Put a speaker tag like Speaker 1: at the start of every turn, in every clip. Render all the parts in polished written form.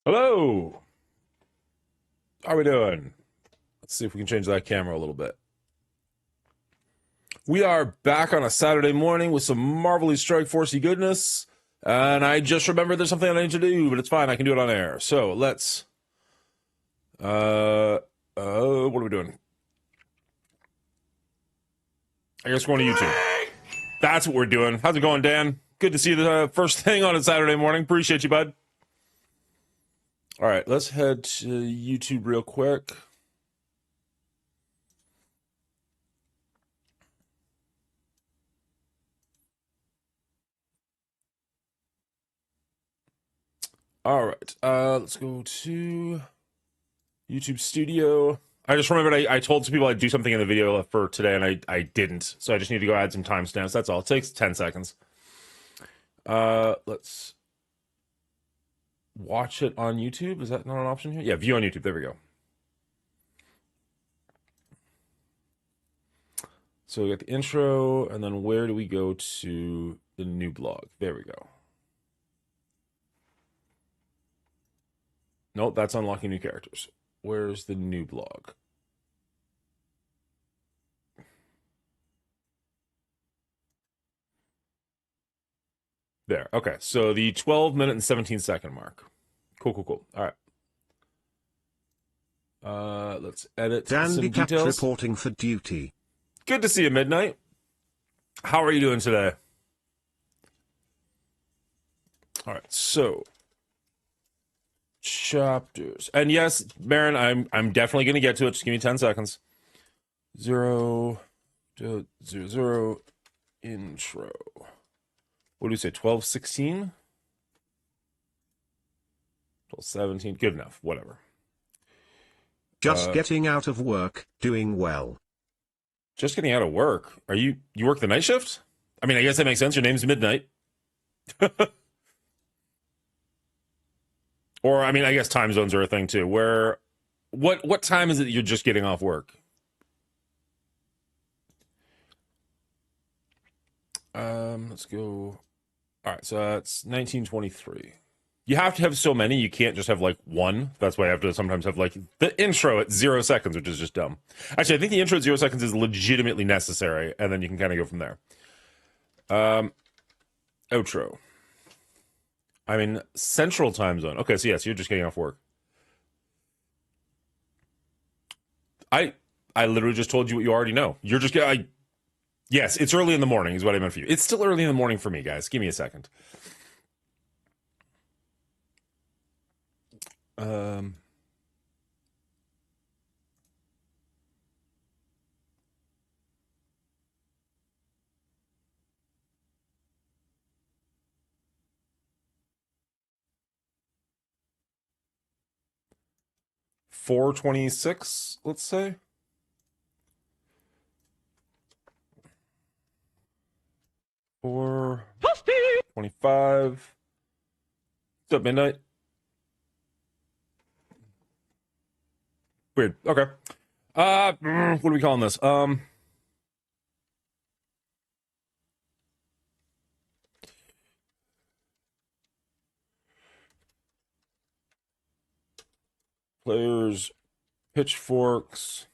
Speaker 1: Hello. How are we doing? Let's see if we can change that camera a little bit. We are back on a Saturday morning with some marvelly Strike Forcey goodness. And I just remembered there's something I need to do, but it's fine. I can do it on air. So let's... what are we doing? I guess we're going to YouTube. That's what we're doing. How's it going, Dan? Good to see you the first thing on a Saturday morning. Appreciate you, bud. All right, let's head to YouTube real quick. All right, let's go to YouTube Studio. I just remembered I told some people I'd do something in the video for today, and I didn't. So I just need to go add some timestamps. That's all. It takes 10 seconds. Let's watch it on YouTube. Is that not an option here? Yeah, view on YouTube. There we go. So we got the intro, and then where do we go to the new blog? There we go. Nope, that's unlocking new characters. Where's the new blog? There. Okay, so the 12-minute and 17-second mark. Cool. All right. Let's edit some details.
Speaker 2: Reporting for duty.
Speaker 1: Good to see you, Midnight. How are you doing today? All right, so chapters. And yes, Baron, I'm definitely going to get to it. Just give me 10 seconds. 0, 0, intro. What do we say? 12:16? 12:17. Good enough. Whatever.
Speaker 2: Just getting out of work, doing well.
Speaker 1: Just getting out of work. You work the night shift? I mean, I guess that makes sense. Your name's Midnight. Or, I mean, I guess time zones are a thing too. What time is it you're just getting off work? Let's go. All right, so that's 1923. You have to have so many. You can't just have like one. That's why I have to sometimes have like the intro at 0 seconds, which is just dumb. Actually, I think the intro at 0 seconds is legitimately necessary, and then you can kind of go from there. Outro. I'm in Central Time Zone. Okay, so yes, you're just getting off work. I literally just told you what you already know. You're just getting... Yes, it's early in the morning is what I meant for you. It's still early in the morning for me, guys. Give me a second. 4:26, let's say. 4:25. What's up, Midnight? Weird. Okay. What are we calling this? Players, pitchforks,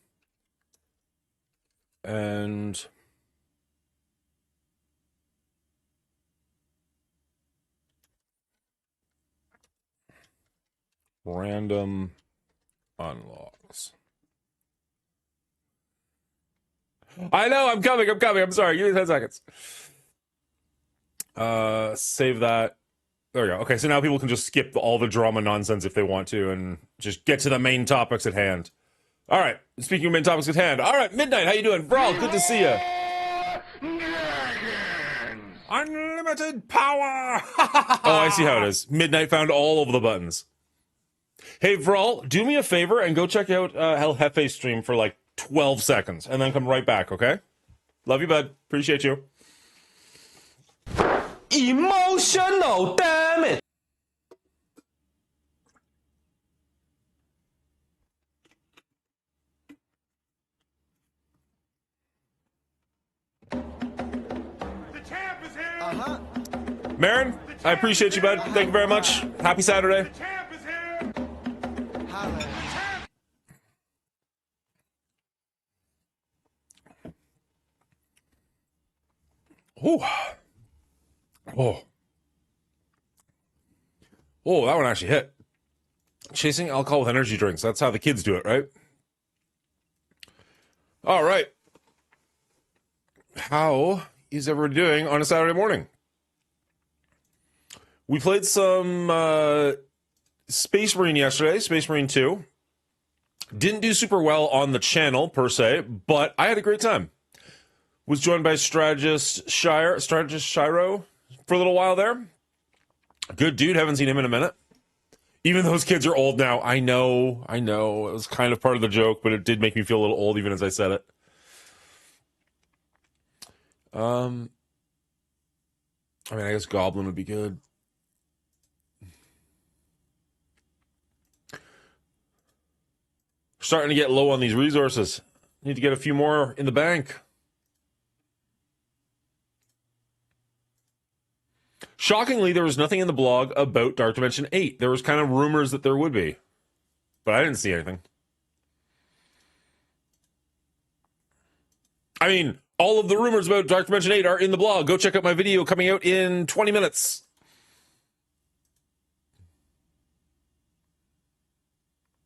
Speaker 1: and random unlocks. I know, I'm coming. I'm sorry. Give me 10 seconds. Save that. There we go. Okay, so now people can just skip all the drama nonsense if they want to and just get to the main topics at hand. All right, speaking of main topics at hand. All right, Midnight, how you doing? Brawl, good to see you. Unlimited power! Oh, I see how it is. Midnight found all of the buttons. Hey, Vral, do me a favor and go check out El Jefe's stream for like 12 seconds and then come right back, okay? Love you, bud. Appreciate you.
Speaker 3: Emotional, damn it!
Speaker 4: The champ is here!
Speaker 1: Marin, I appreciate you, bud. Thank you very much. Happy Saturday.
Speaker 4: The champ is here!
Speaker 1: Ooh. Oh. Oh, that one actually hit. Chasing alcohol with energy drinks. That's how the kids do it, right? All right. How is everyone doing on a Saturday morning? We played some Space Marine yesterday, Space Marine 2. Didn't do super well on the channel, per se, but I had a great time. Was joined by Strategist Shiro for a little while there. Good dude, haven't seen him in a minute. Even those kids are old now. I know. It was kind of part of the joke, but it did make me feel a little old even as I said it. I mean, I guess Goblin would be good. Starting to get low on these resources. Need to get a few more in the bank. Shockingly, there was nothing in the blog about Dark Dimension 8. There was kind of rumors that there would be, but I didn't see anything. I mean, all of the rumors about Dark Dimension 8 are in the blog. Go check out my video coming out in 20 minutes.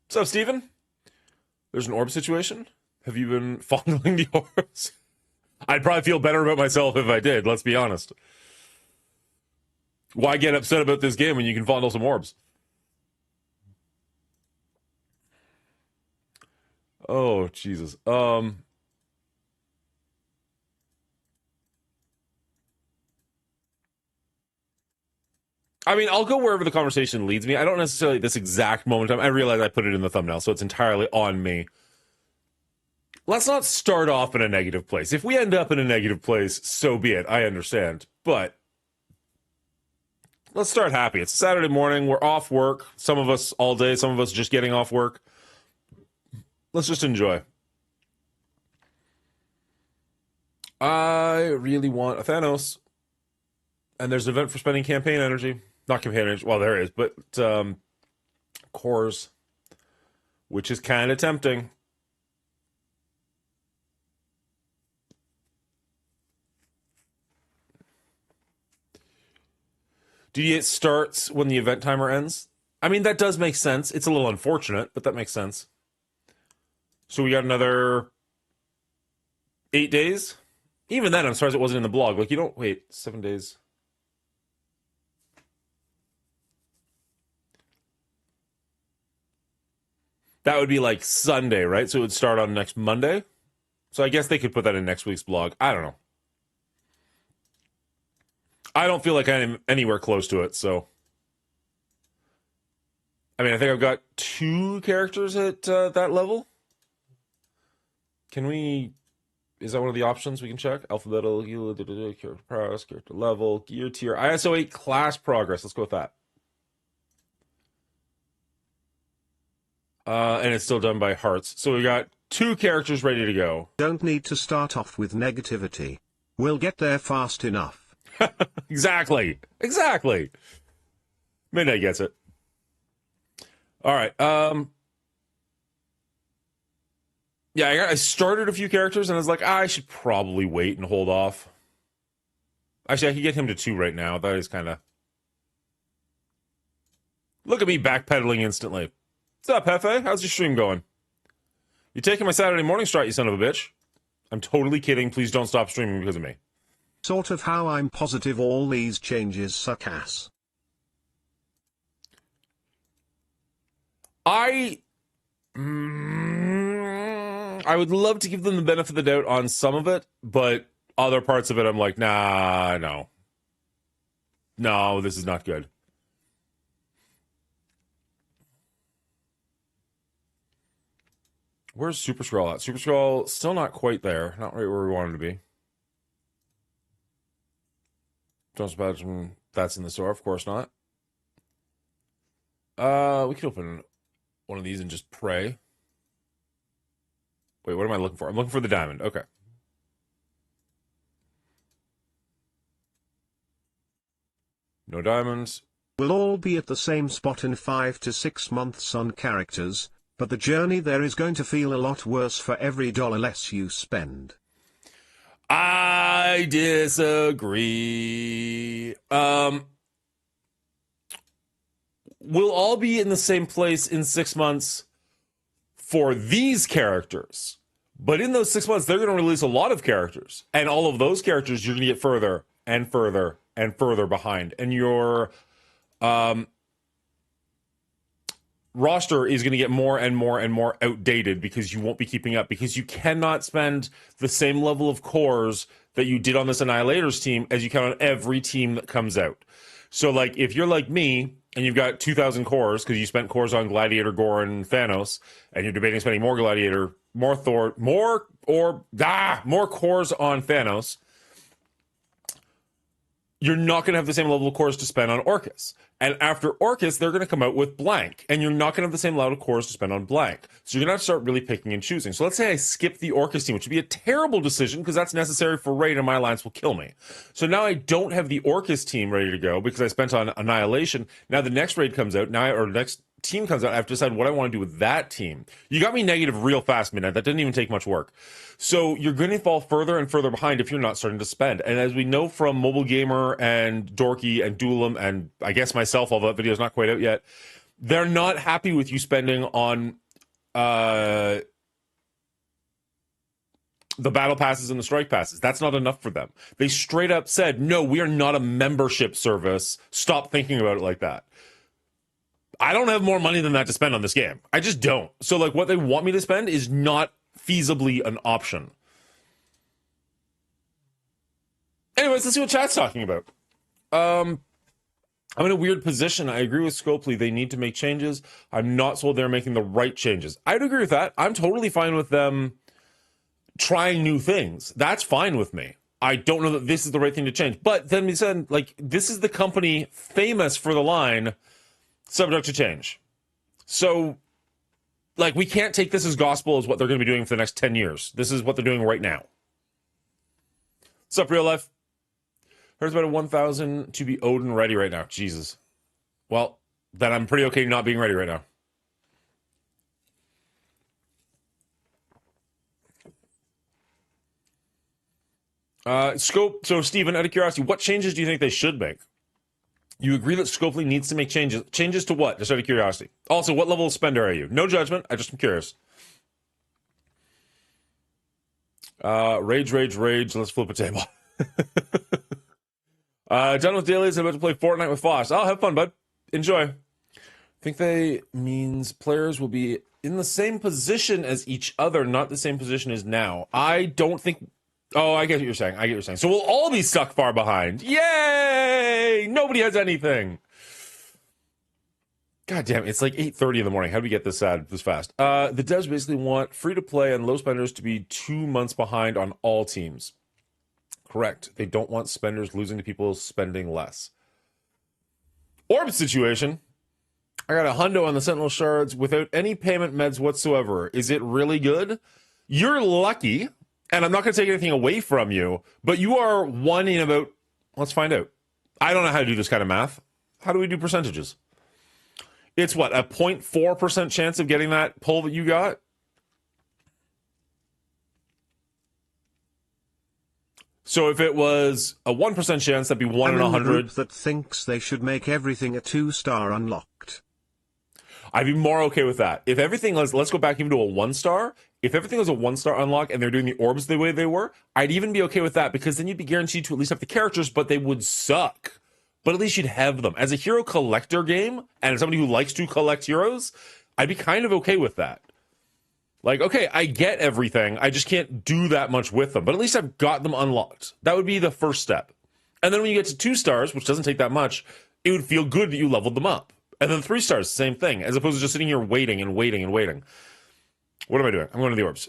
Speaker 1: What's up, Steven? There's an orb situation? Have you been fondling the orbs? I'd probably feel better about myself if I did, let's be honest. Why get upset about this game when you can fondle some orbs? Oh, Jesus. I mean, I'll go wherever the conversation leads me. I don't necessarily at this exact moment in time. I realize I put it in the thumbnail, so it's entirely on me. Let's not start off in a negative place. If we end up in a negative place, so be it. I understand. But let's start happy. It's Saturday morning. We're off work. Some of us all day. Some of us just getting off work. Let's just enjoy. I really want a Thanos. And there's an event for spending campaign energy. Not campaign energy. Well, there is. But cores. Which is kind of tempting. DD8 starts when the event timer ends. I mean, that does make sense. It's a little unfortunate, but that makes sense. So we got another 8 days. Even then, I'm surprised it wasn't in the blog. Like, you don't... Wait, 7 days. That would be like Sunday, right? So it would start on next Monday. So I guess they could put that in next week's blog. I don't know. I don't feel like I'm anywhere close to it, so... I mean, I think I've got 2 characters at that level. Can we... Is that one of the options we can check? Alphabetical, character prowess, character level, gear tier, ISO 8 class progress. Let's go with that. And it's still done by hearts. So we got 2 characters ready to go.
Speaker 2: Don't need to start off with negativity. We'll get there fast enough.
Speaker 1: Exactly. Midnight gets it. All right. Yeah, I started a few characters and I was like, I should probably wait and hold off. Actually, I could get him to 2 right now. That is kind of... Look at me backpedaling instantly. What's up, Hefe? How's your stream going? You taking my Saturday morning strike, you son of a bitch? I'm totally kidding. Please don't stop streaming because of me.
Speaker 2: Sort of how I'm positive all these changes suck ass.
Speaker 1: I would love to give them the benefit of the doubt on some of it, but other parts of it I'm like, nah, no. No, this is not good. Where's Super Scroll at? Super Scroll still not quite there. Not right where we wanted to be. Don't imagine that's in the store. Of course not. We could open one of these and just pray. Wait, what am I looking for? I'm looking for the diamond. Okay. No diamonds.
Speaker 2: We'll all be at the same spot in 5 to 6 months on characters, but the journey there is going to feel a lot worse for every dollar less you spend.
Speaker 1: I disagree. We'll all be in the same place in 6 months for these characters. But in those 6 months, they're going to release a lot of characters. And all of those characters, you're going to get further and further and further behind. And your roster is going to get more and more and more outdated because you won't be keeping up. Because you cannot spend the same level of cores that you did on this Annihilators team as you can on every team that comes out. So, like, if you're like me, and you've got 2,000 cores because you spent cores on Gladiator, Gore, and Thanos, and you're debating spending more Gladiator, more Thor, more cores on Thanos, you're not going to have the same level of cores to spend on Orcus. And after Orcus, they're going to come out with blank, and you're not going to have the same level of cores to spend on blank. So you're going to have to start really picking and choosing. So let's say I skip the Orcus team, which would be a terrible decision because that's necessary for raid, and my alliance will kill me. So now I don't have the Orcus team ready to go because I spent on Annihilation. Now the next raid comes out, next team comes out. I have to decide what I want to do with that team. You got me negative real fast, Midnight. That didn't even take much work. So you're going to fall further and further behind if you're not starting to spend. And as we know from Mobile Gamer and Dorky and Duelim and I guess myself, although that video's not quite out yet, they're not happy with you spending on the battle passes and the strike passes. That's not enough for them. They straight up said, no, we are not a membership service. Stop thinking about it like that. I don't have more money than that to spend on this game. I just don't. So, like, what they want me to spend is not feasibly an option. Anyways, let's see what chat's talking about. I'm in a weird position. I agree with Scopely. They need to make changes. I'm not sold they're making the right changes. I'd agree with that. I'm totally fine with them trying new things. That's fine with me. I don't know that this is the right thing to change. But then we said, like, this is the company famous for the line, subject to change. So, like, we can't take this as gospel as what they're going to be doing for the next 10 years. This is what they're doing right now. What's up, real life? Here's about a 1,000 to be Odin ready right now. Jesus. Well, then I'm pretty okay not being ready right now. Scope. So, Steven, out of curiosity, what changes do you think they should make? You agree that Scopely needs to make changes. Changes to what? Just out of curiosity. Also, what level of spender are you? No judgment. I just am curious. Rage. Let's flip a table. Done with dailies. I'm about to play Fortnite with Foss. Oh, have fun, bud. Enjoy. I think they means players will be in the same position as each other, not the same position as now. I don't think... Oh, I get what you're saying. So we'll all be stuck far behind. Yay! Nobody has anything. God damn, it's like 8:30 in the morning. How do we get this fast? The devs basically want free-to-play and low spenders to be 2 months behind on all teams. Correct. They don't want spenders losing to people spending less. Orb Situation. I got a hundo on the Sentinel Shards without any payment meds whatsoever. Is it really good? You're lucky. And I'm not going to take anything away from you, but you are one in about... Let's find out. I don't know how to do this kind of math. How do we do percentages? It's what, a 0.4% chance of getting that pull that you got? So if it was a 1% chance, that'd be 1 in 100.
Speaker 2: Group that thinks they should make everything a 2-star unlocked.
Speaker 1: I'd be more okay with that. If everything was, let's go back even to a 1-star. If everything was a 1-star unlock and they're doing the orbs the way they were, I'd even be okay with that because then you'd be guaranteed to at least have the characters, but they would suck. But at least you'd have them. As a hero collector game, and as somebody who likes to collect heroes, I'd be kind of okay with that. Like, okay, I get everything. I just can't do that much with them. But at least I've got them unlocked. That would be the first step. And then when you get to 2 stars, which doesn't take that much, it would feel good that you leveled them up. And then 3 stars, same thing, as opposed to just sitting here waiting and waiting and waiting. What am I doing? I'm going to the orbs.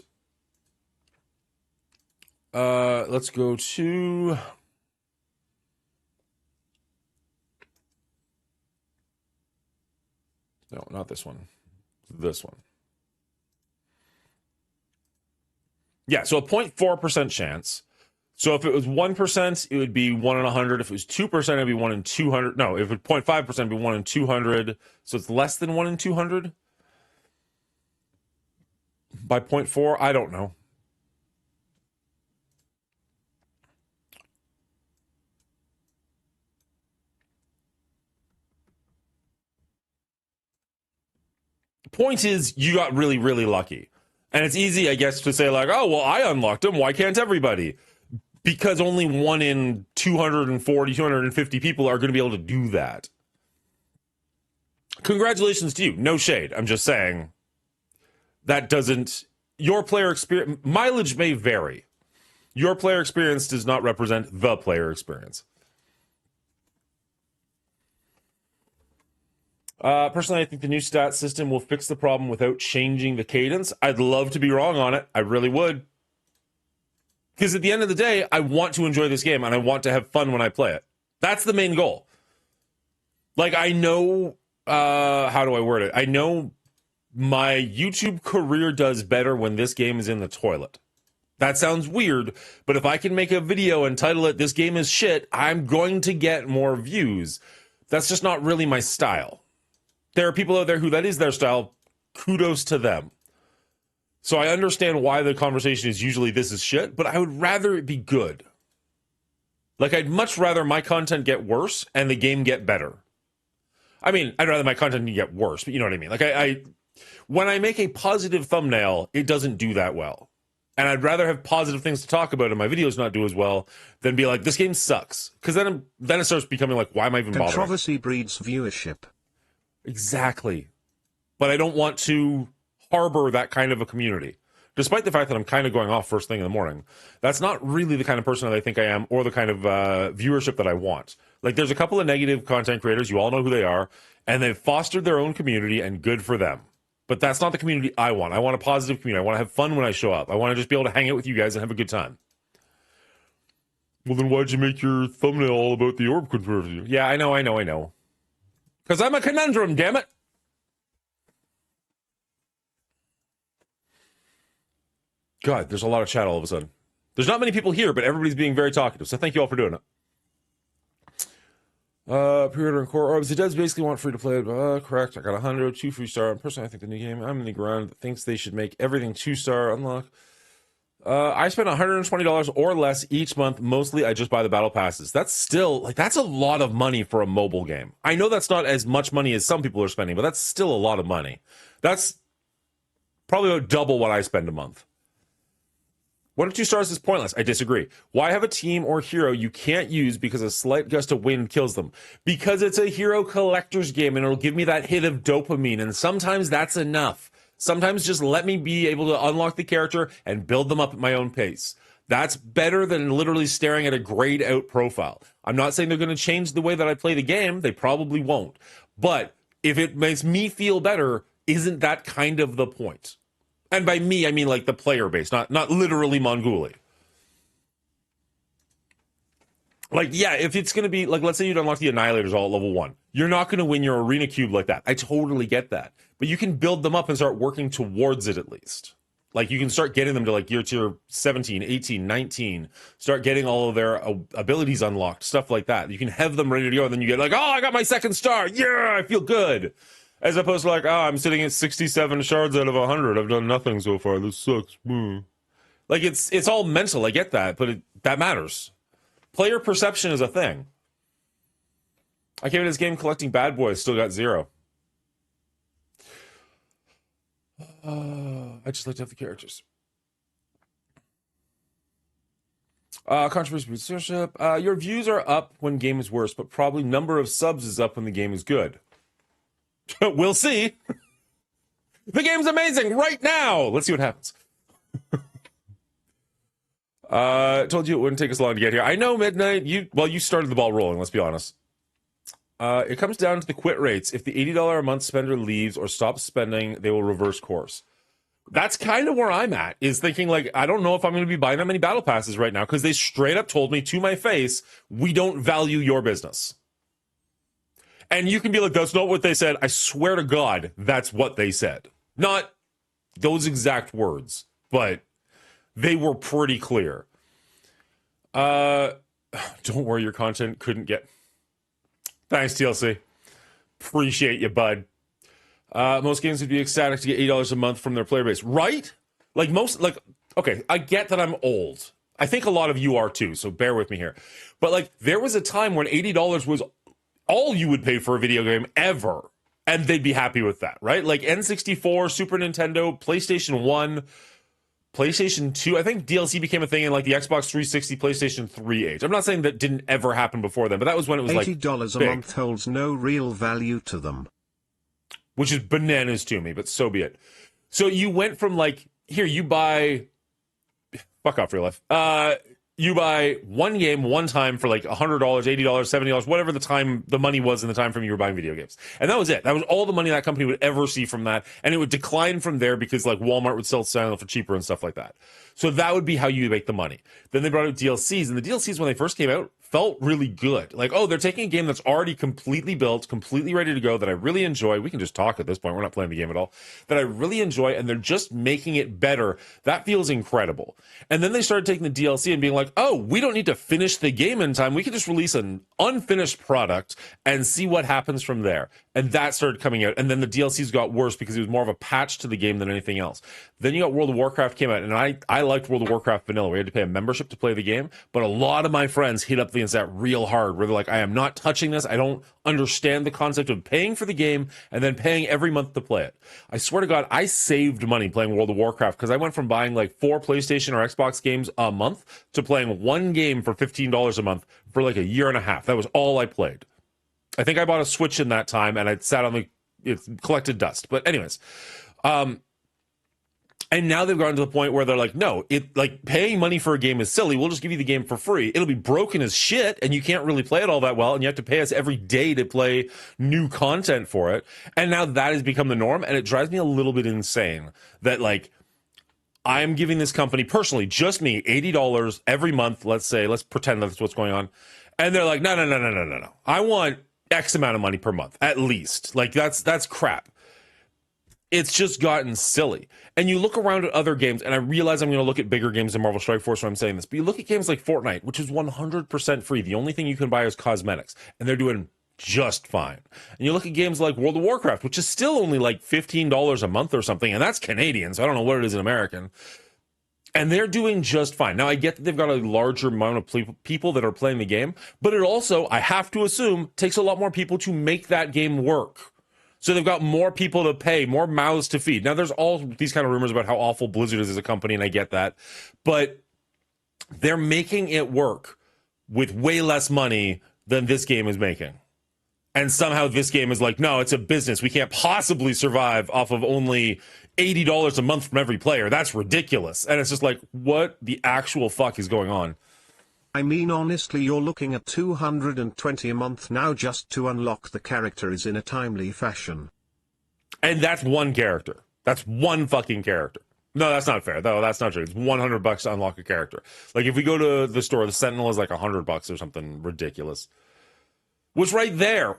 Speaker 1: Let's go to... No, not this one. This one. Yeah, so a 0.4% chance. So if it was 1%, it would be 1 in 100. If it was 2%, it'd be 1 in 200. No, if it was 0.5%, it'd be 1 in 200. So it's less than 1 in 200? By 0.4? I don't know. Point is, you got really, really lucky. And it's easy, I guess, to say like, oh, well, I unlocked them. Why can't everybody? Because only 1 in 240, 250 people are going to be able to do that. Congratulations to you. No shade. I'm just saying that doesn't... Your player experience... Mileage may vary. Your player experience does not represent the player experience. Personally, I think the new stat system will fix the problem without changing the cadence. I'd love to be wrong on it. I really would. Because at the end of the day, I want to enjoy this game and I want to have fun when I play it. That's the main goal. Like, I know... how do I word it? I know my YouTube career does better when this game is in the toilet. That sounds weird, but if I can make a video and title it, "This game is shit," I'm going to get more views. That's just not really my style. There are people out there who that is their style. Kudos to them. So I understand why the conversation is usually "this is shit," but I would rather it be good. Like, I'd much rather my content get worse and the game get better. I mean, I'd rather my content get worse, but you know what I mean? Like, I when I make a positive thumbnail, it doesn't do that well. And I'd rather have positive things to talk about and my videos not do as well than be like, this game sucks. Because then it starts becoming like, why am I even bothering?
Speaker 2: Controversy breeds viewership.
Speaker 1: Exactly. But I don't want to harbor that kind of a community. Despite the fact that I'm kind of going off first thing in the morning. That's not really the kind of person that I think I am or the kind of viewership that I want. Like, there's a couple of negative content creators, you all know who they are, and they've fostered their own community, and good for them. But that's not the community I want. I want a positive community. I want to have fun when I show up. I want to just be able to hang out with you guys and have a good time. Well, then why'd you make your thumbnail all about the Orb Controversy? Yeah, I know. Because I'm a conundrum, damn it! God, there's a lot of chat all of a sudden. There's not many people here, but everybody's being very talkative, so thank you all for doing it. Pre-order and core orbs. It does basically want free to play. Correct. I got 100, 2 free star. Personally, I think the new game. I'm in the ground that thinks they should make everything 2-star. Unlock. I spend $120 or less each month. Mostly, I just buy the battle passes. That's still like that's a lot of money for a mobile game. I know that's not as much money as some people are spending, but that's still a lot of money. That's probably about double what I spend a month. 1 or 2 stars is pointless. I disagree. Why have a team or hero you can't use because a slight gust of wind kills them? Because it's a hero collector's game and it'll give me that hit of dopamine, and sometimes that's enough. Sometimes just let me be able to unlock the character and build them up at my own pace. That's better than literally staring at a grayed out profile. I'm not saying they're going to change the way that I play the game. They probably won't. But if it makes me feel better, isn't that kind of the point? And by me, I mean like the player base, not literally Mongooli. Like, yeah, if it's going to be, like, let's say you'd unlock the Annihilators all at level 1. You're not going to win your arena cube like that. I totally get that. But you can build them up and start working towards it at least. Like, you can start getting them to, like, gear tier 17, 18, 19. Start getting all of their abilities unlocked, stuff like that. You can have them ready to go, and then you get like, oh, I got my 2nd star. Yeah, I feel good. As opposed to like, oh, I'm sitting at 67 shards out of 100. I've done nothing so far. This sucks. Like, it's all mental. I get that, but that matters. Player perception is a thing. I came into this game collecting bad boys, still got 0. I just like to have the characters. Controversy sponsorship. Your views are up when game is worse, but probably number of subs is up when the game is good. We'll see. The game's amazing right now. Let's see what happens. Told you it wouldn't take us long to get here. I know, Midnight. You started the ball rolling. Let's be honest. It comes down to the quit rates. If the $80 a month spender leaves or stops spending, they will reverse course. That's kind of where I'm at, is thinking like, I don't know if I'm going to be buying that many battle passes right now because they straight up told me to my face, we don't value your business. And you can be like, that's not what they said. I swear to God, that's what they said. Not those exact words, but they were pretty clear. Don't worry, your content couldn't get... Thanks, TLC. Appreciate you, bud. Most games would be ecstatic to get $8 a month from their player base. Right? Okay, I get that I'm old. I think a lot of you are too, so bear with me here. But, like, there was a time when $80 was all you would pay for a video game ever. and they'd be happy with that, right? Like N64, Super Nintendo, PlayStation 1, PlayStation 2. I think DLC became a thing in like the Xbox 360, PlayStation 3 age. I'm not saying that didn't ever happen before then, but that was when it was like
Speaker 2: $80 a
Speaker 1: big,
Speaker 2: month holds no real value to them.
Speaker 1: which is bananas to me, but so be it. So you went from like, here, you buy, fuck off real life. You buy one game one time for like $100, $80, $70, whatever the money was in the time frame you were buying video games. And that was it. That was all the money that company would ever see from that. And it would decline from there because like Walmart would sell it for cheaper and stuff like that. So that would be how you make the money. Then they brought out DLCs, and the DLCs when they first came out felt really good. Like, oh, they're taking a game that's already completely built, completely ready to go, that I really enjoy. We can just talk at this point. We're not playing the game at all. That I really enjoy, and they're just making it better. That feels incredible. And then they started taking the DLC and being like, oh, we don't need to finish the game in time. We can just release an unfinished product and see what happens from there. And that started coming out. And then the DLCs got worse because it was more of a patch to the game than anything else. Then you got World of Warcraft came out, and I liked World of Warcraft vanilla. We had to pay a membership to play the game, but a lot of my friends hit up against that real hard, where they're like, I am not touching this. I don't understand the concept of paying for the game and then paying every month to play it. I swear to God, I saved money playing World of Warcraft because I went from buying like 4 PlayStation or Xbox games a month to playing one game for $15 a month for like a year and a half. That was all I played. I think I bought a Switch in that time, and I sat on it collected dust. But anyways, and now they've gotten to the point where they're like, no, like paying money for a game is silly. We'll just give you the game for free. It'll be broken as shit, and you can't really play it all that well, and you have to pay us every day to play new content for it. And now that has become the norm, and it drives me a little bit insane that like I'm giving this company, personally, just me, $80 every month, let's say, let's pretend that's what's going on. And they're like, no. I want X amount of money per month, at least. Like, that's crap. It's just gotten silly. And you look around at other games, and I realize I'm going to look at bigger games than Marvel Strike Force when I'm saying this, but you look at games like Fortnite, which is 100% free. The only thing you can buy is cosmetics, and they're doing just fine. And you look at games like World of Warcraft, which is still only like $15 a month or something, and that's Canadian, so I don't know what it is in American. And they're doing just fine. Now, I get that they've got a larger amount of people that are playing the game, but it also, I have to assume, takes a lot more people to make that game work. So they've got more people to pay, more mouths to feed. Now, there's all these kind of rumors about how awful Blizzard is as a company, and I get that. But they're making it work with way less money than this game is making. And somehow this game is like, no, it's a business. We can't possibly survive off of only $80 a month from every player. That's ridiculous. And it's just like, what the actual fuck is going on?
Speaker 2: I mean, honestly, you're looking at $220 a month now just to unlock the characters in a timely fashion.
Speaker 1: And that's one character. That's one fucking character. No, that's not fair. No, that's not true. It's $100 to unlock a character. Like, if we go to the store, the Sentinel is like $100 or something ridiculous. Was right there.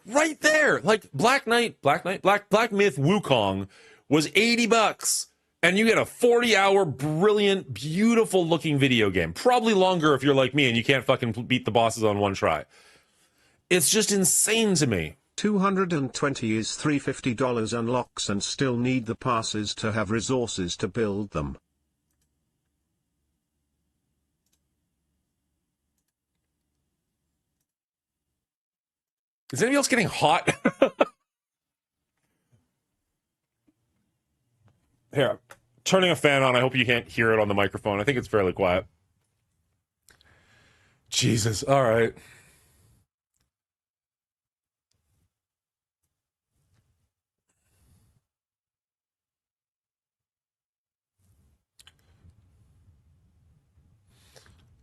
Speaker 1: Like, Black Myth Wukong was $80. And you get a 40-hour, brilliant, beautiful-looking video game. Probably longer if you're like me and you can't fucking beat the bosses on one try. It's just insane to me.
Speaker 2: $220 is $350 unlocks and still need the passes to have resources to build them.
Speaker 1: Is anybody else getting hot? Here, turning a fan on. I hope you can't hear it on the microphone. I think it's fairly quiet. Jesus. All right.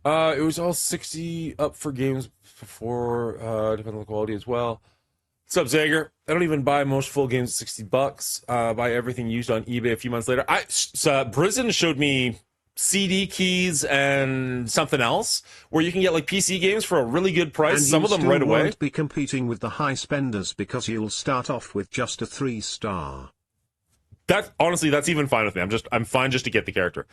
Speaker 1: It was all 60 up for games before, depending on the quality as well. What's up, Zager? I don't even buy most full games at $60. Buy everything used on eBay a few months later. Brizzen showed me CD keys and something else where you can get like PC games for a really good price.
Speaker 2: And
Speaker 1: some of them right away.
Speaker 2: Won't be competing with the high spenders because you'll start off with just a 3-star.
Speaker 1: That honestly, that's even fine with me. I'm fine just to get the character.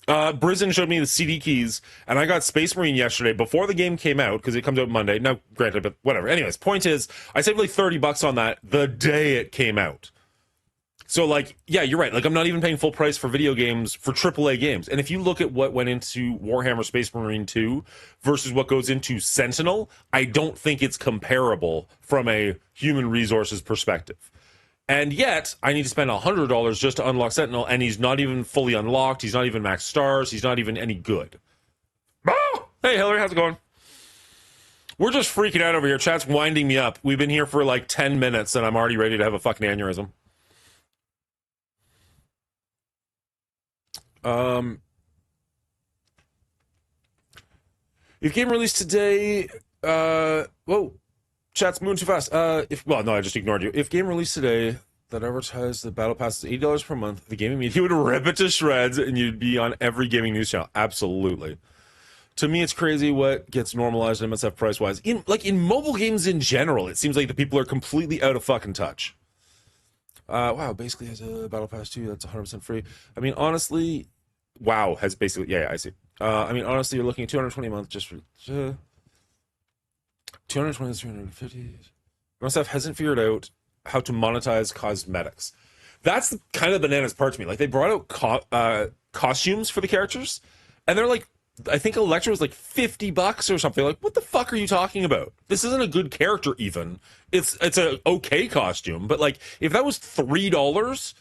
Speaker 1: Brizzen showed me the CD keys, and I got Space Marine yesterday before the game came out, because it comes out Monday. Now, granted, but whatever. Anyways, point is, I saved like $30 on that the day it came out. So, like, yeah, you're right. Like, I'm not even paying full price for video games, for AAA games. And if you look at what went into Warhammer Space Marine 2 versus what goes into Sentinel, I don't think it's comparable from a human resources perspective. And yet, I need to spend $100 just to unlock Sentinel, and he's not even fully unlocked. He's not even max stars. He's not even any good. Oh! Hey, Hillary, how's it going? We're just freaking out over here. Chat's winding me up. We've been here for like 10 minutes, and I'm already ready to have a fucking aneurysm. If game released today, whoa, chat's moving too fast. Well, no, I just ignored you. If game released today that advertised the battle pass is $80 per month, the gaming media would rip it to shreds, and you'd be on every gaming news channel. Absolutely. To me, it's crazy what gets normalized in MSF price wise. In mobile games in general, it seems like the people are completely out of fucking touch. WoW basically has a battle pass too. That's 100% free. I mean, honestly. WoW has basically, yeah, I see. I mean, honestly, you're looking at $220 a month just for 220 to 350. MSF hasn't figured out how to monetize cosmetics. That's the kind of bananas part to me. Like, they brought out costumes for the characters, and they're like, I think Electra was like $50 or something. Like, what the fuck are you talking about? This isn't a good character even. It's a okay costume, but like, if that was $3,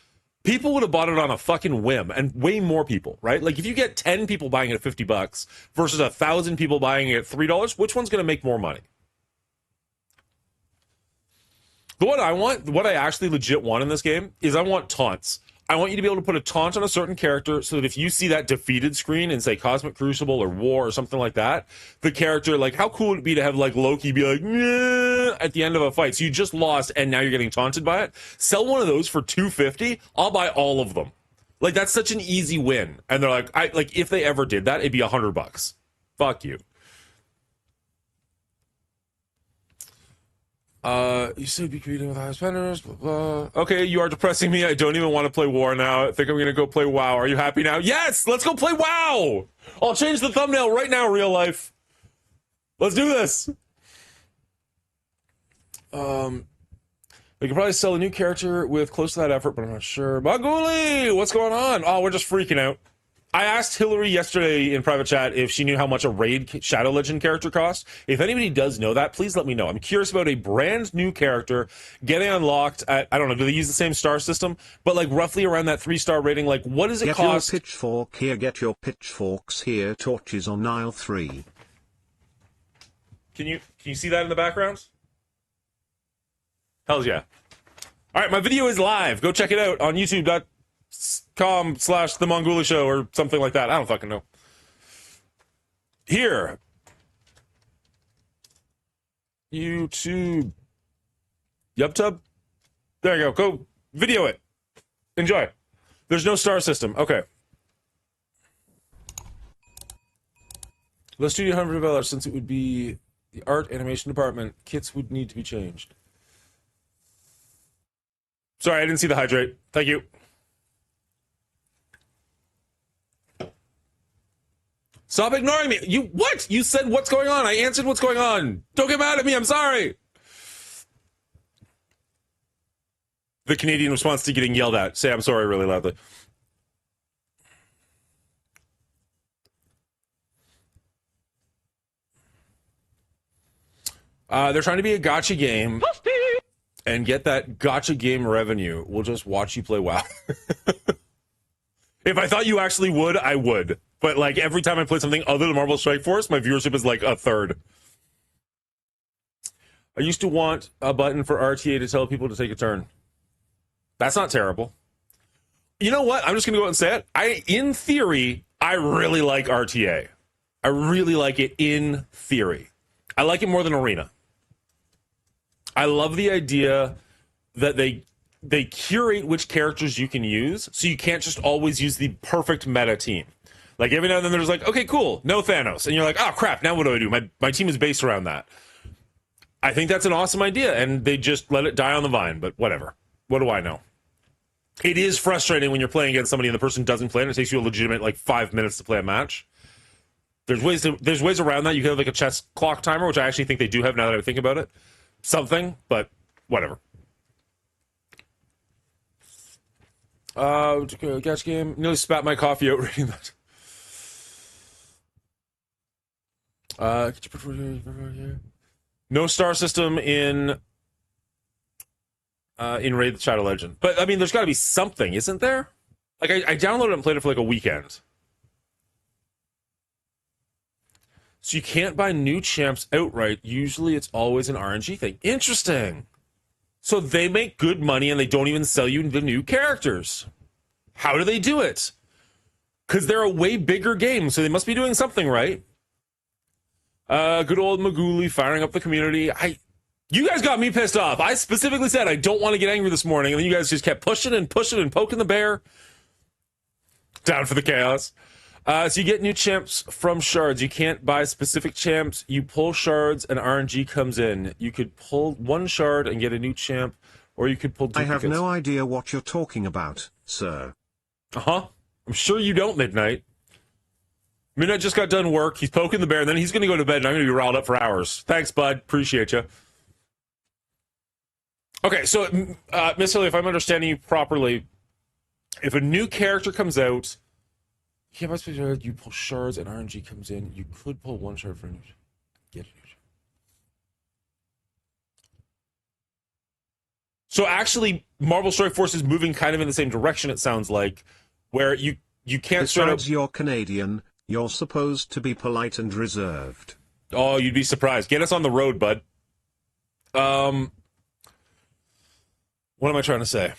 Speaker 1: people would have bought it on a fucking whim, and way more people, right? Like, if you get 10 people buying it at $50 versus 1,000 people buying it at $3, which one's going to make more money? The one I want, what I actually legit want in this game, is I want taunts. I want you to be able to put a taunt on a certain character so that if you see that defeated screen in, say, Cosmic Crucible or War or something like that, the character, like, how cool would it be to have, like, Loki be like, nah, at the end of a fight? So you just lost and now you're getting taunted by it. Sell one of those for $250. I'll buy all of them. Like, that's such an easy win. And they're like, if they ever did that, it'd be $100. Fuck you. You said be creative with high spenders, blah, blah. Okay, you are depressing me. I don't even want to play War now. I think I'm going to go play WoW. Are you happy now? Yes! Let's go play WoW! I'll change the thumbnail right now, real life. Let's do this. We could probably sell a new character with close to that effort, but I'm not sure. Mongooli! What's going on? Oh, we're just freaking out. I asked Hillary yesterday in private chat if she knew how much a Raid Shadow Legend character costs. If anybody does know that, please let me know. I'm curious about a brand new character getting unlocked at, I don't know, do they use the same star system? But like roughly around that 3-star rating, like what does it cost?
Speaker 2: Get your pitchfork here, get your pitchforks here, torches on aisle 3.
Speaker 1: Can you see that in the background? Hells yeah. All right, my video is live. Go check it out on youtube.com/the Mongooli Show or something like that. I don't fucking know. Here. YouTube. YubTub. There you go. Go video it. Enjoy. There's no star system. Okay. The studio $100 since it would be the art animation department. Kits would need to be changed. Sorry, I didn't see the hydrate. Thank you. Stop ignoring me. You what? You said what's going on. I answered what's going on. Don't get mad at me. I'm sorry. The Canadian response to getting yelled at. Say I'm sorry really loudly. They're trying to be a gacha game. And get that gacha game revenue. We'll just watch you play WoW. If I thought you actually would, I would. But like every time I play something other than Marvel Strike Force, my viewership is like a third. I used to want a button for RTA to tell people to take a turn. That's not terrible. You know what? I'm just going to go out and say it. In theory, I really like RTA. I really like it in theory. I like it more than Arena. I love the idea that they curate which characters you can use, so you can't just always use the perfect meta team. Like every now and then there's like, okay, cool, no Thanos, and you're like, oh crap, now what do I do? My team is based around that. I think that's an awesome idea, and they just let it die on the vine. But whatever. What do I know? It is frustrating when you're playing against somebody and the person doesn't play, and it takes you a legitimate like 5 minutes to play a match. There's ways around that. You can have like a chess clock timer, which I actually think they do have now that I think about it. Something, but whatever. Catch game. Nearly spat my coffee out reading that. Could you put here? No star system in Raid the Shadow Legend. But, I mean, there's got to be something, isn't there? Like, I downloaded it and played it for, like, a weekend. So you can't buy new champs outright. Usually it's always an RNG thing. Interesting. So they make good money and they don't even sell you the new characters. How do they do it? Because they're a way bigger game, so they must be doing something right. Good old Mongooli firing up the community. You guys got me pissed off. I specifically said I don't want to get angry this morning, and then you guys just kept pushing and poking the bear. Down for the chaos. So you get new champs from shards. You can't buy specific champs. You pull shards and RNG comes in. You could pull one shard and get a new champ, or you could pull duplicates.
Speaker 2: I have no idea what you're talking about, sir.
Speaker 1: Uh-huh. I'm sure you don't, Midnight. Midnight just got done work. He's poking the bear, and then he's going to go to bed, and I'm going to be riled up for hours. Thanks, bud. Appreciate you. Okay, so, Miss Hilly, if I'm understanding you properly, if a new character comes out, you pull shards and RNG comes in. You could pull one shard for a new. Get a new. So actually, Marvel Strike Force is moving kind of in the same direction. It sounds like, where you can't.
Speaker 2: Besides, you're Canadian. You're supposed to be polite and reserved.
Speaker 1: Oh, you'd be surprised. Get us on the road, bud. What am I trying to say?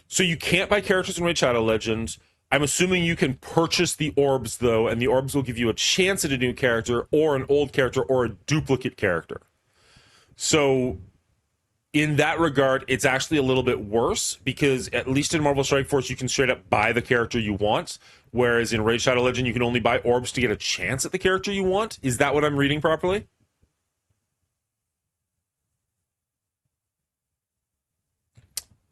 Speaker 1: So you can't buy characters in Raid Shadow Legends. I'm assuming you can purchase the orbs, though, and the orbs will give you a chance at a new character, or an old character, or a duplicate character. So, in that regard, it's actually a little bit worse, because at least in Marvel Strike Force, you can straight up buy the character you want, whereas in Raid Shadow Legend, you can only buy orbs to get a chance at the character you want. Is that what I'm reading properly?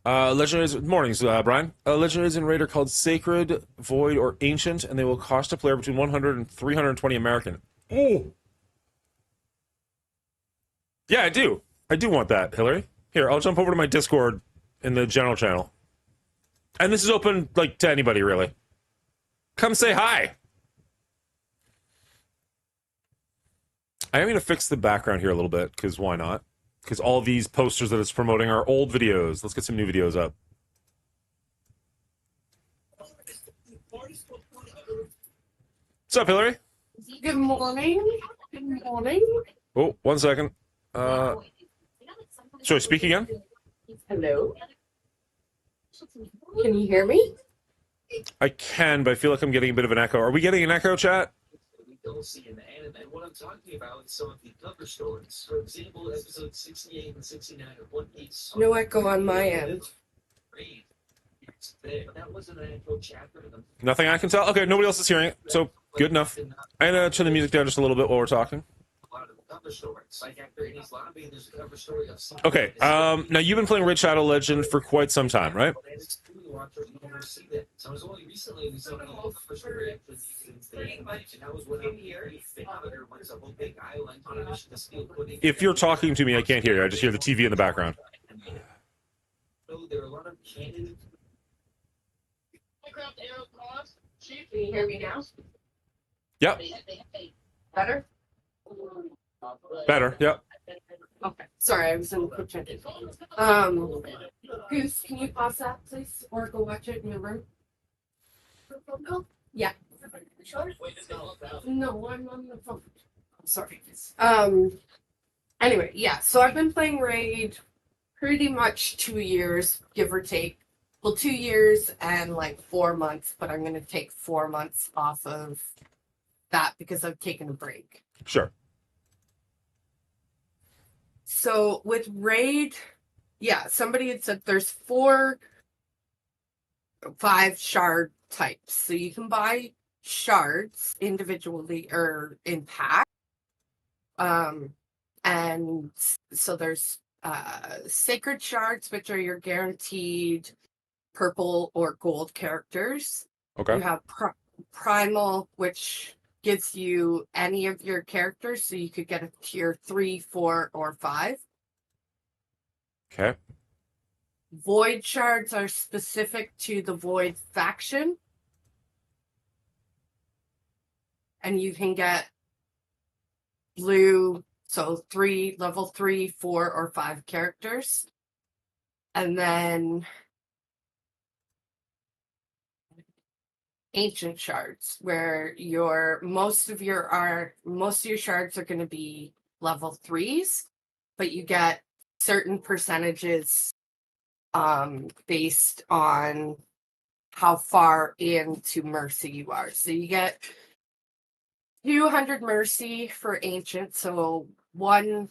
Speaker 1: Legendaries, mornings, Brian. Legendaries and Raid are called Sacred, Void, or Ancient, and they will cost a player between 100 and 320 American. Oh! Yeah, I do. I do want that, Hillary. Here, I'll jump over to my Discord in the general channel. And this is open, like, to anybody, really. Come say hi! I am going to fix the background here a little bit, because why not? Because all these posters that it's promoting are old videos. Let's get some new videos up. What's up, Hillary?
Speaker 5: Good morning. Good morning.
Speaker 1: Oh, 1 second. Sorry, speak again?
Speaker 5: Hello. Can you hear me?
Speaker 1: I can, but I feel like I'm getting a bit of an echo. Are we getting an echo, chat?
Speaker 6: Don't see in the anime. What I'm talking about is some of the cover stories. For example, episode 68 and 69 of One Piece.
Speaker 5: No echo on my end.
Speaker 6: That wasn't an actual chapter.
Speaker 1: Nothing I can tell? Okay, nobody else is hearing it, so good enough. I'm going to turn the music down just a little bit while we're talking. Okay, now you've been playing Raid Shadow Legend for quite some time, right? If you're talking to me, I can't hear you. I just hear the TV in the background.
Speaker 5: Can you hear me now?
Speaker 1: Yep.
Speaker 5: Better?
Speaker 1: Better, yep.
Speaker 5: Okay. Sorry, I was in the quick check. Goose, can you pause that, please? Or go watch it in your room? Yeah. No, I'm on the phone. I'm sorry. Anyway, yeah, so I've been playing Raid pretty much 2 years, give or take. Well, 2 years and like 4 months, but I'm going to take 4 months off of that because I've taken a break.
Speaker 1: Sure.
Speaker 5: So with Raid, yeah, somebody had said there's 5 shard types. So you can buy shards individually or in pack. And so there's sacred shards, which are your guaranteed purple or gold characters.
Speaker 1: Okay.
Speaker 5: You have primal, which gives you any of your characters, so you could get a tier 3, 4, or 5.
Speaker 1: Okay.
Speaker 5: Void shards are specific to the Void faction. And you can get blue, so level 3, 4, or 5 characters. And then ancient shards, where most of your shards are going to be level 3s, but you get certain percentages based on how far into mercy you are. So you get 200 mercy for ancient, so one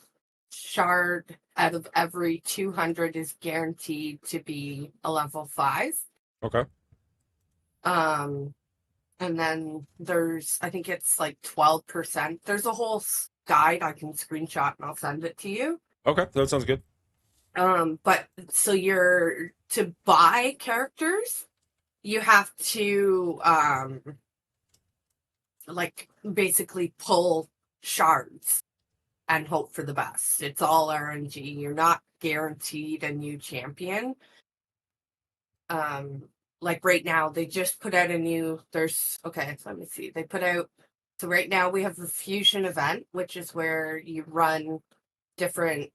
Speaker 5: shard out of every 200 is guaranteed to be a level 5.
Speaker 1: Okay.
Speaker 5: And then I think it's like 12%. There's a whole guide I can screenshot and I'll send it to you.
Speaker 1: Okay, that sounds good.
Speaker 5: But so to buy characters, you have to like basically pull shards and hope for the best. It's all RNG. You're not guaranteed a new champion. Like right now, they just put out let me see. So right now we have the fusion event, which is where you run different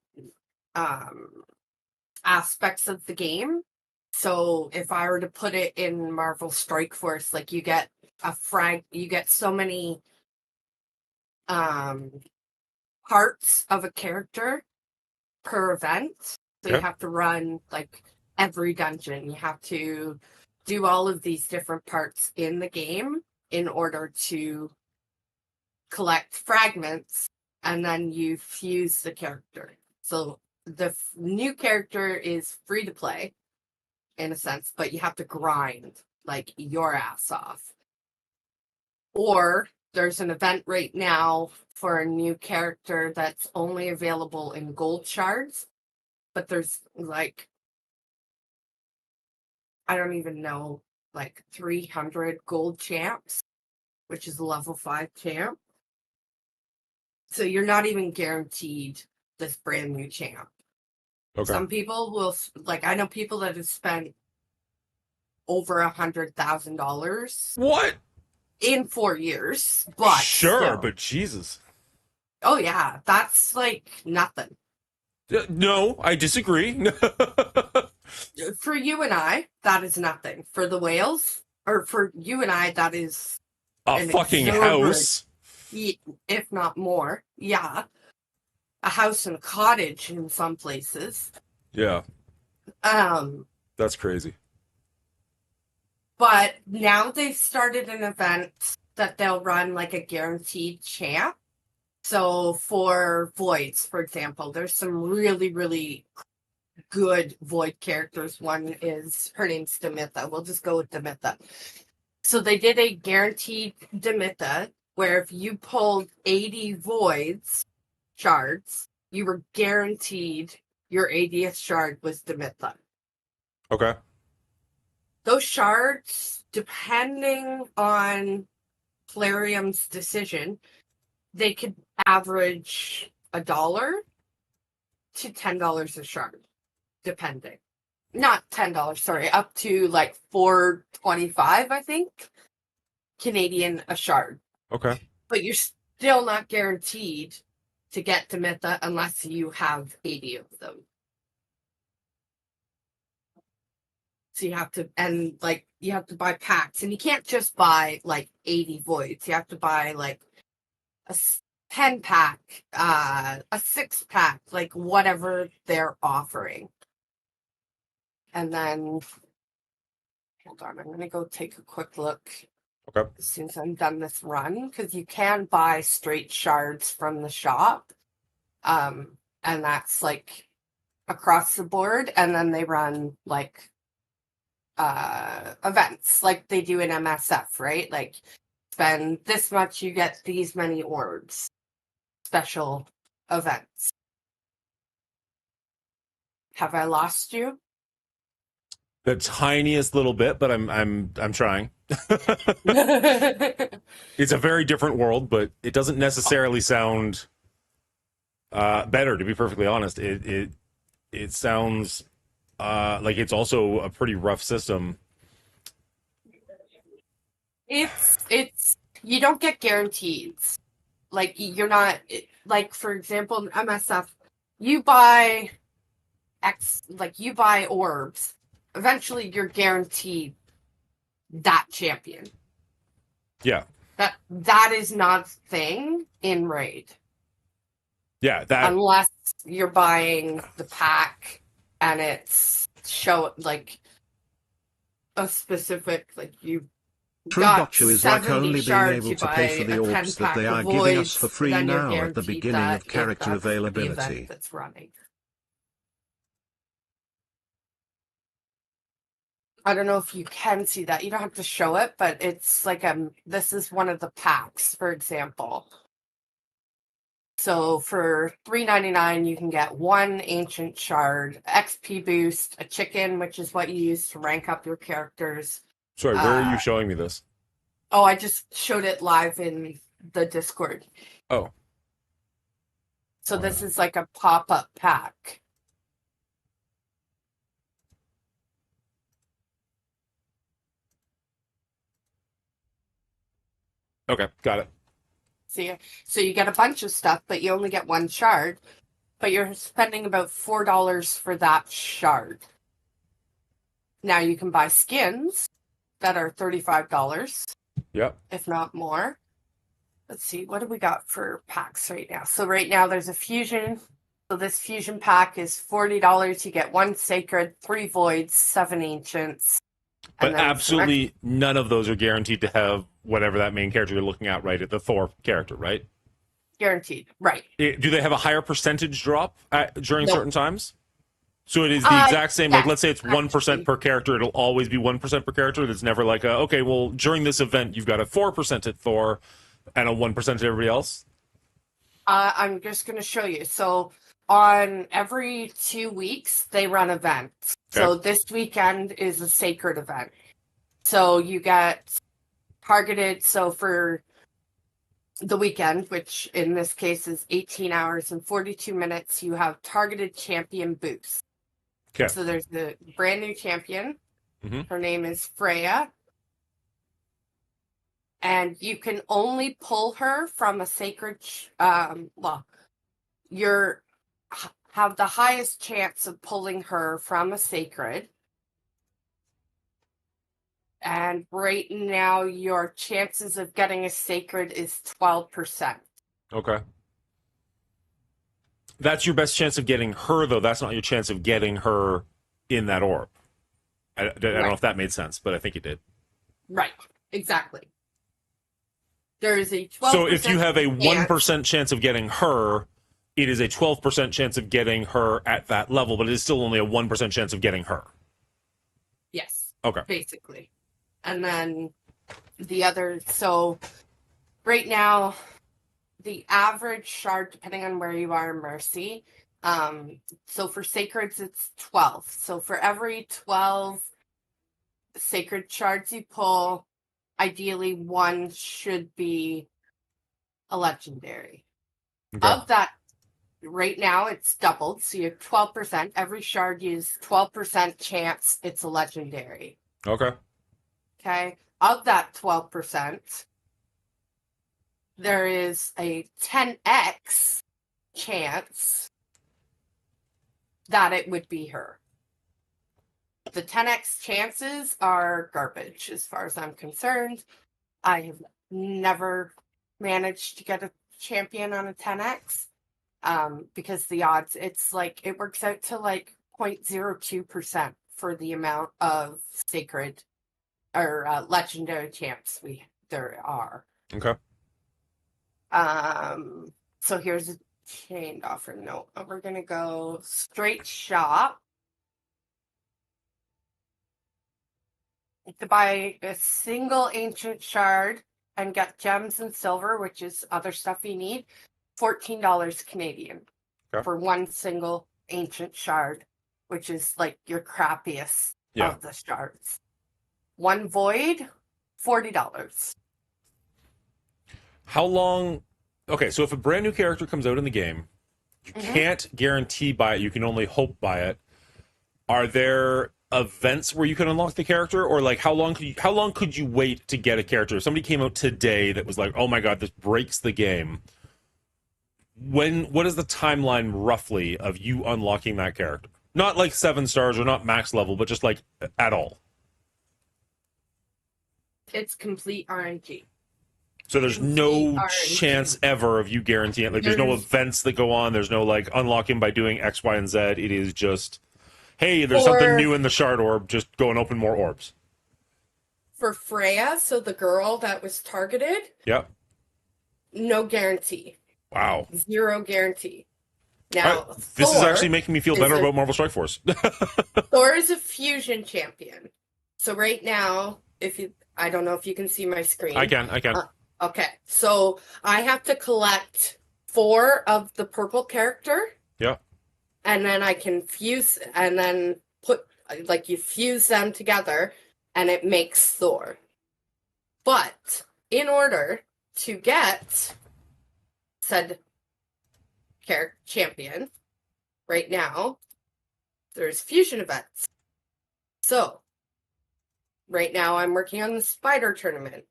Speaker 5: aspects of the game. So if I were to put it in Marvel Strike Force, like you get you get so many parts of a character per event. So you have to run like every dungeon. You have to do all of these different parts in the game in order to collect fragments, and then you fuse the character. So the new character is free to play in a sense, but you have to grind like your ass off. Or there's an event right now for a new character that's only available in gold shards, but there's like, I don't even know, like 300 gold champs, which is a level 5 champ. So you're not even guaranteed this brand new champ.
Speaker 1: Okay.
Speaker 5: Some people will, like, I know people that have spent over $100,000.
Speaker 1: What?
Speaker 5: In 4 years, but
Speaker 1: sure,
Speaker 5: still.
Speaker 1: But Jesus.
Speaker 5: Oh yeah, that's like nothing.
Speaker 1: No, I disagree.
Speaker 5: For you and I, that is nothing. For the whales, or for you and I, that is
Speaker 1: a fucking house,
Speaker 5: if not more. Yeah, a house and a cottage in some places.
Speaker 1: Yeah. That's crazy.
Speaker 5: But now they've started an event that they'll run like a guaranteed champ. So for Voids, for example, there's some really, really good Void characters. One is, her name's Demitha. We'll just go with Demitha. So they did a guaranteed Demitha where if you pulled 80 Voids shards, you were guaranteed your 80th shard was Demitha.
Speaker 1: Okay.
Speaker 5: Those shards, depending on Plarium's decision, they could average $1 to $10 a shard, depending. Not $10, sorry, up to like $4.25, I think, Canadian a shard.
Speaker 1: Okay.
Speaker 5: But you're still not guaranteed to get Demitha unless you have 80 of them. So you have to, and like, you have to buy packs, and you can't just buy like 80 voids. You have to buy like a 10 pack, a 6 pack, like whatever they're offering. And then, hold on, I'm going to go take a quick look.
Speaker 1: Okay.
Speaker 5: As soon as I'm done this run, because you can buy straight shards from the shop. And that's like across the board. And then they run like events like they do in MSF, right? Like spend this much, you get these many orbs. Special events. Have I lost you?
Speaker 1: The tiniest little bit, but I'm trying. It's a very different world, but it doesn't necessarily sound better, to be perfectly honest. It sounds like it's also a pretty rough system.
Speaker 5: It's you don't get guarantees. Like you're not like for example in MSF, you buy you buy orbs. Eventually, you're guaranteed that champion.
Speaker 1: Yeah.
Speaker 5: That is not a thing in Raid.
Speaker 1: Yeah, that
Speaker 5: Unless you're buying the pack and it's like a specific like you
Speaker 2: True
Speaker 5: got
Speaker 2: Gotcha is like
Speaker 5: 70
Speaker 2: only being
Speaker 5: shards,
Speaker 2: able
Speaker 5: you
Speaker 2: to pay
Speaker 5: buy
Speaker 2: for the
Speaker 5: a 10
Speaker 2: orbs that
Speaker 5: pack
Speaker 2: they
Speaker 5: of
Speaker 2: are giving us
Speaker 5: voids,
Speaker 2: for free
Speaker 5: then you're
Speaker 2: now at the
Speaker 5: guaranteed
Speaker 2: beginning
Speaker 5: that
Speaker 2: of
Speaker 5: if
Speaker 2: character
Speaker 5: that's the event
Speaker 2: availability.
Speaker 5: that's running. I don't know if you can see that. You don't have to show it, but it's like this is one of the packs, for example. So for $3.99, you can get one ancient shard, XP boost, a chicken, which is what you use to rank up your characters.
Speaker 1: sorry, where are you showing me this?
Speaker 5: Oh, I just showed it live in the Discord.
Speaker 1: Oh.
Speaker 5: So this is like a pop-up pack.
Speaker 1: Okay, got it.
Speaker 5: See, so you get a bunch of stuff, but you only get one shard. But you're spending about $4 for that shard. Now you can buy skins that are $35.
Speaker 1: Yep.
Speaker 5: If not more. Let's see, what do we got for packs right now? So right now there's a fusion. So this fusion pack is $40. You get one sacred, 3 voids, 7 ancients.
Speaker 1: But absolutely none of those are guaranteed to have whatever that main character you're looking at, right? At the Thor character, right?
Speaker 5: Guaranteed, right.
Speaker 1: Do they have a higher percentage drop during
Speaker 5: Nope.
Speaker 1: certain times? So it is the exact same, like
Speaker 5: yes,
Speaker 1: let's say it's 1% per character, it'll always be 1% per character. It's never like, okay, well, during this event, you've got a 4% at Thor and a 1% at everybody else?
Speaker 5: I'm just going to show you. So on every 2 weeks, they run events.
Speaker 1: Okay.
Speaker 5: So this weekend is a sacred event. So you get targeted. So for the weekend, which in this case is 18 hours and 42 minutes, you have targeted champion boosts.
Speaker 1: Okay.
Speaker 5: So there's the brand new champion.
Speaker 1: Mhm.
Speaker 5: Her name is Freya. And you can only pull her from a sacred, you're have the highest chance of pulling her from a sacred. And right now, your chances of getting a sacred is 12%.
Speaker 1: Okay. That's your best chance of getting her, though. That's not your chance of getting her in that orb. I don't know if that made sense, but I think it did.
Speaker 5: Right, exactly. There is a 12%.
Speaker 1: So if you have a 1% chance of getting her, it is a 12% chance of getting her at that level, but it is still only a 1% chance of getting her.
Speaker 5: Yes.
Speaker 1: Okay.
Speaker 5: Basically. And then the other, so right now, the average shard, depending on where you are in Mercy, so for sacreds, it's 12. So for every 12 sacred shards you pull, ideally one should be a legendary.
Speaker 1: Okay.
Speaker 5: Of that, right now it's doubled. So you have 12%. Every shard uses 12% chance it's a legendary.
Speaker 1: Okay.
Speaker 5: Okay. Of that 12%, there is a 10x chance that it would be her. The 10x chances are garbage as far as I'm concerned. I have never managed to get a champion on a 10x because the odds, it's like, it works out to like 0.02% for the amount of sacred or legendary champs there are.
Speaker 1: Okay.
Speaker 5: So here's a chained offer. No, we're gonna go straight shop. To buy a single ancient shard and get gems and silver, which is other stuff you need, $14 Canadian for one single ancient shard, which is like your crappiest of the shards. One void, $40.
Speaker 1: How long? Okay, so if a brand new character comes out in the game, you can't guarantee buy it. You can only hope buy it. are there events where you can unlock the character, or like how long could you wait to get a character? If somebody came out today that was like, oh my god, this breaks the game. What is the timeline roughly of you unlocking that character? Not like 7 stars or not max level, but just like at all.
Speaker 5: It's complete RNG.
Speaker 1: So there's no chance ever of you guaranteeing. Like there's no events that go on. There's no like unlocking by doing X, Y, and Z. It is just, hey, there's something new in the shard orb. Just go and open more orbs.
Speaker 5: For Freya, so the girl that was targeted.
Speaker 1: Yep.
Speaker 5: No guarantee.
Speaker 1: Wow.
Speaker 5: 0 guarantee. Now,
Speaker 1: this is actually making me feel better about Marvel Strike Force.
Speaker 5: Thor is a fusion champion. So right now, I don't know if you can see my screen.
Speaker 1: I can.
Speaker 5: Okay, so I have to collect 4 of the purple character.
Speaker 1: Yeah.
Speaker 5: And then I can fuse, and then you fuse them together, and it makes Thor. But in order to get said champion, right now, there's fusion events. So, right now I'm working on the spider tournament.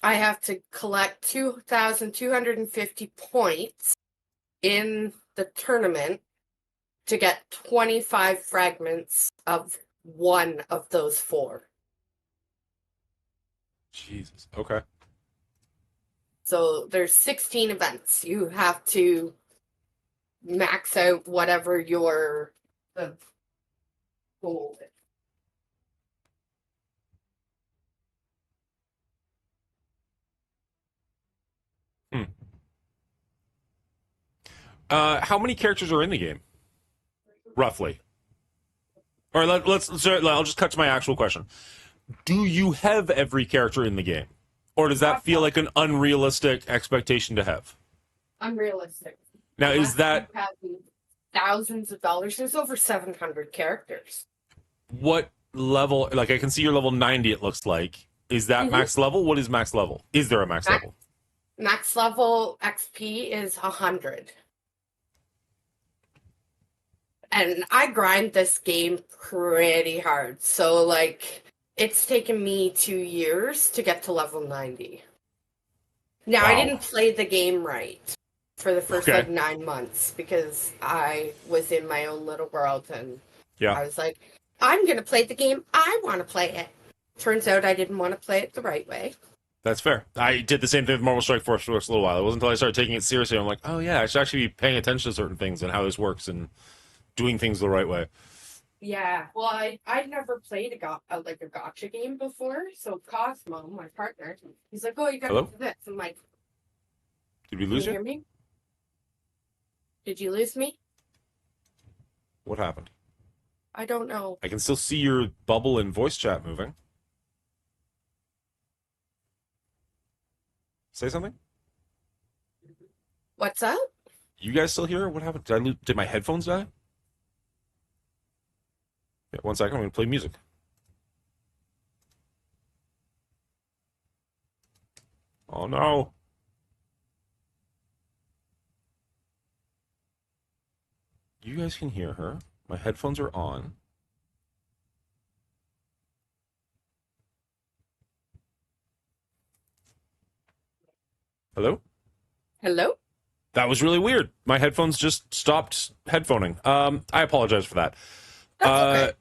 Speaker 5: I have to collect 2,250 points in the tournament to get 25 fragments of one of those 4.
Speaker 1: Jesus. Okay.
Speaker 5: So there's 16 events. You have to max out whatever the goal is.
Speaker 1: How many characters are in the game, roughly? Or I'll just cut to my actual question. Do you have every character in the game, or does that feel like an unrealistic expectation to have?
Speaker 5: Unrealistic.
Speaker 1: Now, is that
Speaker 5: thousands of dollars? There's over 700 characters.
Speaker 1: What level? Like, I can see your level 90. It looks like. Is that max level? What is max level? Is there a max level?
Speaker 5: Max level XP is 100. And I grind this game pretty hard. So, like, it's taken me 2 years to get to level 90. Now, I didn't play the game right for the first, 9 months because I was in my own little world. And I was like, I'm going to play the game. I want to play it. Turns out I didn't want to play it the right way.
Speaker 1: That's fair. I did the same thing with Marvel Strike Force for a little while. It wasn't until I started taking it seriously. I'm like, oh, yeah, I should actually be paying attention to certain things and how this works and doing things the right way.
Speaker 5: Yeah, well, I'd never played a gotcha game before. So Cosmo, my partner, he's like, "Oh, you got to do this." I'm like,
Speaker 1: "Did we lose you?
Speaker 5: Hear me? Did you lose me?
Speaker 1: What happened?
Speaker 5: I don't know.
Speaker 1: I can still see your bubble in voice chat moving. Say something.
Speaker 5: What's up?
Speaker 1: You guys still here? What happened? Did my headphones die? Yeah, 1 second. I'm going to play music. Oh, no. You guys can hear her. My headphones are on. Hello?
Speaker 5: Hello?
Speaker 1: That was really weird. My headphones just stopped headphoning. I apologize for that.
Speaker 5: That's okay.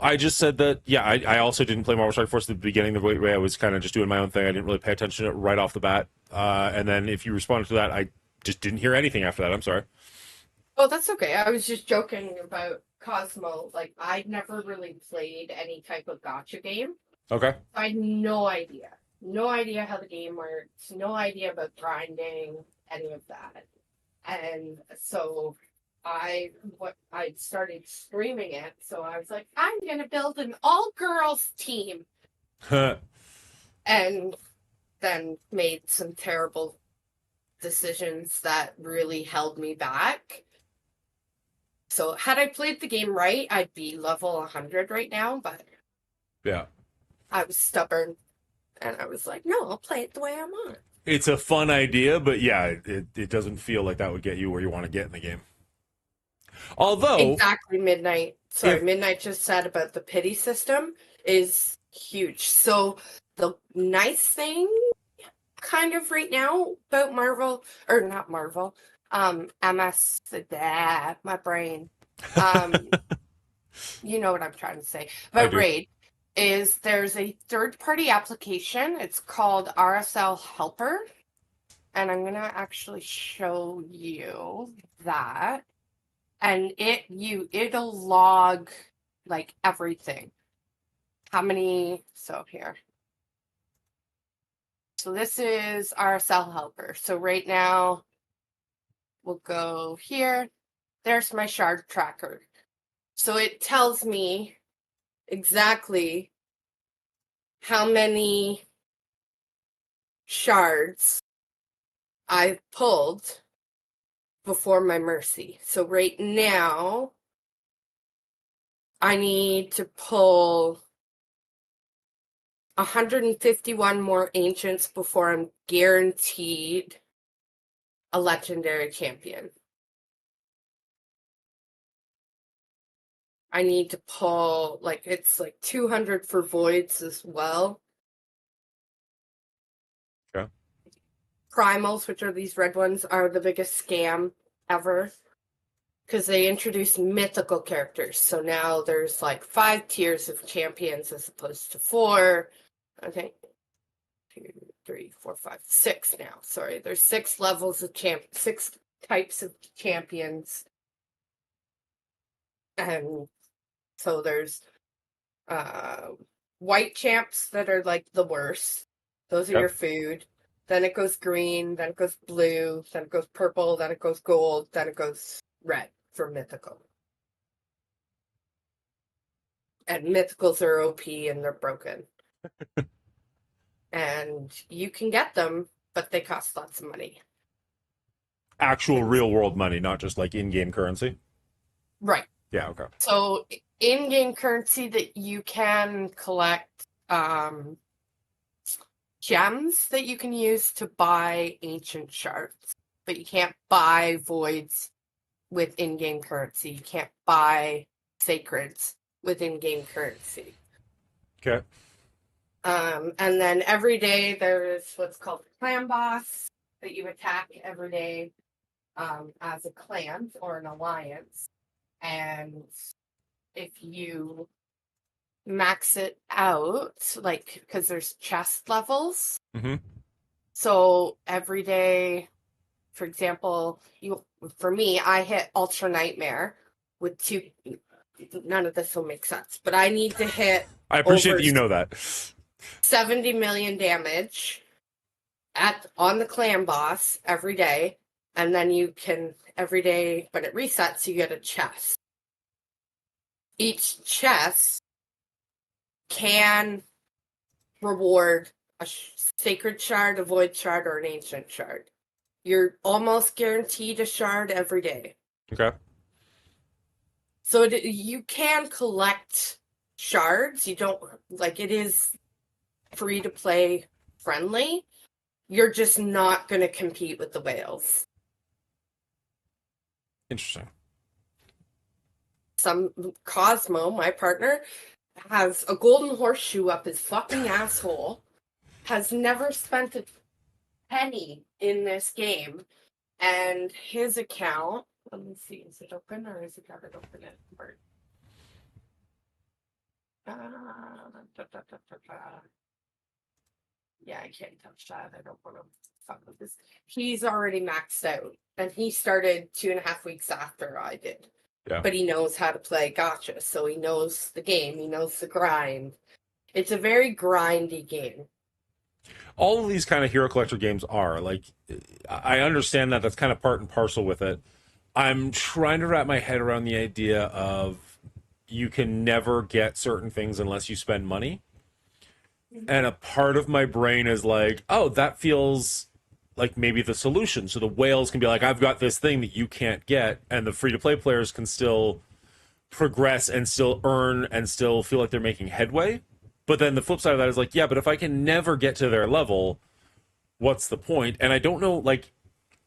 Speaker 1: I just said that, yeah, I also didn't play Marvel Strike Force at the beginning the way I was kind of just doing my own thing. I didn't really pay attention to it right off the bat. And then if you responded to that, I just didn't hear anything after that. I'm sorry.
Speaker 5: Oh, that's okay. I was just joking about Cosmo. Like, I'd never really played any type of gotcha game.
Speaker 1: Okay.
Speaker 5: I had no idea. No idea how the game works. No idea about grinding, any of that. And so I started streaming it. So I was like, I'm going to build an all-girls team. And then made some terrible decisions that really held me back. So had I played the game right, I'd be level 100 right now, but
Speaker 1: yeah,
Speaker 5: I was stubborn and I was like, no, I'll play it the way I want.
Speaker 1: It's a fun idea, but yeah, it doesn't feel like that would get you where you want to get in the game. Although,
Speaker 5: Exactly, Midnight. Sorry,
Speaker 1: if
Speaker 5: Midnight just said about the pity system is huge. So the nice thing kind of right now about Marvel, or not Marvel, MS, my brain. Um, you know what I'm trying to say.
Speaker 1: I
Speaker 5: But
Speaker 1: do.
Speaker 5: Raid is there's a third-party application. It's called RSL Helper. And I'm gonna actually show you that. And it'll log like everything. How many so here. So this is RSL Helper. So right now we'll go here. There's my shard tracker. So it tells me exactly how many shards I pulled before my mercy. So right now I need to pull 151 more ancients before I'm guaranteed a legendary champion. I need to pull, like, it's like 200 for voids as well.
Speaker 1: Okay.
Speaker 5: Primals, which are these red ones, are the biggest scam ever because they introduce mythical characters. So now there's like 5 tiers of champions as opposed to 4. Okay. 2, 3, 4, 5, 6 now. Sorry, there's 6 levels of 6 types of champions. And so there's white champs that are like the worst. Those are
Speaker 1: Yep.
Speaker 5: your food. Then it goes green, then it goes blue, then it goes purple, then it goes gold, then it goes red for mythical. And mythicals are OP and they're broken. And you can get them, but they cost lots of money.
Speaker 1: Actual real world money, not just like in-game currency.
Speaker 5: Right.
Speaker 1: Yeah, okay.
Speaker 5: So in-game currency that you can collect gems that you can use to buy ancient shards, but you can't buy voids with in-game currency. You can't buy sacreds with in-game currency.
Speaker 1: Okay.
Speaker 5: And then every day there's what's called a clan boss that you attack every day as a clan or an alliance. And if you max it out, like, because there's chest levels.
Speaker 1: Mm-hmm.
Speaker 5: So every day, for example, for me, I hit Ultra Nightmare with 2. None of this will make sense, but I need to hit.
Speaker 1: I appreciate
Speaker 5: over
Speaker 1: that you know that.
Speaker 5: 70 million damage on the clan boss every day, and then you can every day when it resets, you get a chest. Each chest can reward a sacred shard, a void shard, or an ancient shard. You're almost guaranteed a shard every day.
Speaker 1: Okay.
Speaker 5: So you can collect shards. You don't, like, it is free to play friendly. You're just not going to compete with the whales.
Speaker 1: Interesting.
Speaker 5: Some Cosmo, my partner, has a golden horseshoe up his fucking asshole, has never spent a penny in this game, and his account, let me see, is it open or is it got it open at bird? Yeah, I can't touch that. I don't want to fuck with this. He's already maxed out, and he started 2.5 weeks after I did.
Speaker 1: Yeah.
Speaker 5: But he knows how to play gacha, so he knows the game. He knows the grind. It's a very grindy game.
Speaker 1: All of these kind of hero collector games are like, I understand that that's kind of part and parcel with it. I'm trying to wrap my head around the idea of you can never get certain things unless you spend money. And a part of my brain is like, oh, that feels like maybe the solution. So the whales can be like, I've got this thing that you can't get, and the free-to-play players can still progress and still earn and still feel like they're making headway. But then the flip side of that is like, yeah, but if I can never get to their level, what's the point? And I don't know, like,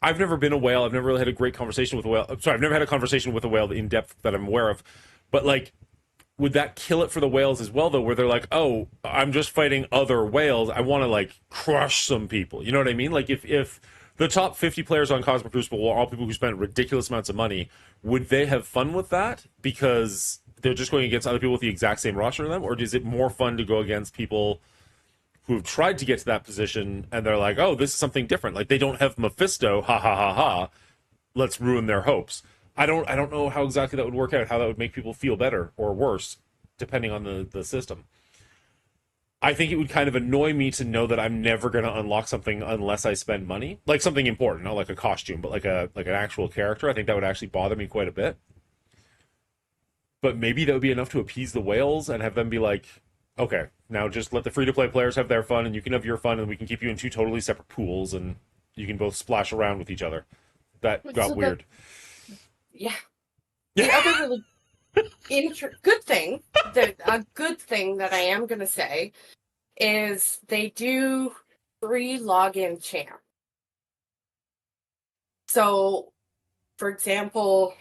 Speaker 1: I've never been a whale. I've never really had a great conversation with a whale. Sorry, I've never had a conversation with a whale in depth that I'm aware of. But like, would that kill it for the whales as well, though? Where they're like, oh, I'm just fighting other whales. I want to like crush some people. You know what I mean? Like if the top 50 players on Cosmic Crucible were all people who spent ridiculous amounts of money, would they have fun with that because they're just going against other people with the exact same roster of them, or is it more fun to go against people who've tried to get to that position and they're like, oh, this is something different. Like they don't have Mephisto, ha ha ha ha. Let's ruin their hopes. I don't know how exactly that would work out, how that would make people feel better or worse, depending on the system. I think it would kind of annoy me to know that I'm never going to unlock something unless I spend money. Like something important, not like a costume, but like an actual character. I think that would actually bother me quite a bit. But maybe that would be enough to appease the whales and have them be like, okay, now just let the free-to-play players have their fun, and you can have your fun, and we can keep you in two totally separate pools, and you can both splash around with each other. That got weird.
Speaker 5: Yeah. The other really good thing, a good thing that I am going to say is they do free login champ. So, for example,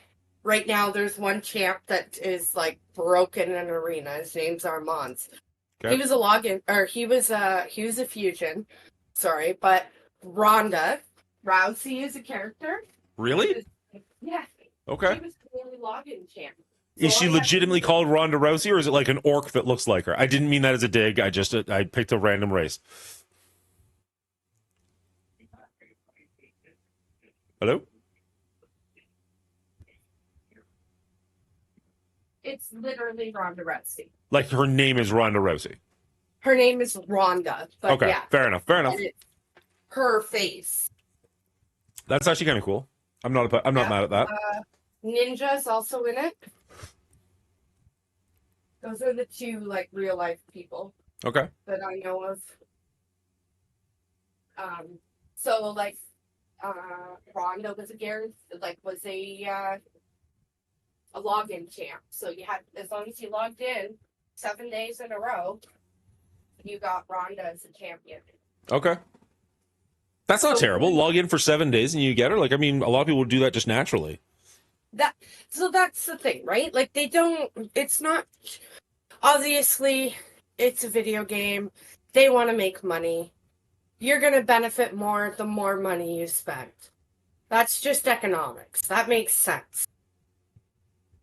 Speaker 5: right now there's one champ that is like broken in arena. His name's Armand. Okay. He was a login, or he was a fusion. Sorry, but Ronda Rousey is a character.
Speaker 1: Really?
Speaker 5: Yeah.
Speaker 1: Okay.
Speaker 5: She was the only login champ.
Speaker 1: Is she legitimately called Ronda Rousey, or is it like an orc that looks like her? I didn't mean that as a dig. I picked a random race. Hello?
Speaker 5: It's literally Ronda Rousey.
Speaker 1: Like her name is Ronda Rousey.
Speaker 5: Her name is Ronda. But
Speaker 1: okay,
Speaker 5: yeah,
Speaker 1: fair enough.
Speaker 5: Her face.
Speaker 1: That's actually kind of cool. I'm not mad at that.
Speaker 5: Ninja's also in it. Those are the two like real life people.
Speaker 1: Okay.
Speaker 5: That I know of. So like, Ronda was a login champ. So you had, as long as you logged in 7 days in a row, you got Ronda as a champion.
Speaker 1: Okay. That's not terrible. Log in for 7 days and you get her. Like, I mean, a lot of people would do that just naturally.
Speaker 5: So that's the thing, right? Like it's not, obviously it's a video game. They want to make money. You're going to benefit more the more money you spend. That's just economics. That makes sense.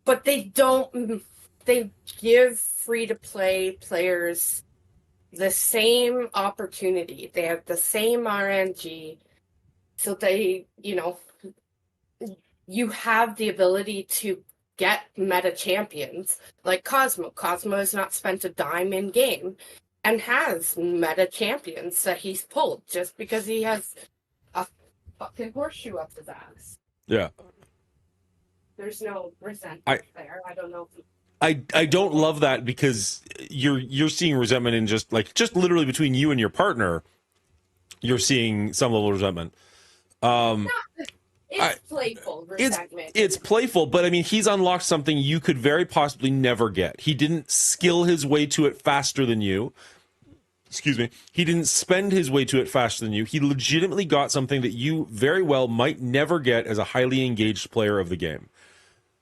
Speaker 5: But they give free-to-play players the same opportunity. They have the same RNG. So they, you have the ability to get meta champions like Cosmo. Cosmo has not spent a dime in game and has meta champions that he's pulled just because he has a fucking horseshoe up his ass.
Speaker 1: Yeah.
Speaker 5: There's no resentment there. I don't know if
Speaker 1: I don't love that because you're seeing resentment in just literally between you and your partner. You're seeing some level of resentment.
Speaker 5: It's playful resentment.
Speaker 1: It's playful, but I mean, he's unlocked something you could very possibly never get. He didn't skill his way to it faster than you. Excuse me. He didn't spend his way to it faster than you. He legitimately got something that you very well might never get as a highly engaged player of the game.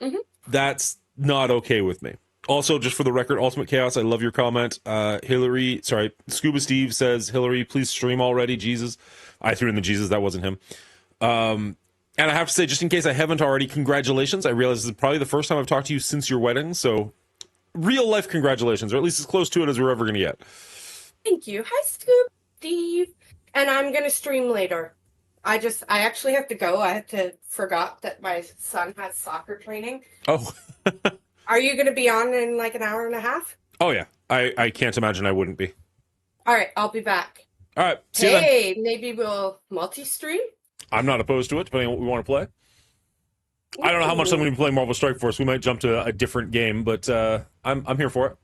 Speaker 5: Mm-hmm.
Speaker 1: That's not okay with me. Also, just for the record, Ultimate Chaos, I love your comment. Scuba Steve says, Hillary, please stream already. Jesus. I threw in the Jesus. That wasn't him. And I have to say, just in case I haven't already, congratulations. I realize this is probably the first time I've talked to you since your wedding. So real life congratulations, or at least as close to it as we're ever going to get.
Speaker 5: Thank you. Hi, Scoop Steve. And I'm going to stream later. I actually have to go. I forgot that my son has soccer training.
Speaker 1: Oh.
Speaker 5: Are you going to be on in like an hour and a half?
Speaker 1: Oh, yeah. I can't imagine I wouldn't be.
Speaker 5: All right. I'll be back.
Speaker 1: All right. See you then.
Speaker 5: Hey, maybe we'll multi-stream?
Speaker 1: I'm not opposed to it, depending on what we want to play. Ooh. I don't know how much I'm going to be playing Marvel Strike Force. We might jump to a different game, but I'm here for it.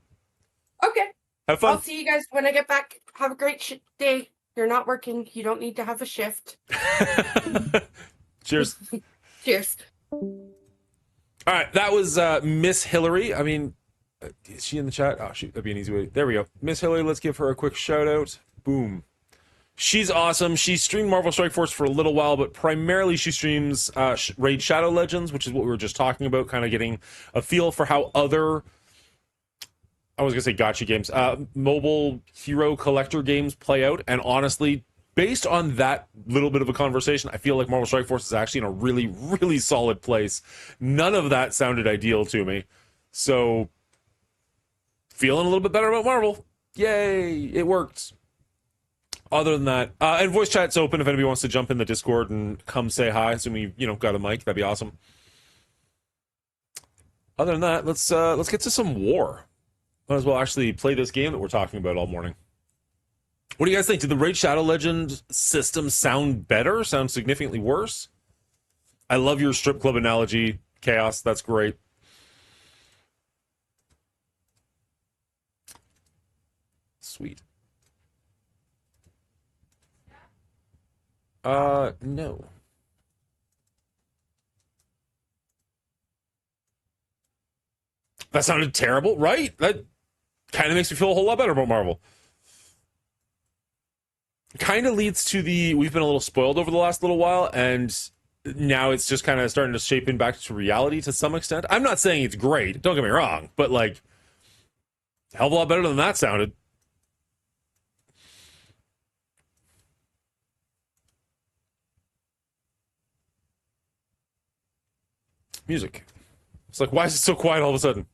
Speaker 5: Okay.
Speaker 1: Have fun.
Speaker 5: I'll see you guys when I get back. Have a great day. You're not working. You don't need to have a shift.
Speaker 1: Cheers.
Speaker 5: Cheers.
Speaker 1: All right, that was Miss Hillary. I mean, is she in the chat? Oh, shoot, that'd be an easy way. There we go. Miss Hillary, let's give her a quick shout out. Boom. She's awesome. She streamed Marvel Strike Force for a little while, but primarily she streams Raid Shadow Legends, which is what we were just talking about, kind of getting a feel for how other, I was going to say gacha games, mobile hero collector games play out. And honestly, based on that little bit of a conversation, I feel like Marvel Strike Force is actually in a really, really solid place. None of that sounded ideal to me. So, feeling a little bit better about Marvel. Yay, it worked. Other than that, and voice chat's open if anybody wants to jump in the Discord and come say hi. Assuming you got a mic, that'd be awesome. Other than that, let's get to some war. Might as well actually play this game that we're talking about all morning. What do you guys think? Did the Raid Shadow Legend system sound better? Sound significantly worse? I love your strip club analogy, Chaos. That's great. Sweet. No. That sounded terrible, right? That kind of makes me feel a whole lot better about Marvel. Kind of leads to we've been a little spoiled over the last little while, and now it's just kind of starting to shape in back to reality to some extent. I'm not saying it's great, don't get me wrong, but like, a hell of a lot better than that sounded. Music. It's like, why is it so quiet all of a sudden?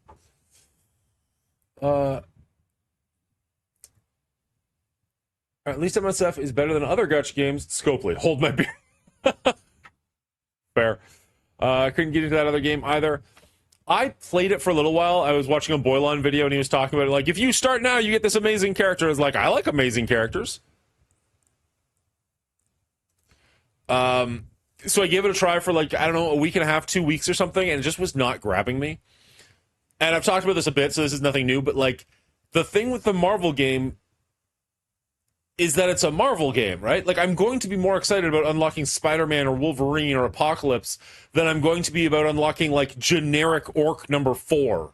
Speaker 1: At least MSF is better than other gacha games. Scopely, hold my beer. Fair. I couldn't get into that other game either. I played it for a little while. I was watching a Boylon video and he was talking about it. Like, if you start now, you get this amazing character. It's like, I like amazing characters. So I gave it a try for like, I don't know, a week and a half, 2 weeks or something, and it just was not grabbing me. And I've talked about this a bit, so this is nothing new, but like, the thing with the Marvel game is that it's a Marvel game, right? Like, I'm going to be more excited about unlocking Spider-Man or Wolverine or Apocalypse than I'm going to be about unlocking, like, generic Orc number 4.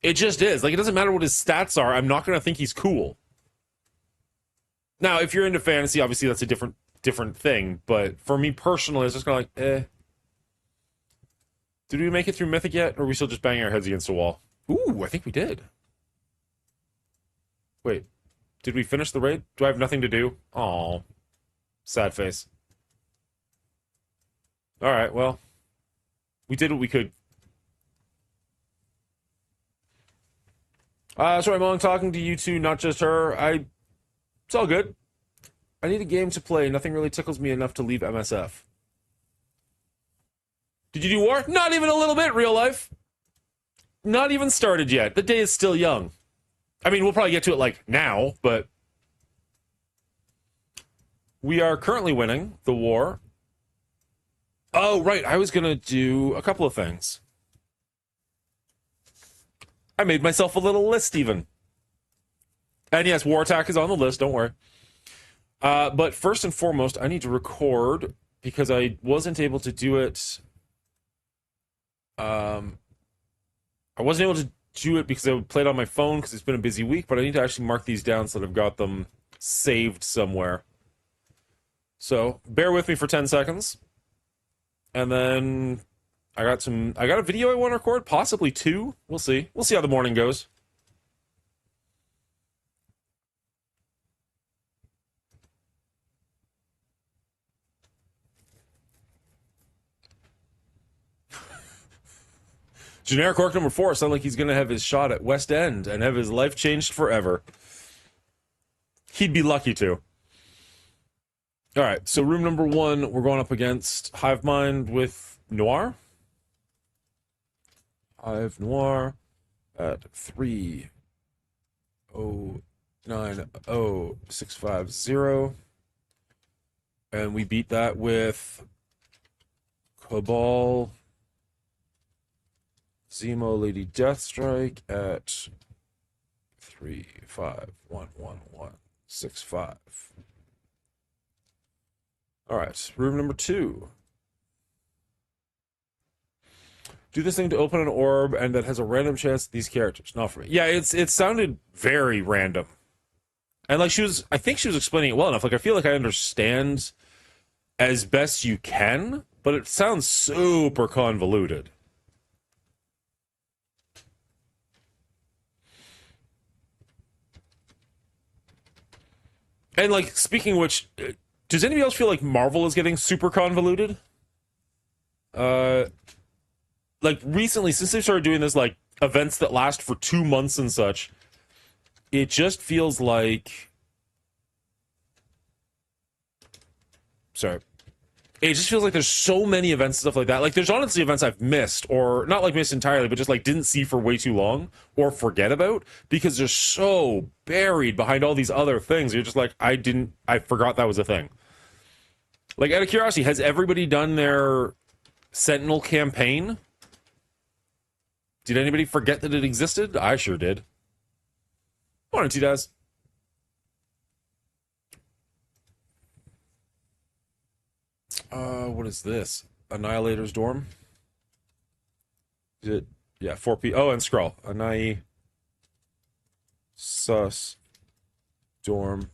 Speaker 1: It just is. Like, it doesn't matter what his stats are, I'm not going to think he's cool. Now, if you're into fantasy, obviously that's a different thing, but for me personally, it's just kind of like, eh. Did we make it through Mythic yet, or are we still just banging our heads against the wall? Ooh, I think we did. Wait, did we finish the raid? Do I have nothing to do? Aw, sad face. Alright, well, we did what we could. Sorry, Mom, talking to you two, not just her. It's all good. I need a game to play. Nothing really tickles me enough to leave MSF. Did you do war? Not even a little bit, real life. Not even started yet. The day is still young. I mean, we'll probably get to it, like, now, but we are currently winning the war. Oh, right. I was going to do a couple of things. I made myself a little list, even. And yes, War Attack is on the list. Don't worry. But first and foremost, I need to record because I wasn't able to do it. I wasn't able to do it because I played on my phone because it's been a busy week, but I need to actually mark these down so that I've got them saved somewhere. So bear with me for 10 seconds. And then I got a video I want to record, possibly 2. We'll see. We'll see how the morning goes. Generic Orc number 4 sounds like he's going to have his shot at West End and have his life changed forever. He'd be lucky to. All right, so room number 1, we're going up against Hive Mind with Noir. Hive Noir at 3090650. And we beat that with Cabal Zemo Lady Deathstrike at 3511165. All right, room number 2. Do this thing to open an orb, and that has a random chance these characters. Not for me. Yeah, it sounded very random. And like I think she was explaining it well enough. Like I feel like I understand as best you can, but it sounds super convoluted. And like speaking of which, does anybody else feel like Marvel is getting super convoluted? Like recently, since they started doing this like events that last for 2 months and such, it just feels like, sorry, it just feels like there's so many events and stuff like that. Like there's honestly events I've missed, or not like missed entirely, but just like didn't see for way too long or forget about because they're so buried behind all these other things. You're just like, I forgot that was a thing. Like out of curiosity, has everybody done their Sentinel campaign? Did anybody forget that it existed? I sure did. Morning, T-Daz. What is this? Annihilator's Dorm? Is it? Yeah, 4P. Oh, and Scroll. Sus. Dorm.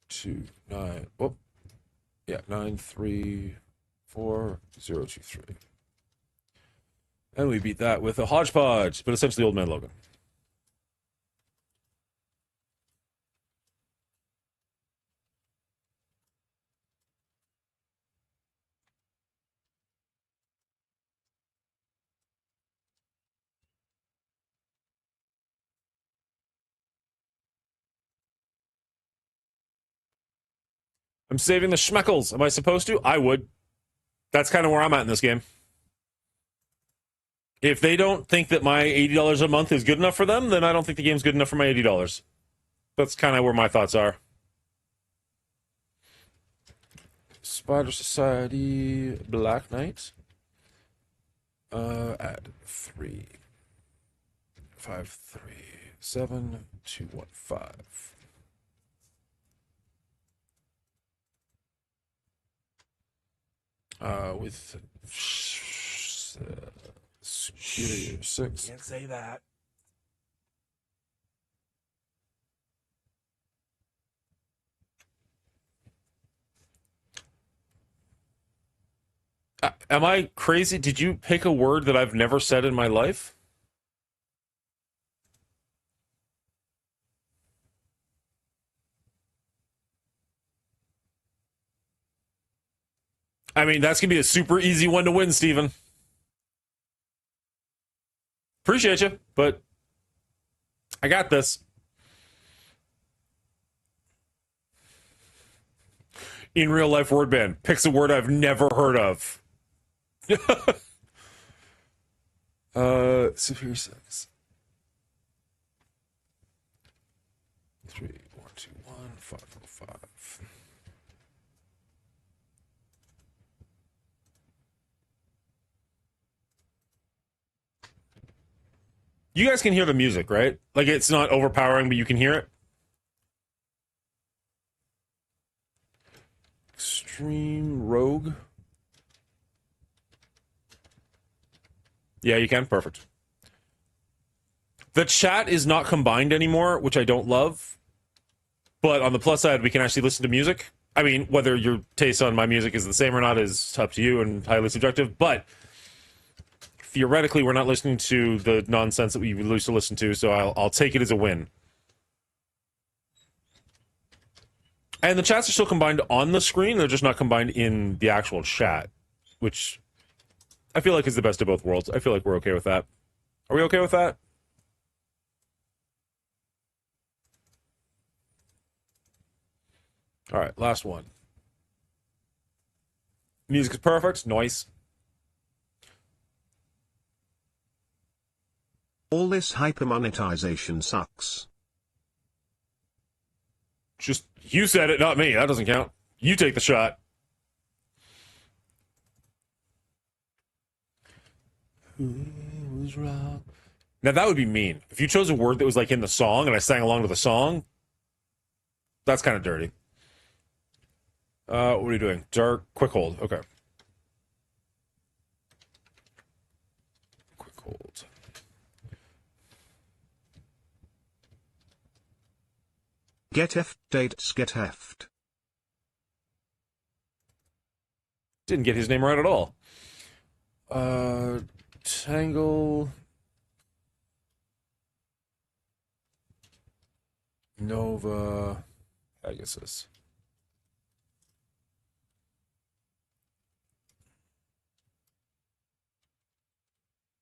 Speaker 1: 2 9. Oh, yeah, 9344023. And we beat that with a hodgepodge, but essentially Old Man Logan. I'm saving the schmeckles. Am I supposed to? I would. That's kind of where I'm at in this game. If they don't think that my $80 a month is good enough for them, then I don't think the game's good enough for my $80. That's kind of where my thoughts are. Spider Society, Black Knight. Add 3 5 3 7 2 1 5. With Superior 6.
Speaker 3: Can't say that.
Speaker 1: Am I crazy? Did you pick a word that I've never said in my life? I mean, that's going to be a super easy one to win, Steven. Appreciate you, but I got this. In real life word band picks a word I've never heard of. Superior 6. 3 1 2 1 5 4 5. You guys can hear the music, right? Like it's not overpowering, but you can hear it. Extreme Rogue. Yeah, you can. Perfect. The chat is not combined anymore, which I don't love. But on the plus side, we can actually listen to music. I mean, whether your taste on my music is the same or not is up to you and highly subjective. But theoretically, we're not listening to the nonsense that we used to listen to, so I'll take it as a win. And the chats are still combined on the screen. They're just not combined in the actual chat, which I feel like is the best of both worlds. I feel like we're okay with that. Are we okay with that? All right, last one. Music is perfect. Noise.
Speaker 2: All this hypermonetization sucks.
Speaker 1: Just, you said it, not me. That doesn't count. You take the shot. Who was wrong? Now, that would be mean. If you chose a word that was like in the song and I sang along to the song, that's kind of dirty. What are you doing? Dark, quick hold. Okay. Quick hold.
Speaker 2: Get heft dates get heft.
Speaker 1: Didn't get his name right at all. Tangle. Nova. Pegasus.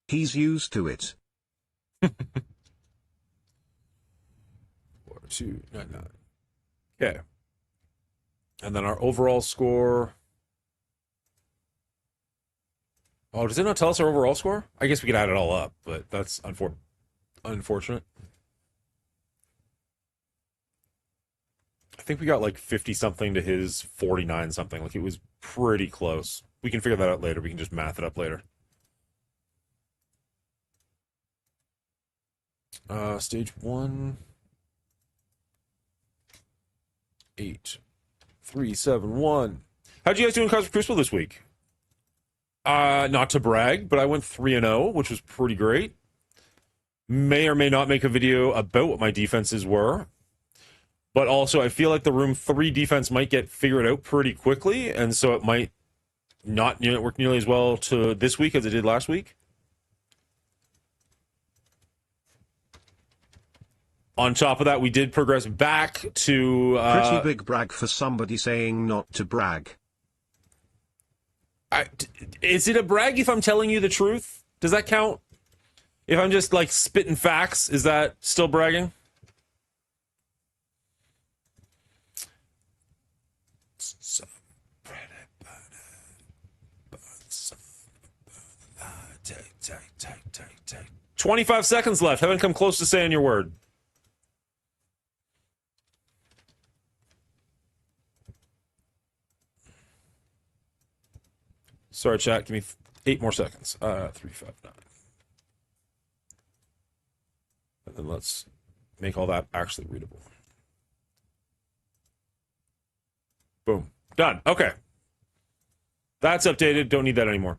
Speaker 2: He's used to it.
Speaker 1: 4299. Okay. And then our overall score. Oh, does it not tell us our overall score? I guess we could add it all up, but that's unfortunate. I think we got like 50 something to his 49 something. Like it was pretty close. We can figure that out later. We can just math it up later. Stage 1. 8, 3, 7, 1. How'd you guys do in Cosmic Crucible this week? Not to brag, but I went 3-0, which was pretty great. May or may not make a video about what my defenses were. But also, I feel like the Room 3 defense might get figured out pretty quickly, and so it might not work nearly as well to this week as it did last week. On top of that, we did progress back to...
Speaker 2: Pretty big brag for somebody saying not to brag.
Speaker 1: Is it a brag if I'm telling you the truth? Does that count? If I'm just, like, spitting facts, is that still bragging? Take. 25 seconds left. Haven't come close to saying your word. Sorry, chat. Give me 8 more seconds. 3, 5, 9. And then let's make all that actually readable. Boom. Done. Okay. That's updated. Don't need that anymore.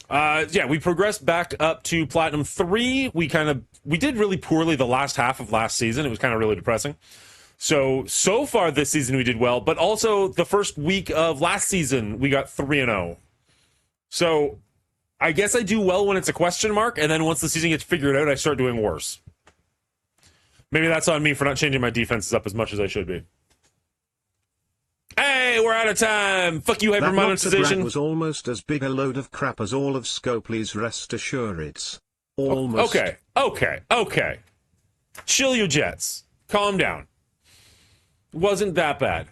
Speaker 1: Yeah, we progressed back up to Platinum 3. We did really poorly the last half of last season. It was kind of really depressing. So far this season we did well, but also the first week of last season we got 3-0. So I guess I do well when it's a question mark, and then once the season gets figured out, I start doing worse. Maybe that's on me for not changing my defenses up as much as I should be. Hey, we're out of time. Fuck you, hyper
Speaker 2: That not to
Speaker 1: monetization.
Speaker 2: brag was almost as big a load of crap as all of Scopely's rest assurance. Almost.
Speaker 1: Okay. Chill your jets. Calm down. Wasn't that bad.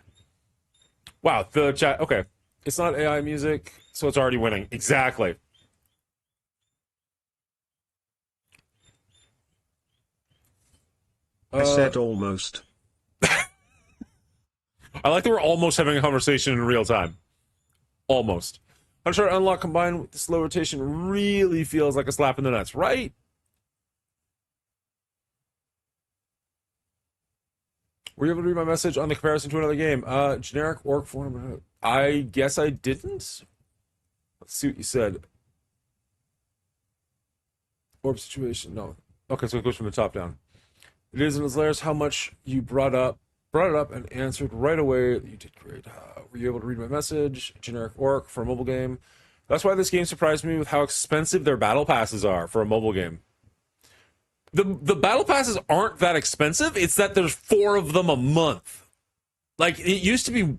Speaker 1: Wow, the chat. Okay. It's not AI music, so it's already winning. Exactly.
Speaker 2: I said almost.
Speaker 1: I like that we're almost having a conversation in real time. Almost. Uncharted Unlock combined with the slow rotation really feels like a slap in the nuts, right? Were you able to read my message on the comparison to another game? Generic orc form. I guess I didn't. Let's see what you said. Orb situation. No. Okay, so it goes from the top down. It is in its layers how much you brought it up and answered right away. You did great. Were you able to read my message? Generic orc for a mobile game. That's why this game surprised me with how expensive their battle passes are for a mobile game. The battle passes aren't that expensive. It's that there's 4 of them a month. Like, it used to be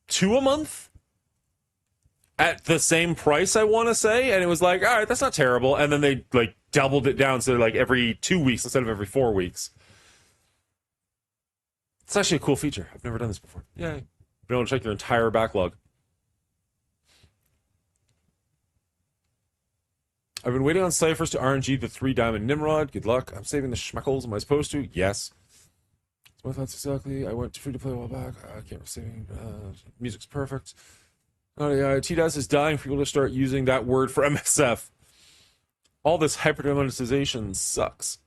Speaker 1: 2 a month at the same price, I want to say. And it was like, all right, that's not terrible. And then they, like, doubled it down so like every 2 weeks instead of every 4 weeks. It's actually a cool feature. I've never done this before. Yay. Be able to check your entire backlog. I've been waiting on ciphers to RNG the 3-diamond Nimrod. Good luck. I'm saving the schmeckles. Am I supposed to? Yes. That's my thoughts exactly. I went to free-to-play a while back. I can't saving. Music's perfect. TDAS is dying for people to start using that word for MSF. All this hyper-monetization sucks.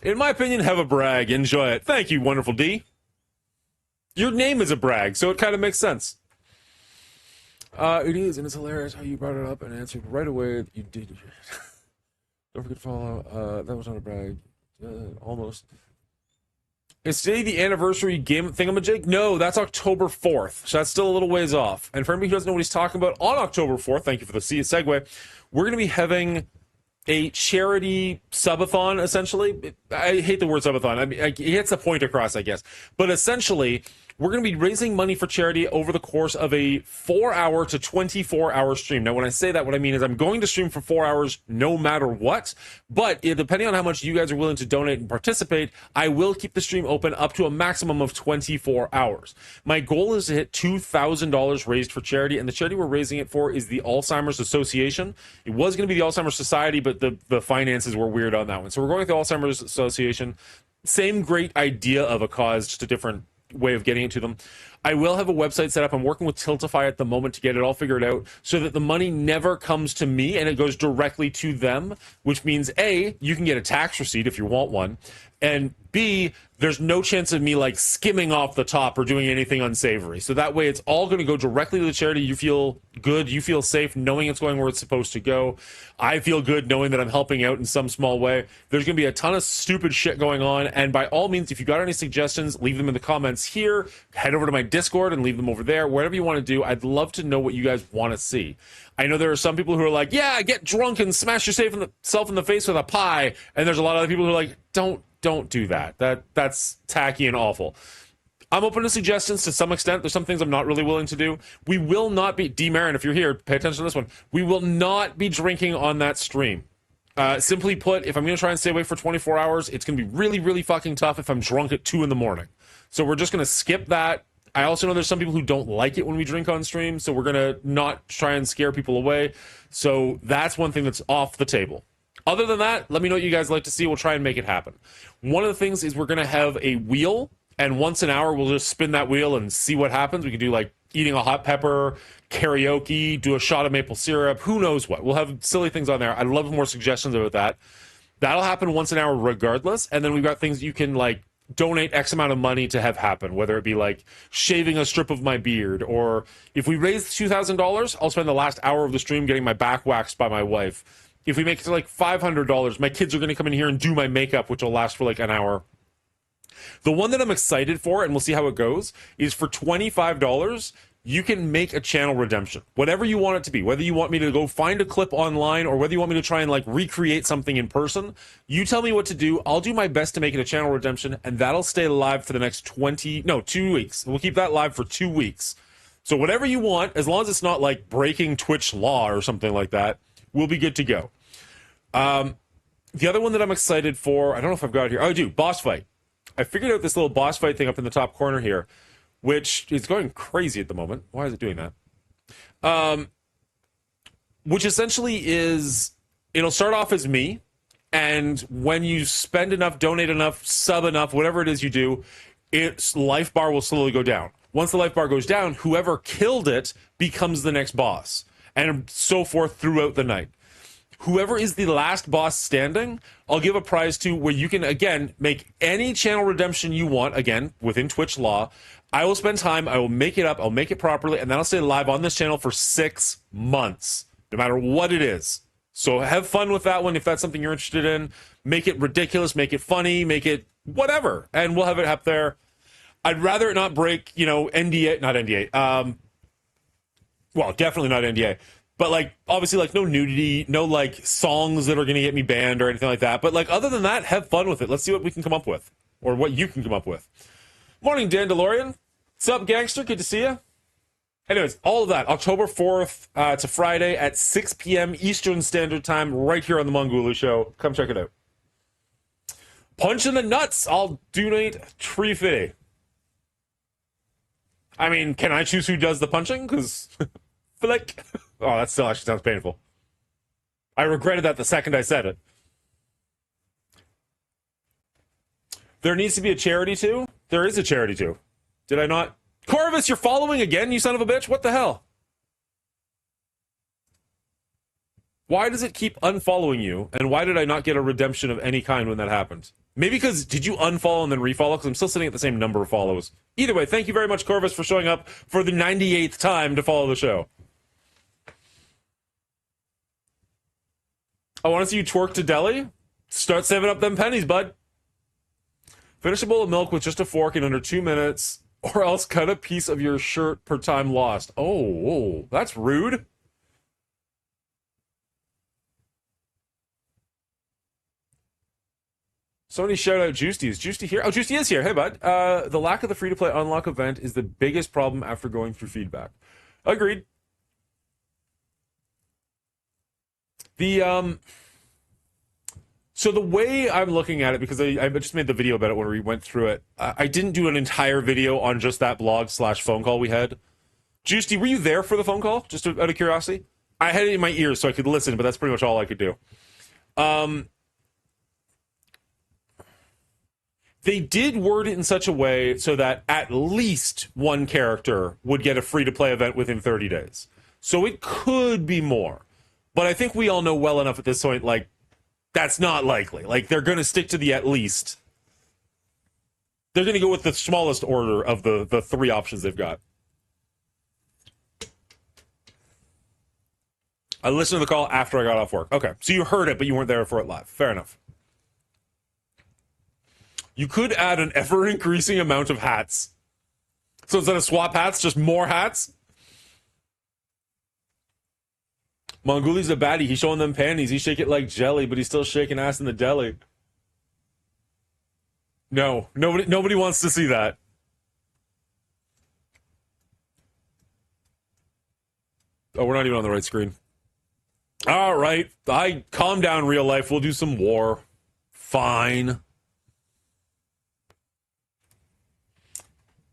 Speaker 1: In my opinion, have a brag. Enjoy it. Thank you, wonderful D. Your name is a brag, so it kind of makes sense. It is, and it's hilarious how you brought it up and answered right away that you did. Don't forget to follow. That was not a brag. Almost. Is today the anniversary game thingamajig? No, that's October 4th. So that's still a little ways off. And for anybody who doesn't know what he's talking about, on October 4th, thank you for the segue, we're going to be having a charity subathon, essentially. I hate the word subathon. I mean, it gets the point across, I guess. But essentially, we're going to be raising money for charity over the course of a 4-hour to 24-hour stream. Now, when I say that, what I mean is I'm going to stream for 4 hours no matter what. But depending on how much you guys are willing to donate and participate, I will keep the stream open up to a maximum of 24 hours. My goal is to hit $2,000 raised for charity, and the charity we're raising it for is the Alzheimer's Association. It was going to be the Alzheimer's Society, but the finances were weird on that one. So we're going with the Alzheimer's Association. Same great idea of a cause, just a different way of getting it to them. I will have a website set up. I'm working with Tiltify at the moment to get it all figured out so that the money never comes to me and it goes directly to them, which means A, you can get a tax receipt if you want one, and B, there's no chance of me like skimming off the top or doing anything unsavory. So that way it's all going to go directly to the charity. You feel good, you feel safe knowing it's going where it's supposed to go. I feel good knowing that I'm helping out in some small way. There's going to be a ton of stupid shit going on, and by all means, if you got any suggestions, leave them in the comments here. Head over to my Discord and leave them over there. Whatever you want to do, I'd love to know what you guys want to see. I know there are some people who are like, yeah, get drunk and smash yourself in the face with a pie, and there's a lot of other people who are like, don't do that. That's tacky and awful. I'm open to suggestions to some extent. There's some things I'm not really willing to do. We will not be, D. Marin, if you're here, pay attention to this one. We will not be drinking on that stream. Simply put, if I'm going to try and stay away for 24 hours, it's going to be really, really fucking tough if I'm drunk at 2 in the morning. So we're just going to skip that. I also know there's some people who don't like it when we drink on stream, so we're going to not try and scare people away. So that's one thing that's off the table. Other than that, let me know what you guys like to see. We'll try and make it happen. One of the things is we're going to have a wheel, and once an hour, we'll just spin that wheel and see what happens. We can do, like, eating a hot pepper, karaoke, do a shot of maple syrup, who knows what. We'll have silly things on there. I'd love more suggestions about that. That'll happen once an hour regardless, and then we've got things you can, like, donate X amount of money to have happen, whether it be, like, shaving a strip of my beard, or if we raise $2,000, I'll spend the last hour of the stream getting my back waxed by my wife. If we make it to like $500, my kids are going to come in here and do my makeup, which will last for like an hour. The one that I'm excited for, and we'll see how it goes, is for $25, you can make a channel redemption. Whatever you want it to be, whether you want me to go find a clip online or whether you want me to try and like recreate something in person, you tell me what to do. I'll do my best to make it a channel redemption, and that'll stay live for the next 2 weeks. We'll keep that live for 2 weeks. So whatever you want, as long as it's not like breaking Twitch law or something like that, we'll be good to go. The other one that I'm excited for, I don't know if I've got it here. Oh, I do. Boss fight. I figured out this little boss fight thing up in the top corner here, which is going crazy at the moment. Why is it doing that? Which essentially is, it'll start off as me, and when you spend enough, donate enough, sub enough, whatever it is you do, its life bar will slowly go down. Once the life bar goes down, whoever killed it becomes the next boss, and so forth throughout the night. Whoever is the last boss standing, I'll give a prize to where you can, again, make any channel redemption you want, again, within Twitch law. I will spend time, I will make it up, I'll make it properly, and then I'll stay live on this channel for 6 months, no matter what it is. So have fun with that one if that's something you're interested in. Make it ridiculous, make it funny, make it whatever, and we'll have it up there. I'd rather it not break, NDA, not NDA, well, definitely not NDA. But, like, obviously, like, no nudity, no, like, songs that are going to get me banned or anything like that. But, like, other than that, have fun with it. Let's see what we can come up with. Or what you can come up with. Morning, Dan DeLorean. What's up, gangster? Good to see you. Anyways, all of that. October 4th to Friday at 6 p.m. Eastern Standard Time right here on the Mongooli Show. Come check it out. Punch in the nuts. I'll donate $3.50. I mean, can I choose who does the punching? Because, flick. Oh, that still actually sounds painful. I regretted that the second I said it. There needs to be a charity too? There is a charity too. Did I not? Corvus, you're following again, you son of a bitch? What the hell? Why does it keep unfollowing you? And why did I not get a redemption of any kind when that happened? Maybe because, did you unfollow and then refollow? Because I'm still sitting at the same number of follows. Either way, thank you very much, Corvus, for showing up for the 98th time to follow the show. I want to see you twerk to deli. Start saving up them pennies, bud. Finish a bowl of milk with just a fork in under 2 minutes, or else cut a piece of your shirt per time lost. Oh, that's rude. Somebody shout out Juicy. Is Juicy here? Oh, Juicy is here. Hey, bud. The lack of the free-to-play unlock event is the biggest problem after going through feedback. Agreed. So the way I'm looking at it, because I just made the video about it when we went through it, I didn't do an entire video on just that blog/phone call we had. Juicy, were you there for the phone call? Just out of curiosity? I had it in my ears so I could listen, but that's pretty much all I could do. They did word it in such a way so that at least one character would get a free-to-play event within 30 days. So it could be more. But I think we all know well enough at this point, like, that's not likely. Like, they're going to stick to the at least. They're going to go with the smallest order of the three options they've got. I listened to the call after I got off work. Okay, so you heard it, but you weren't there for it live. Fair enough. You could add an ever-increasing amount of hats. So instead of swap hats, just more hats? Mongooli's a baddie. He's showing them panties. He shake it like jelly, but he's still shaking ass in the deli. No, nobody wants to see that. Oh, we're not even on the right screen. All right. Calm down, real life. We'll do some war. Fine.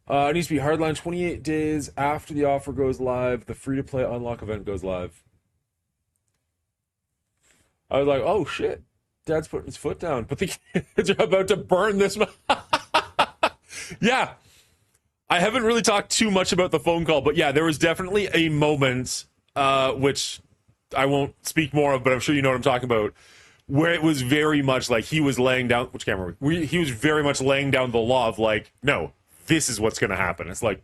Speaker 1: It needs to be hardline 28 days after the offer goes live. The free-to-play unlock event goes live. I was like, oh, shit. Dad's putting his foot down. But the kids are about to burn this. Yeah. I haven't really talked too much about the phone call, but yeah, there was definitely a moment, which I won't speak more of, but I'm sure you know what I'm talking about, where it was very much like he was laying down, which camera? He was very much laying down the law of like, no, this is what's going to happen. It's like,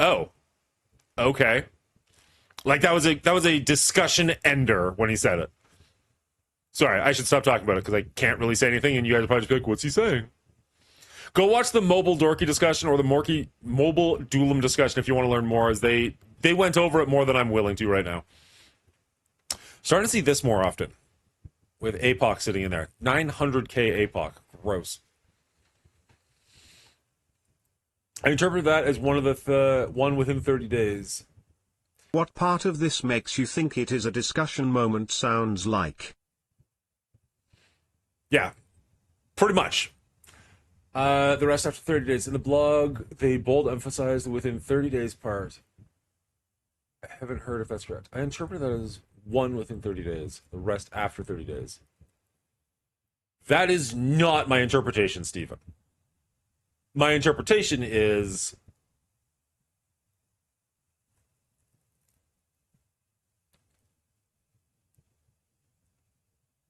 Speaker 1: oh, okay. Like that was a discussion ender when he said it. Sorry, I should stop talking about it because I can't really say anything, and you guys are probably just like, what's he saying? Go watch the mobile dorky discussion or the mobile duelim discussion if you want to learn more, as they went over it more than I'm willing to right now. Starting to see this more often with APOC sitting in there. 900k APOC. Gross. I interpret that as one of the one within 30 days.
Speaker 2: What part of this makes you think it is a discussion moment sounds like?
Speaker 1: Yeah, pretty much. The rest after 30 days. In the blog, they bold emphasize the within 30 days part. I haven't heard if that's correct. I interpret that as one within 30 days, the rest after 30 days. That is not my interpretation, Stephen. My interpretation is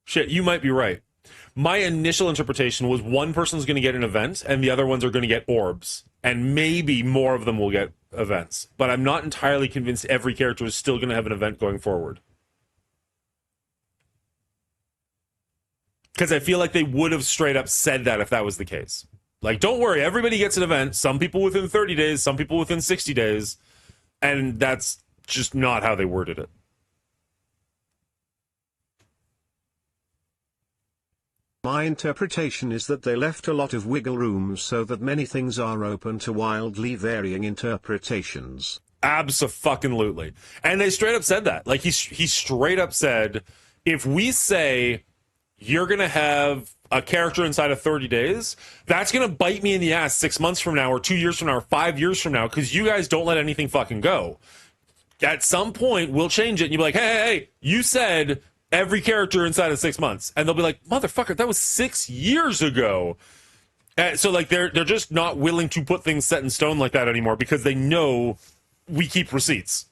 Speaker 1: shit, you might be right. My initial interpretation was one person's going to get an event and the other ones are going to get orbs. And maybe more of them will get events. But I'm not entirely convinced every character is still going to have an event going forward. Because I feel like they would have straight up said that if that was the case. Like, don't worry, everybody gets an event. Some people within 30 days, some people within 60 days. And that's just not how they worded it.
Speaker 2: My interpretation is that they left a lot of wiggle room so that many things are open to wildly varying interpretations.
Speaker 1: Abso-fucking-lutely. And they straight up said that. Like, he straight up said, if we say you're going to have a character inside of 30 days, that's going to bite me in the ass 6 months from now or 2 years from now or 5 years from now because you guys don't let anything fucking go. At some point, we'll change it and you'll be like, hey, you said every character inside of 6 months. And they'll be like, motherfucker, that was 6 years ago. So, like, they're just not willing to put things set in stone like that anymore because they know we keep receipts.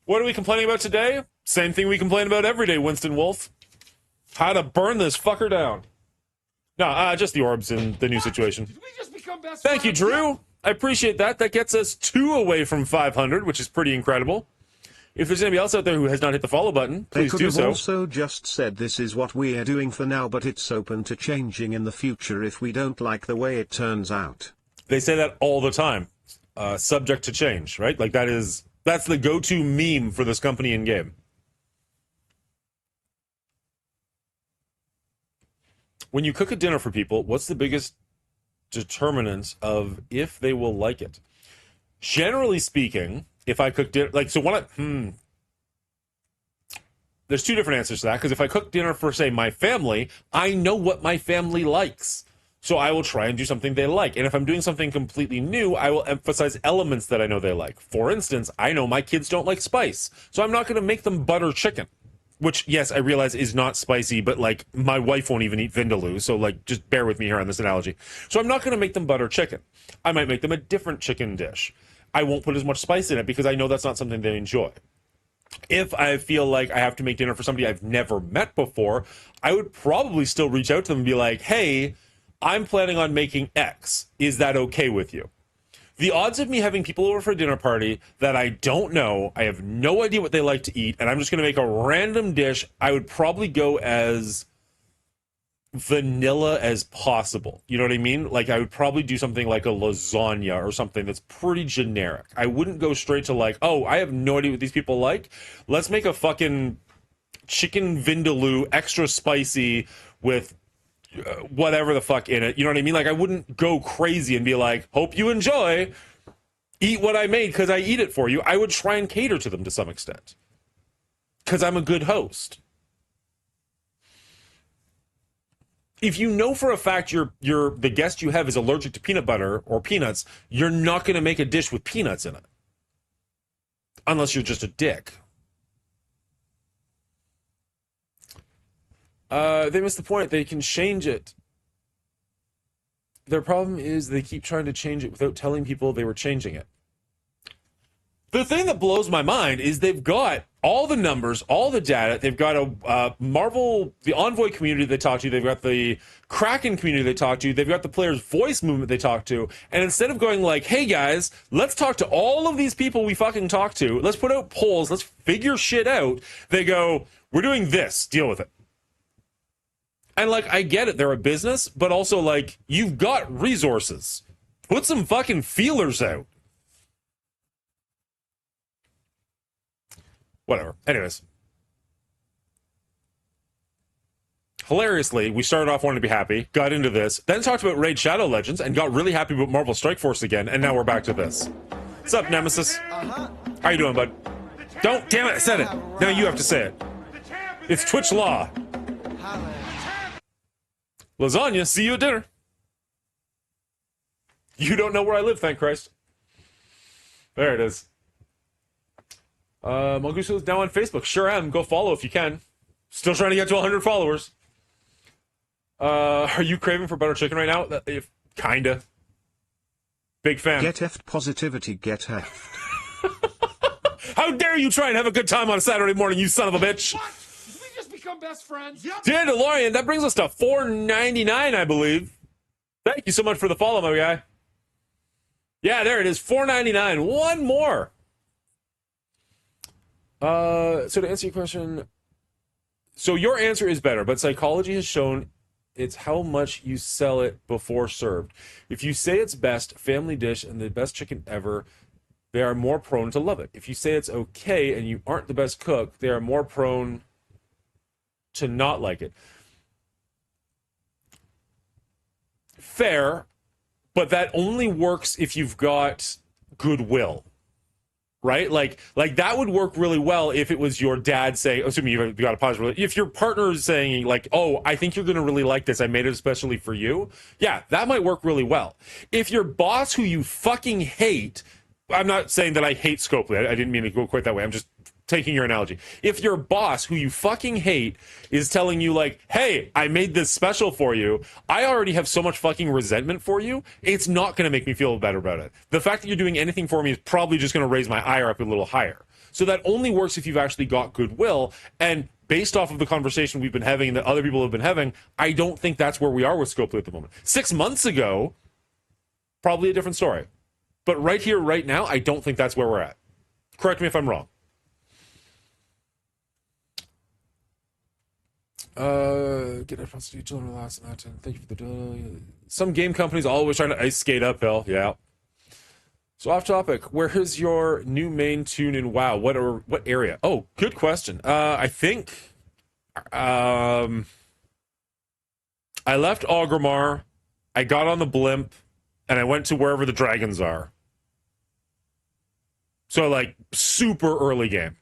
Speaker 1: What are we complaining about today? Same thing we complain about every day, Winston Wolfe. How to burn this fucker down. No, just the orbs in the new situation.
Speaker 4: Did we just become best
Speaker 1: Thank you,
Speaker 4: friends?
Speaker 1: Drew. I appreciate that. That gets us 2 away from 500, which is pretty incredible. If there's anybody else out there who has not hit the follow button,
Speaker 2: They
Speaker 1: please
Speaker 2: could
Speaker 1: do
Speaker 2: have
Speaker 1: so.
Speaker 2: also just said this is what we're doing for now, but it's open to changing in the future if we don't like the way it turns out.
Speaker 1: They say that all the time. Subject to change, right? Like that's the go-to meme for this company in game. When you cook a dinner for people, what's the biggest determinant of if they will like it? Generally speaking, if I cook dinner, like, so there's two different answers to that, because if I cook dinner for, say, my family, I know what my family likes. So I will try and do something they like. And if I'm doing something completely new, I will emphasize elements that I know they like. For instance, I know my kids don't like spice, so I'm not going to make them butter chicken. Which, yes, I realize is not spicy, but, like, my wife won't even eat vindaloo, so, like, just bear with me here on this analogy. So I'm not going to make them butter chicken. I might make them a different chicken dish. I won't put as much spice in it because I know that's not something they enjoy. If I feel like I have to make dinner for somebody I've never met before, I would probably still reach out to them and be like, hey, I'm planning on making X. Is that okay with you? The odds of me having people over for a dinner party that I don't know, I have no idea what they like to eat, and I'm just going to make a random dish, I would probably go as vanilla as possible. You know what I mean? Like, I would probably do something like a lasagna or something that's pretty generic. I wouldn't go straight to, like, oh, I have no idea what these people like. Let's make a fucking chicken vindaloo, extra spicy with whatever the fuck in it. You know what I mean? Like, I wouldn't go crazy and be like, hope you enjoy, eat what I made because I eat it for you. I would try and cater to them to some extent because I'm a good host. If you know for a fact the guest you have is allergic to peanut butter or peanuts, you're not going to make a dish with peanuts in it unless you're just a dick. They missed the point. They can change it. Their problem is they keep trying to change it without telling people they were changing it. The thing that blows my mind is they've got all the numbers, all the data. They've got a Marvel, the Envoy community they talk to. They've got the Kraken community they talk to. They've got the players' voice movement they talk to. And instead of going like, hey guys, let's talk to all of these people we fucking talk to. Let's put out polls. Let's figure shit out. They go, we're doing this. Deal with it. And, like, I get it, they're a business, but also, like, you've got resources. Put some fucking feelers out. Whatever. Anyways. Hilariously, we started off wanting to be happy, got into this, then talked about Raid Shadow Legends, and got really happy about Marvel Strike Force again, and now we're back to this. What's up, Nemesis? How you doing, bud? Don't, damn it, I said it. Now you have to say it. It's Twitch law. Lasagna, see you at dinner. You don't know where I live, thank Christ. There it is. Mongooli is now on Facebook. Sure am. Go follow if you can. Still trying to get to 100 followers. Are you craving for butter chicken right now? Kinda. Big fan.
Speaker 2: Get effed positivity, get effed.
Speaker 1: How dare you try and have a good time on a Saturday morning, you son of a bitch.
Speaker 4: What? Did we just become best friends? Yep.
Speaker 1: Dear DeLorean, that brings us to $4.99, I believe. Thank you so much for the follow, my guy. Yeah, there it is, $4.99. One more. So to answer your question, so your answer is better, but psychology has shown it's how much you sell it before served. If you say it's best, family dish, and the best chicken ever, they are more prone to love it. If you say it's okay and you aren't the best cook, they are more prone to not like it. Fair, but that only works if you've got goodwill. Right? Like that would work really well if it was your dad saying, assuming you've got a positive, if your partner is saying like, oh, I think you're going to really like this. I made it especially for you. Yeah, that might work really well. If your boss who you fucking hate, I'm not saying that I hate Scopely. I didn't mean to go quite that way. I'm just taking your analogy. If your boss who you fucking hate is telling you like, hey, I made this special for you, I already have so much fucking resentment for you, it's not going to make me feel better about it. The fact that you're doing anything for me is probably just going to raise my ire up a little higher. So that only works if you've actually got goodwill. And based off of the conversation we've been having and that other people have been having, I don't think that's where we are with Scopely at the moment. 6 months ago, probably a different story. But right here, right now, I don't think that's where we're at. Correct me if I'm wrong. Get a children relax and that. Thank you for the. Some game companies always trying to ice skate uphill. Yeah. So off topic. Where is your new main tune in WoW? What area? Oh, good question. I think. I left Orgrimmar. I got on the blimp, and I went to wherever the dragons are. So like super early game.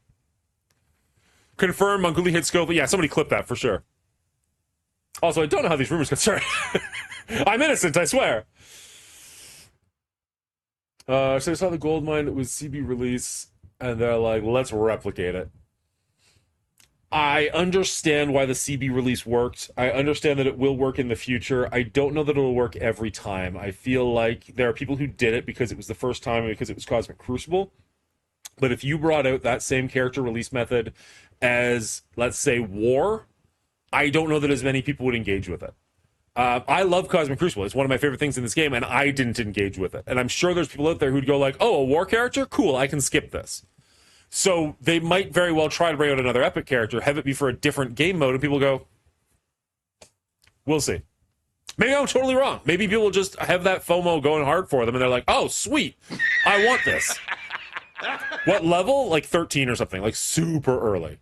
Speaker 1: Confirm Mongooli hit scope. Yeah, somebody clip that for sure. Also, I don't know how these rumors got started. I'm innocent, I swear. So I saw the gold mine with CB release, and they're like, let's replicate it. I understand why the CB release worked. I understand that it will work in the future. I don't know that it'll work every time. I feel like there are people who did it because it was the first time and because it was Cosmic Crucible. But if you brought out that same character release method as, let's say, War, I don't know that as many people would engage with it. I love Cosmic Crucible. It's one of my favorite things in this game, and I didn't engage with it. And I'm sure there's people out there who'd go like, oh, a War character? Cool, I can skip this. So they might very well try to bring out another epic character, have it be for a different game mode, and people go, we'll see. Maybe I'm totally wrong. Maybe people just have that FOMO going hard for them, and they're like, oh, sweet, I want this. What level? Like 13 or something, like super early.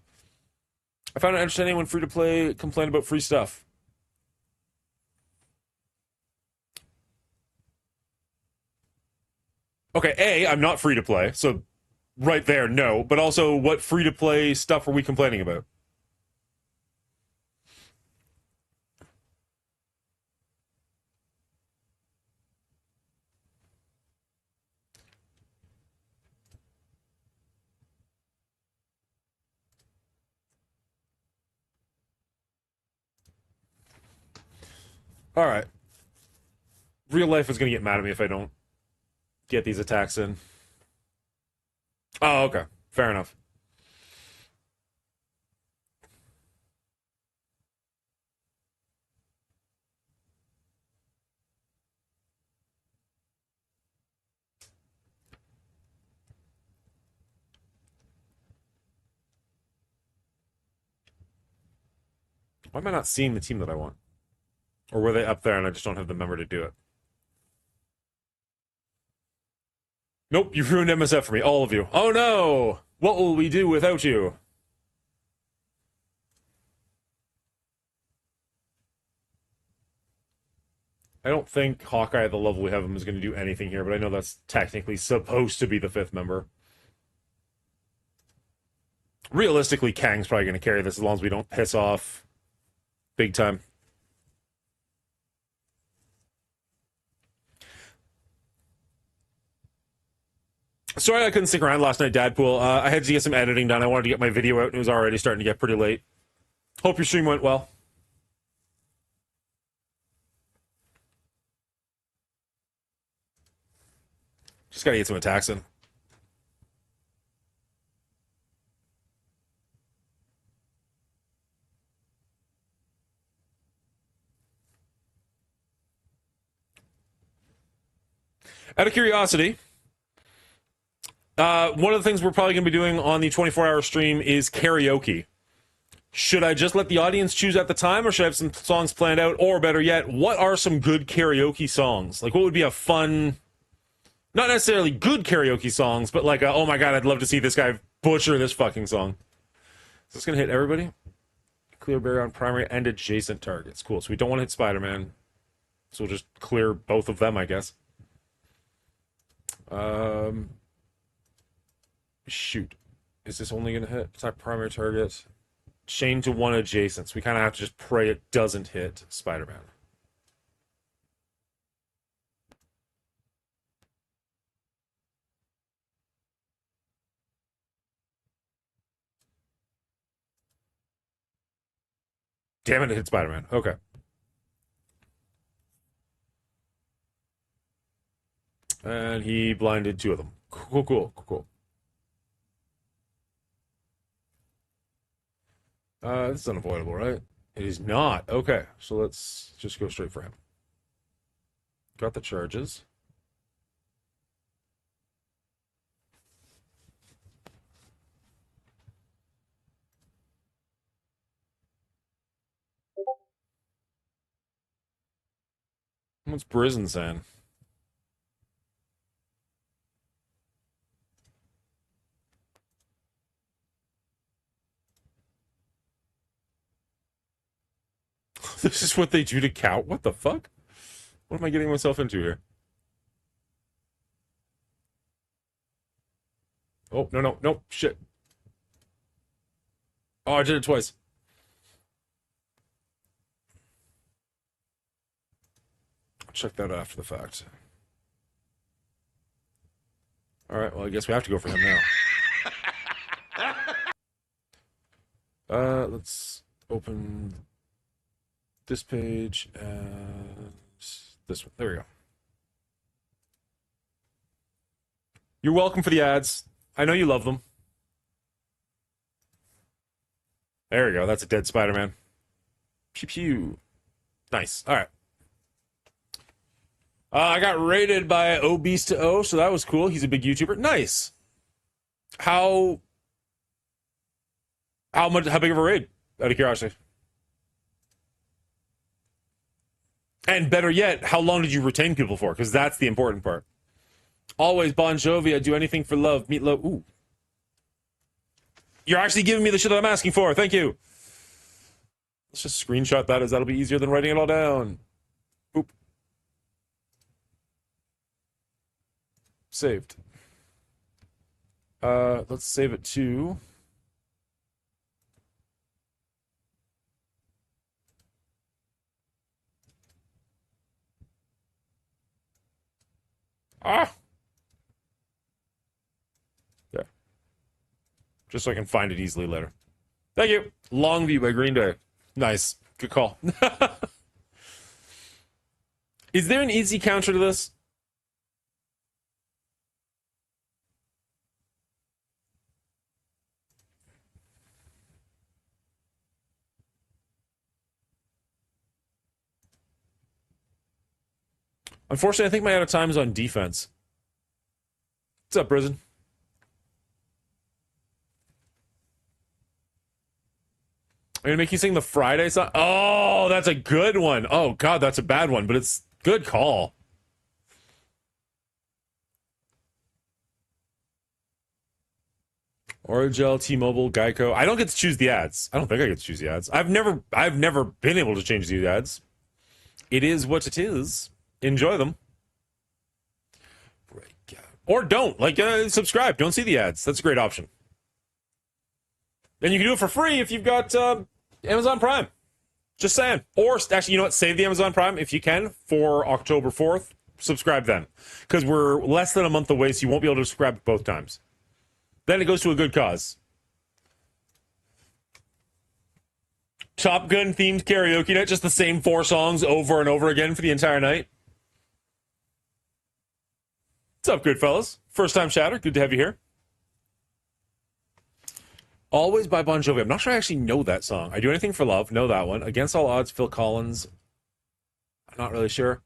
Speaker 1: I found it interesting when free-to-play complain about free stuff. Okay, A, I'm not free-to-play, so right there, no. But also, what free-to-play stuff are we complaining about? All right. Real life is going to get mad at me if I don't get these attacks in. Oh, okay. Fair enough. Why am I not seeing the team that I want? Or were they up there and I just don't have the member to do it? Nope, you've ruined MSF for me, all of you. Oh no! What will we do without you? I don't think Hawkeye at the level we have him is going to do anything here, but I know that's technically supposed to be the 5th member. Realistically, Kang's probably going to carry this as long as we don't piss off big time. Sorry I couldn't stick around last night, Dadpool. I had to get some editing done. I wanted to get my video out, and it was already starting to get pretty late. Hope your stream went well. Just gotta get some attacks in. Out of curiosity, one of the things we're probably going to be doing on the 24-hour stream is karaoke. Should I just let the audience choose at the time, or should I have some songs planned out? Or better yet, what are some good karaoke songs? Like, what would be a fun, not necessarily good karaoke songs, but like, oh my god, I'd love to see this guy butcher this fucking song. Is this going to hit everybody? Clear barrier on primary and adjacent targets. Cool, so we don't want to hit Spider-Man. So we'll just clear both of them, I guess. Shoot. Is this only going to hit? It's not primary target. Chain to one adjacent. So we kind of have to just pray it doesn't hit Spider-Man. Damn it, it hit Spider-Man. Okay. And he blinded 2 of them. Cool. This is unavoidable, right? It is not. Okay, so let's just go straight for him. Got the charges. What's Prison saying? This is what they do to cow. What the fuck? What am I getting myself into here? Oh, no, no, no, shit. Oh, I did it twice. I'll check that out after the fact. Alright, well, I guess we have to go for him now. Let's open this page and this one. There we go. You're welcome for the ads. I know you love them. There we go. That's a dead Spider-Man. Pew pew. Nice. All right. I got rated by Obese to O, so that was cool. He's a big YouTuber. Nice. How big of a raid? Out of curiosity. And better yet, how long did you retain people for? Because that's the important part. Always Bon Jovi. I do anything for love. Meatloaf. Ooh. You're actually giving me the shit that I'm asking for. Thank you. Let's just screenshot that, as that'll be easier than writing it all down. Boop. Saved. Let's save it to... Ah! There. Just so I can find it easily later. Thank you. Longview by Green Day. Nice. Good call. Is there an easy counter to this? Unfortunately, I think my out of time is on defense. What's up, Prison? I'm gonna make you sing the Friday song. Oh, that's a good one. Oh God, that's a bad one, but it's good call. Origel, T-Mobile, Geico. I don't get to choose the ads. I don't think I get to choose the ads. I've never been able to change the ads. It is what it is. Enjoy them. Or don't. Subscribe. Don't see the ads. That's a great option. And you can do it for free if you've got Amazon Prime. Just saying. Or, actually, you know what? Save the Amazon Prime if you can for October 4th. Subscribe then. Because we're less than a month away, so you won't be able to subscribe both times. Then it goes to a good cause. Top Gun themed karaoke night. Just the same 4 songs over and over again for the entire night. What's up, good fellas? First time chatter. Good to have you here. Always by Bon Jovi. I'm not sure I actually know that song. I Do Anything for Love. Know that one. Against All Odds, Phil Collins. I'm not really sure.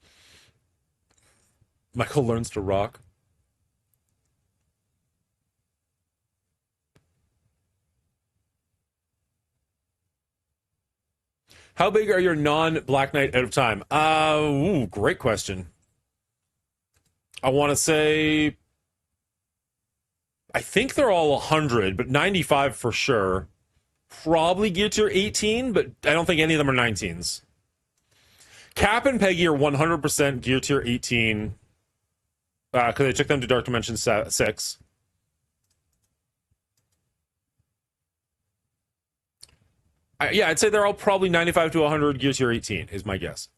Speaker 1: Michael Learns to Rock. How big are your non-Black Knight out of time? Great question. I want to say... I think they're all 100, but 95 for sure. Probably Gear Tier 18, but I don't think any of them are 19s. Cap and Peggy are 100% Gear Tier 18, because I took them to Dark Dimension 6. Yeah, I'd say they're all probably 95 to 100 Gear Tier 18, is my guess.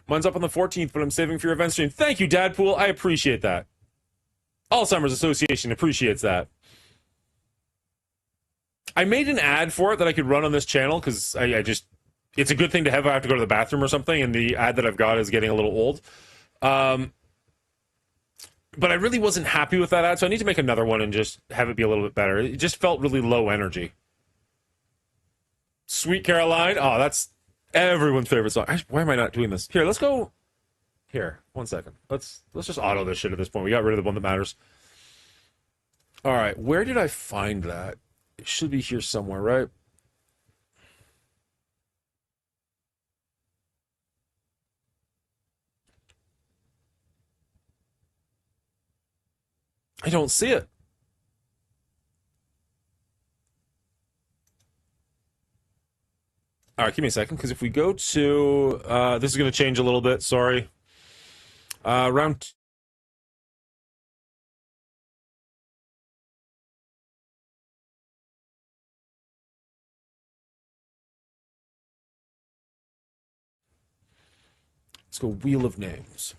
Speaker 1: Mine's up on the 14th, but I'm saving for your event stream. Thank you, Dadpool. I appreciate that. Alzheimer's Association appreciates that. I made an ad for it that I could run on this channel because I just... It's a good thing to have if I have to go to the bathroom or something, and the ad that I've got is getting a little old. But I really wasn't happy with that ad, so I need to make another one and just have it be a little bit better. It just felt really low energy. Sweet Caroline. Oh, that's everyone's favorite song. Why am I not doing this? Here, let's go. Here, 1 second. Let's just auto this shit at this point. We got rid of the one that matters. All right, where did I find that? It should be here somewhere, right? I don't see it. All right, give me a second, because if we go to... this is going to change a little bit, sorry. Round... Let's go Wheel of Names.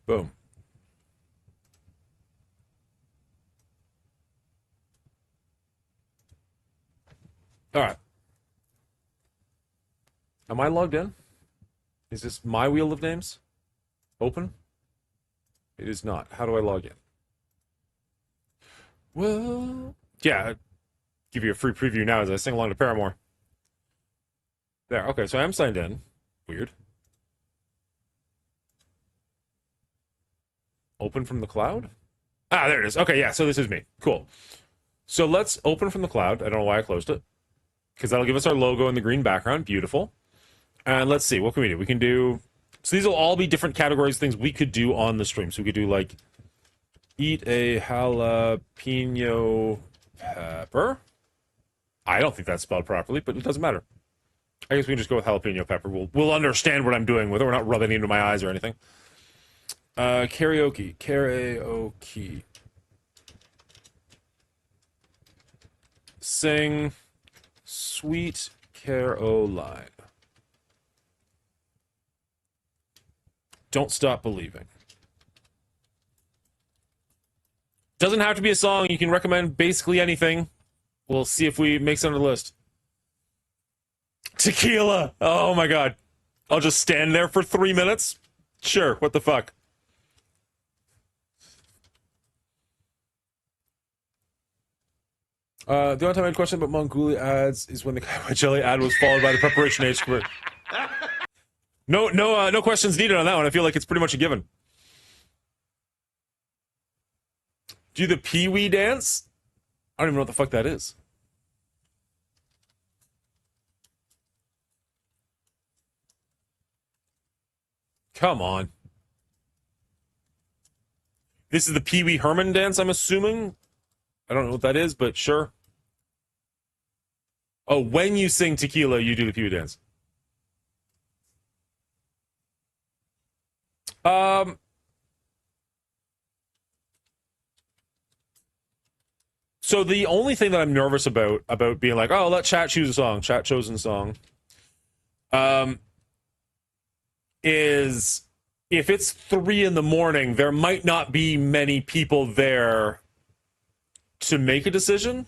Speaker 1: Boom. All right. Am I logged in? Is this my Wheel of Names? Open? It is not. How do I log in? Well, yeah, I'll give you a free preview now as I sing along to Paramore. There, okay, so I am signed in. Weird. Open from the cloud? Ah, there it is. Okay, yeah, so this is me. Cool. So let's open from the cloud. I don't know why I closed it. Because that'll give us our logo in the green background. Beautiful. And let's see, what can we do? We can do... So these will all be different categories of things we could do on the stream. So we could do, like, eat a jalapeno pepper. I don't think that's spelled properly, but it doesn't matter. I guess we can just go with jalapeno pepper. We'll understand what I'm doing with it. We're not rubbing it into my eyes or anything. Karaoke. Karaoke. Sing Sweet Caroline. Don't Stop Believing. Doesn't have to be a song. You can recommend basically anything. We'll see if we make it on the list. Tequila. Oh my god. I'll just stand there for 3 minutes? Sure, what the fuck? The only time I had a question about Mongooli ads is when the Kaiwa jelly ad was followed by the preparation age squirt. No questions needed on that one. I feel like it's pretty much a given. Do the Pee-wee dance? I don't even know what the fuck that is. Come on. This is the Pee-wee Herman dance, I'm assuming? I don't know what that is, but sure. Oh, when you sing Tequila, you do the Pee-wee dance. So the only thing that I'm nervous about being like, oh, let chat choose a song, chat chosen song, is if it's 3 a.m, there might not be many people there to make a decision.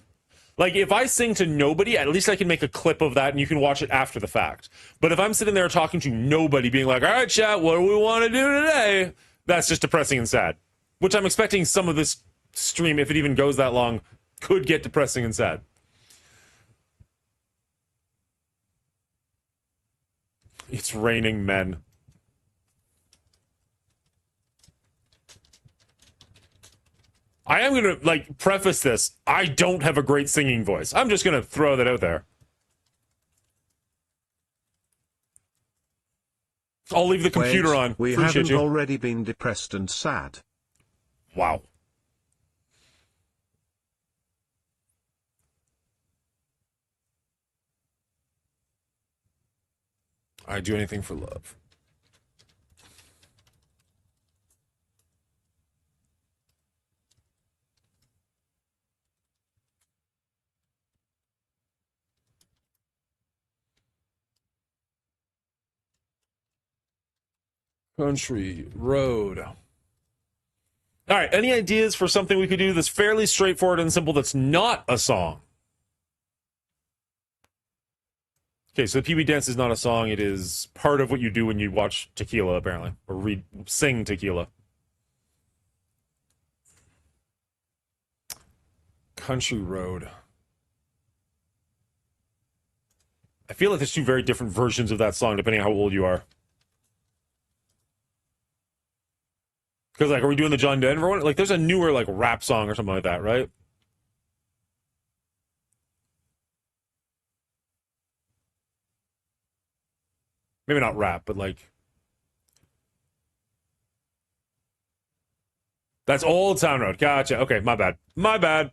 Speaker 1: Like, if I sing to nobody, at least I can make a clip of that and you can watch it after the fact. But if I'm sitting there talking to nobody, being like, all right, chat, what do we want to do today? That's just depressing and sad. Which I'm expecting some of this stream, if it even goes that long, could get depressing and sad. It's raining men. I am going to, like, preface this. I don't have a great singing voice. I'm just going to throw that out there. I'll leave the computer on.
Speaker 2: We
Speaker 1: Appreciate
Speaker 2: haven't
Speaker 1: you.
Speaker 2: already been depressed and sad.
Speaker 1: Wow. I'd do anything for love. Country road. All right, any ideas for something we could do that's fairly straightforward and simple that's not a song? Okay, so the Pee-wee dance is not a song. It is part of what you do when you watch Tequila, apparently. Or sing Tequila. Country road. I feel like there's 2 very different versions of that song, depending on how old you are. Because, like, are we doing the John Denver one? Like, there's a newer, like, rap song or something like that, right? Maybe not rap, but, like... That's Old Town Road. Gotcha. Okay, my bad. My bad.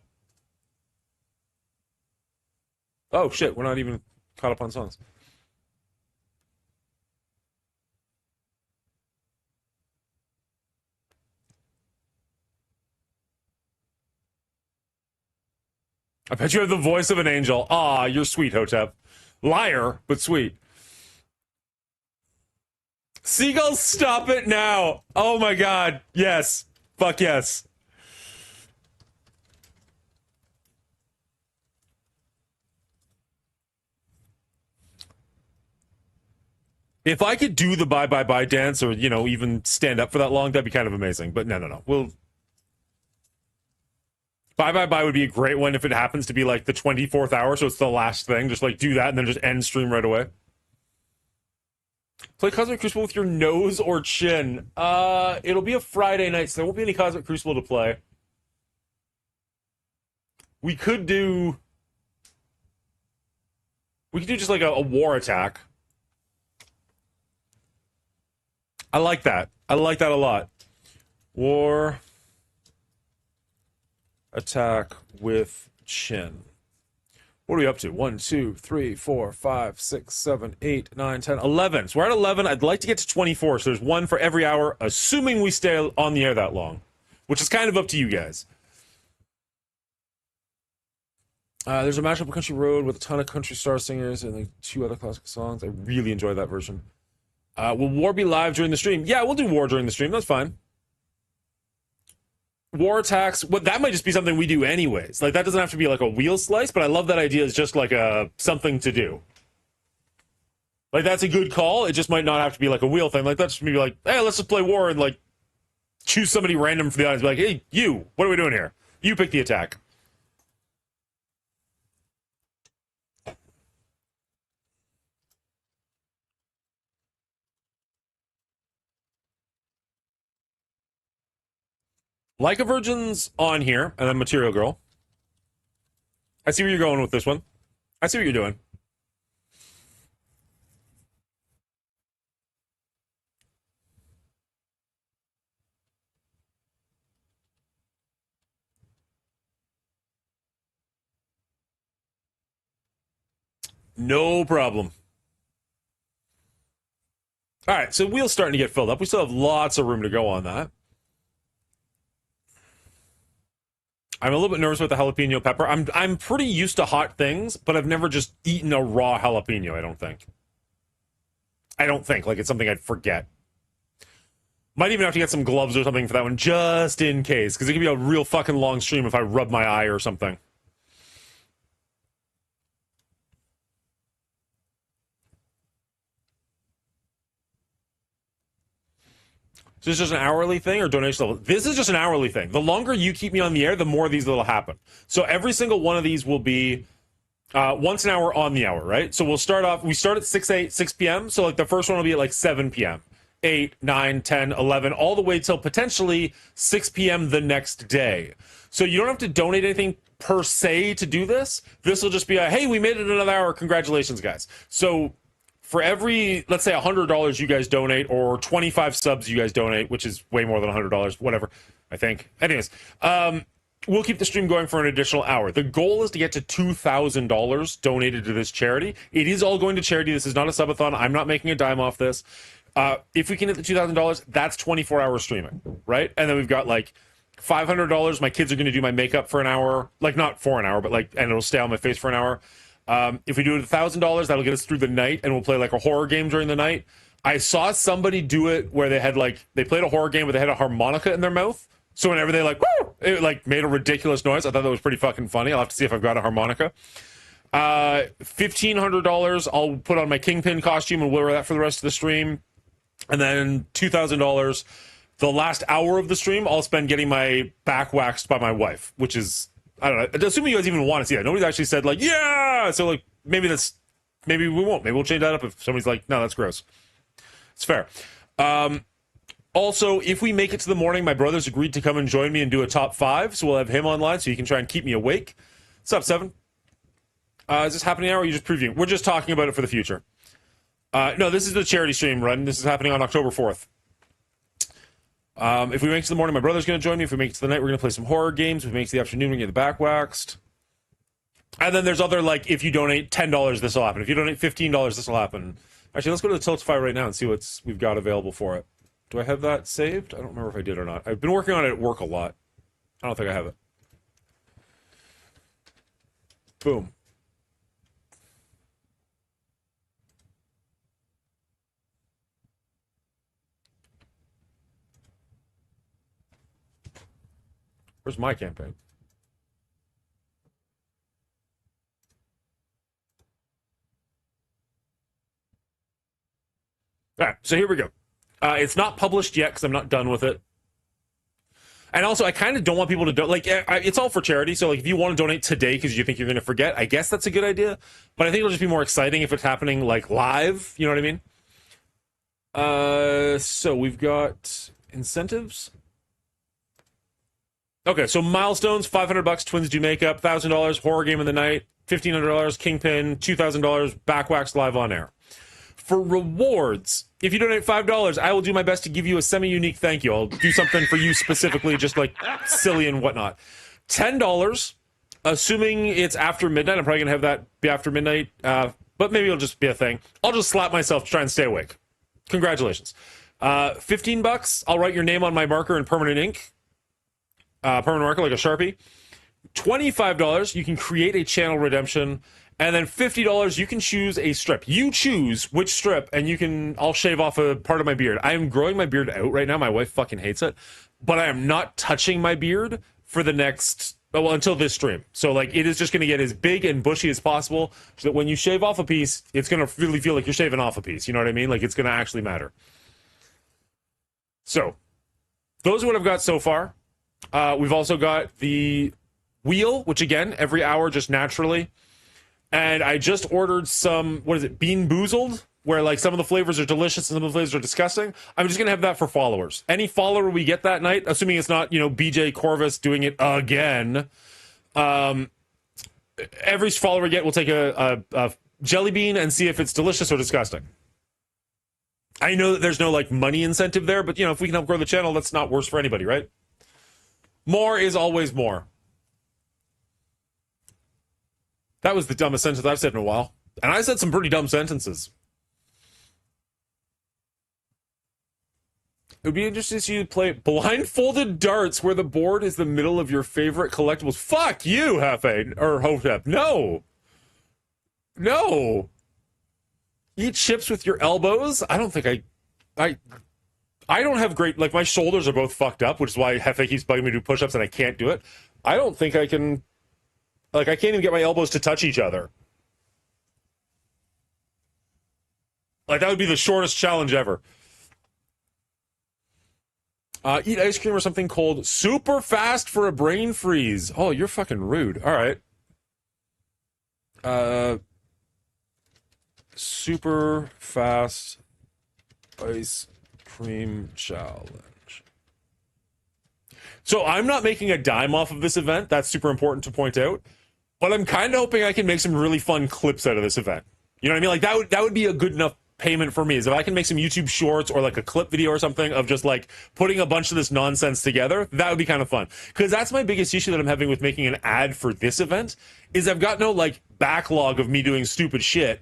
Speaker 1: Oh, shit. We're not even caught up on songs. I bet you have the voice of an angel. Aw, you're sweet, Hotep. Liar, but sweet. Seagulls, stop it now. Oh my god. Yes. Fuck yes. If I could do the bye bye bye dance or, even stand up for that long, that'd be kind of amazing. But no. Bye bye bye would be a great one if it happens to be like the 24th hour, so it's the last thing. Just like do that and then just end stream right away. Play Cosmic Crucible with your nose or chin. It'll be a Friday night, so there won't be any Cosmic Crucible to play. We could do just like a war attack. I like that. I like that a lot. War attack with chin. What are we up to? 1, 2, 3, 4, 5, 6, 7, 8, 9, 10, 11. So we're at 11. I'd like to get to 24. So there's one for every hour, assuming we stay on the air that long, which is kind of up to you guys. There's a mashup of Country Road with a ton of country star singers and like 2 other classic songs. I really enjoy that version. Will War be live during the stream? Yeah, we'll do War during the stream. That's fine. War attacks, that might just be something we do anyways. Like, that doesn't have to be like a wheel slice, but I love that idea as just like something to do. Like, that's a good call. It just might not have to be like a wheel thing. Like, that's just maybe like, hey, let's just play War and like choose somebody random for the audience. Be like, hey, you, what are we doing here? You pick the attack. Like a Virgin's on here, and then Material Girl. I see where you're going with this one. I see what you're doing. No problem. All right, so wheel's starting to get filled up. We still have lots of room to go on that. I'm a little bit nervous with the jalapeno pepper. I'm pretty used to hot things, but I've never just eaten a raw jalapeno, I don't think. Like, it's something I'd forget. Might even have to get some gloves or something for that one, just in case, because it could be a real fucking long stream if I rub my eye or something. So this is just an hourly thing or donation level? This is just an hourly thing. The longer you keep me on the air, the more of these will happen. So every single one of these will be once an hour on the hour, right? So we start at 6 p.m. So like the first one will be at like 7 p.m. 8, 9, 10, 11, all the way till potentially 6 p.m. the next day. So you don't have to donate anything per se to do this. This will just be hey, we made it another hour. Congratulations, guys. So for every, let's say $100 you guys donate, or 25 subs you guys donate, which is way more than $100, whatever, I think. Anyways, we'll keep the stream going for an additional hour. The goal is to get to $2,000 donated to this charity. It is all going to charity. This is not a subathon. I'm not making a dime off this. If we can hit the $2,000, that's 24-hour streaming, right? And then we've got like $500. My kids are going to do my makeup for an hour, like not for an hour, but like, and it'll stay on my face for an hour. If we do it $1,000, that'll get us through the night, and we'll play like a horror game during the night. I saw somebody do it where they played a horror game where they had a harmonica in their mouth. So whenever they like, woo, it like made a ridiculous noise. I thought that was pretty fucking funny. I'll have to see if I've got a harmonica. $1,500, I'll put on my Kingpin costume and wear that for the rest of the stream. And then $2,000, the last hour of the stream, I'll spend getting my back waxed by my wife, which is, I don't know. Assuming you guys even want to see that. Nobody's actually said like, yeah. So like, maybe we won't. Maybe we'll change that up if somebody's like, no, that's gross. It's fair. Also, if we make it to the morning, my brother's agreed to come and join me and do a top 5. So we'll have him online so he can try and keep me awake. What's up, Seven? Is this happening now, or are you just previewing? We're just talking about it for the future. No, this is the charity stream run. This is happening on October 4th. If we make it to the morning, my brother's going to join me. If we make it to the night, we're going to play some horror games. If we make it to the afternoon, we're going to get the back waxed. And then there's other, like, if you donate $10, this will happen. If you donate $15, this will happen. Actually, let's go to the Tiltify right now and see what we've got available for it. Do I have that saved? I don't remember if I did or not. I've been working on it at work a lot. I don't think I have it. Boom. Where's my campaign? All right, so here we go. It's not published yet because I'm not done with it. And also, I kind of don't want people to like. It's all for charity, so like, if you want to donate today because you think you're going to forget, I guess that's a good idea. But I think it'll just be more exciting if it's happening like live. You know what I mean? So we've got incentives. Okay, so milestones: $500, twins do makeup; $1,000, horror game of the night; $1,500, kingpin; $2,000, backwax live on air. For rewards, if you donate $5, I will do my best to give you a semi-unique thank you. I'll do something for you specifically, just like silly and whatnot. $10, assuming it's after midnight. I'm probably going to have that be after midnight, but maybe it'll just be a thing. I'll just slap myself to try and stay awake. Congratulations. $15, I'll write your name on my marker in permanent ink. Permanent marker, like a Sharpie. $25, you can create a channel redemption. And then $50, you can choose a strip. You choose which strip, and I'll shave off a part of my beard. I am growing my beard out right now. My wife fucking hates it. But I am not touching my beard for the next, until this stream. So, like, it is just going to get as big and bushy as possible so that when you shave off a piece, it's going to really feel like you're shaving off a piece. You know what I mean? Like, it's going to actually matter. So, those are what I've got so far. We've also got the wheel, which, again, every hour just naturally. And I just ordered some, Bean Boozled, where like some of the flavors are delicious and some of the flavors are disgusting. I'm just going to have that for followers. Any follower we get that night, assuming it's not, BJ Corvus doing it again, every follower we get will take a jelly bean and see if it's delicious or disgusting. I know that there's no like money incentive there, but if we can help grow the channel, that's not worse for anybody, right? More is always more. That was the dumbest sentence I've said in a while. And I said some pretty dumb sentences. It would be interesting to see you play blindfolded darts where the board is the middle of your favorite collectibles. Fuck you, Hefe, or Hotep. No. No. Eat chips with your elbows? I don't think I don't have great, like, my shoulders are both fucked up, which is why Hefe keeps bugging me to do push-ups and I can't do it. I don't think I can... Like, I can't even get my elbows to touch each other. Like, that would be the shortest challenge ever. Eat ice cream or something cold super fast for a brain freeze. Oh, you're fucking rude. All right. Super fast ice cream challenge. So I'm not making a dime off of this event. That's super important to point out. But I'm kind of hoping I can make some really fun clips out of this event. You know what I mean? Like, that would be a good enough payment for me, is if I can make some YouTube shorts or like a clip video or something of just like putting a bunch of this nonsense together. That would be kind of fun. Because that's my biggest issue that I'm having with making an ad for this event, is I've got no like backlog of me doing stupid shit.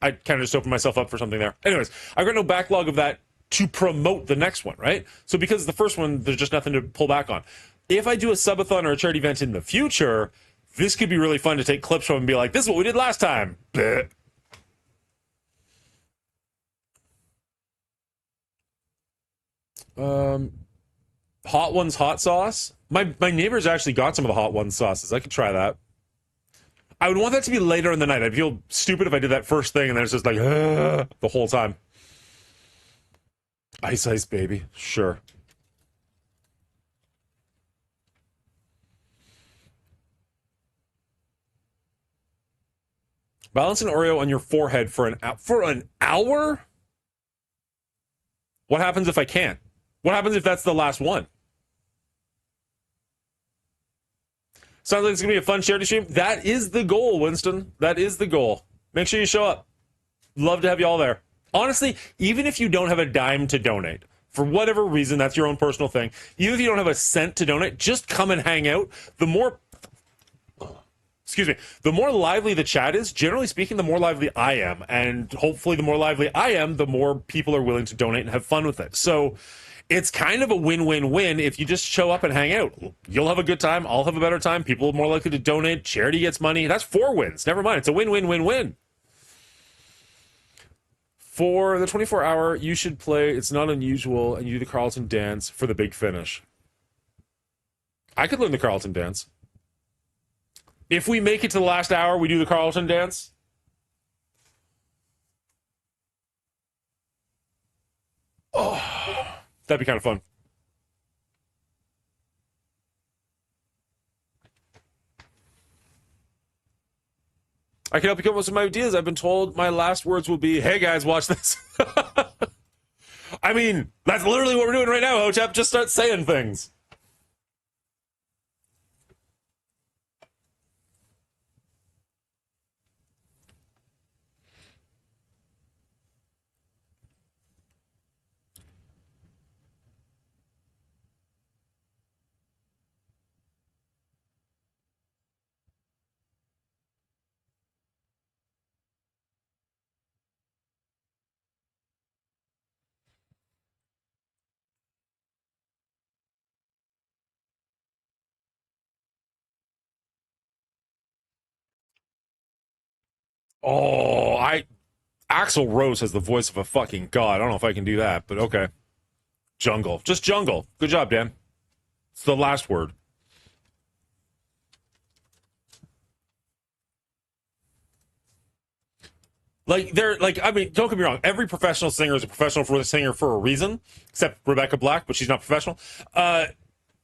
Speaker 1: I kind of just opened myself up for something there. Anyways, I've got no backlog of that to promote the next one, right? So because the first one, there's just nothing to pull back on. If I do a subathon or a charity event in the future, this could be really fun to take clips from and be like, this is what we did last time. Bleh. Hot Ones hot sauce. My neighbors actually got some of the Hot Ones sauces. I could try that. I would want that to be later in the night. I'd feel stupid if I did that first thing and then it's just like the whole time. Ice, baby. Sure. Balance an Oreo on your forehead for an hour? What happens if I can't? What happens if that's the last one? Sounds like it's going to be a fun charity stream. That is the goal, Winston. That is the goal. Make sure you show up. Love to have you all there. Honestly, even if you don't have a dime to donate, For whatever reason, that's your own personal thing. Even if you don't have a cent to donate, just come and hang out. The more lively the chat is, generally speaking, the more lively I am. And hopefully the more lively I am, the more people are willing to donate and have fun with it. So it's kind of a win-win-win if you just show up and hang out. You'll have a good time. I'll have a better time. People are more likely to donate. Charity gets money. That's 4 wins. Never mind. It's a win-win-win-win. For the 24-hour, you should play It's Not Unusual and you do the Carlton dance for the big finish. I could learn the Carlton dance. If we make it to the last hour, we do the Carlton dance. Oh, that'd be kind of fun. I can help you come up with some ideas. I've been told my last words will be, hey guys, watch this. I mean, that's literally what we're doing right now, Hotep. Just start saying things. Oh, Axl Rose has the voice of a fucking god. I don't know if I can do that, but okay. Jungle. Just jungle. Good job, Dan. It's the last word. I mean, don't get me wrong. Every professional singer is a professional singer for a reason, except Rebecca Black, but she's not professional.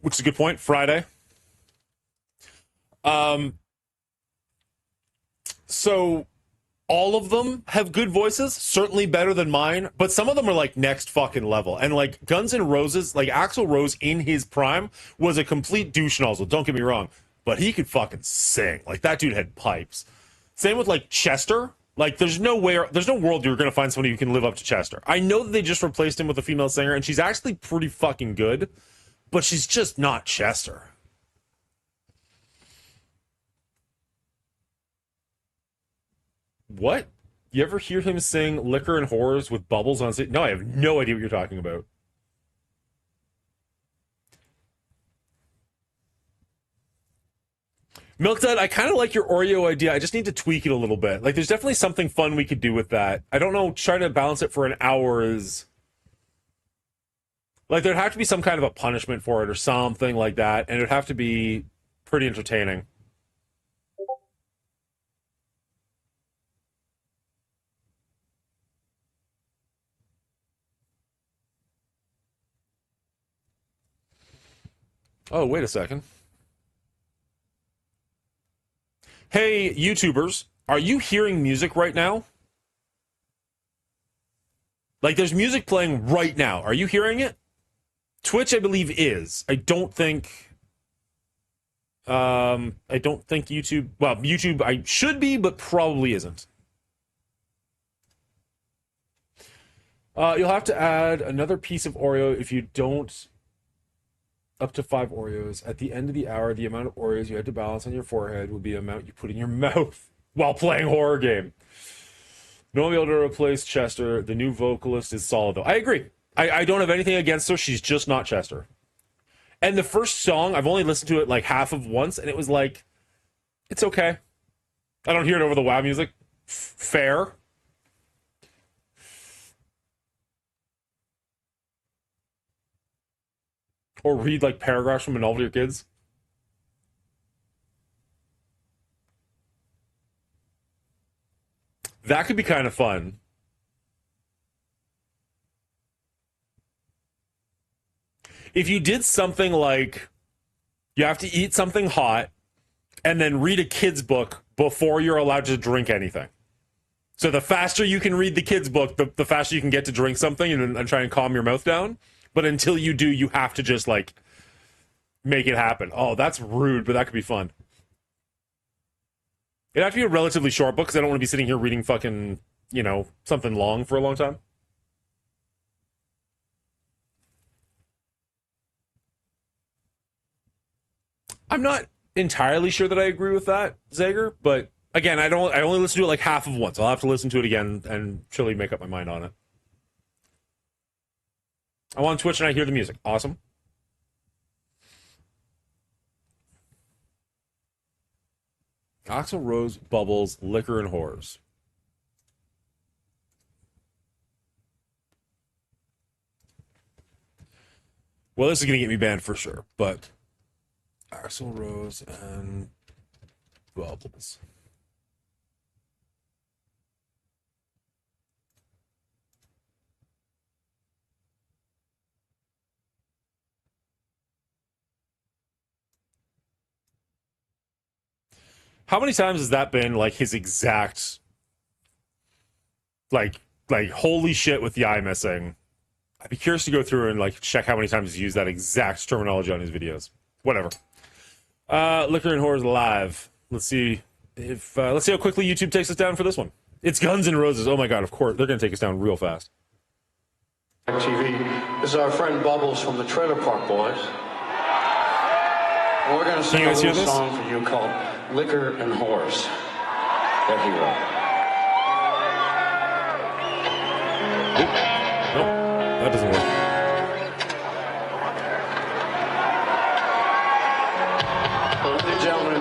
Speaker 1: Which is a good point. Friday. So all of them have good voices, certainly better than mine, but some of them are like next fucking level. And like Guns N' Roses, like Axl Rose in his prime was a complete douche nozzle, don't get me wrong, but he could fucking sing. Like that dude had pipes. Same with like Chester. Like there's no world you're going to find somebody who can live up to Chester. I know that they just replaced him with a female singer and she's actually pretty fucking good, but she's just not Chester. What? You ever hear him sing Liquor and Whores with bubbles on stage? No, I have no idea what you're talking about. Milk Dud, I kind of like your Oreo idea. I just need to tweak it a little bit. Like, there's definitely something fun we could do with that. I don't know, trying to balance it for an hour is... Like, there'd have to be some kind of a punishment for it or something like that, and it'd have to be pretty entertaining. Oh, wait a second. Hey, YouTubers, are you hearing music right now? Like, there's music playing right now. Are you hearing it? Twitch, I believe, is. I don't think YouTube... Well, YouTube, I should be, but probably isn't. You'll have to add another piece of Oreo if you don't... Up to 5 Oreos. At the end of the hour, the amount of Oreos you had to balance on your forehead would be the amount you put in your mouth while playing horror game. No one will be able to replace Chester. The new vocalist is solid, though. I agree. I don't have anything against her. She's just not Chester. And the first song, I've only listened to it like half of once, and it was like, it's okay. I don't hear it over the WoW music. Fair. Or read like paragraphs from a novel to your kids. That could be kind of fun. If you did something like you have to eat something hot and then read a kid's book before you're allowed to drink anything. So the faster you can read the kid's book, the faster you can get to drink something and try and calm your mouth down. But until you do, you have to just, like, make it happen. Oh, that's rude, but that could be fun. It'd have to be a relatively short book, because I don't want to be sitting here reading fucking, something long for a long time. I'm not entirely sure that I agree with that, Zager, but again, I only listen to it like half of once. I'll have to listen to it again and truly make up my mind on it. I'm on Twitch and I hear the music. Awesome. Axl Rose, Bubbles, Liquor, and Whores. Well, this is going to get me banned for sure, but Axl Rose and Bubbles. How many times has that been like his exact, like holy shit with the eye missing? I'd be curious to go through and like check how many times he's used that exact terminology on his videos. Whatever. Liquor and Whores live. Let's see how quickly YouTube takes us down for this one. It's Guns N' Roses. Oh my god, of course they're gonna take us down real fast.
Speaker 7: TV. This is our friend Bubbles from the Trailer Park Boys. We're gonna sing a little song for you called Liquor and Whores that he wrote.
Speaker 1: Nope, that doesn't work.
Speaker 7: Ladies and gentlemen,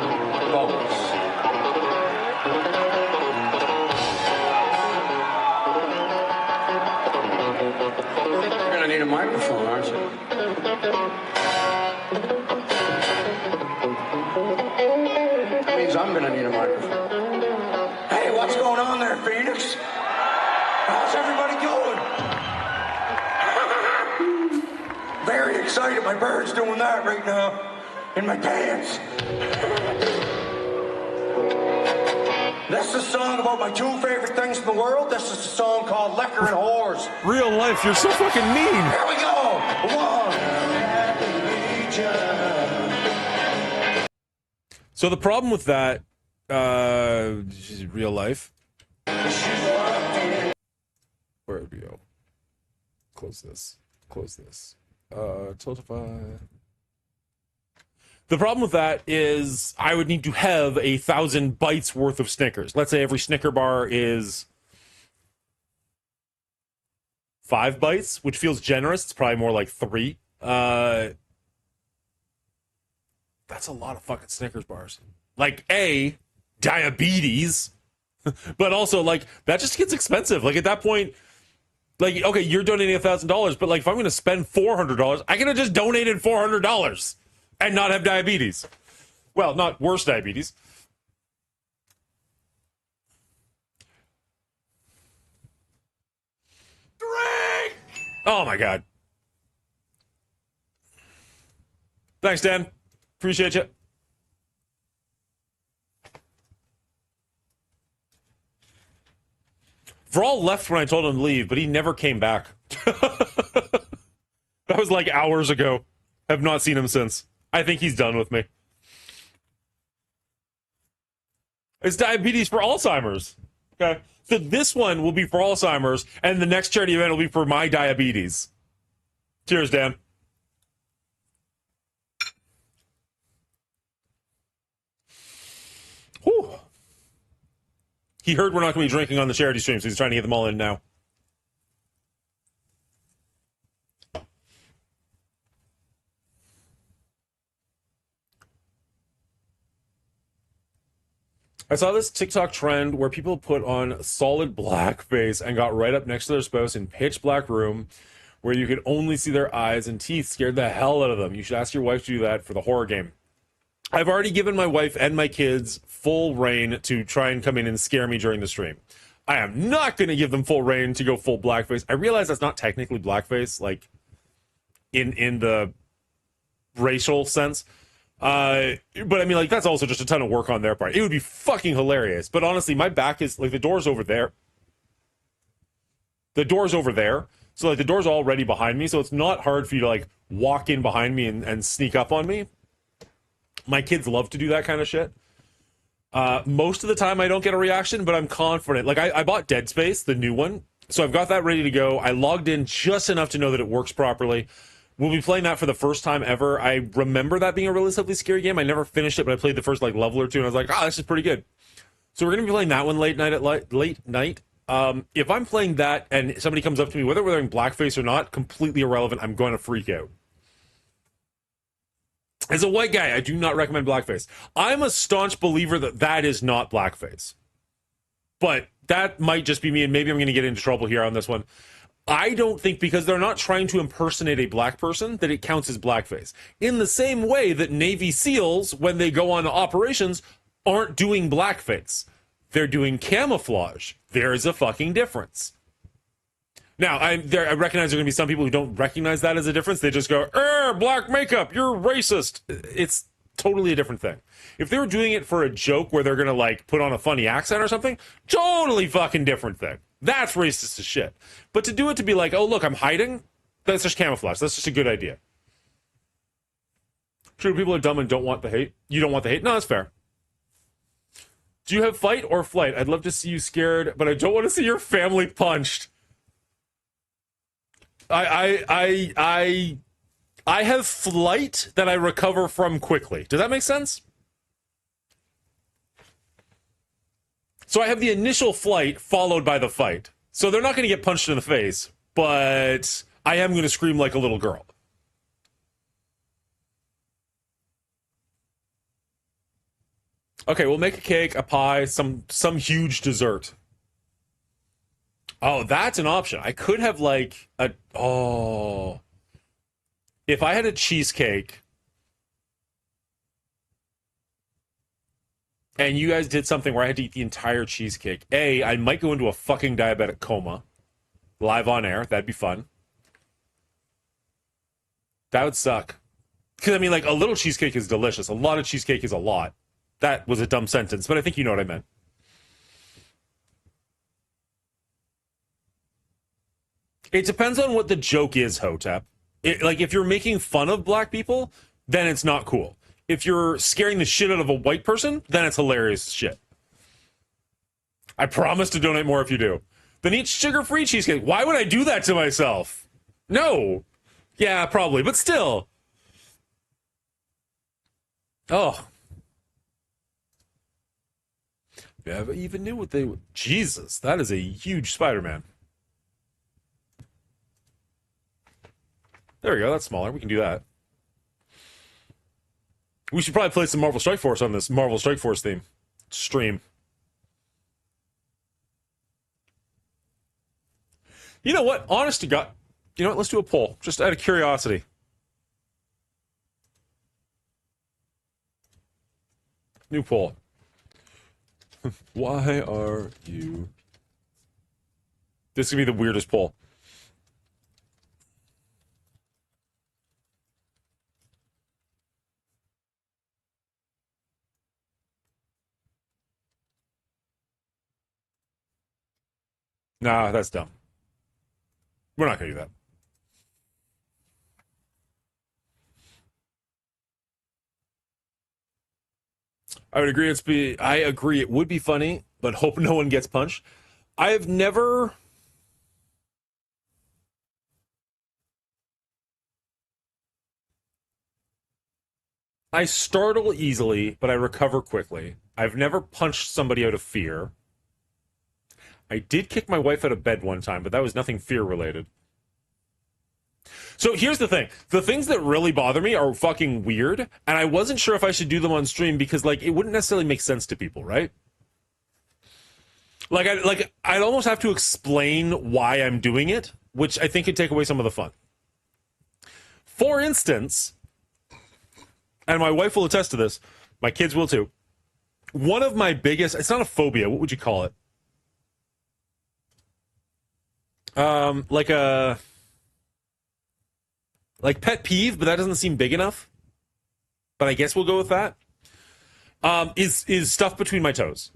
Speaker 7: Bubbles. You're gonna need a microphone, aren't you? That means I'm gonna need a microphone. Hey, what's going on there, Phoenix? How's everybody going? Very excited. My bird's doing that right now in my pants. This is a song about my two favorite things in the world. This is a song called Liquor and Whores.
Speaker 1: Real life, you're so fucking mean.
Speaker 7: Here we go. One.
Speaker 1: So the problem with that, real life. Where did we go? Close this. Tiltify. The problem with that is I would need to have 1,000 bytes worth of Snickers. Let's say every Snicker bar is 5 bytes, which feels generous. It's probably more like 3. That's a lot of fucking Snickers bars. Like, diabetes, but also, like, that just gets expensive. Like, at that point, like, okay, you're donating $1,000, but, like, if I'm going to spend $400, I could have just donated $400 and not have diabetes. Well, not worse diabetes. Drink! Oh, my God. Thanks, Dan. Appreciate you. Vral left when I told him to leave, but he never came back. That was like hours ago. Have not seen him since. I think he's done with me. It's diabetes for Alzheimer's. Okay. So this one will be for Alzheimer's, and the next charity event will be for my diabetes. Cheers, Dan. Whew. He heard we're not going to be drinking on the charity stream, so he's trying to get them all in now. I saw this TikTok trend where people put on solid blackface and got right up next to their spouse in pitch black room where you could only see their eyes and teeth. Scared the hell out of them. You should ask your wife to do that for the horror game. I've already given my wife and my kids full reign to try and come in and scare me during the stream. I am not going to give them full reign to go full blackface. I realize that's not technically blackface, like in the racial sense. But I mean, like, that's also just a ton of work on their part. It would be fucking hilarious. But honestly, my back is, like, the door's over there. The door's over there. So, like, the door's already behind me. So it's not hard for you to, like, walk in behind me and sneak up on me. My kids love to do that kind of shit. Most of the time I don't get a reaction, but I'm confident. Like, I bought Dead Space, the new one. So I've got that ready to go. I logged in just enough to know that it works properly. We'll be playing that for the first time ever. I remember that being a relatively scary game. I never finished it, but I played the first like level or two, and I was like, this is pretty good. So we're gonna be playing that one late night. If I'm playing that and somebody comes up to me, whether we're wearing blackface or not, completely irrelevant. I'm going to freak out. As a white guy, I do not recommend blackface. I'm a staunch believer that that is not blackface. But that might just be me, and maybe I'm going to get into trouble here on this one. I don't think, because they're not trying to impersonate a black person, that it counts as blackface. In the same way that Navy SEALs, when they go on operations, aren't doing blackface. They're doing camouflage. There is a fucking difference. Now, I recognize there are going to be some people who don't recognize that as a difference. They just go, black makeup, you're racist. It's totally a different thing. If they were doing it for a joke where they're going to, like, put on a funny accent or something, totally fucking different thing. That's racist as shit. But to do it to be like, oh, look, I'm hiding, that's just camouflage. That's just a good idea. True, people are dumb and don't want the hate. You don't want the hate? No, that's fair. Do you have fight or flight? I'd love to see you scared, but I don't want to see your family punched. I have flight that I recover from quickly. Does that make sense? So I have the initial flight followed by the fight. So they're not going to get punched in the face, but I am going to scream like a little girl. Okay, we'll make a cake, a pie, some huge dessert. Oh, that's an option. I could have like if I had a cheesecake and you guys did something where I had to eat the entire cheesecake, I might go into a fucking diabetic coma live on air. That'd be fun. That would suck. Because, I mean, like, a little cheesecake is delicious. A lot of cheesecake is a lot. That was a dumb sentence, but I think you know what I meant. It depends on what the joke is, Hotep. Like, if you're making fun of black people, then it's not cool. If you're scaring the shit out of a white person, then it's hilarious as shit. I promise to donate more if you do. Then eat sugar-free cheesecake. Why would I do that to myself? No. Yeah, probably, but still. Oh. If you ever even knew what they would... Jesus, that is a huge Spider-Man. There we go, that's smaller. We can do that. We should probably play some Marvel Strike Force on this Marvel Strike Force theme stream. You know what? Honest to God. You know what? Let's do a poll. Just out of curiosity. New poll. Why are you... This is going to be the weirdest poll. Nah, that's dumb. We're not going to do that. I would agree. I agree. It would be funny, but hope no one gets punched. I have never. I startle easily, but I recover quickly. I've never punched somebody out of fear. I did kick my wife out of bed one time, but that was nothing fear related. So here's the thing. The things that really bother me are fucking weird, and I wasn't sure if I should do them on stream because, like, it wouldn't necessarily make sense to people, right? I'd almost have to explain why I'm doing it, which I think could take away some of the fun. For instance, and my wife will attest to this, my kids will too, one of my biggest, it's not a phobia, what would you call it? Like pet peeve, but that doesn't seem big enough. But I guess we'll go with that. Is stuff between my toes.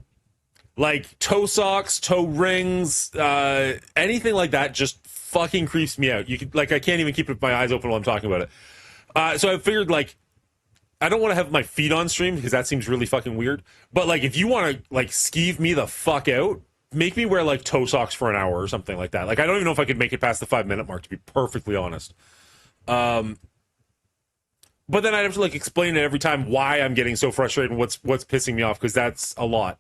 Speaker 1: Like toe socks, toe rings, anything like that just fucking creeps me out. I can't even keep my eyes open while I'm talking about it. So I figured, like, I don't want to have my feet on stream because that seems really fucking weird. But, like, if you want to, like, skeeve me the fuck out, make me wear, like, toe socks for an hour or something like that. Like, I don't even know if I could make it past the 5-minute mark, to be perfectly honest. But then I'd have to like explain it every time why I'm getting so frustrated and what's pissing me off, because that's a lot.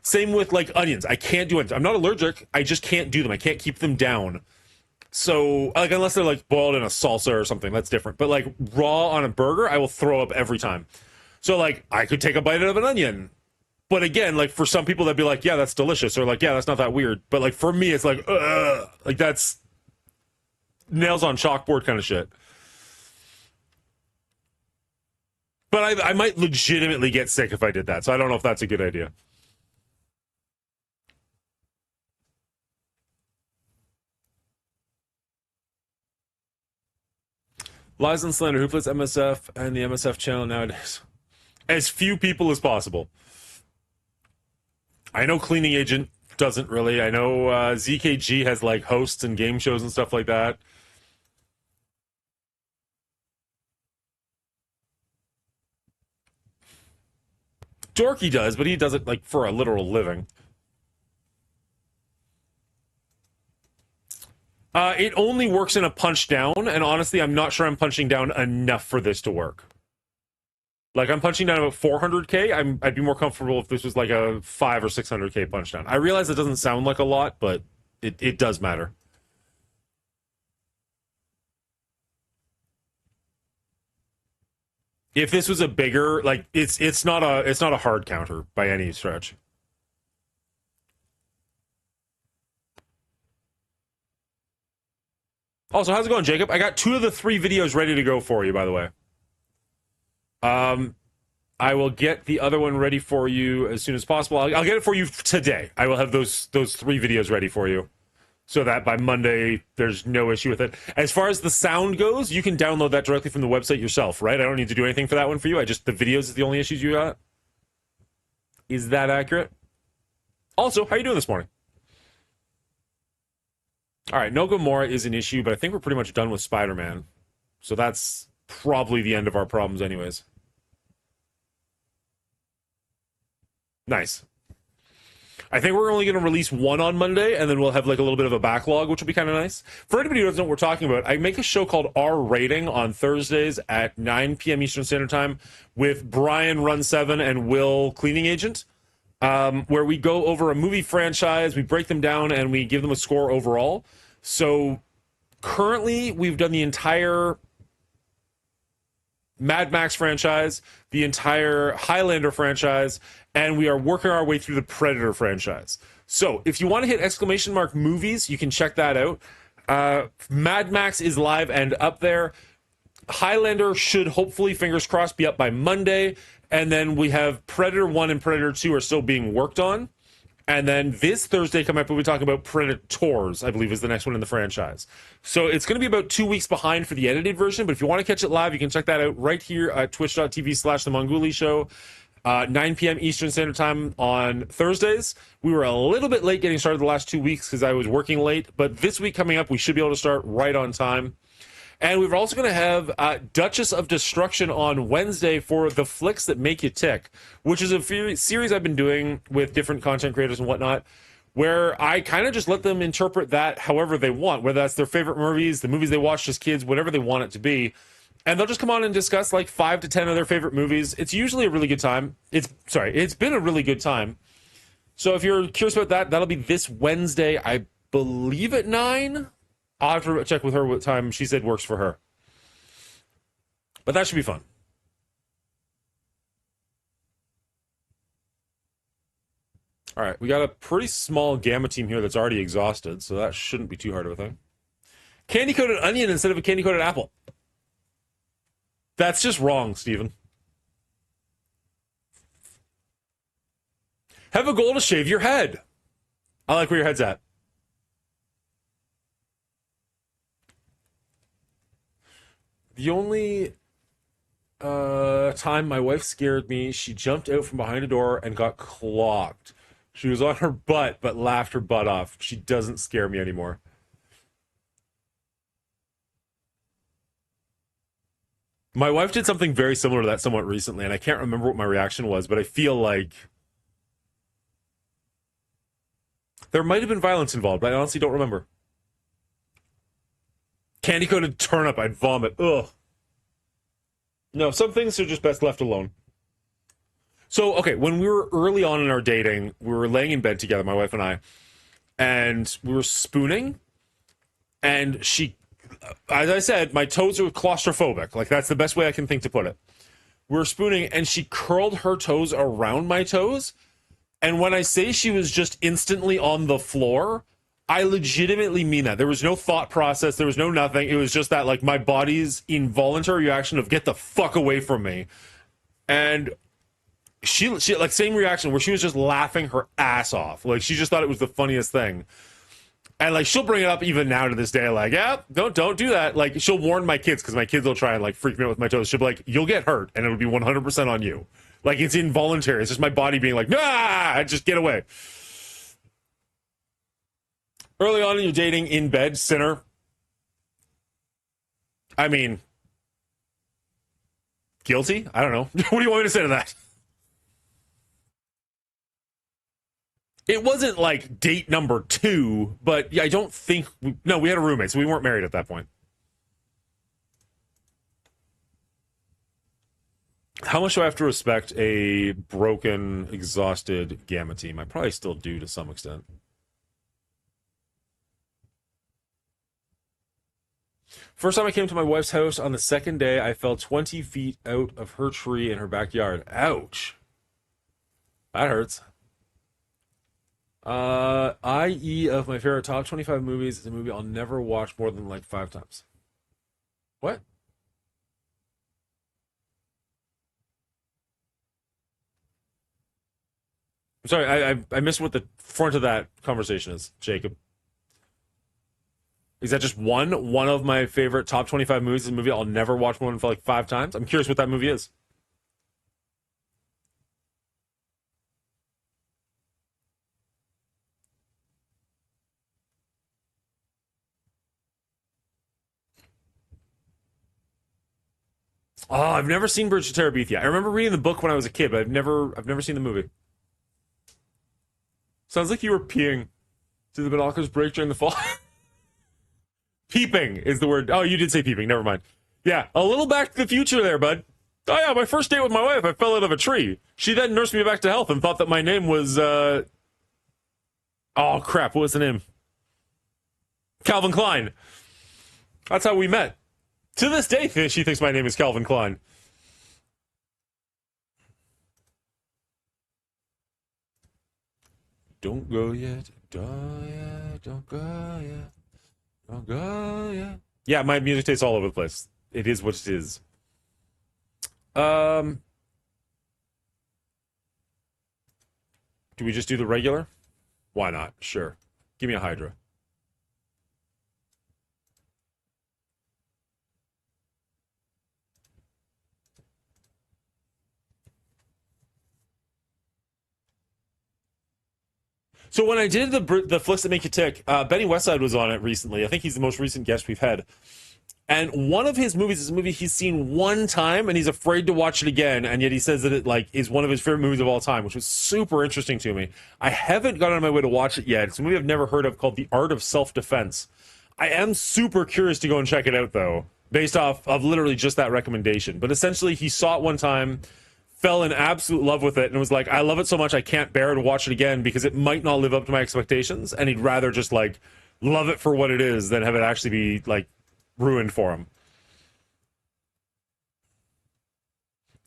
Speaker 1: Same with like onions. I can't do it. I'm not allergic. I just can't do them. I can't keep them down. So like unless they're like boiled in a salsa or something, that's different. But like raw on a burger, I will throw up every time. So like I could take a bite of an onion. But again, like for some people that'd be like, yeah, that's delicious, or like, yeah, that's not that weird. But like for me, it's like, ugh, like that's nails on chalkboard kind of shit. But I might legitimately get sick if I did that. So I don't know if that's a good idea. Lies and slander. Who puts MSF and the MSF channel nowadays? As few people as possible. I know Cleaning Agent doesn't really. I know ZKG has like hosts and game shows and stuff like that. Dorky does, but he does it like for a literal living. It only works in a punch down, and honestly, I'm not sure I'm punching down enough for this to work. Like, I'm punching down about 400k. I'd be more comfortable if this was like a 500 or 600k punch down. I realize it doesn't sound like a lot, but it does matter. If this was a bigger, like, it's not a hard counter by any stretch. Also, how's it going, Jacob? I got 2 of the 3 videos ready to go for you, by the way. I will get the other one ready for you as soon as possible. I'll get it for you today. I will have those 3 videos ready for you, so that by Monday there's no issue with it. As far as the sound goes, you can download that directly from the website yourself, right? I don't need to do anything for that one for you. The videos is the only issues you got. Is that accurate? Also, how are you doing this morning? All right, No Gamora is an issue, but I think we're pretty much done with Spider-Man. So that's probably the end of our problems anyways. Nice. I think we're only going to release 1 on Monday, and then we'll have like a little bit of a backlog, which will be kind of nice. For anybody who doesn't know what we're talking about, I make a show called R Rating on Thursdays at 9 p.m. Eastern Standard Time with Brian Run 7 and Will Cleaning Agent, where we go over a movie franchise, we break them down, and we give them a score overall. So currently, we've done the entire Mad Max franchise, the entire Highlander franchise, and we are working our way through the Predator franchise. So if you want to hit ! movies, you can check that out. Mad Max is live and up there. Highlander should hopefully, fingers crossed, be up by Monday. And then we have Predator 1 and Predator 2 are still being worked on. And then this Thursday coming up, we'll be talking about Predators, I believe is the next one in the franchise. So it's going to be about 2 weeks behind for the edited version, but if you want to catch it live, you can check that out right here at twitch.tv/The Mongooli Show, 9 p.m. Eastern Standard Time on Thursdays. We were a little bit late getting started the last 2 weeks because I was working late, but this week coming up, we should be able to start right on time. And we're also going to have Duchess of Destruction on Wednesday for the flicks that make you tick, which is a series I've been doing with different content creators and whatnot, where I kind of just let them interpret that however they want, whether that's their favorite movies, the movies they watched as kids, whatever they want it to be. And they'll just come on and discuss like 5 to 10 of their favorite movies. It's usually a really good time. It's been a really good time. So if you're curious about that, that'll be this Wednesday, I believe at 9. I'll have to check with her what time she said works for her. But that should be fun. All right, we got a pretty small Gamma team here that's already exhausted, so that shouldn't be too hard of a thing. Candy-coated onion instead of a candy-coated apple. That's just wrong, Steven. Have a goal to shave your head. I like where your head's at. The only time my wife scared me, she jumped out from behind a door and got clocked. She was on her butt, but laughed her butt off. She doesn't scare me anymore. My wife did something very similar to that somewhat recently, and I can't remember what my reaction was, but I feel like there might have been violence involved, but I honestly don't remember. Candy coated turnip, I'd vomit. Ugh. No, some things are just best left alone. So, okay, when we were early on in our dating, we were laying in bed together, my wife and I, and we were spooning, and she, as I said, my toes are claustrophobic. Like, that's the best way I can think to put it. We were spooning, and she curled her toes around my toes, and when I say she was just instantly on the floor, I legitimately mean that. There was no thought process. There was no nothing. It was just that, like, my body's involuntary reaction of get the fuck away from me. And she like, same reaction where she was just laughing her ass off. Like, she just thought it was the funniest thing. And, like, she'll bring it up even now to this day. Like, yeah, don't do that. Like, she'll warn my kids because my kids will try and, like, freak me out with my toes. She'll be like, you'll get hurt. And it would be 100% on you. Like, it's involuntary. It's just my body being like, nah, just get away. Early on in your dating, in bed, sinner. I mean, guilty? I don't know. What do you want me to say to that? It wasn't like date number 2, but yeah, I don't think... No, we had a roommate, so we weren't married at that point. How much do I have to respect a broken, exhausted Gamma team? I probably still do to some extent. First time I came to my wife's house, on the second day, I fell 20 feet out of her tree in her backyard. Ouch. That hurts. I.E. of my favorite top 25 movies is a movie I'll never watch more than like 5 times. What? I'm sorry, I missed what the front of that conversation is, Jacob. Is that just one of my favorite top 25 movies is a movie I'll never watch more than for like 5 times? I'm curious what that movie is. Oh, I've never seen Bridge to Terabithia. I remember reading the book when I was a kid, but I've never seen the movie. Sounds like you were peeing. Did the binoculars break during the fall? Peeping is the word. Oh, you did say peeping. Never mind. Yeah, a little Back to the Future there, bud. Oh yeah, my first date with my wife, I fell out of a tree. She then nursed me back to health and thought that my name was, oh crap, what was the name? Calvin Klein. That's how we met. To this day, she thinks my name is Calvin Klein. Don't go yet, don't go yet, don't go yet. Yeah, my music tastes all over the place. It is what it is. Do we just do the regular? Why not? Sure. Give me a Hydra. So when I did the flicks that make you tick, Benny Westside was on it recently. I think he's the most recent guest we've had. And one of his movies is a movie he's seen one time, and he's afraid to watch it again. And yet he says that it like is one of his favorite movies of all time, which was super interesting to me. I haven't gone on my way to watch it yet. It's a movie I've never heard of called The Art of Self-Defense. I am super curious to go and check it out, though, based off of literally just that recommendation. But essentially, he saw it one time, fell in absolute love with it, and was like, I love it so much I can't bear to watch it again because it might not live up to my expectations, and he'd rather just, like, love it for what it is than have it actually be, like, ruined for him.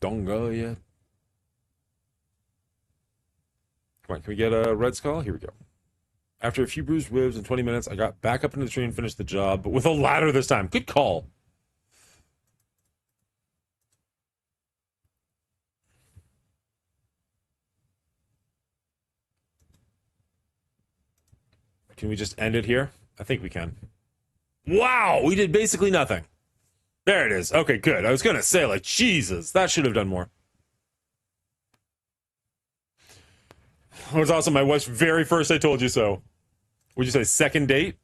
Speaker 1: Don't go yet. Come on, can we get a Red Skull? Here we go. After a few bruised ribs in 20 minutes, I got back up into the tree and finished the job, but with a ladder this time. Good call. Can we just end it here? I think we can. Wow, we did basically nothing. There it is. Okay, good. I was going to say, like, Jesus, that should have done more. It was also my wife's very first I told you so. Would you say second date?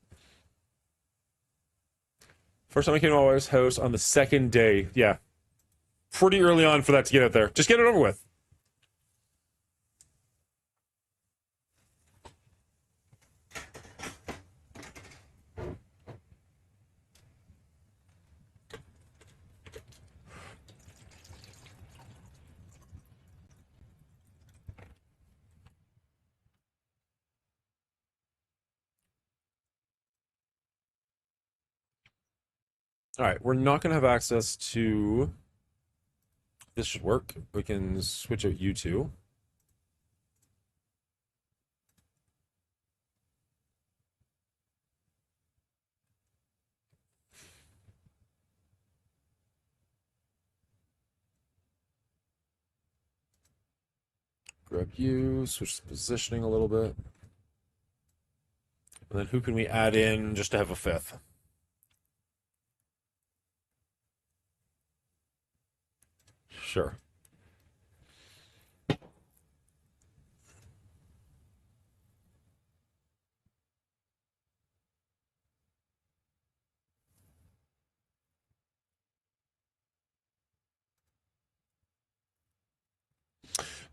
Speaker 1: First time I came to my wife's house on the second day. Yeah. Pretty early on for that to get out there. Just get it over with. All right, we're not going to have access to... This should work. We can switch out you two. Grab you, switch the positioning a little bit. And then who can we add in just to have a fifth? Sure.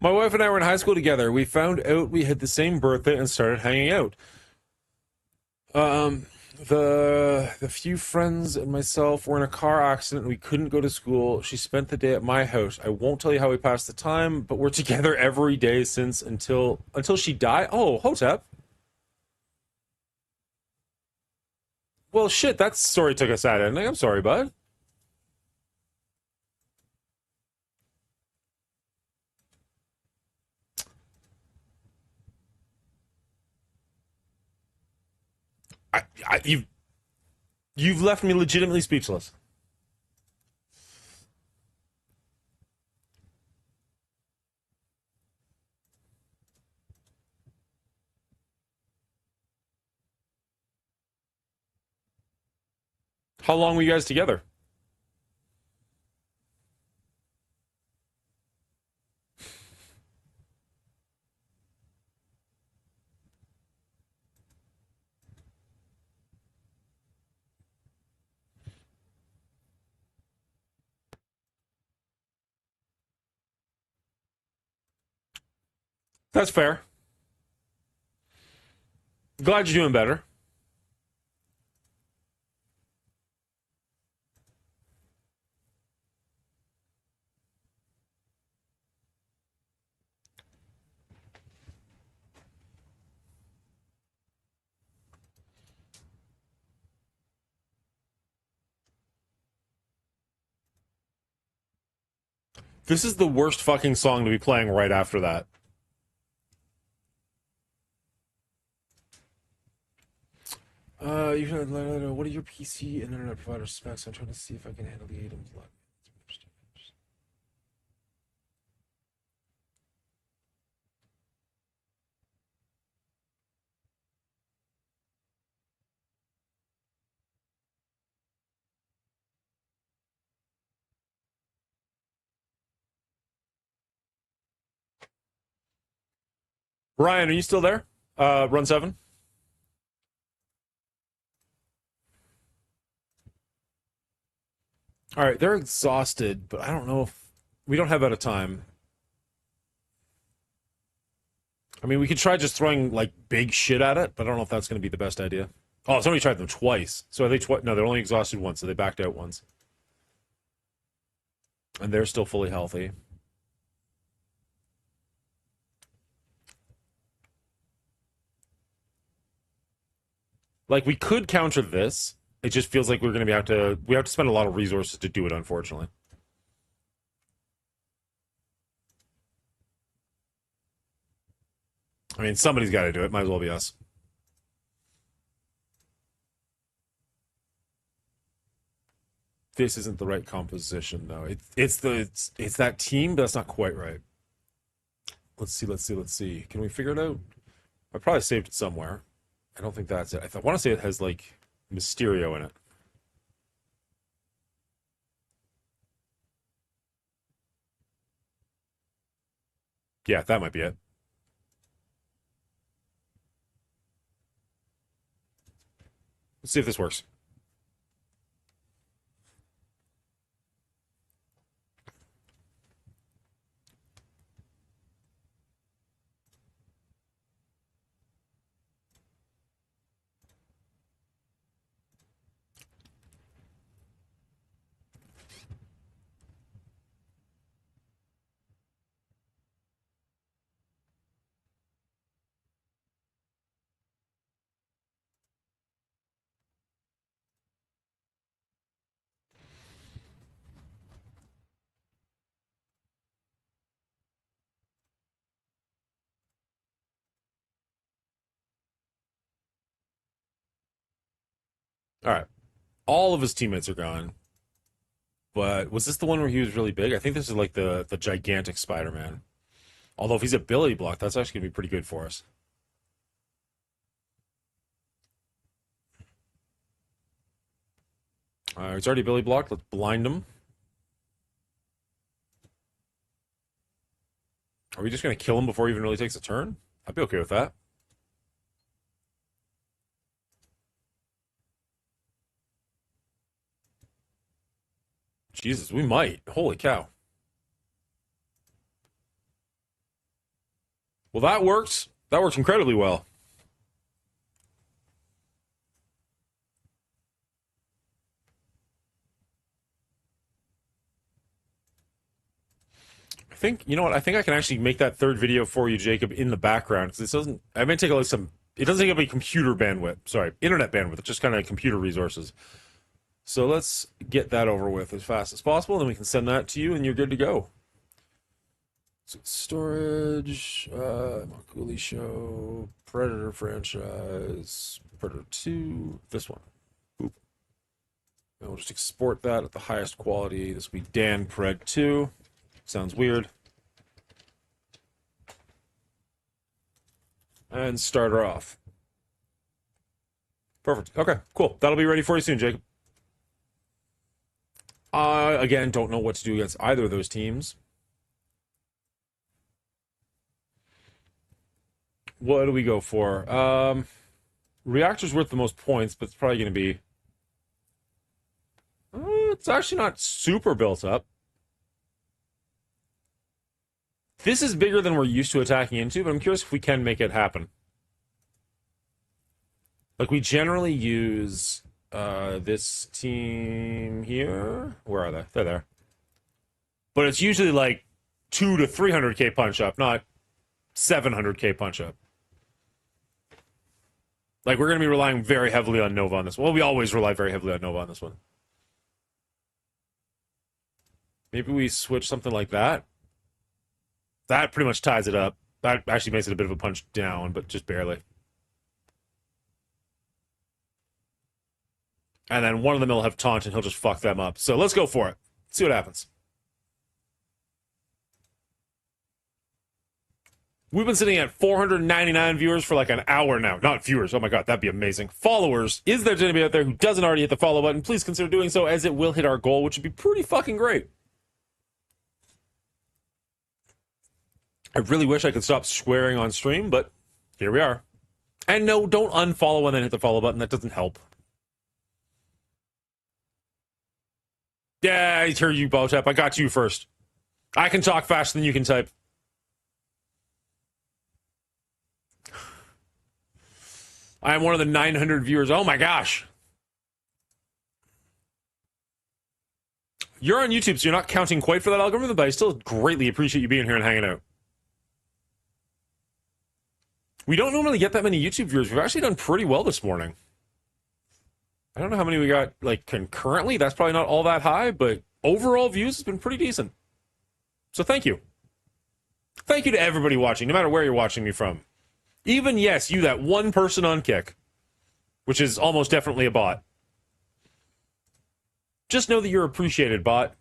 Speaker 1: My wife and I were in high school together. We found out we had the same birthday and started hanging out. Um, the few friends and myself were in a car accident and we couldn't go to school. She spent the day at my house. I won't tell you how we passed the time, but we're together every day since until she died. Oh, Hotep. Well, shit, that story took a sad ending. I'm sorry, bud. You've left me legitimately speechless. How long were you guys together? That's fair. Glad you're doing better. This is the worst fucking song to be playing right after that. What are your PC and internet provider specs? I'm trying to see if I can handle the items. Ryan, are you still there? Run 7? All right, they're exhausted, but I don't know if we don't have out of time. I mean, we could try just throwing like big shit at it, but I don't know if that's going to be the best idea. Oh, somebody tried them twice. So are they no, they're only exhausted once, so they backed out once. And they're still fully healthy. Like we could counter this. It just feels like we're going to we have to spend a lot of resources to do it, unfortunately. I mean, somebody's got to do it. Might as well be us. This isn't the right composition, though. It's that team, but that's not quite right. Let's see. Can we figure it out? I probably saved it somewhere. I don't think that's it. I want to say it has like Mysterio in it. Yeah, that might be it. Let's see if this works. All right. All of his teammates are gone. But was this the one where he was really big? I think this is like the gigantic Spider-Man. Although if he's ability block, that's actually going to be pretty good for us. He's already ability blocked. Let's blind him. Are we just going to kill him before he even really takes a turn? I'd be okay with that. Jesus, we might. Holy cow. Well, that worked. That worked incredibly well. I think, you know what? I think I can actually make that third video for you, Jacob, in the background. Because it doesn't, I may take like some, it doesn't take up any computer bandwidth. Sorry, internet bandwidth. It's just kind of computer resources. So let's get that over with as fast as possible. And then we can send that to you and you're good to go. So storage, Mongooli show, Predator franchise, Predator 2, this one. Boop. And we'll just export that at the highest quality. This will be Dan Pred 2. Sounds weird. And start her off. Perfect. Okay, cool. That'll be ready for you soon, Jacob. Again, don't know what to do against either of those teams. What do we go for? Reactor's worth the most points, but it's probably going to be... it's actually not super built up. This is bigger than we're used to attacking into, but I'm curious if we can make it happen. Like, we generally use this team here. Where are they? They're there. But it's usually like 2 to 300k punch up, not 700k punch up. Like, we're going to be relying very heavily on Nova on this one. Well, we always rely very heavily on Nova on this one. Maybe we switch something like that. That pretty much ties it up. That actually makes it a bit of a punch down, but just barely. And then one of them will have taunt and he'll just fuck them up. So let's go for it. See what happens. We've been sitting at 499 viewers for like an hour now. Not viewers. Oh my god, that'd be amazing. Followers. Is there anybody out there who doesn't already hit the follow button? Please consider doing so, as it will hit our goal, which would be pretty fucking great. I really wish I could stop swearing on stream, but here we are. And no, don't unfollow and then hit the follow button. That doesn't help. Yeah, I hear you, Botap. I got you first. I can talk faster than you can type. I am one of the 900 viewers. Oh my gosh. You're on YouTube, so you're not counting quite for that algorithm, but I still greatly appreciate you being here and hanging out. We don't normally get that many YouTube viewers. We've actually done pretty well this morning. I don't know how many we got, like, concurrently. That's probably not all that high, but overall views has been pretty decent. So thank you. Thank you to everybody watching, no matter where you're watching me from. Even, yes, you, that one person on Kick, which is almost definitely a bot. Just know that you're appreciated, bot.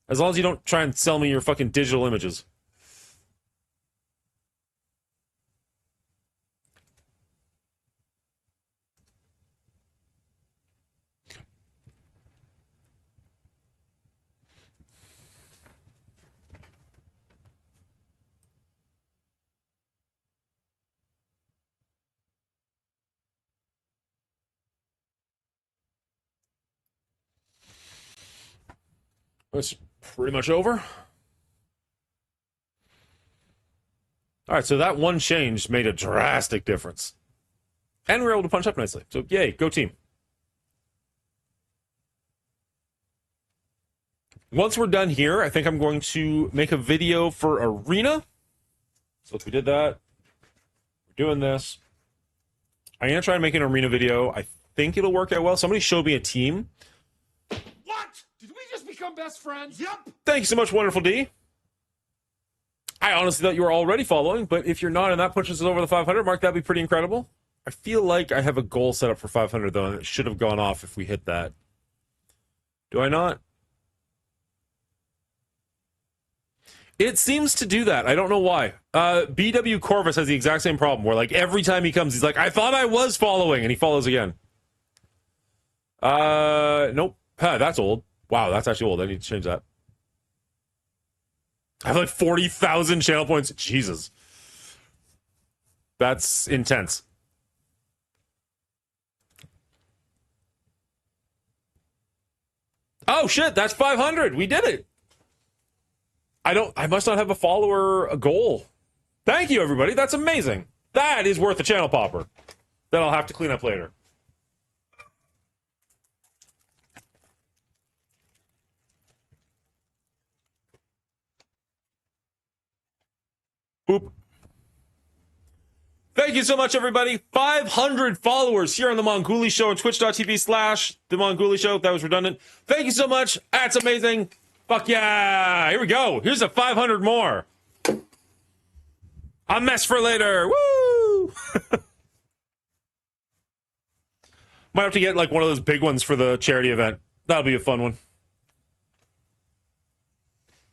Speaker 1: As long as you don't try and sell me your fucking digital images. That's pretty much over. All right, so that one change made a drastic difference. And we were able to punch up nicely. So, yay, go team. Once we're done here, I think I'm going to make a video for Arena. So if we did that, we're doing this. I'm going to try and make an Arena video. I think it'll work out well. Somebody showed me a team.
Speaker 4: What? Did we just become best friends? Yep.
Speaker 1: Thank you so much, Wonderful D. I honestly thought you were already following, but if you're not and that pushes us over the 500 mark, that'd be pretty incredible. I feel like I have a goal set up for 500, though, and it should have gone off if we hit that. Do I not? It seems to do that. I don't know why. BW Corvus has the exact same problem, where, like, every time he comes, he's like, I thought I was following, and he follows again. Nope. Huh, that's old. Wow, that's actually old. I need to change that. I have, like, 40,000 channel points. Jesus. That's intense. Oh, shit, that's 500. We did it. I must not have a follower goal. Thank you, everybody. That's amazing. That is worth a channel popper that I'll have to clean up later. Boop. Thank you so much, everybody. 500 followers here on The Mongooli Show on twitch.tv/The Mongooli Show. That was redundant. Thank you so much. That's amazing. Fuck yeah. Here we go. Here's a 500 more. A mess for later. Woo! Might have to get like one of those big ones for the charity event. That'll be a fun one.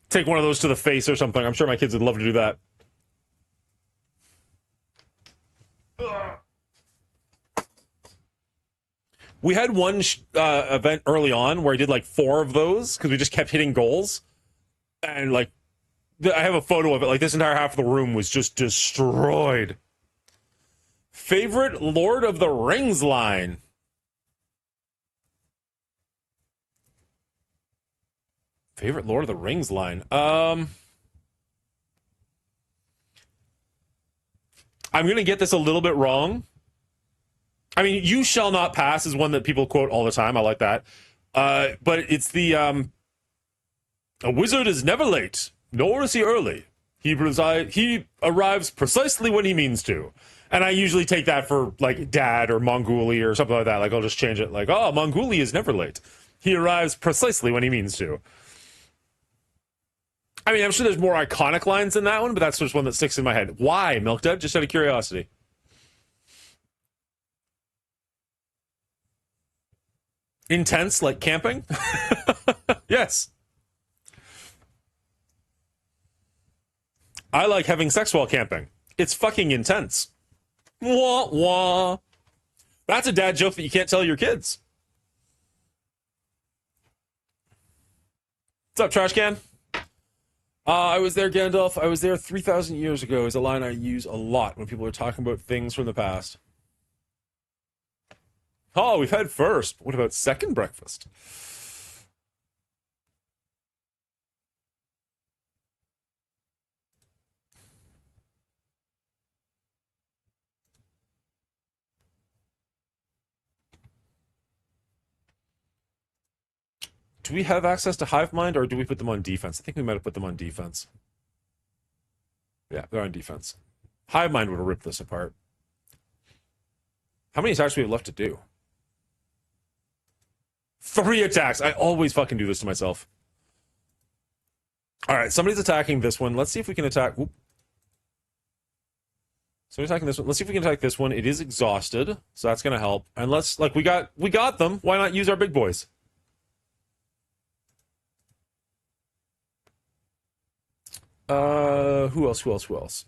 Speaker 1: Take one of those to the face or something. I'm sure my kids would love to do that. We had one event early on where I did like 4 of those because we just kept hitting goals. And like, I have a photo of it. Like, this entire half of the room was just destroyed. Favorite Lord of the Rings line? Favorite Lord of the Rings line? I'm going to get this a little bit wrong. I mean, "You shall not pass" is one that people quote all the time. I like that. But it's the, "A wizard is never late, nor is he early. He arrives precisely when he means to." And I usually take that for, like, Dad or Mongooli or something like that. Like, I'll just change it. Like, "Oh, Mongooli is never late. He arrives precisely when he means to." I mean, I'm sure there's more iconic lines than that one, but that's just one that sticks in my head. Why, Milk Dud? Just out of curiosity. Intense, like camping? Yes. I like having sex while camping. It's fucking intense. Wah, wah. That's a dad joke that you can't tell your kids. What's up, Trash Can? I was there, Gandalf. I was there 3,000 years ago is a line I use a lot when people are talking about things from the past. Oh, we've had first. What about second breakfast? Do we have access to Hive Mind, or do we put them on defense? I think we might have put them on defense. Yeah, they're on defense. Hive Mind would have ripped this apart. How many attacks do we have left to do? 3 attacks. I always fucking do this to myself. All right, somebody's attacking this one. Let's see if we can attack. Whoop. Somebody's attacking this one. Let's see if we can attack this one. It is exhausted, so that's gonna help. And let's, like, we got them. Why not use our big boys? Who else?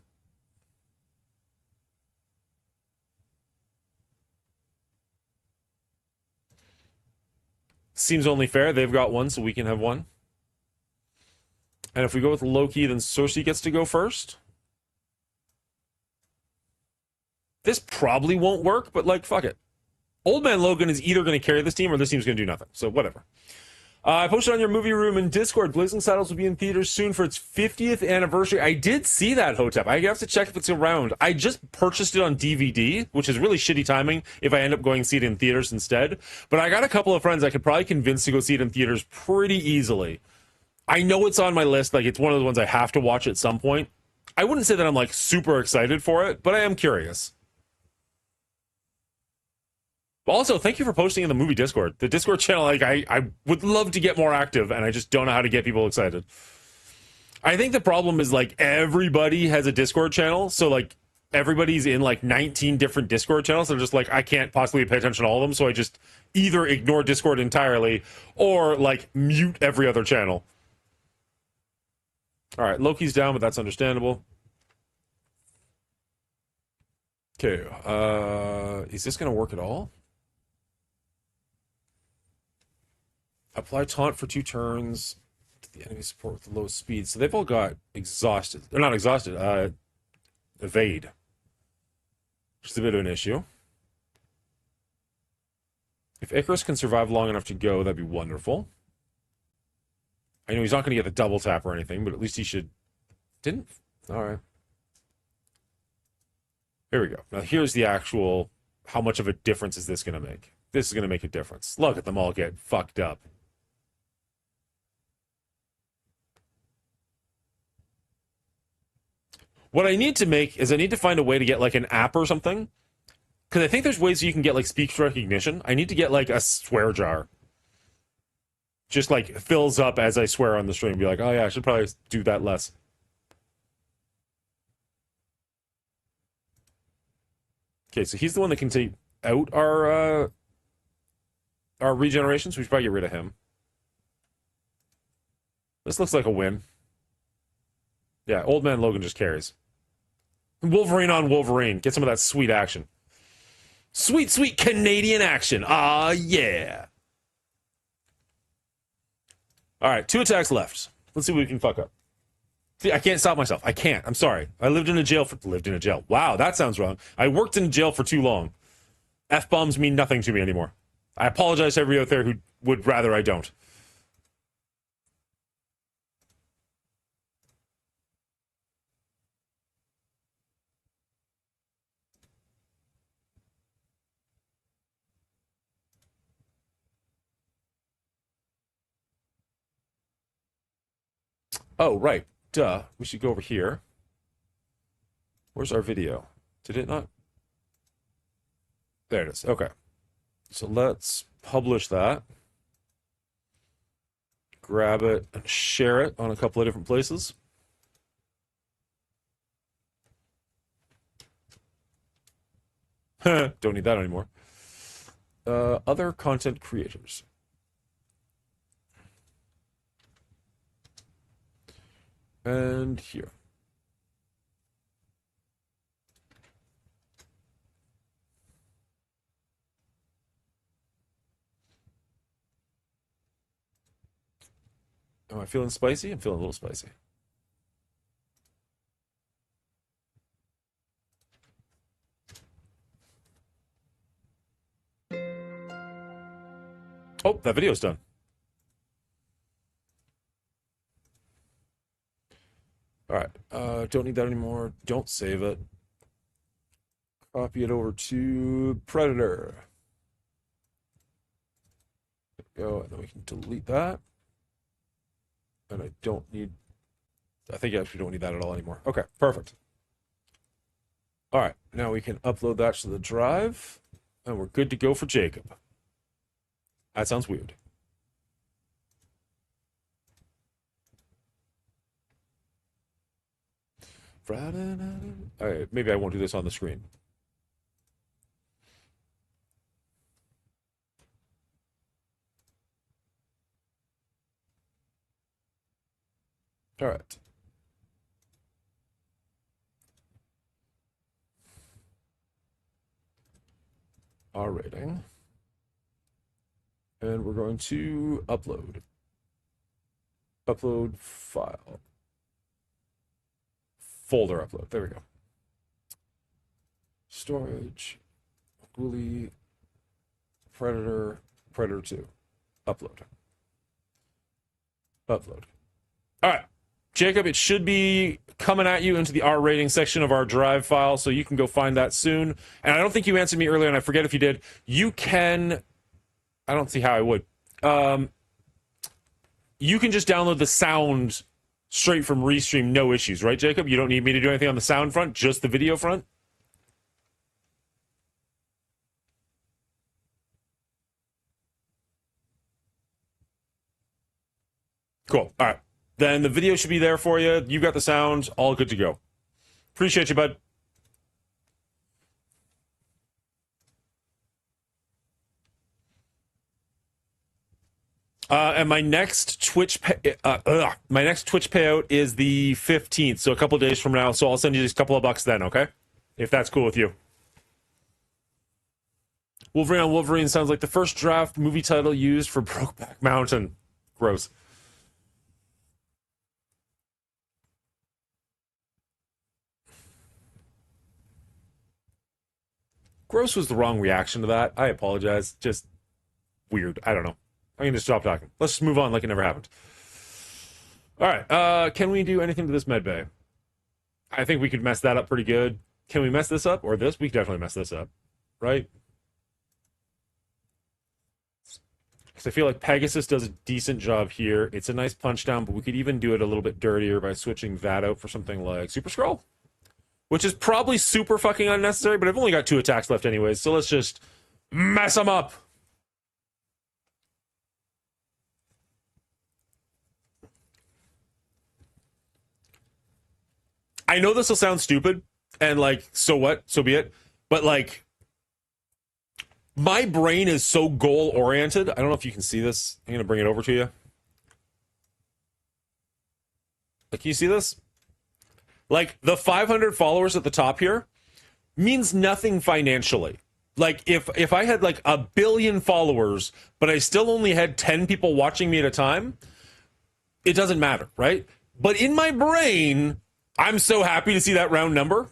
Speaker 1: Seems only fair. They've got one, so we can have one. And if we go with Loki, then Cersei gets to go first. This probably won't work, but, like, fuck it. Old Man Logan is either going to carry this team or this team's going to do nothing. So, whatever. I posted on your movie room in Discord. Blazing Saddles will be in theaters soon for its 50th anniversary. I did see that, Hotep. I have to check if it's around. I just purchased it on DVD, which is really shitty timing if I end up going to see it in theaters instead. But I got a couple of friends I could probably convince to go see it in theaters pretty easily. I know it's on my list. Like, it's one of those ones I have to watch at some point. I wouldn't say that I'm, like, super excited for it, but I am curious. Also, thank you for posting in the movie Discord. The Discord channel, like, I would love to get more active, and I just don't know how to get people excited. I think the problem is, like, everybody has a Discord channel, so, like, everybody's in like 19 different Discord channels. They're just like, I can't possibly pay attention to all of them, so I just either ignore Discord entirely or like mute every other channel. All right, Loki's down, but that's understandable. Okay, is this gonna work at all? Apply taunt for 2 turns to the enemy support with the lowest speed. So they've all got exhausted. They're not exhausted. Evade, which is a bit of an issue. If Icarus can survive long enough to go, that'd be wonderful. I know he's not going to get the double tap or anything, but at least he should... Didn't? All right. Here we go. Now here's the actual... How much of a difference is this going to make? This is going to make a difference. Look at them all get fucked up. What I need to make is I need to find a way to get like an app or something. Because I think there's ways you can get like speech recognition. I need to get like a swear jar. Just like fills up as I swear on the stream. Be like, oh yeah, I should probably do that less. Okay, so he's the one that can take out our regeneration, so we should probably get rid of him. This looks like a win. Yeah, Old Man Logan just carries. Wolverine on Wolverine. Get some of that sweet action. Sweet, sweet Canadian action. Ah, yeah. All right, 2 attacks left. Let's see what we can fuck up. See, I can't stop myself. I can't. I'm sorry. I lived in a jail. Wow, that sounds wrong. I worked in jail for too long. F-bombs mean nothing to me anymore. I apologize to everybody out there who would rather I don't. Oh, right. Duh. We should go over here. Where's our video? Did it not? There it is. Okay. So let's publish that. Grab it and share it on a couple of different places. Don't need that anymore. Other content creators. And here. Am I feeling spicy? I'm feeling a little spicy. Oh, that video's done. All right, don't need that anymore. Don't save it. Copy it over to Predator. There we go, and then we can delete that. And I don't need... I think I actually don't need that at all anymore. Okay, perfect. All right, now we can upload that to the drive, and we're good to go for Jacob. That sounds weird. Friday night. All right, maybe I won't do this on the screen. All right. R rating. And we're going to upload. Upload file. Folder upload. There we go. Storage. Mongooli. Predator. Predator 2. Upload. Upload. All right. Jacob, it should be coming at you into the R rating section of our drive file, so you can go find that soon. And I don't think you answered me earlier, and I forget if you did. You can... I don't see how I would. You can just download the sound straight from Restream, no issues, right, Jacob? You don't need me to do anything on the sound front, just the video front? Cool. All right. Then the video should be there for you. You got the sound. All good to go. Appreciate you, bud. And my next my next Twitch payout is the 15th, so a couple days from now. So I'll send you just a couple of bucks then, okay? If that's cool with you. Wolverine on Wolverine sounds like the first draft movie title used for Brokeback Mountain. Gross. Gross was the wrong reaction to that. I apologize. Just weird. I don't know. I'm going to stop talking. Let's just move on like it never happened. All right. Can we do anything to this med bay? I think we could mess that up pretty good. Can we mess this up? Or this? We could definitely mess this up. Right? Because I feel like Pegasus does a decent job here. It's a nice punch down, but we could even do it a little bit dirtier by switching that out for something like Super Scroll. Which is probably super fucking unnecessary, but I've only got 2 attacks left anyways, so let's just mess them up. I know this will sound stupid, and like, so what? So be it. But like, my brain is so goal-oriented. I don't know if you can see this. I'm going to bring it over to you. Like, can you see this? Like, the 500 followers at the top here means nothing financially. Like, if I had, like, 1 billion followers, but I still only had 10 people watching me at a time, it doesn't matter, right? But in my brain, I'm so happy to see that round number,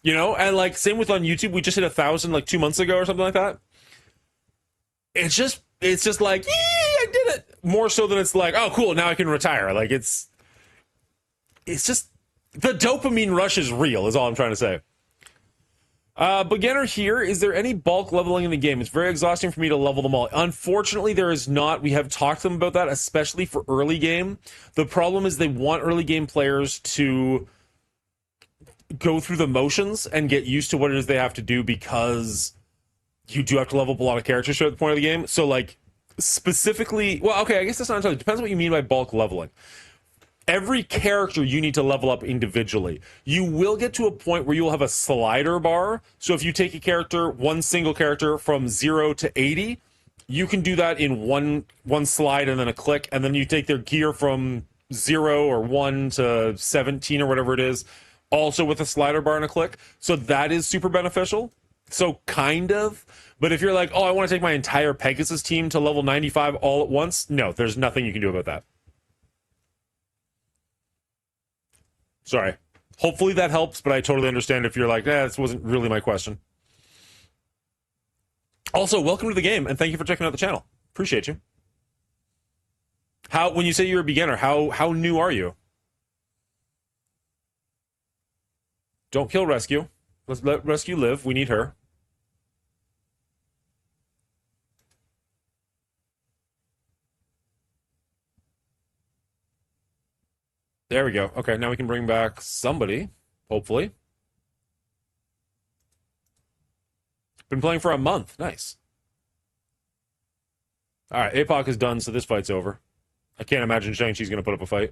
Speaker 1: you know? And, like, same with on YouTube. We just hit 1,000, like, 2 months ago or something like that. It's just like, yee, I did it. More so than it's like, oh, cool, now I can retire. Like, it's just... The dopamine rush is real, is all I'm trying to say. Beginner here, is there any bulk leveling in the game? It's very exhausting for me to level them all. Unfortunately, there is not. We have talked to them about that, especially for early game. The problem is they want early game players to go through the motions and get used to what it is they have to do, because you do have to level up a lot of characters at the point of the game. So, like, specifically... Well, okay, I guess that's not entirely... It depends on what you mean by bulk leveling. Every character you need to level up individually. You will get to a point where you'll have a slider bar. So if you take a character, one single character, from 0 to 80, you can do that in one slide and then a click, and then you take their gear from 0 or 1 to 17 or whatever it is, also with a slider bar and a click. So that is super beneficial. So kind of. But if you're like, oh, I want to take my entire Pegasus team to level 95 all at once, no, there's nothing you can do about that. Sorry. Hopefully that helps, but I totally understand if you're like, this wasn't really my question. Also, welcome to the game, and thank you for checking out the channel. Appreciate you. When you say you're a beginner, how new are you? Don't kill Rescue. Let's let Rescue live. We need her. There we go. Okay, now we can bring back somebody, hopefully. Been playing for a month. Nice. All right, APOC is done, so this fight's over. I can't imagine Shang-Chi's going to put up a fight.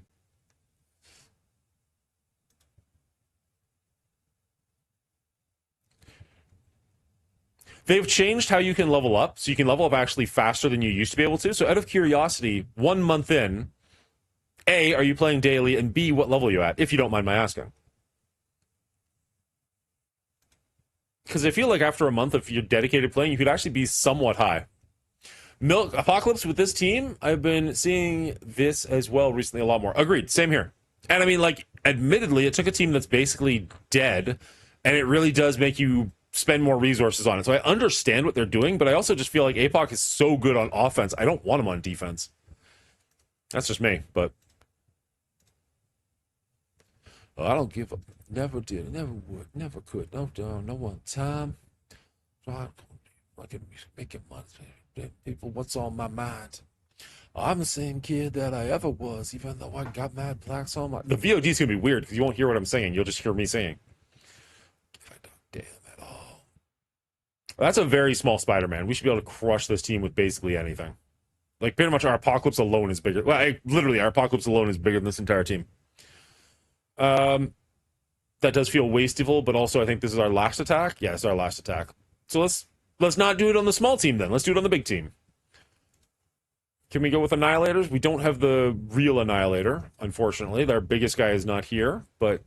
Speaker 1: They've changed how you can level up, so you can level up actually faster than you used to be able to. So out of curiosity, 1 month in, A, are you playing daily? And B, what level are you at, if you don't mind my asking? Because I feel like after a month, if you're dedicated playing, you could actually be somewhat high. Milk Apocalypse with this team, I've been seeing this as well recently a lot more. Agreed, same here. And I mean, like, admittedly, it took a team that's basically dead, and it really does make you spend more resources on it. So I understand what they're doing, but I also just feel like APOC is so good on offense, I don't want him on defense. That's just me, but... Oh, I don't give up. Never did. Never would. Never could. No, no one time. I can make it money. People, what's on my mind? I'm the same kid that I ever was, even though I got mad blacks on my... The VOD is going to be weird, because you won't hear what I'm saying. You'll just hear me singing. If I don't damn at all. That's a very small Spider-Man. We should be able to crush this team with basically anything. Like, pretty much our Apocalypse alone is bigger. Well, literally, our Apocalypse alone is bigger than this entire team. That does feel wasteful, but also I think this is our last attack. Yeah, it's our last attack. So let's not do it on the small team then. Let's do it on the big team. Can we go with Annihilators? We don't have the real Annihilator, unfortunately. Our biggest guy is not here, but...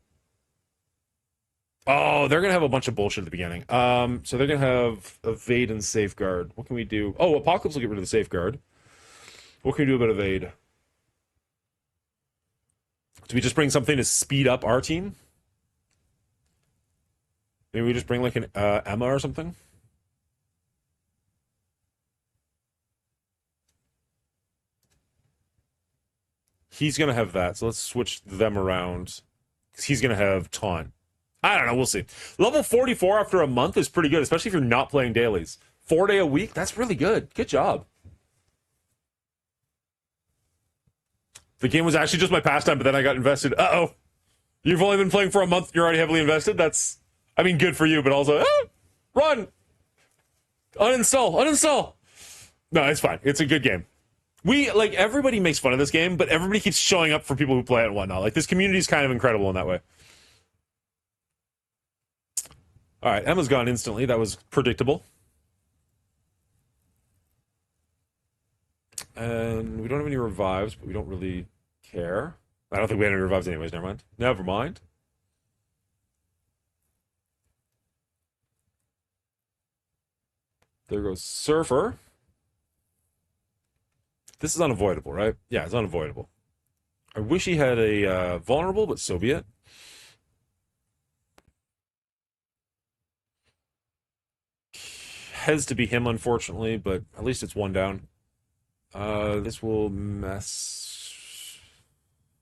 Speaker 1: Oh, they're going to have a bunch of bullshit at the beginning. So they're going to have Evade and Safeguard. What can we do? Oh, Apocalypse will get rid of the Safeguard. What can we do about Evade? Do we just bring something to speed up our team? Maybe we just bring like an Emma or something? He's going to have that, so let's switch them around. He's going to have Taunt. I don't know, we'll see. Level 44 after a month is pretty good, especially if you're not playing dailies. 4 day a week, that's really good. Good job. The game was actually just my pastime, but then I got invested. Uh-oh. You've only been playing for a month, you're already heavily invested? That's, I mean, good for you, but also, run! Uninstall! No, it's fine. It's a good game. Like, everybody makes fun of this game, but everybody keeps showing up for people who play it and whatnot. Like, this community is kind of incredible in that way. Alright, Emma's gone instantly. That was predictable. And we don't have any revives, but we don't really care. I don't think we had any revives anyways, never mind. Never mind. There goes Surfer. This is unavoidable, right? Yeah, it's unavoidable. I wish he had a vulnerable, but so be it. Has to be him, unfortunately, but at least it's one down. This will mess...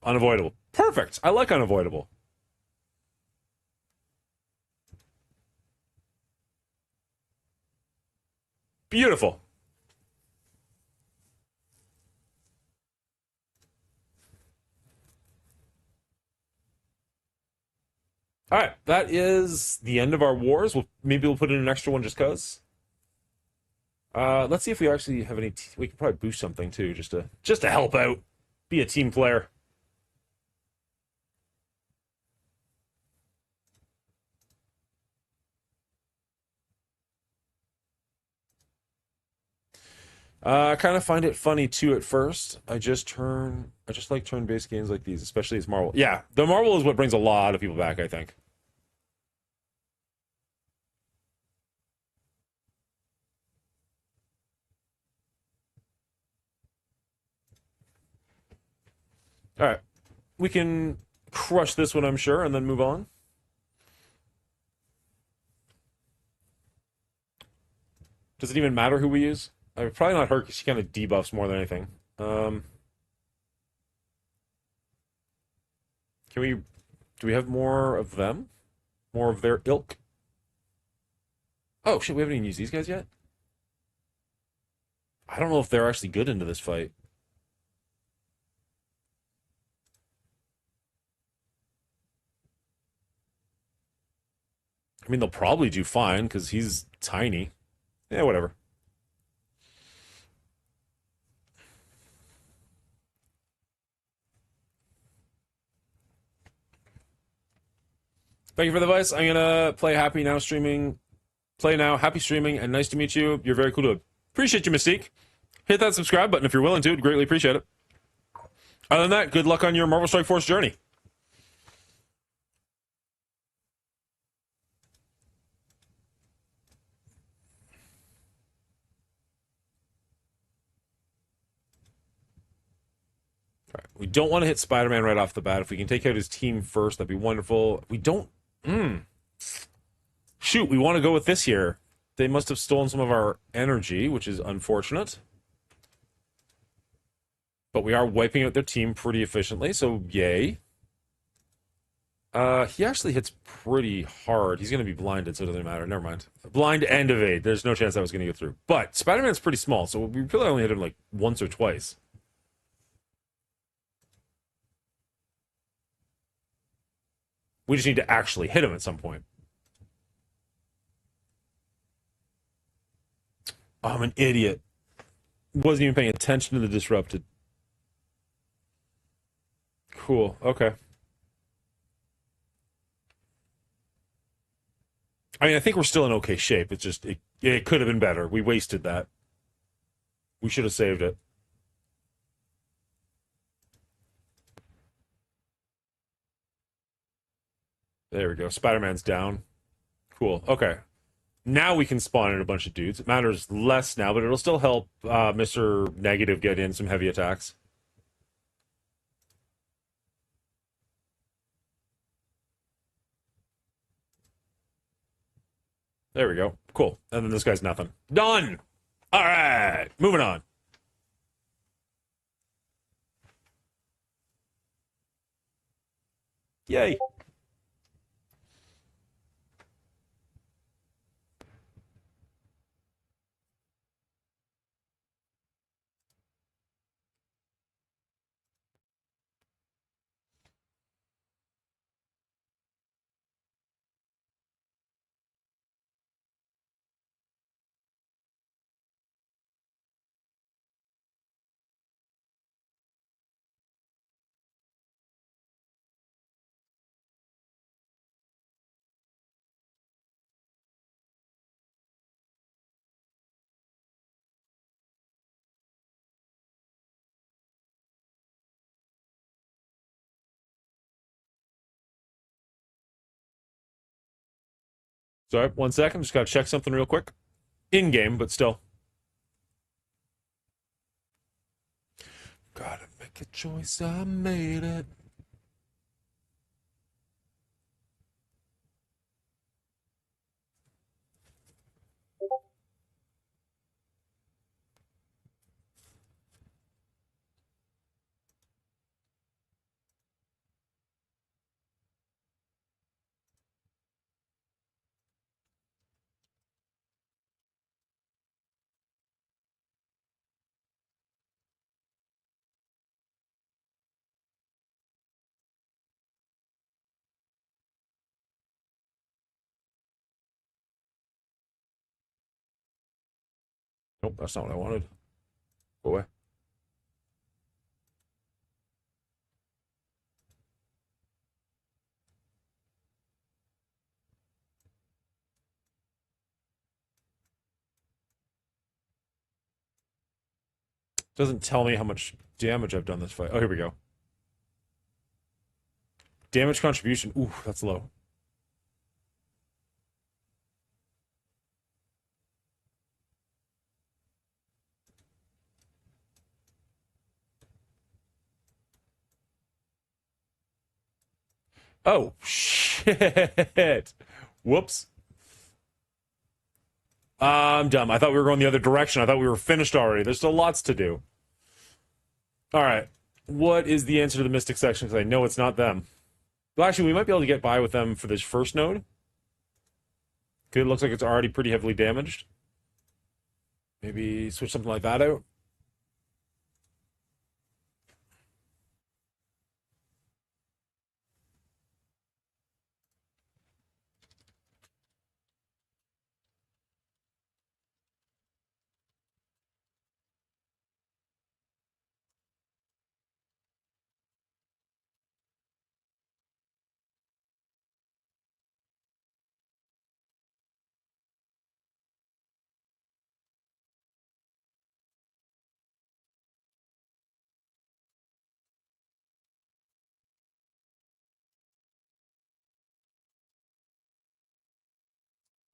Speaker 1: Unavoidable. Perfect! I like unavoidable. Beautiful. Alright, that is the end of our wars. Maybe we'll put in an extra one just cause. Let's see if we actually have any... we can probably boost something too, just to help out. Be a team player. I kind of find it funny too at first. I just like turn-based games like these, especially as Marvel. Yeah, the Marvel is what brings a lot of people back, I think. All right. We can crush this one, I'm sure, and then move on. Does it even matter who we use? Probably not her, because she kind of debuffs more than anything. Do we have more of them? More of their ilk? Oh, shit, we haven't even used these guys yet? I don't know if they're actually good into this fight. I mean, they'll probably do fine, because he's tiny. Yeah, whatever. Thank you for the advice. I'm gonna play Happy Now streaming. Play now, happy streaming, and nice to meet you. You're very cool to appreciate you, Mystique. Hit that subscribe button if you're willing to. I'd greatly appreciate it. Other than that, good luck on your Marvel Strike Force journey. All right. We don't want to hit Spider-Man right off the bat. If we can take out his team first, that'd be wonderful. We don't... Shoot, we want to go with this here. They must have stolen some of our energy, which is unfortunate. But we are wiping out their team pretty efficiently, so yay. He actually hits pretty hard. He's going to be blinded, so it doesn't matter. Never mind. Blind and evade. There's no chance that was going to go through. But Spider-Man's pretty small, so we really only hit him like once or twice. We just need to actually hit him at some point. Oh, I'm an idiot. Wasn't even paying attention to the disrupted. Cool. Okay. I mean, I think we're still in okay shape. It's just, it could have been better. We wasted that. We should have saved it. There we go. Spider-Man's down. Cool. Okay. Now we can spawn in a bunch of dudes. It matters less now, but it'll still help Mr. Negative get in some heavy attacks. There we go. Cool. And then this guy's nothing. Done! Alright! Moving on. Yay! Sorry, 1 second. Just gotta check something real quick. In-game, but still. Gotta make a choice, I made it. Nope, that's not what I wanted. Go away. Doesn't tell me how much damage I've done this fight. Oh, here we go. Damage contribution. Ooh, that's low. Oh, shit. Whoops. I'm dumb. I thought we were going the other direction. I thought we were finished already. There's still lots to do. All right. What is the answer to the Mystic section? Because I know it's not them. Well, actually, we might be able to get by with them for this first node. Because it looks like it's already pretty heavily damaged. Maybe switch something like that out.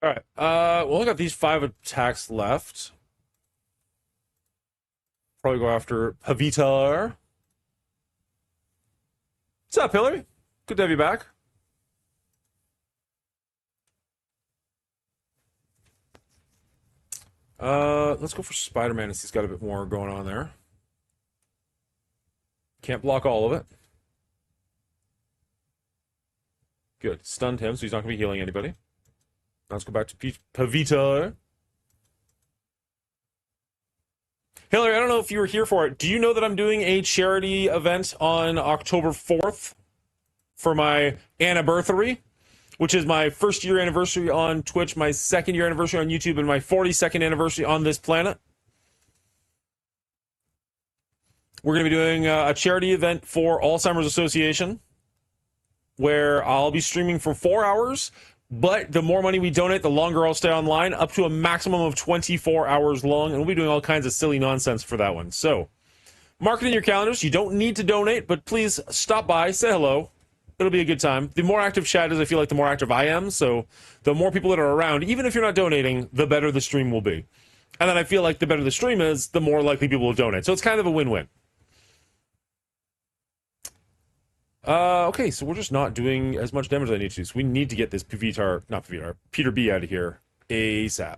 Speaker 1: All right. We only got these 5 attacks left. Probably go after Pavitar. What's up, Hillary? Good to have you back. Let's go for Spider-Man since he's got a bit more going on there. Can't block all of it. Good. Stunned him, so he's not going to be healing anybody. Now let's go back to Pavitar. Hillary, I don't know if you were here for it. Do you know that I'm doing a charity event on October 4th for my anniversary, which is my first year anniversary on Twitch, my second year anniversary on YouTube, and my 42nd anniversary on this planet? We're going to be doing a charity event for Alzheimer's Association where I'll be streaming for 4 hours, but the more money we donate, the longer I'll stay online, up to a maximum of 24 hours long, and we'll be doing all kinds of silly nonsense for that one. So, mark it in your calendars. You don't need to donate, but please stop by, say hello, It'll be a good time. The more active chat is, I feel like the more active I am. So the more people that are around, even if you're not donating, the better the stream will be. And then I feel like the better the stream is, the more likely people will donate. So it's kind of a win-win. Okay, so we're just not doing as much damage as I need to. So we need to get this Peter B out of here ASAP.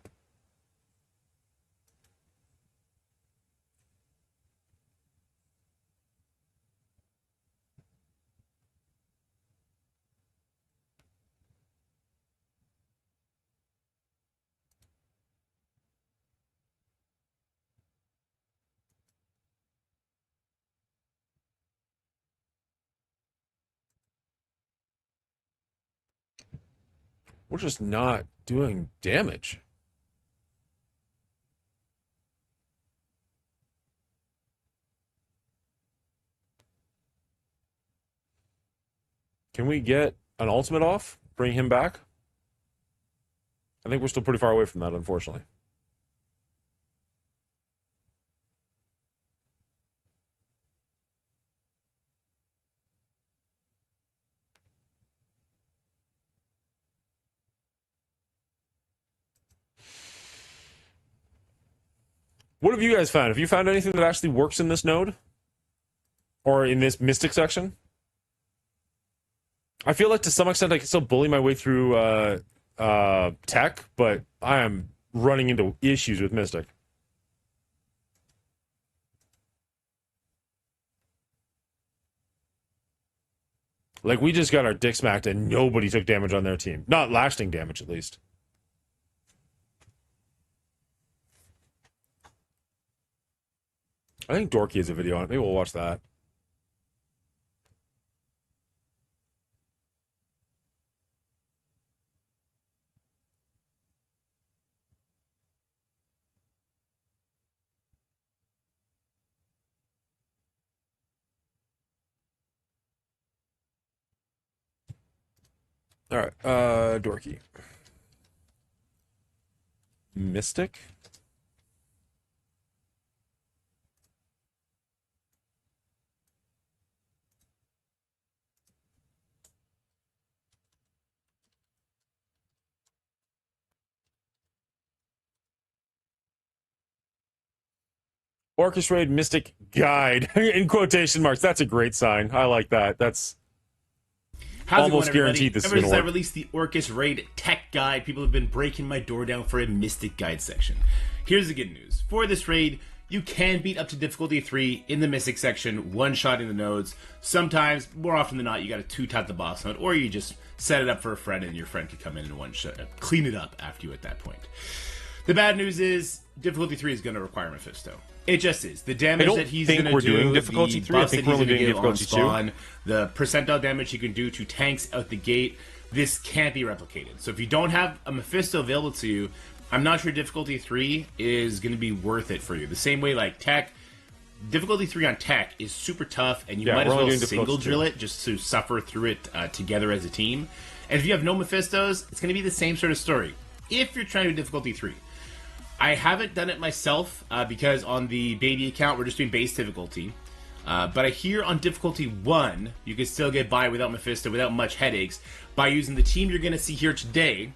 Speaker 1: We're just not doing damage. Can we get an ultimate off? Bring him back? I think we're still pretty far away from that, unfortunately. What have you guys found? Have you found anything that actually works in this node? Or in this Mystic section? I feel like to some extent I can still bully my way through tech, but I am running into issues with Mystic. Like, we just got our dick smacked and nobody took damage on their team. Not lasting damage, at least. I think Dorky has a video on it. Maybe we'll watch that. All right, Dorky. Mystic? Orchestrated Mystic Guide, in quotation marks. That's a great sign. I like that. That's almost guaranteed this is going to work.
Speaker 8: Ever since I released the Orcus Raid Tech Guide, people have been breaking my door down for a Mystic Guide section. Here's the good news. For this raid, you can beat up to difficulty 3 in the Mystic section, one-shotting the nodes. Sometimes, more often than not, you gotta two-tap the boss node, or you just set it up for a friend and your friend could come in and one-shot, clean it up after you at that point. The bad news is, difficulty 3 is gonna require Mephisto. It just is. The damage that he's going to do,
Speaker 1: doing difficulty 3. I think we're only doing difficulty 2.
Speaker 8: The percentile damage he can do to tanks out the gate, this can't be replicated. So if you don't have a Mephisto available to you, I'm not sure difficulty 3 is going to be worth it for you. The same way like tech, difficulty 3 on tech is super tough, and you might as well single drill it just to suffer through it together as a team. And if you have no Mephistos, it's going to be the same sort of story. If you're trying to do difficulty 3. I haven't done it myself because on the baby account we're just doing base difficulty. But I hear on difficulty 1 you can still get by without Mephisto, without much headaches, by using the team you're going to see here today.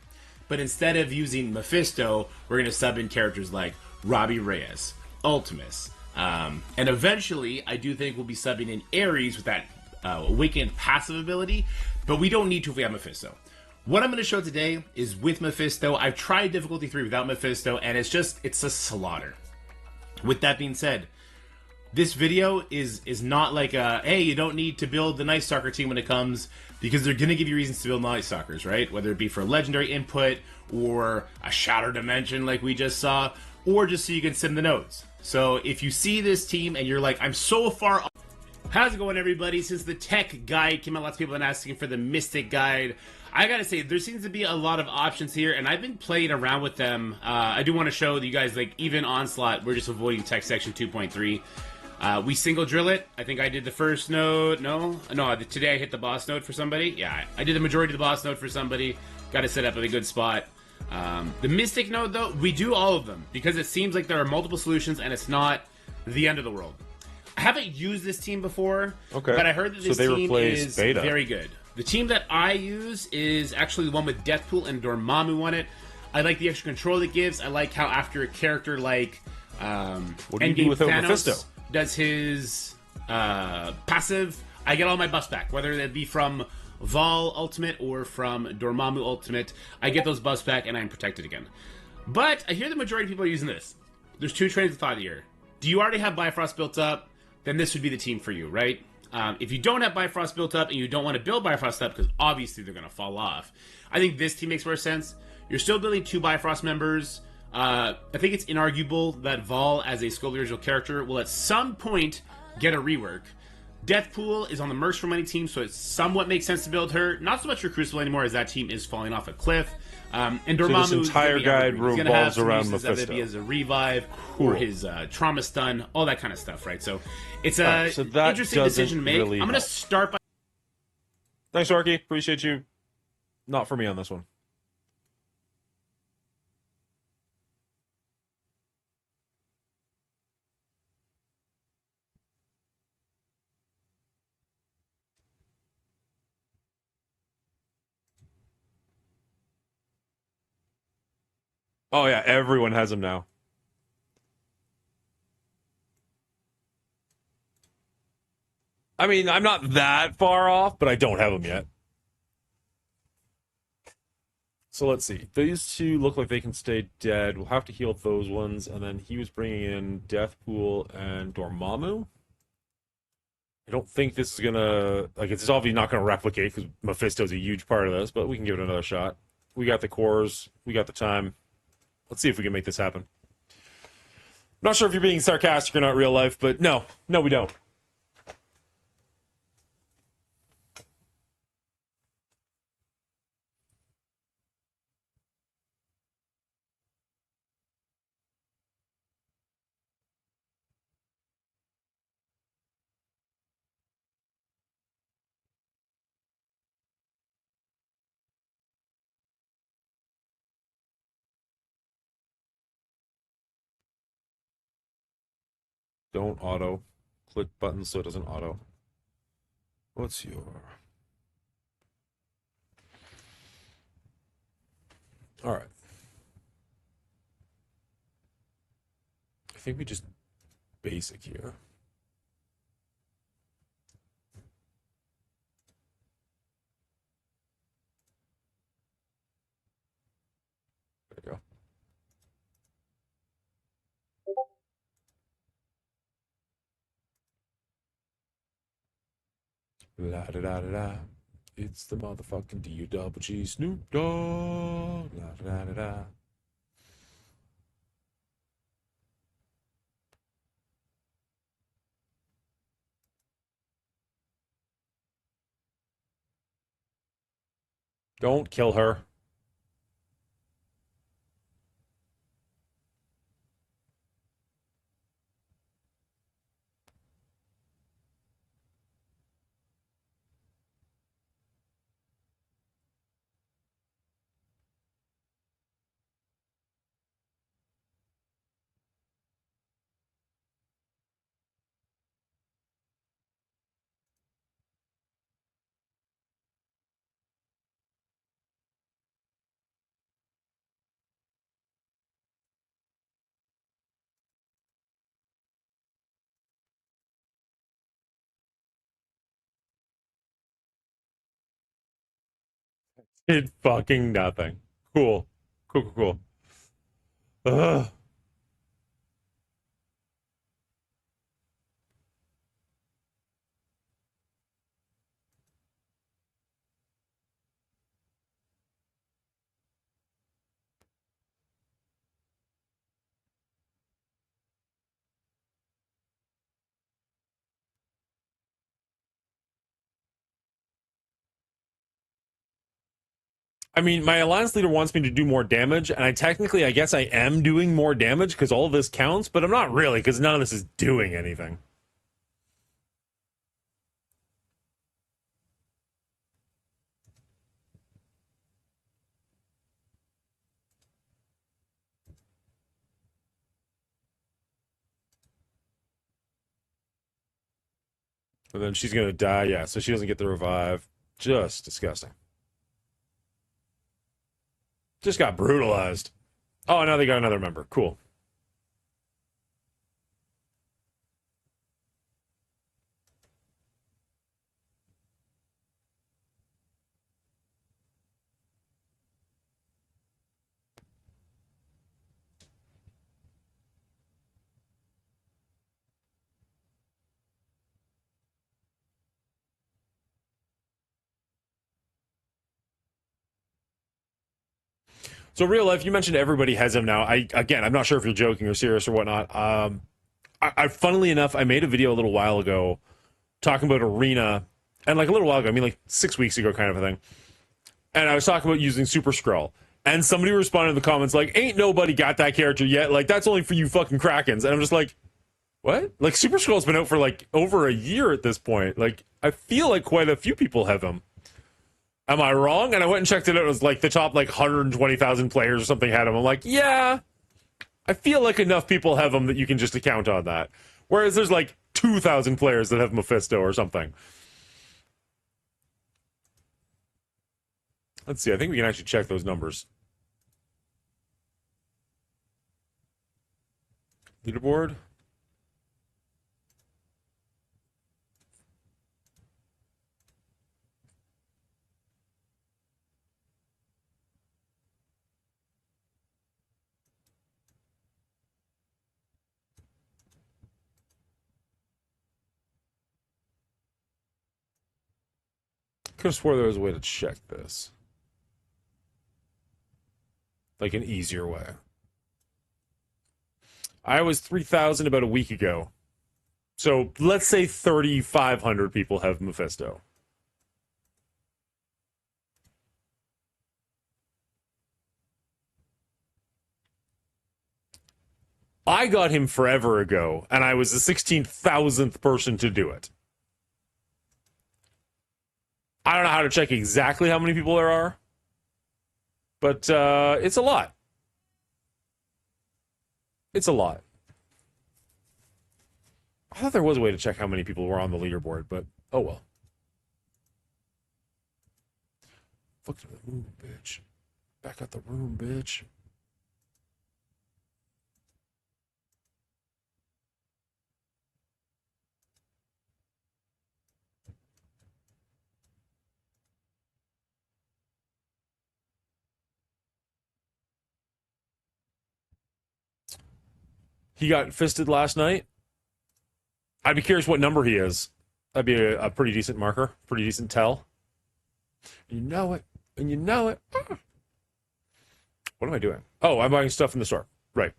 Speaker 8: But instead of using Mephisto, we're going to sub in characters like Robbie Reyes, Ultimus, and eventually I do think we'll be subbing in Ares with that Awakened passive ability. But we don't need to if we have Mephisto. What I'm going to show today is with Mephisto. I've tried difficulty 3 without Mephisto, and it's a slaughter. With that being said, this video is not like a, hey, you don't need to build the Night Stalker team when it comes, because they're going to give you reasons to build Night Stalkers, right? Whether it be for legendary input, or a Shadow Dimension like we just saw, or just so you can sim the nodes. So if you see this team and you're like, I'm so far off. How's it going, everybody? Since the tech guide came out, lots of people have been asking for the Mystic Guide. I gotta say, there seems to be a lot of options here, and I've been playing around with them. I do want to show you guys, like, even Onslaught, we're just avoiding tech section 2.3. We single drill it. I think I did the first node. No, today I hit the boss node for somebody. Yeah, I did the majority of the boss node for somebody. Got to set up at a good spot. The Mystic node, though, we do all of them, because it seems like there are multiple solutions, and it's not the end of the world. I haven't used this team before, but I heard that this team is very good. The team that I use is actually the one with Deathpool and Dormammu on it. I like the extra control it gives. I like how after a character like
Speaker 1: What do you do without Mephisto?
Speaker 8: Does his passive, I get all my buffs back, whether that be from Vol Ultimate or from Dormammu Ultimate. I get those buffs back and I'm protected again. But I hear the majority of people are using this. There's two trains of thought here. Do you already have Bifrost built up? Then this would be the team for you, right? If you don't have Bifrost built up and you don't want to build Bifrost up because obviously they're going to fall off, I think this team makes more sense. You're still building 2 Bifrost members. I think it's inarguable that Vol, as a Skull original character, will at some point get a rework. Deathpool is on the Mercs for Money team, so it somewhat makes sense to build her. Not so much for Crucible anymore, as that team is falling off a cliff. And Dormammu,
Speaker 1: so this entire guide revolves around Mephisto.
Speaker 8: Maybe as a revive or his trauma stun, all that kind of stuff, right? So it's a interesting decision to make.
Speaker 1: Really
Speaker 8: I'm going to start by...
Speaker 1: Thanks, Arky. Appreciate you. Not for me on this one. Oh yeah, everyone has him now. I mean, I'm not that far off, but I don't have him yet. So let's see. These two look like they can stay dead. We'll have to heal those ones, and then he was bringing in Deathpool and Dormammu. I don't think this is gonna it's obviously not gonna replicate because Mephisto's a huge part of this, but we can give it another shot. We got the cores, we got the time. Let's see if we can make this happen. Not sure if you're being sarcastic or not real life, but no, we don't. Don't auto. Click buttons so it doesn't auto. What's your... Alright. I think we just basic here. There we go. La da da da da. It's the motherfucking D-U-double-G Snoop Dogg. La da da da. Don't kill her. Did fucking nothing. Cool. Cool. Ugh. I mean, my alliance leader wants me to do more damage, and I guess I am doing more damage because all of this counts, but I'm not really because none of this is doing anything. And then she's gonna die, yeah, so she doesn't get the revive. Just disgusting. Just got brutalized. Oh, now they got another member. Cool. So real life, you mentioned everybody has him now. I'm not sure if you're joking or serious or whatnot. Funnily enough, I made a video a little while ago talking about Arena, and like a little while ago, I mean like 6 weeks ago, kind of a thing. And I was talking about using Super Skrull, and somebody responded in the comments like, "Ain't nobody got that character yet. Like that's only for you fucking Krakens." And I'm just like, what? Like Super Skrull's been out for like over a year at this point. Like I feel like quite a few people have him. Am I wrong? And I went and checked it out. It was like the top like 120,000 players or something had him. I'm like, yeah, I feel like enough people have him that you can just account on that. Whereas there's like 2,000 players that have Mephisto or something. Let's see. I think we can actually check those numbers. Leaderboard. Could have swore there was a way to check this. Like an easier way. I was 3,000 about a week ago. So let's say 3,500 people have Mephisto. I got him forever ago, and I was the 16,000th person to do it. I don't know how to check exactly how many people there are, but it's a lot. It's a lot. I thought there was a way to check how many people were on the leaderboard, but oh well. Fuck the room, bitch. Back out the room, bitch. He got fisted last night. I'd be curious what number he is. That'd be a pretty decent marker, pretty decent tell. You know it, and you know it. What am I doing? Oh, I'm buying stuff in the store. Right.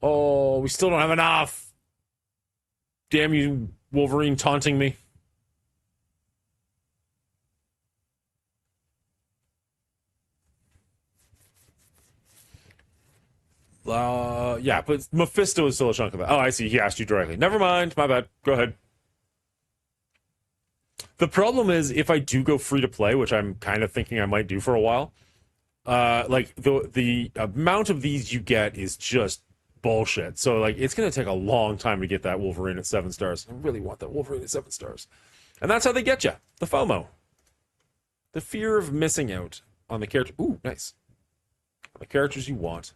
Speaker 1: Oh, we still don't have enough. Damn you, Wolverine taunting me. Yeah, but Mephisto is still a chunk of that. Oh, I see. He asked you directly. Never mind. My bad. Go ahead. The problem is, if I do go free to play, which I'm kind of thinking I might do for a while, like the amount of these you get is just bullshit. So like, it's gonna take a long time to get that Wolverine at 7 stars. I really want that Wolverine at 7 stars, and that's how they get you. The FOMO, the fear of missing out on the character. Ooh, nice. The characters you want.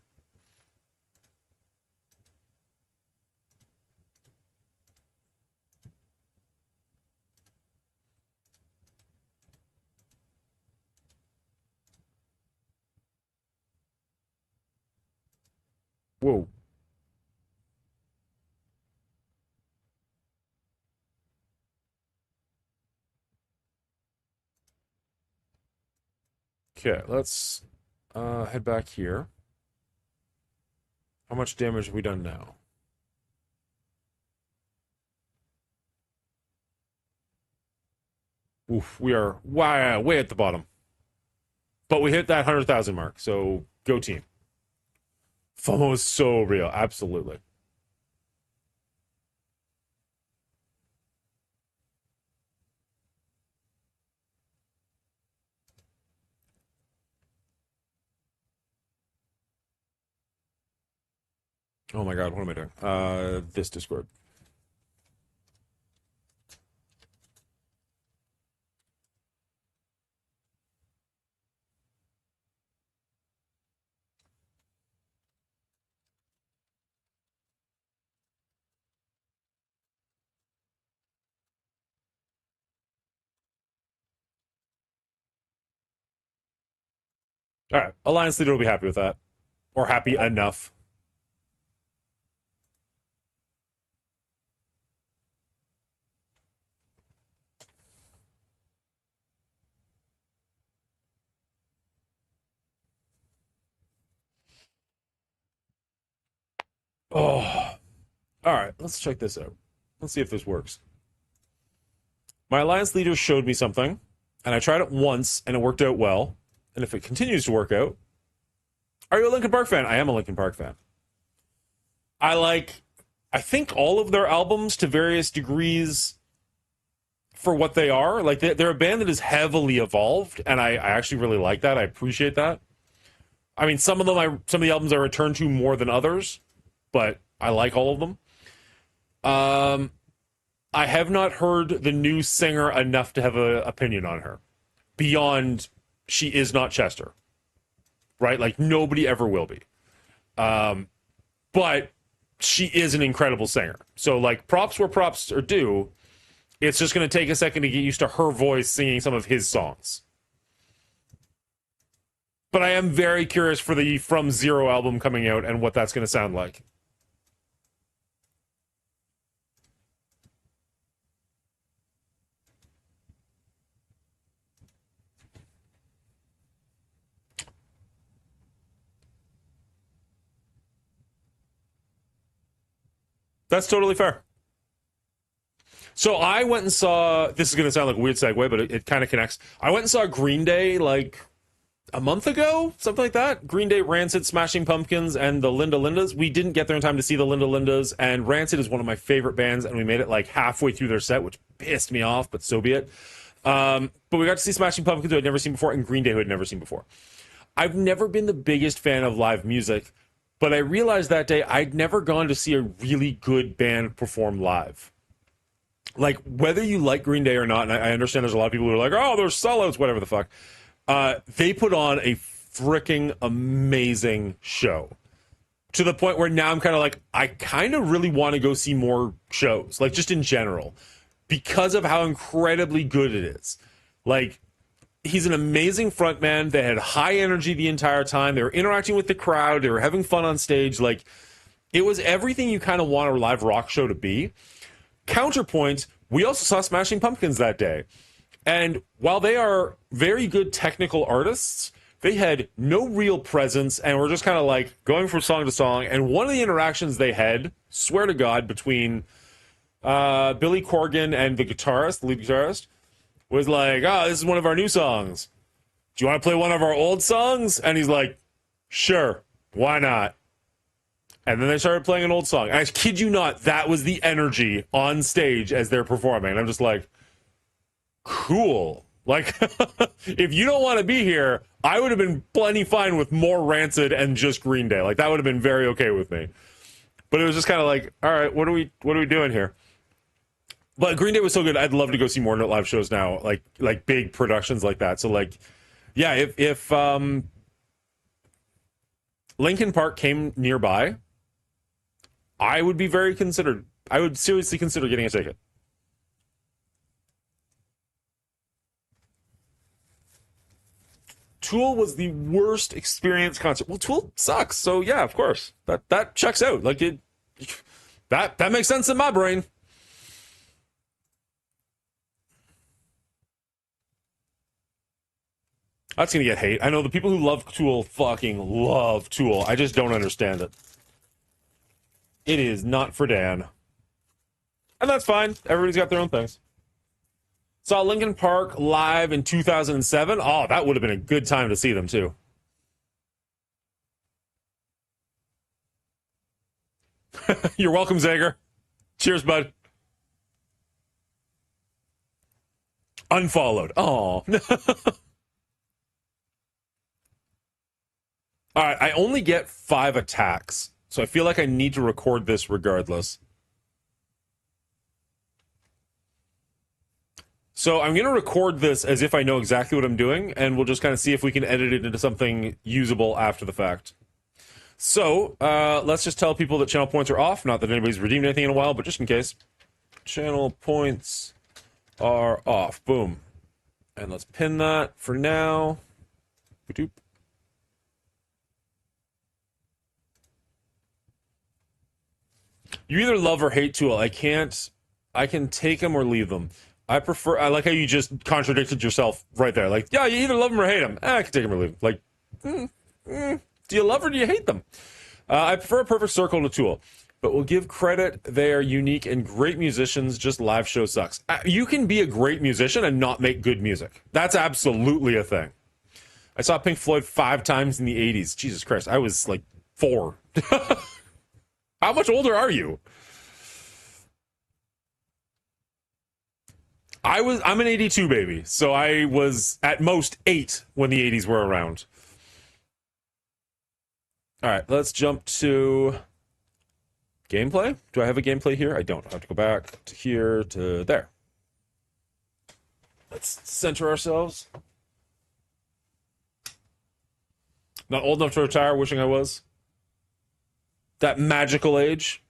Speaker 1: Whoa. Okay, let's head back here. How much damage have we done now? Oof, we are way at the bottom. But we hit that 100,000 mark, so go team. FOMO is so real, absolutely. Oh my god, what am I doing? This Discord. All right, Alliance Leader will be happy with that, or happy enough. Oh, all right. Let's check this out. Let's see if this works. My Alliance Leader showed me something, and I tried it once, and it worked out well. And if it continues to work out, are you a Linkin Park fan? I am a Linkin Park fan. I think all of their albums to various degrees for what they are. Like, they're a band that is heavily evolved, and I actually really like that. I appreciate that. I mean, some of the albums I return to more than others, but I like all of them. I have not heard the new singer enough to have an opinion on her. Beyond, she is not Chester. Right? Like, nobody ever will be. But she is an incredible singer. So, like, props where props are due. It's just going to take a second to get used to her voice singing some of his songs. But I am very curious for the From Zero album coming out and what that's going to sound like. That's totally fair. So I went and saw, this is going to sound like a weird segue, but it kind of connects. I went and saw Green Day like a month ago, something like that. Green Day, Rancid, Smashing Pumpkins, and the Linda Lindas. We didn't get there in time to see the Linda Lindas, and Rancid is one of my favorite bands, and we made it like halfway through their set, which pissed me off, but so be it. But we got to see Smashing Pumpkins, who I'd never seen before, and Green Day, who I'd never seen before. I've never been the biggest fan of live music, but I realized that day I'd never gone to see a really good band perform live. Like, whether you like Green Day or not, and I understand there's a lot of people who are like, oh, they're sellouts, whatever the fuck. They put on a freaking amazing show. To the point where now I'm kind of like, I kind of really want to go see more shows, like, just in general, because of how incredibly good it is. Like, he's an amazing frontman. They had high energy the entire time. They were interacting with the crowd. They were having fun on stage. Like, it was everything you kind of want a live rock show to be. Counterpoint, we also saw Smashing Pumpkins that day. And while they are very good technical artists, they had no real presence and were just kind of like going from song to song. And one of the interactions they had, swear to God, between Billy Corgan and the guitarist, the lead guitarist, was like, oh, this is one of our new songs. Do you want to play one of our old songs? And he's like, sure, why not? And then they started playing an old song. And I kid you not, that was the energy on stage as they're performing. And I'm just like, cool. Like, if you don't want to be here, I would have been plenty fine with more Rancid and just Green Day. Like, that would have been very okay with me. But it was just kind of like, all right, what are we doing here? But Green Day was so good. I'd love to go see more live shows now, like big productions like that. So, like, yeah, if Linkin Park came nearby, I would be very considered. I would seriously consider getting a ticket. Tool was the worst experience concert. Well, Tool sucks, so yeah, of course. That checks out. Like, that makes sense in my brain. That's gonna get hate. I know the people who love Tool fucking love Tool. I just don't understand it. It is not for Dan. And that's fine. Everybody's got their own things. Saw Linkin Park live in 2007. Oh, that would have been a good time to see them, too. You're welcome, Zager. Cheers, bud. Unfollowed. Oh. All right, I only get 5 attacks. So I feel like I need to record this regardless. So I'm going to record this as if I know exactly what I'm doing, and we'll just kind of see if we can edit it into something usable after the fact. So let's just tell people that channel points are off. Not that anybody's redeemed anything in a while, but just in case. Channel points are off. Boom. And let's pin that for now. Ba-doop. You either love or hate Tool. I can take them or leave them. I like how you just contradicted yourself right there. Like, yeah, you either love them or hate them. I can take them or leave them. Like, do you love or do you hate them? I prefer a Perfect Circle to Tool, but we'll give credit. They are unique and great musicians. Just live show sucks. You can be a great musician and not make good music. That's absolutely a thing. I saw Pink Floyd 5 times in the 80s. Jesus Christ, I was like 4. How much older are you? I'm an 82 baby, so I was at most 8 when the 80s were around. All right, let's jump to gameplay. Do I have a gameplay here? I don't. I have to go back to here to there. Let's center ourselves. Not old enough to retire, wishing I was. That magical age.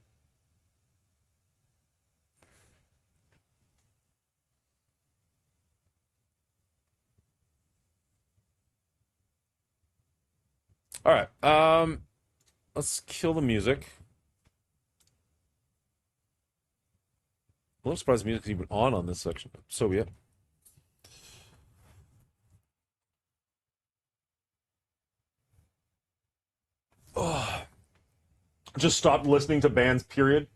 Speaker 1: All right. Let's kill the music. I'm a little surprised the music's even on this section. So be it. Oh. Just stopped listening to bands, period.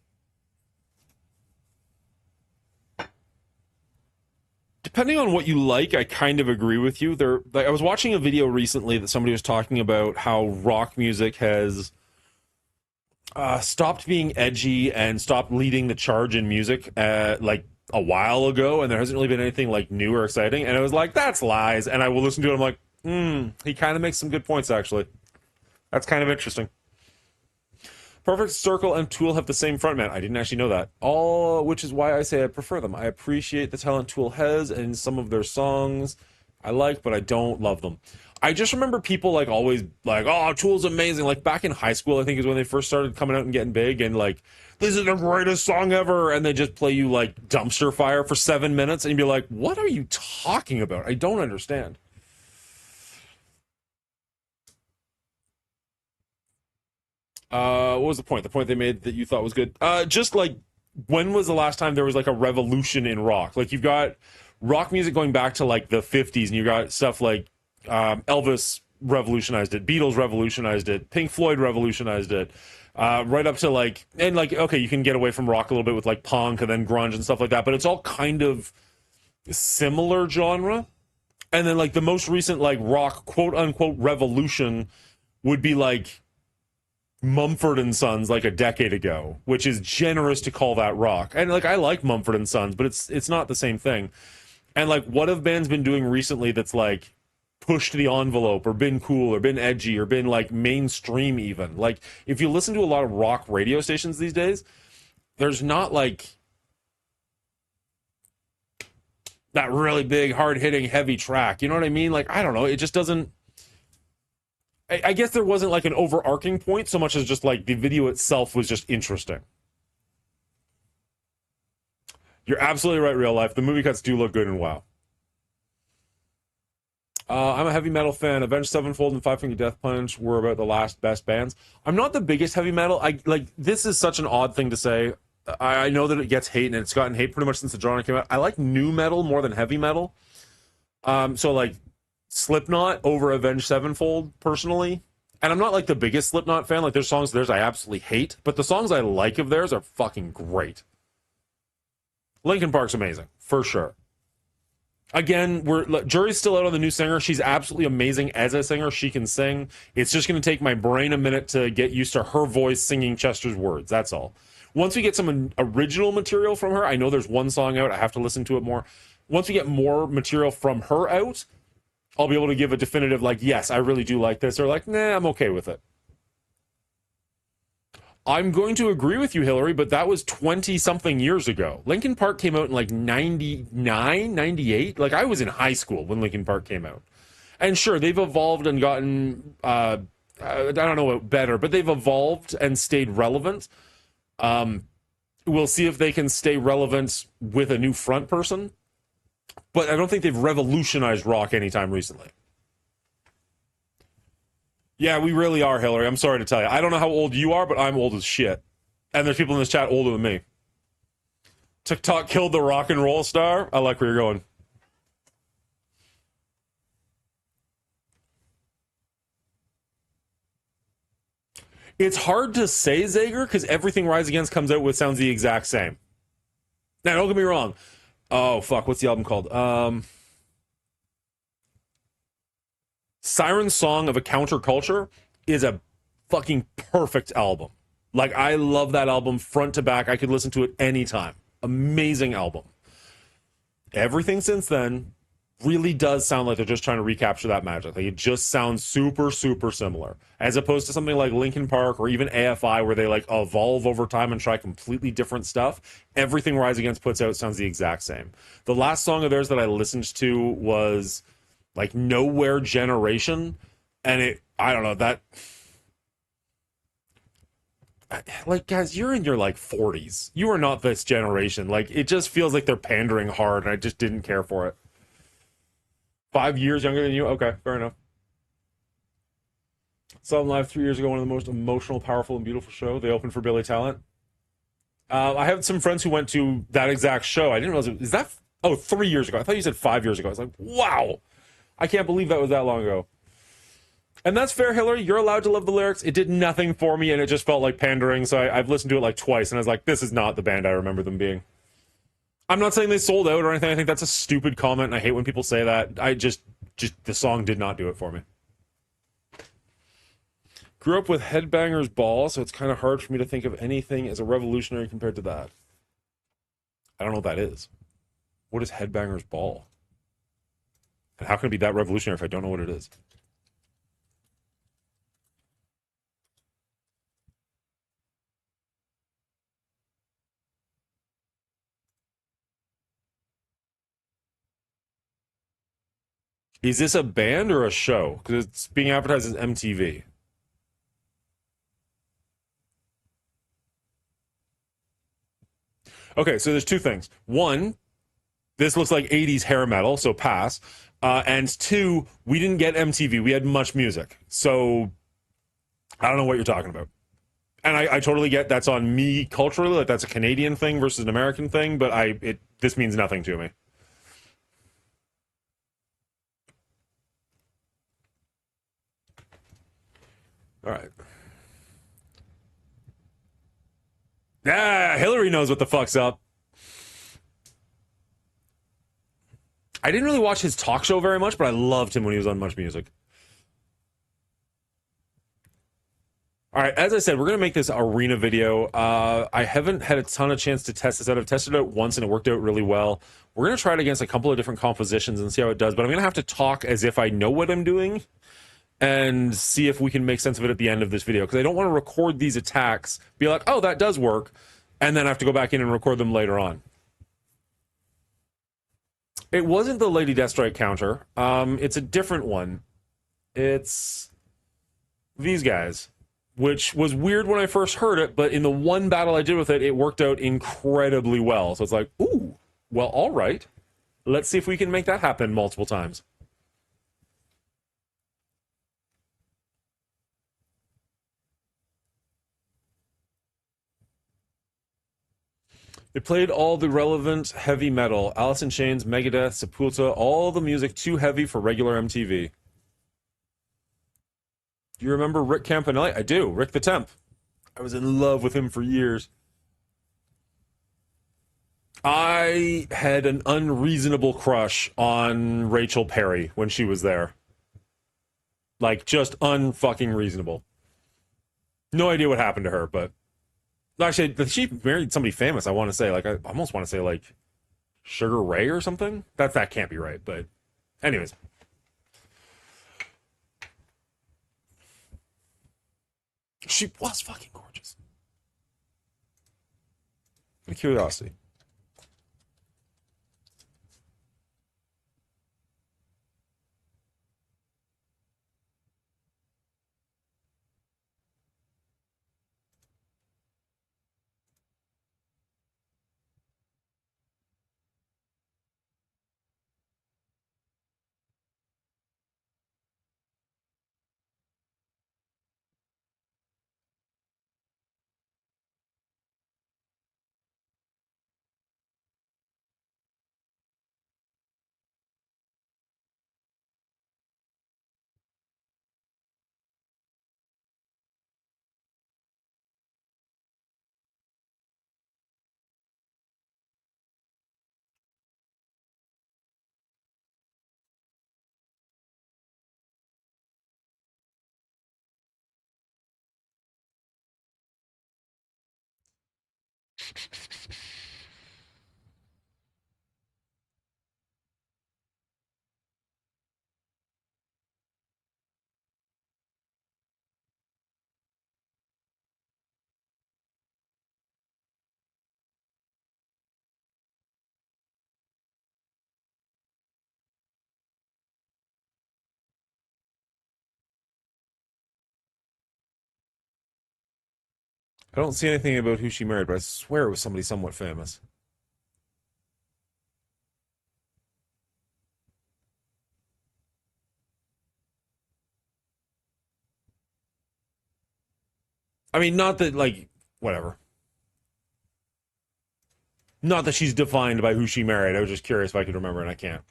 Speaker 1: Depending on what you like, I kind of agree with you. I was watching a video recently that somebody was talking about how rock music has stopped being edgy and stopped leading the charge in music like a while ago, and there hasn't really been anything like new or exciting. And I was like, that's lies. And I will listen to it. I'm like, he kind of makes some good points, actually. That's kind of interesting. Perfect Circle and Tool have the same frontman. I didn't actually know that. Which is why I say I prefer them. I appreciate the talent Tool has and some of their songs I like, but I don't love them. I just remember people like always like, oh, Tool's amazing. Like back in high school, I think is when they first started coming out and getting big, and like, this is the greatest song ever, and they just play you like Dumpster Fire for 7 minutes, and you'd be like, what are you talking about? I don't understand. What was the point? The point they made that you thought was good? Just like, when was the last time there was like a revolution in rock? Like, you've got rock music going back to like the 50s, and you got stuff like Elvis revolutionized it, Beatles revolutionized it, Pink Floyd revolutionized it, right up to like, and like, okay, you can get away from rock a little bit with like punk and then grunge and stuff like that, but it's all kind of similar genre. And then like the most recent like rock quote unquote revolution would be like Mumford and Sons like a decade ago, which is generous to call that rock. And like, I like Mumford and Sons, but it's not the same thing. And like, what have bands been doing recently that's like pushed the envelope or been cool or been edgy or been like mainstream even? Like, if you listen to a lot of rock radio stations these days, there's not like that really big, hard-hitting, heavy track. You know what I mean? Like, I don't know. It just doesn't... I guess there wasn't like an overarching point so much as just like the video itself was just interesting. You're absolutely right, real life. The movie cuts do look good in WoW. I'm a heavy metal fan. Avenged Sevenfold and Five Finger Death Punch were about the last best bands. I'm not the biggest heavy metal. This is such an odd thing to say. I know that it gets hate, and it's gotten hate pretty much since the genre came out. I like nu metal more than heavy metal. So like Slipknot over Avenged Sevenfold personally. And I'm not like the biggest Slipknot fan. Like, there's songs of theirs I absolutely hate, but the songs I like of theirs are fucking great. Linkin Park's amazing, for sure. Again, jury's still out on the new singer. She's absolutely amazing as a singer. She can sing. It's just going to take my brain a minute to get used to her voice singing Chester's words. That's all. Once we get some original material from her, I know there's one song out. I have to listen to it more. Once we get more material from her out, I'll be able to give a definitive, like, yes, I really do like this, or like, nah, I'm okay with it. I'm going to agree with you, Hillary, but that was 20-something years ago. Linkin Park came out in like 99, 98. Like, I was in high school when Linkin Park came out. And sure, they've evolved and gotten, I don't know what better, but they've evolved and stayed relevant. We'll see if they can stay relevant with a new front person. But I don't think they've revolutionized rock anytime recently. Yeah, we really are, Hillary. I'm sorry to tell you. I don't know how old you are, but I'm old as shit. And there's people in this chat older than me. TikTok killed the rock and roll star. I like where you're going. It's hard to say, Zager, because everything Rise Against comes out with sounds the exact same. Now, don't get me wrong. Oh, fuck. What's the album called? Siren's Song of a Counterculture is a fucking perfect album. Like, I love that album front to back. I could listen to it anytime. Amazing album. Everything since then really does sound like they're just trying to recapture that magic. Like, it just sounds super, super similar. As opposed to something like Linkin Park or even AFI where they, like, evolve over time and try completely different stuff. Everything Rise Against puts out sounds the exact same. The last song of theirs that I listened to was, like, Nowhere Generation. And I don't know, that... Like, guys, you're in your, like, 40s. You are not this generation. Like, it just feels like they're pandering hard, and I just didn't care for it. 5 years younger than you? Okay, fair enough. Saw them live 3 years ago, one of the most emotional, powerful, and beautiful show. They opened for Billy Talent. I have some friends who went to that exact show. I didn't realize is that... Oh, 3 years ago. I thought you said 5 years ago. I was like, wow. I can't believe that was that long ago. And that's fair, Hillary. You're allowed to love the lyrics. It did nothing for me, and it just felt like pandering, so I've listened to it like twice, and I was like, this is not the band I remember them being. I'm not saying they sold out or anything. I think that's a stupid comment, and I hate when people say that. I just the song did not do it for me. Grew up with Headbangers Ball, so it's kind of hard for me to think of anything as a revolutionary compared to that. I don't know what that is. What is Headbangers Ball? And how can it be that revolutionary if I don't know what it is? Is this a band or a show? Because it's being advertised as MTV. Okay, so there's two things. One, this looks like 80s hair metal, so pass. And two, we didn't get MTV. We had Much Music. So I don't know what you're talking about. And I totally get that's on me culturally. Like, that's a Canadian thing versus an American thing. But this means nothing to me. All right. Hillary knows what the fuck's up. I didn't really watch his talk show very much, but I loved him when he was on Much Music. All right, as I said, we're going to make this arena video. I haven't had a ton of chance to test this out. I've tested it out once, and it worked out really well. We're going to try it against a couple of different compositions and see how it does, but I'm going to have to talk as if I know what I'm doing and see if we can make sense of it at the end of this video, because I don't want to record these attacks, be like, oh, that does work, and then I have to go back in and record them later on. It wasn't the Lady Deathstrike counter. It's a different one. It's these guys, which was weird when I first heard it, but in the one battle I did with it, it worked out incredibly well. So it's like, ooh, well, all right. Let's see if we can make that happen multiple times. It played all the relevant heavy metal. Alice in Chains, Megadeth, Sepultura, all the music too heavy for regular MTV. Do you remember Rick Campanelli? I do. Rick the Temp. I was in love with him for years. I had an unreasonable crush on Rachel Perry when she was there. Like, just unfucking reasonable. No idea what happened to her, but... Actually, she married somebody famous, I want to say. Like, I almost want to say, like, Sugar Ray or something? That can't be right, but... Anyways. She was fucking gorgeous. curiosity. I don't see anything about who she married, but I swear it was somebody somewhat famous. I mean, not that, like, whatever. Not that she's defined by who she married. I was just curious if I could remember, and I can't.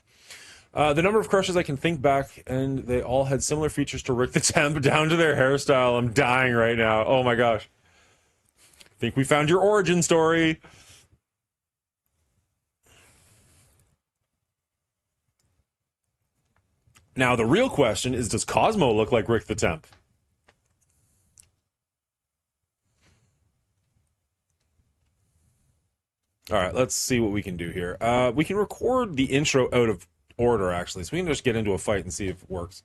Speaker 1: The number of crushes I can think back, and they all had similar features to Rick the Temp, down to their hairstyle. I'm dying right now. Oh my gosh. I think we found your origin story. Now, the real question is, does Cosmo look like Rick the Temp? All right, let's see what we can do here. We can record the intro out of order, actually, so we can just get into a fight and see if it works.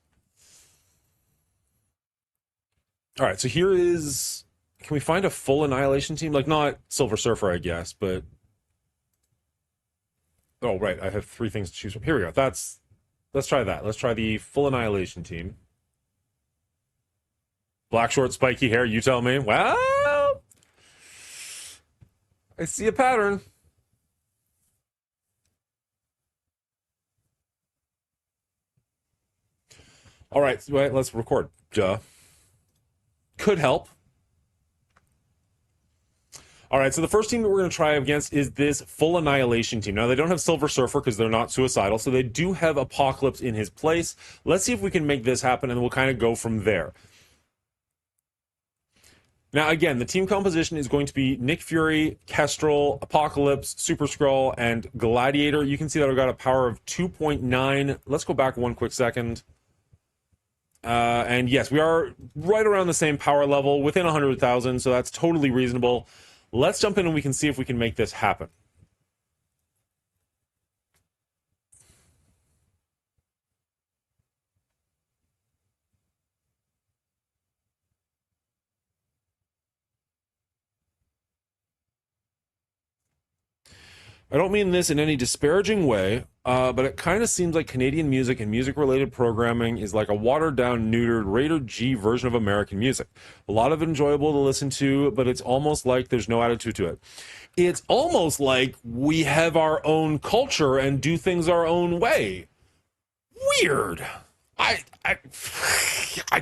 Speaker 1: All right, so here is... Can we find a full Annihilation team? Like, not Silver Surfer, I guess, but... Oh, right, I have 3 things to choose from. Here we go. Let's try that. Let's try the full Annihilation team. Black short, spiky hair, you tell me. Well... I see a pattern. All right, let's record. Duh. Could help. All right, so the first team that we're going to try against is this full Annihilation team. Now, they don't have Silver Surfer because they're not suicidal, so they do have Apocalypse in his place. Let's see if we can make this happen, and we'll kind of go from there. Now, again, the team composition is going to be Nick Fury, Kestrel, Apocalypse, Super Skrull, and Gladiator. You can see that I've got a power of 2.9. Let's go back one quick second. And yes, we are right around the same power level, within 100,000, so that's totally reasonable. Let's jump in and we can see if we can make this happen. I don't mean this in any disparaging way, but it kind of seems like Canadian music and music-related programming is like a watered-down, neutered, rated G version of American music. A lot of it enjoyable to listen to, but it's almost like there's no attitude to it. It's almost like we have our own culture and do things our own way. Weird. I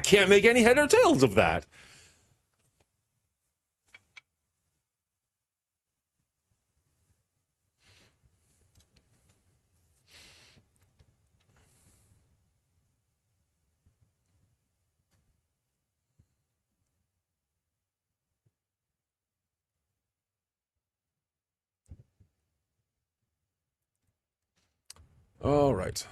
Speaker 1: can't make any head or tails of that. All right.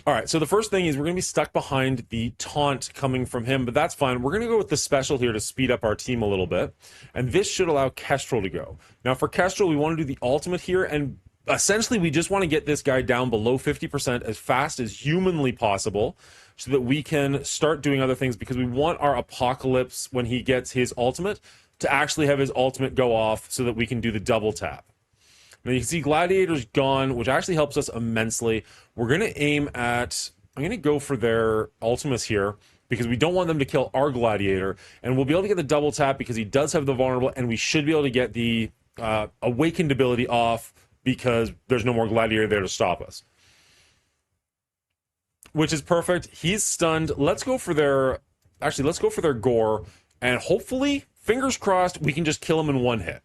Speaker 1: All right, so the first thing is we're going to be stuck behind the taunt coming from him, but that's fine. We're going to go with the special here to speed up our team a little bit, and this should allow Kestrel to go. Now, for Kestrel, we want to do the ultimate here, and essentially we just want to get this guy down below 50% as fast as humanly possible so that we can start doing other things, because we want our Apocalypse, when he gets his ultimate, to actually have his ultimate go off so that we can do the double tap. Now you can see Gladiator's gone, which actually helps us immensely. We're going to aim at... I'm going to go for their Ultimus here because we don't want them to kill our Gladiator. And we'll be able to get the double tap because he does have the vulnerable, and we should be able to get the awakened ability off because there's no more Gladiator there to stop us. Which is perfect. He's stunned. Let's go for their... Actually, let's go for their Gore. And hopefully, fingers crossed, we can just kill him in one hit.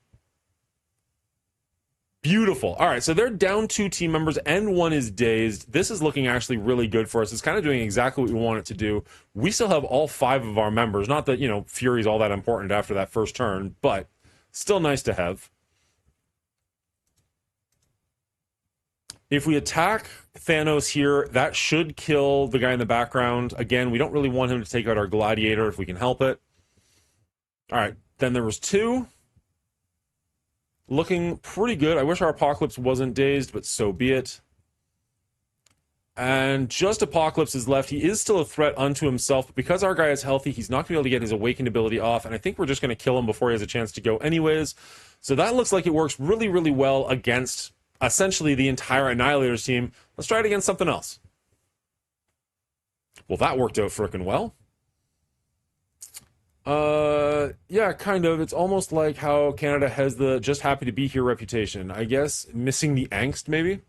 Speaker 1: Beautiful. All right, so they're down 2 team members and 1 is dazed. This is looking actually really good for us. It's kind of doing exactly what we want it to do. We still have all 5 of our members. Not that, you know, Fury's all that important after that first turn, but still nice to have. If we attack Thanos here, that should kill the guy in the background. Again, we don't really want him to take out our Gladiator if we can help it. All right, then there was 2. Looking pretty good. I wish our Apocalypse wasn't dazed, but so be it. And just Apocalypse is left. He is still a threat unto himself, but because our guy is healthy, he's not going to be able to get his Awakened ability off, and I think we're just going to kill him before he has a chance to go anyways. So that looks like it works really, really well against essentially the entire Annihilators team. Let's try it against something else. Well, that worked out frickin' well. Yeah, kind of. It's almost like how Canada has the just happy to be here reputation. I guess missing the angst, maybe?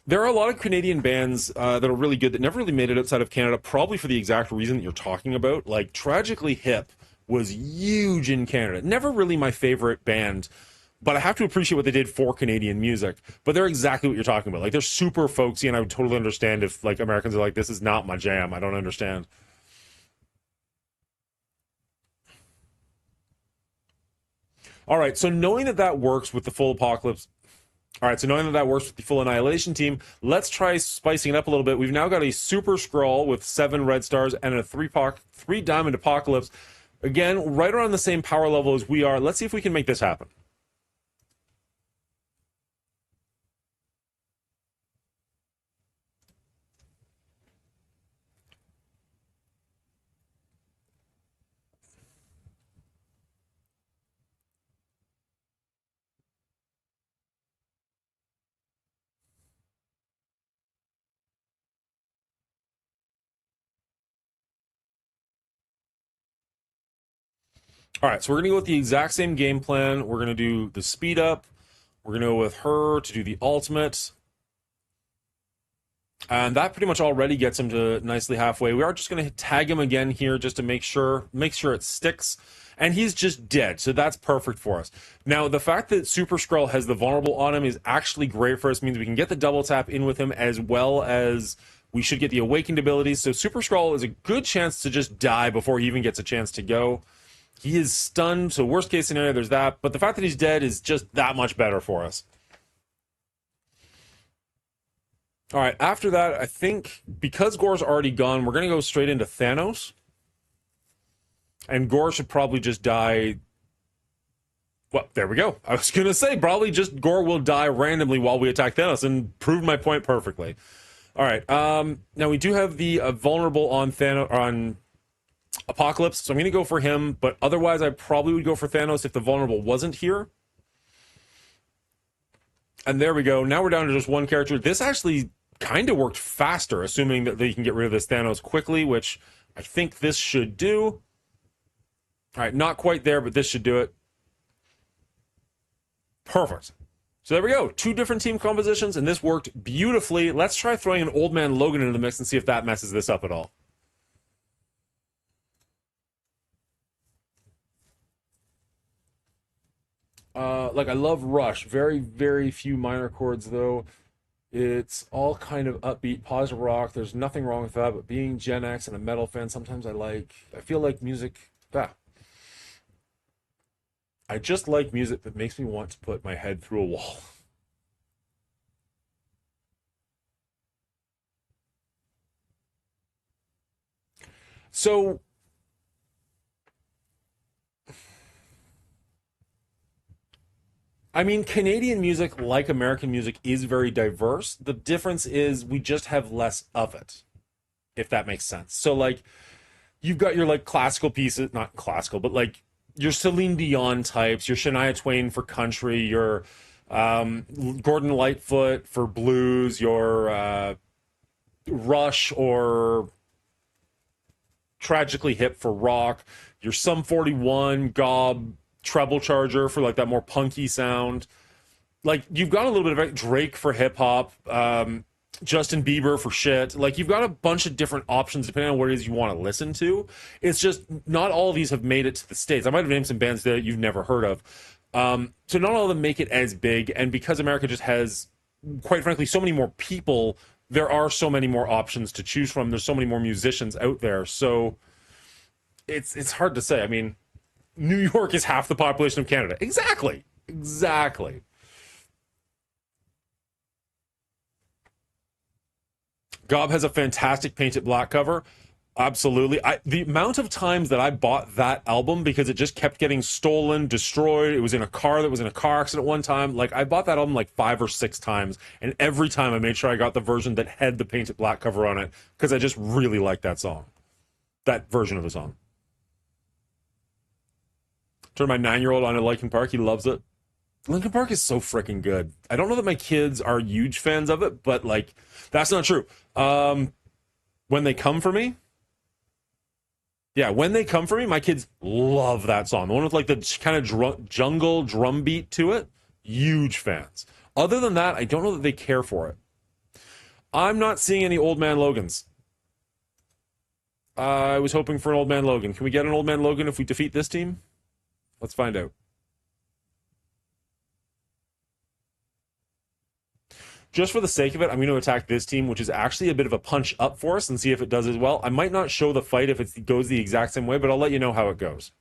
Speaker 1: There are a lot of Canadian bands that are really good that never really made it outside of Canada, probably for the exact reason that you're talking about. Like, Tragically Hip was huge in Canada. Never really my favorite band, but I have to appreciate what they did for Canadian music. But they're exactly what you're talking about. Like, they're super folksy, and I would totally understand if, like, Americans are like, this is not my jam. I don't understand. All right, so knowing that that works with the full Apocalypse... All right, so knowing that that works with the full Annihilation team, let's try spicing it up a little bit. We've now got a Super Skrull with 7 red stars and a 3 diamond Apocalypse. Again, right around the same power level as we are. Let's see if we can make this happen. All right, so we're going to go with the exact same game plan. We're going to do the speed up. We're going to go with her to do the ultimate. And that pretty much already gets him to nicely halfway. We are just going to tag him again here just to make sure it sticks. And he's just dead, so that's perfect for us. Now, the fact that Super Skrull has the vulnerable on him is actually great for us. It means we can get the double tap in with him as well as we should get the awakened abilities. So Super Skrull is a good chance to just die before he even gets a chance to go. He is stunned, so worst case scenario, there's that. But the fact that he's dead is just that much better for us. All right, after that, I think because Gore's already gone, we're going to go straight into Thanos. And Gore should probably just die. Well, there we go. I was going to say, probably just Gore will die randomly while we attack Thanos, and proved my point perfectly. All right, now we do have the vulnerable on Thanos, on Apocalypse, so I'm going to go for him, but otherwise I probably would go for Thanos if the vulnerable wasn't here. And there we go. Now we're down to just one character. This actually kind of worked faster, assuming that they can get rid of this Thanos quickly, which I think this should do. All right, not quite there, but this should do it. Perfect. So there we go. 2 different team compositions, and this worked beautifully. Let's try throwing an Old Man Logan into the mix and see if that messes this up at all. Like, I love Rush. Very, very few minor chords, though. It's all kind of upbeat, positive rock. There's nothing wrong with that, but being Gen X and a metal fan, sometimes I feel like music... I just like music that makes me want to put my head through a wall. So... I mean, Canadian music, like American music, is very diverse. The difference is we just have less of it, if that makes sense. So, like, you've got your like classical pieces, not classical, but like your Celine Dion types, your Shania Twain for country, your Gordon Lightfoot for blues, your Rush or Tragically Hip for rock, your Sum 41, Gob, Treble Charger for like that more punky sound. Like you've got a little bit of Drake for hip hop, Justin Bieber for shit. Like you've got a bunch of different options depending on what it is you want to listen to. It's just not all of these have made it to the States. I might have named some bands that you've never heard of. So not all of them make it as big, and because America just has, quite frankly, so many more people, there are so many more options to choose from. There's so many more musicians out there. So it's hard to say. I mean, New York is half the population of Canada. Exactly. Gob has a fantastic Paint It Black cover. Absolutely. The amount of times that I bought that album because it just kept getting stolen, destroyed. It was in a car that was in a car accident one time. Like I bought that album like 5 or 6 times, and every time I made sure I got the version that had the Paint It Black cover on it because I just really liked that song, that version of the song. Turned my 9-year-old on to Linkin Park. He loves it. Linkin Park is so freaking good. I don't know that my kids are huge fans of it, but like that's not true. When They Come For Me. Yeah, When They Come For Me, my kids love that song. The one with like the kind of jungle drum beat to it. Huge fans. Other than that, I don't know that they care for it. I'm not seeing any Old Man Logans. I was hoping for an Old Man Logan. Can we get an Old Man Logan if we defeat this team? Let's find out. Just for the sake of it, I'm going to attack this team, which is actually a bit of a punch up for us, and see if it does as well. I might not show the fight if it goes the exact same way, but I'll let you know how it goes.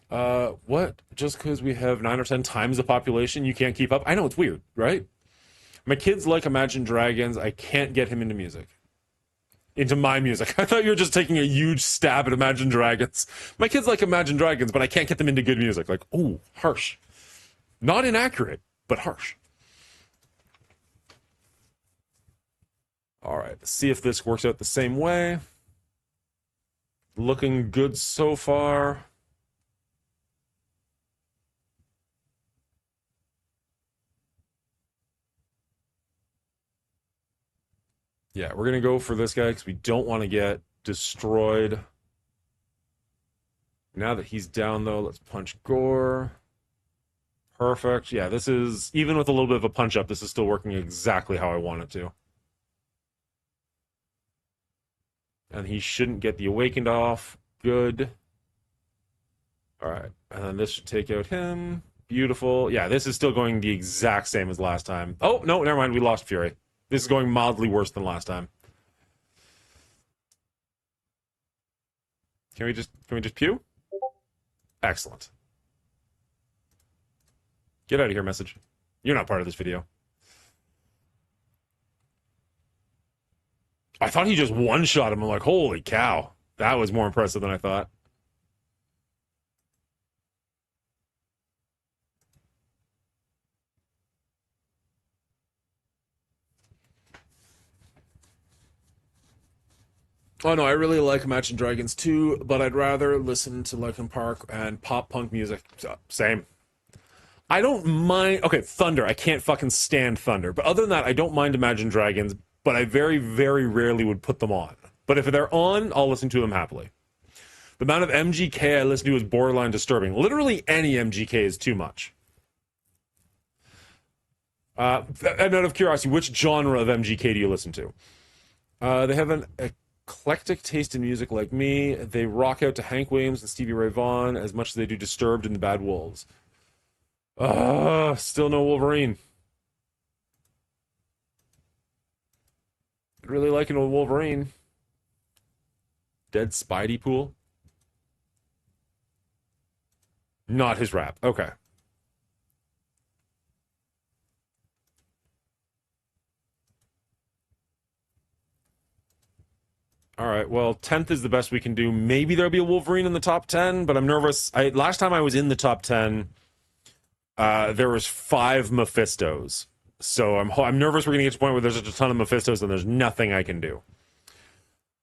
Speaker 1: What? Just because we have 9 or 10 times the population, you can't keep up? I know, it's weird, right? My kids like Imagine Dragons. I can't get him into music. Into my music. I thought you were just taking a huge stab at Imagine Dragons. My kids like Imagine Dragons, but I can't get them into good music. Like, ooh, harsh. Not inaccurate, but harsh. All right, let's see if this works out the same way. Looking good so far. Yeah, we're going to go for this guy because we don't want to get destroyed. Now that he's down, though, let's punch Gore. Perfect. Yeah, this is, even with a little bit of a punch-up, this is still working exactly how I want it to. And he shouldn't get the Awakened off. Good. All right, and then this should take out him. Beautiful. Yeah, this is still going the exact same as last time. Oh, no, never mind. We lost Fury. This is going mildly worse than last time. Can we just pew? Excellent. Get out of here, message. You're not part of this video. I thought he just one-shot him. I'm like, holy cow. That was more impressive than I thought. Oh no, I really like Imagine Dragons too, but I'd rather listen to Linkin Park and pop punk music. Same. I don't mind. Okay, Thunder. I can't fucking stand Thunder. But other than that, I don't mind Imagine Dragons, but I very, very rarely would put them on. But if they're on, I'll listen to them happily. The amount of MGK I listen to is borderline disturbing. Literally any MGK is too much. And out of curiosity, which genre of MGK do you listen to? They have an eclectic taste in music like me. They rock out to Hank Williams and Stevie Ray Vaughan as much as they do Disturbed and the Bad Wolves. Still no Wolverine. I'd really like an old Wolverine. Dead Spidey Pool. Not his rap. Okay. All right, well, 10th is the best we can do. Maybe there'll be a Wolverine in the top 10, but I'm nervous. Last time I was in the top 10, there was 5 Mephistos. So I'm nervous we're going to get to a point where there's just a ton of Mephistos and there's nothing I can do.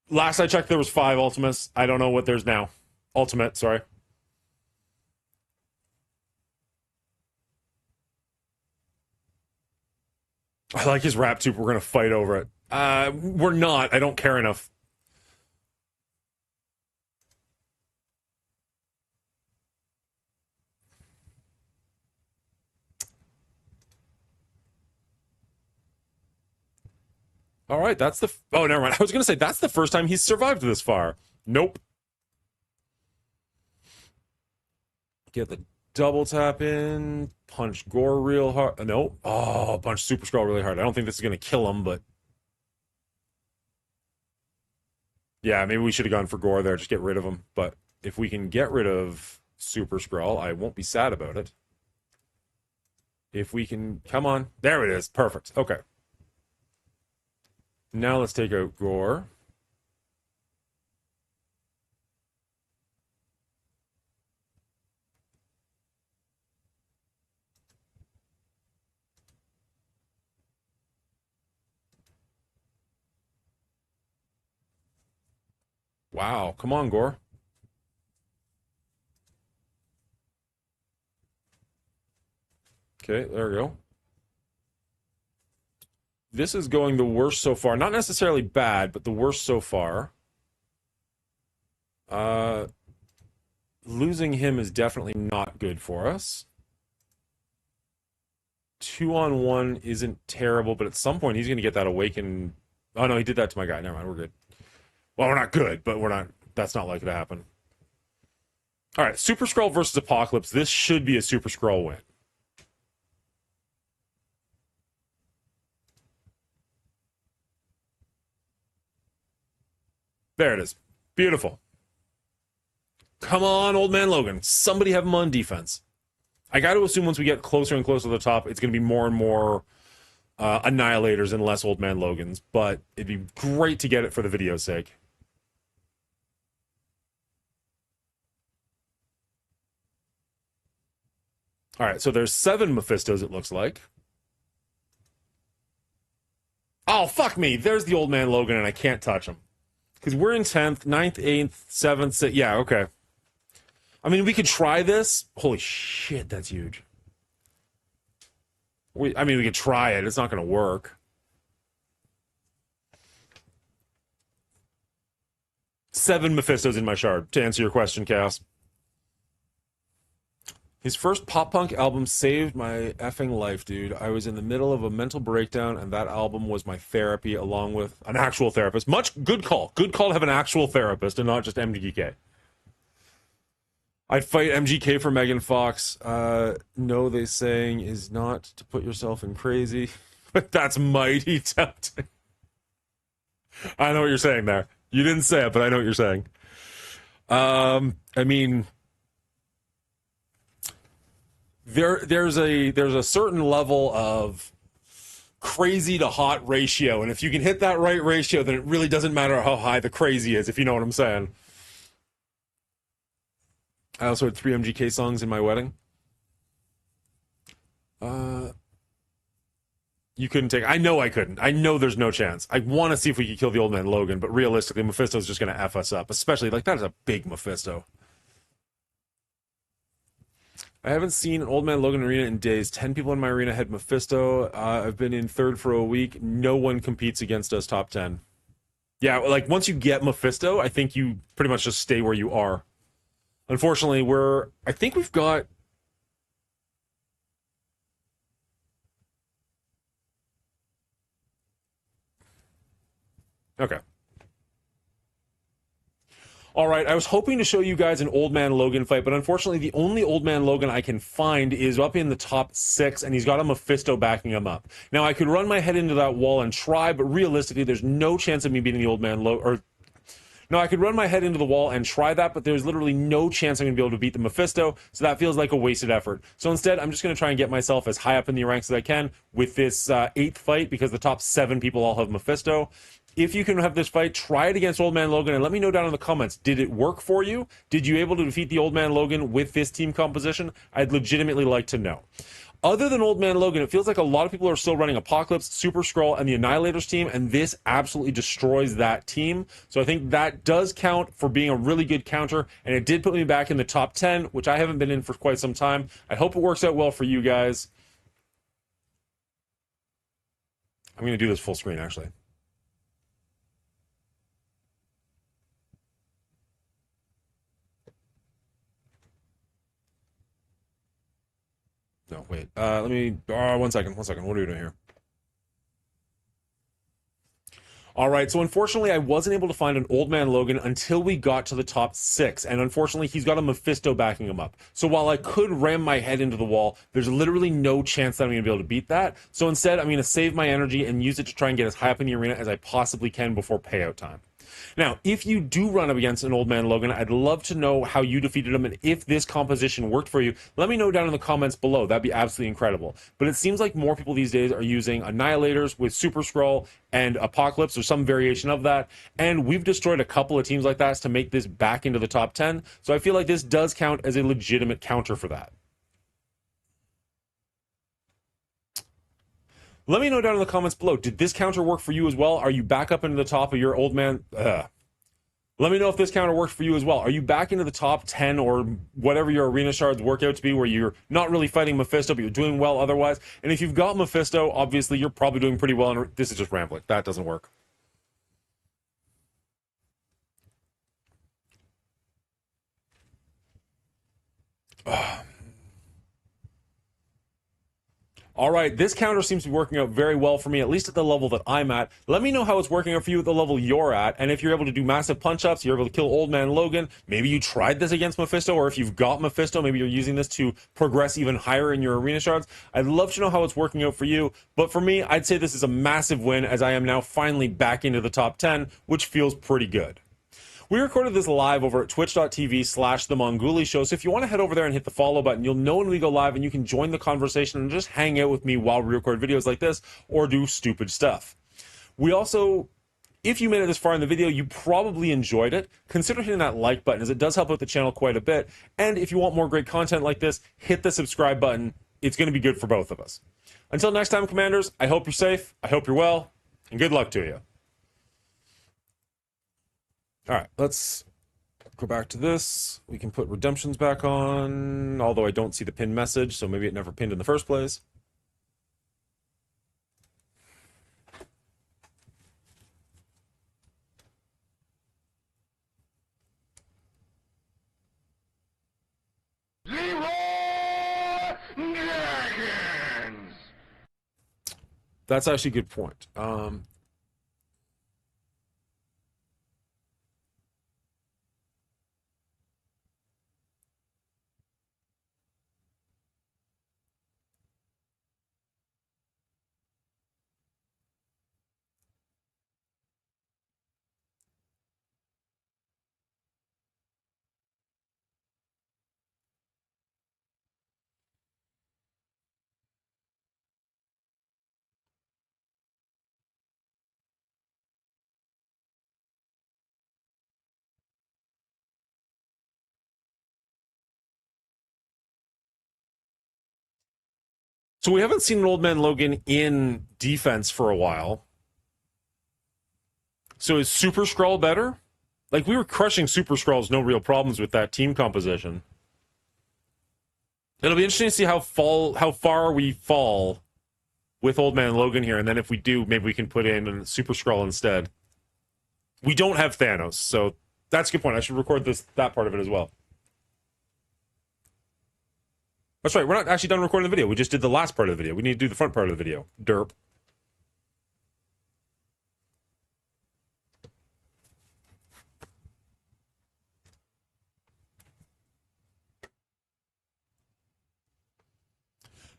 Speaker 1: Last I checked, there was 5 Ultimates. I don't know what there's now. Ultimate, sorry. I like his rap too, but we're going to fight over it. We're not. I don't care enough. All right, that's the... Oh, never mind. I was going to say, that's the first time he's survived this far. Nope. Get the double tap in. Punch Gore real hard. No. Oh, punch Super Skrull really hard. I don't think this is going to kill him, but... Yeah, maybe we should have gone for Gore there. Just get rid of him. But if we can get rid of Super Skrull, I won't be sad about it. If we can... Come on. There it is. Perfect. Okay. Now let's take out Gore. Wow, come on, Gore. Okay, there we go. This is going the worst so far. Not necessarily bad, but the worst so far. Losing him is definitely not good for us. 2-on-1 isn't terrible, but at some point he's going to get that awakened. Oh, no, he did that to my guy. Never mind, we're good. Well, we're not good, but we're not. That's not likely to happen. All right, Super Skrull versus Apocalypse. This should be a Super Skrull win. There it is. Beautiful. Come on, Old Man Logan. Somebody have him on defense. I got to assume once we get closer and closer to the top, it's going to be more and more Annihilators and less Old Man Logans. But it'd be great to get it for the video's sake. All right, so there's 7 Mephistos, it looks like. Oh, fuck me. There's the Old Man Logan, and I can't touch him. Because we're in 10th, 9th, 8th, 7th, 6th. Yeah, okay. I mean, we could try this. Holy shit, that's huge. We could try it. It's not going to work. 7 Mephistos in my shard, to answer your question, Chaos. His first pop-punk album saved my effing life, dude. I was in the middle of a mental breakdown, and that album was my therapy, along with an actual therapist. Good call. Good call to have an actual therapist and not just MGK. I'd fight MGK for Megan Fox. No, they saying is not to put yourself in crazy. But that's mighty tempting. I know what you're saying there. You didn't say it, but I know what you're saying. I mean... There's a certain level of crazy to hot ratio, and if you can hit that right ratio, then it really doesn't matter how high the crazy is, if you know what I'm saying. I also had 3 MGK songs in my wedding. You couldn't take... I know I couldn't. I know there's no chance. I want to see if we could kill the Old Man Logan, but realistically, Mephisto's just going to F us up, especially, like, that is a big Mephisto. I haven't seen an Old Man Logan arena in days. 10 people in my arena had Mephisto. I've been in 3rd for a week. No one competes against us top 10. Yeah, like, once you get Mephisto, I think you pretty much just stay where you are. Unfortunately, I think we've got... Okay. All right, I was hoping to show you guys an Old Man Logan fight, but unfortunately the only Old Man Logan I can find is up in the top 6, and he's got a Mephisto backing him up. Now, I could run my head into that wall and try, but realistically, there's no chance of me beating the Old Man Logan. No, I could run my head into the wall and try that, but there's literally no chance I'm going to be able to beat the Mephisto, so that feels like a wasted effort. So instead, I'm just going to try and get myself as high up in the ranks as I can with this 8th fight, because the top 7 people all have Mephisto. If you can have this fight, try it against Old Man Logan, and let me know down in the comments, did it work for you? Did you able to defeat the Old Man Logan with this team composition? I'd legitimately like to know. Other than Old Man Logan, it feels like a lot of people are still running Apocalypse, Super Skrull, and the Annihilators team, and this absolutely destroys that team. So I think that does count for being a really good counter, and it did put me back in the top 10, which I haven't been in for quite some time. I hope it works out well for you guys. I'm going to do this full screen, actually. No, wait. Let me... 1 second. 1 second. What are we doing here? All right, so unfortunately, I wasn't able to find an Old Man Logan until we got to the top 6, and unfortunately, he's got a Mephisto backing him up. So while I could ram my head into the wall, there's literally no chance that I'm going to be able to beat that. So instead, I'm going to save my energy and use it to try and get as high up in the arena as I possibly can before payout time. Now, if you do run up against an Old Man Logan, I'd love to know how you defeated him, and if this composition worked for you, let me know down in the comments below. That'd be absolutely incredible. But it seems like more people these days are using Annihilators with Super Skrull and Apocalypse, or some variation of that, and we've destroyed a couple of teams like that to make this back into the top 10, so I feel like this does count as a legitimate counter for that. Let me know down in the comments below, did this counter work for you as well? Are you back up into the top of your Old Man... Let me know if this counter works for you as well. Are you back into the top 10 or whatever your arena shards work out to be, where you're not really fighting Mephisto, but you're doing well otherwise? And if you've got Mephisto, obviously you're probably doing pretty well, and this is just rambling. That doesn't work. All right, this counter seems to be working out very well for me, at least at the level that I'm at. Let me know how it's working out for you at the level you're at, and if you're able to do massive punch-ups, you're able to kill Old Man Logan, maybe you tried this against Mephisto, or if you've got Mephisto, maybe you're using this to progress even higher in your arena shards. I'd love to know how it's working out for you, but for me, I'd say this is a massive win, as I am now finally back into the top 10, which feels pretty good. We recorded this live over at twitch.tv/The Mongooli Show, so if you want to head over there and hit the follow button, you'll know when we go live and you can join the conversation and just hang out with me while we record videos like this or do stupid stuff. We also, if you made it this far in the video, you probably enjoyed it. Consider hitting that like button, as it does help out the channel quite a bit. And if you want more great content like this, hit the subscribe button. It's going to be good for both of us. Until next time, Commanders, I hope you're safe, I hope you're well, and good luck to you. All right, let's go back to this. We can put redemptions back on, although I don't see the pinned message, so maybe it never pinned in the first place. That's actually a good point. So we haven't seen an Old Man Logan in defense for a while. So is Super Skrull better? Like, we were crushing Super Skrulls, no real problems with that team composition. It'll be interesting to see how far we fall with Old Man Logan here, and then if we do, maybe we can put in a Super Skrull instead. We don't have Thanos, so that's a good point. I should record that part of it as well. That's right, we're not actually done recording the video. We just did the last part of the video. We need to do the front part of the video. Derp.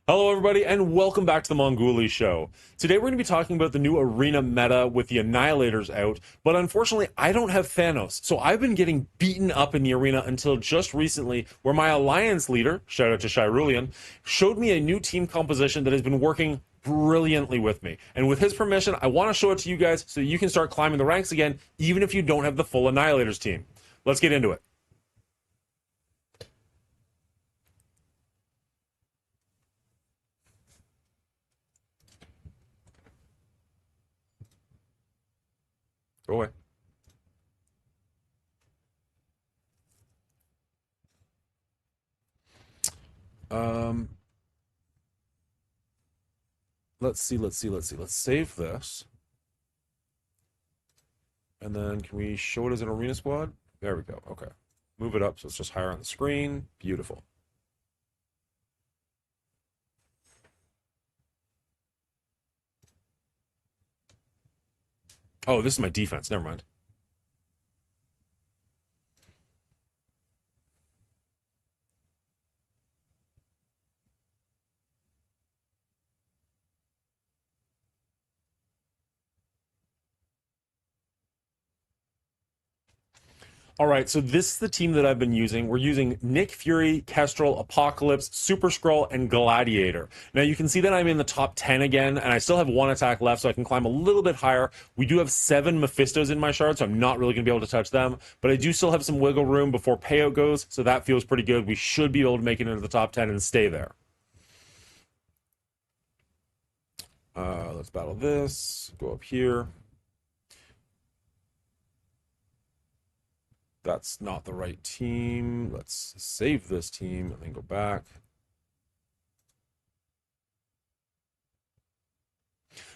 Speaker 1: Hello, everybody, and welcome back to the Mongooli Show. Today, we're going to be talking about the new arena meta with the Annihilators out, but unfortunately, I don't have Thanos, so I've been getting beaten up in the arena until just recently, where my Alliance leader, shout out to Shirulian, showed me a new team composition that has been working brilliantly with me. And with his permission, I want to show it to you guys so you can start climbing the ranks again, even if you don't have the full Annihilators team. Let's get into it. Go away. Let's see. Let's save this. And then can we show it as an arena squad? There we go. Okay. Move it up so it's just higher on the screen. Beautiful. Oh, this is my defense. Never mind. All right, so this is the team that I've been using. We're using Nick Fury, Kestrel, Apocalypse, Super Skrull, and Gladiator. Now you can see that I'm in the top 10 again, and I still have 1 attack left, so I can climb a little bit higher. We do have 7 Mephistos in my shard, so I'm not really going to be able to touch them, but I do still have some wiggle room before payout goes, so that feels pretty good. We should be able to make it into the top 10 and stay there. Let's battle this, go up here. That's not the right team. Let's save this team and then go back.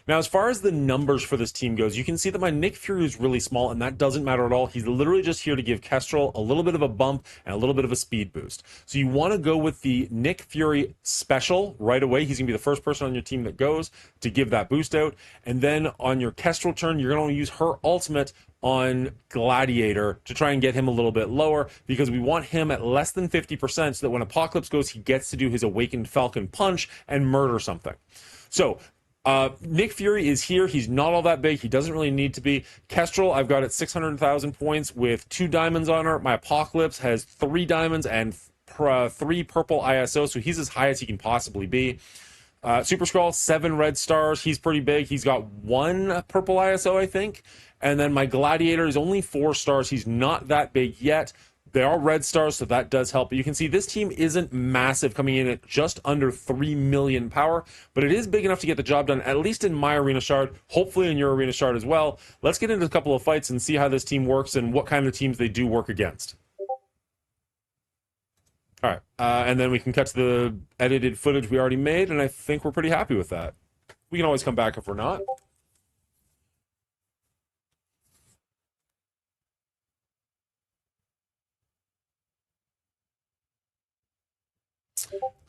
Speaker 1: Now, as far as the numbers for this team goes, you can see that my Nick Fury is really small, and that doesn't matter at all. He's literally just here to give Kestrel a little bit of a bump and a little bit of a speed boost. So you want to go with the Nick Fury special right away. He's going to be the first person on your team that goes to give that boost out. And then on your Kestrel turn, you're going to use her ultimate on Gladiator to try and get him a little bit lower, because we want him at less than 50% so that when Apocalypse goes, he gets to do his Awakened Falcon punch and murder something. So Nick Fury is here. He's not all that big. He doesn't really need to be. Kestrel, I've got at 600,000 points with 2 diamonds on her. My Apocalypse has 3 diamonds and 3 purple ISO, so he's as high as he can possibly be. Super Skrull, 7 red stars. He's pretty big. He's got 1 purple ISO, I think. And then my Gladiator is only 4 stars. He's not that big yet. They are red stars, so that does help. But you can see this team isn't massive, coming in at just under 3 million power, but it is big enough to get the job done, at least in my arena shard, hopefully in your arena shard as well. Let's get into a couple of fights and see how this team works and what kind of teams they do work against. All right, and then we can cut to the edited footage we already made, and I think we're pretty happy with that. We can always come back if we're not.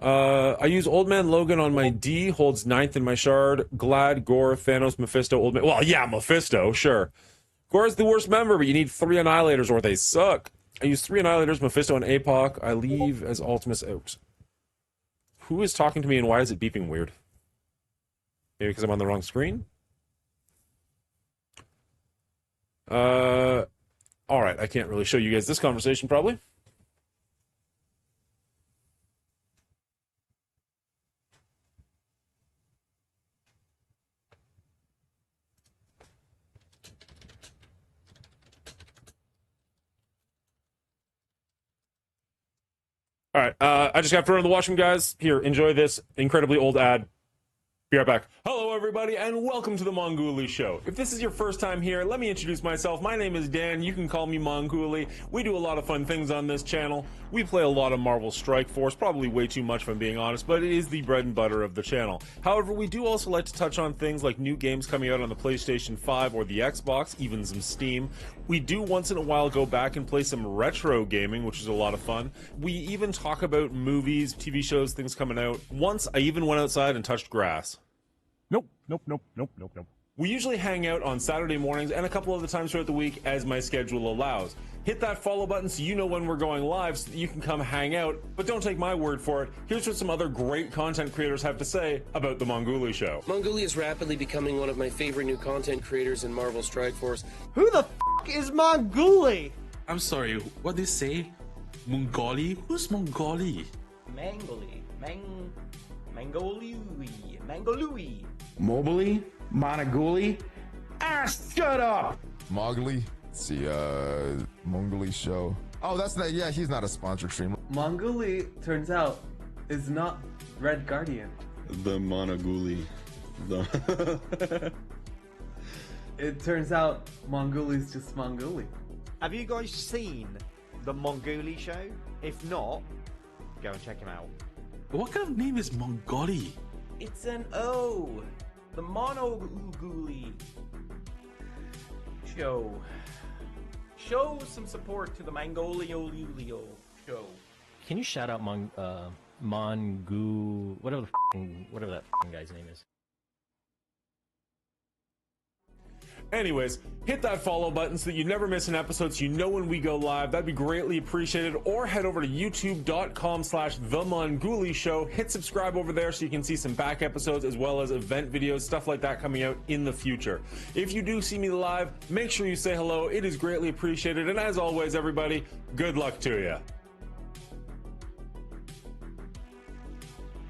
Speaker 1: I use Old Man Logan on my D, holds 9th in my shard. Glad, Gore, Thanos, Mephisto, Old Man. Well, yeah, Mephisto, sure. Gore's the worst member, but you need 3 Annihilators or they suck. I use 3 Annihilators, Mephisto, and APOC. I leave as Ultimus out. Who is talking to me and why is it beeping weird? Maybe because I'm on the wrong screen? Alright, I can't really show you guys this conversation, probably. All right, I just got thrown in the washroom, guys. Here, enjoy this incredibly old ad. Be right back. Hello, everybody, and welcome to the Mongooli Show. If this is your first time here, let me introduce myself. My name is Dan. You can call me Mongooli. We do a lot of fun things on this channel. We play a lot of Marvel Strike Force, probably way too much if I'm being honest, but it is the bread and butter of the channel. However, we do also like to touch on things like new games coming out on the PlayStation 5 or the Xbox, even some Steam. We do once in a while go back and play some retro gaming, which is a lot of fun. We even talk about movies, TV shows, things coming out. Once, I even went outside and touched grass. Nope. We usually hang out on Saturday mornings and a couple other times throughout the week as my schedule allows. Hit that follow button so you know when we're going live so that you can come hang out, but don't take my word for it. Here's what some other great content creators have to say about the Mongooli Show.
Speaker 9: Mongooli is rapidly becoming one of my favorite new content creators in Marvel Strike Force.
Speaker 3: Who the f is Mongooli?
Speaker 10: I'm sorry, what did you say? Mongooli? Who's Mongooli?
Speaker 3: Mangoli. Mangoli. Mangolui.
Speaker 7: Mobley? Mongooli? Ah, shut up!
Speaker 11: Mowgli. It's the Mongooli show. Oh, that's not. Yeah, he's not a sponsored stream.
Speaker 12: Mongooli turns out is not Red Guardian.
Speaker 10: The Mongooli.
Speaker 12: It turns out Mongooli's just Mongooli.
Speaker 3: Have you guys seen the Mongooli show? If not, go and check him out.
Speaker 10: What kind of name is Mongooli?
Speaker 3: It's an O. The Mongooli show. Show some support to the Mongoliolio show.
Speaker 13: Can you shout out Mongu, whatever that guy's name is?
Speaker 1: Anyways, hit that follow button so that you never miss an episode, so you know when we go live. That'd be greatly appreciated. Or head over to youtube.com/The Mongooli Show. Hit subscribe over there so you can see some back episodes as well as event videos, stuff like that coming out in the future. If you do see me live, make sure you say hello. It is greatly appreciated. And as always, everybody, good luck to you.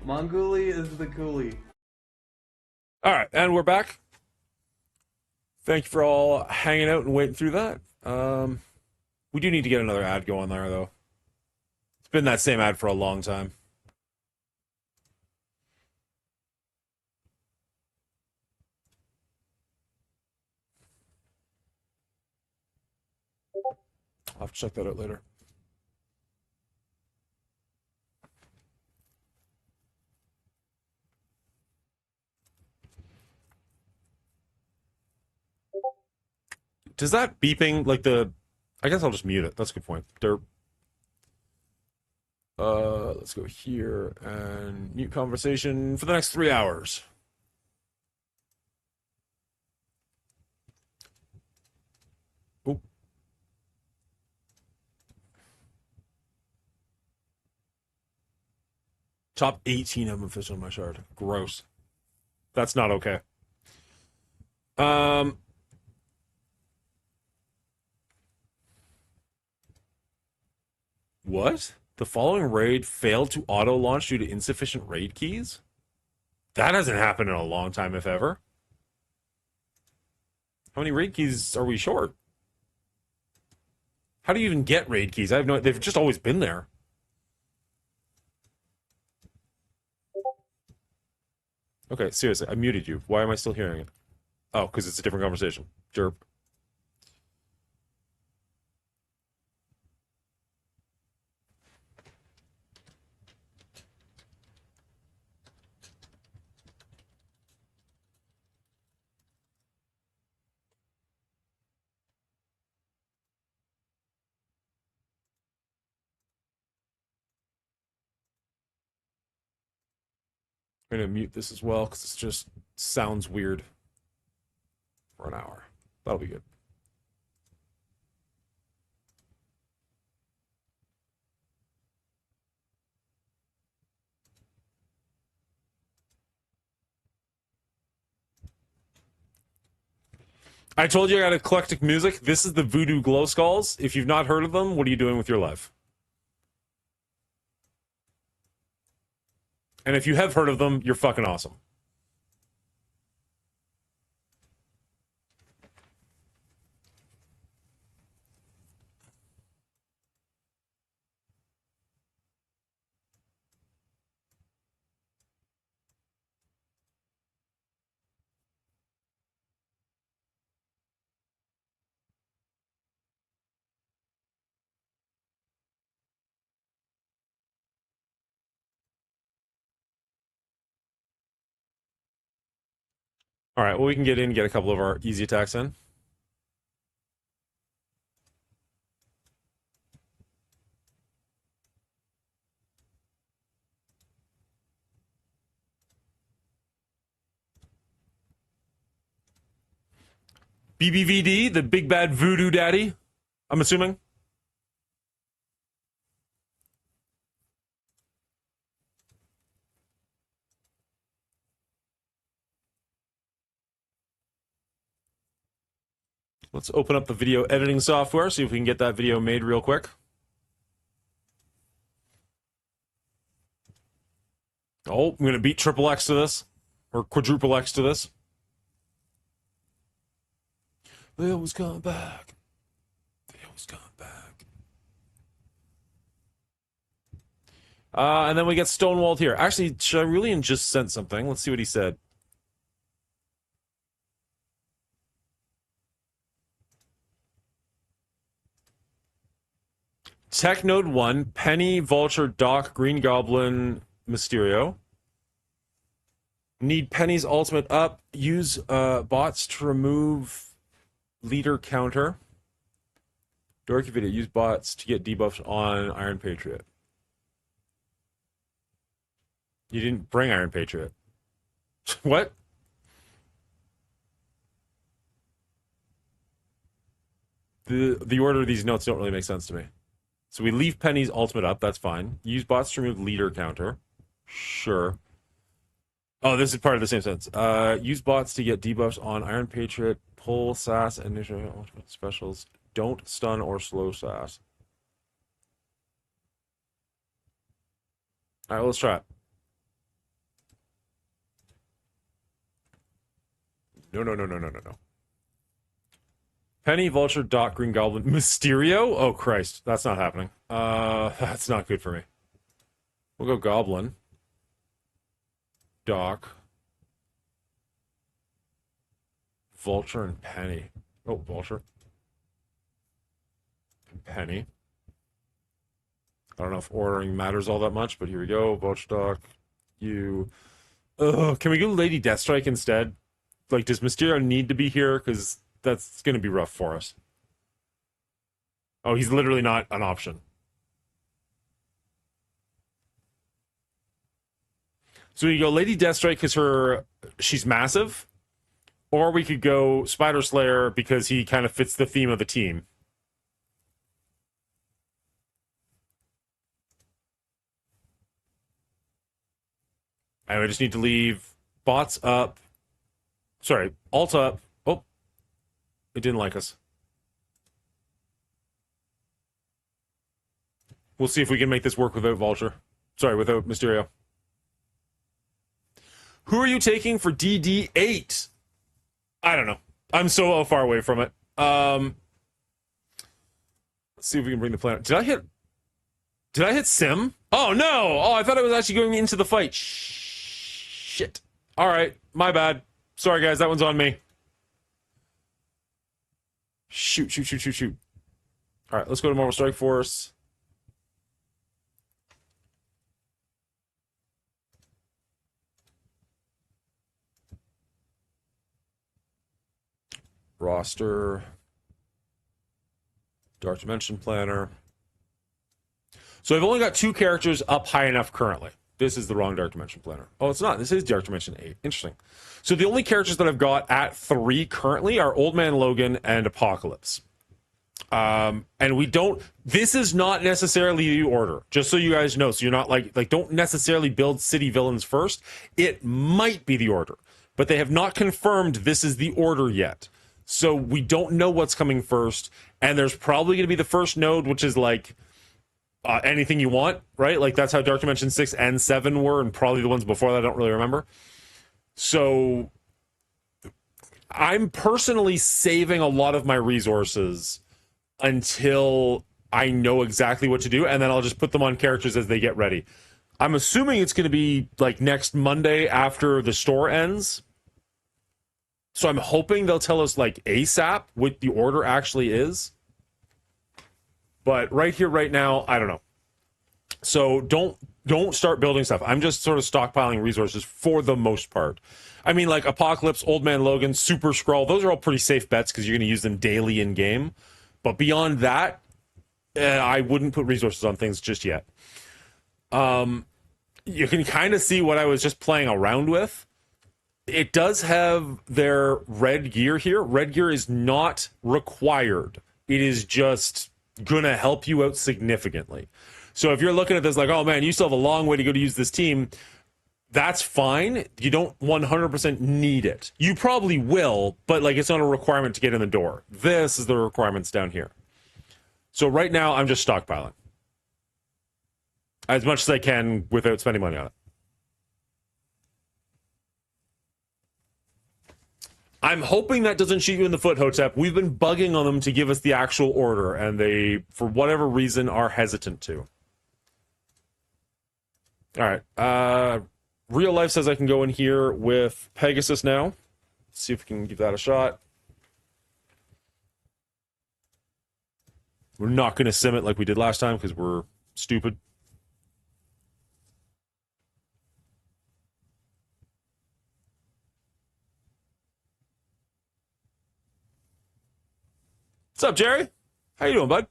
Speaker 12: Mongooli is the coolie.
Speaker 1: All right, and we're back. Thank you for all hanging out and waiting through that. We do need to get another ad going there, though. It's been that same ad for a long time. I'll have to check that out later. Does that beeping, like I guess I'll just mute it. That's a good point. Derp. Let's go here and mute conversation for the next 3 hours. Oh. Top 18 of official on my shard. Gross. That's not okay. What? The following raid failed to auto-launch due to insufficient raid keys? That hasn't happened in a long time, if ever. How many raid keys are we short? How do you even get raid keys? I have no... They've just always been there. Okay, seriously, I muted you. Why am I still hearing it? Oh, because it's a different conversation. Derp. I'm going to mute this as well because it just sounds weird for an hour. That'll be good. I told you I got eclectic music. This is the Voodoo Glow Skulls. If you've not heard of them, what are you doing with your life? And if you have heard of them, you're fucking awesome. All right, well, we can get in and get a couple of our easy attacks in. BBVD, the big bad voodoo daddy, I'm assuming. Let's open up the video editing software, see if we can get that video made real quick. Oh, I'm going to beat triple X to this, or quadruple X to this. They always come back. They always come back. And then we get stonewalled here. Actually, Shirulian just sent something. Let's see what he said. Tech Node 1, Penny, Vulture, Doc, Green Goblin, Mysterio. Need Penny's ultimate up. Use bots to remove leader counter. Dorky video. Use bots to get debuffs on Iron Patriot. You didn't bring Iron Patriot. What? The order of these notes don't really make sense to me. So we leave Penny's ultimate up. That's fine. Use bots to remove leader counter. Sure. Oh, this is part of the same sentence. Use bots to get debuffs on Iron Patriot. Pull sass and initial ultimate specials. Don't stun or slow sass. All right, let's try it. No. Penny, Vulture, Doc, Green Goblin, Mysterio? Oh, Christ. That's not happening. That's not good for me. We'll go Goblin. Doc. Vulture and Penny. Oh, Vulture. And Penny. I don't know if ordering matters all that much, but here we go. Vulture, Doc. You. Ugh, can we go Lady Deathstrike instead? Like, does Mysterio need to be here? Because that's going to be rough for us. Oh, he's literally not an option. So we go Lady Deathstrike because she's massive. Or we could go Spider Slayer because he kind of fits the theme of the team. And we just need to leave bots up. Sorry, alt up. Oh, it didn't like us. We'll see if we can make this work without Vulture. Sorry, without Mysterio. Who are you taking for DD8? I don't know. I'm so far away from it. Let's see if we can bring the planet. Did I hit Sim? Oh, no! Oh, I thought I was actually going into the fight. Shit. All right, my bad. Sorry, guys, that one's on me. Shoot. All right, let's go to Marvel Strike Force. Roster. Dark Dimension Planner. So I've only got 2 characters up high enough currently. This is the wrong Dark Dimension Planner. Oh, it's not. This is Dark Dimension 8. Interesting. So the only characters that I've got at 3 currently are Old Man Logan and Apocalypse. And we don't... This is not necessarily the order, just so you guys know. So you're not like don't necessarily build city villains first. It might be the order, but they have not confirmed this is the order yet. So we don't know what's coming first. And there's probably going to be the first node, which is like... anything you want, right? Like that's how Dark Dimension 6 and 7 were, and probably the ones before that I don't really remember. So I'm personally saving a lot of my resources until I know exactly what to do, and then I'll just put them on characters as they get ready. I'm assuming it's going to be like next Monday after the store ends. So I'm hoping they'll tell us like ASAP what the order actually is. But right here, right now, I don't know. So don't start building stuff. I'm just sort of stockpiling resources for the most part. I mean, like Apocalypse, Old Man Logan, Super Skrull, those are all pretty safe bets because you're going to use them daily in game. But beyond that, I wouldn't put resources on things just yet. You can kind of see what I was just playing around with. It does have their red gear here. Red gear is not required. It is just gonna help you out significantly. So if you're looking at this like, oh man, you still have a long way to go to use this team, that's fine. You don't 100% need it. You probably will, but like it's not a requirement to get in the door. This is the requirements down here. So right now I'm just stockpiling as much as I can without spending money on it. I'm hoping that doesn't shoot you in the foot, Hotep. We've been bugging on them to give us the actual order, and they, for whatever reason, are hesitant to. All right. Real Life says I can go in here with Pegasus now. See if we can give that a shot. We're not going to sim it like we did last time because we're stupid. What's up, Jerry? How you doing, bud?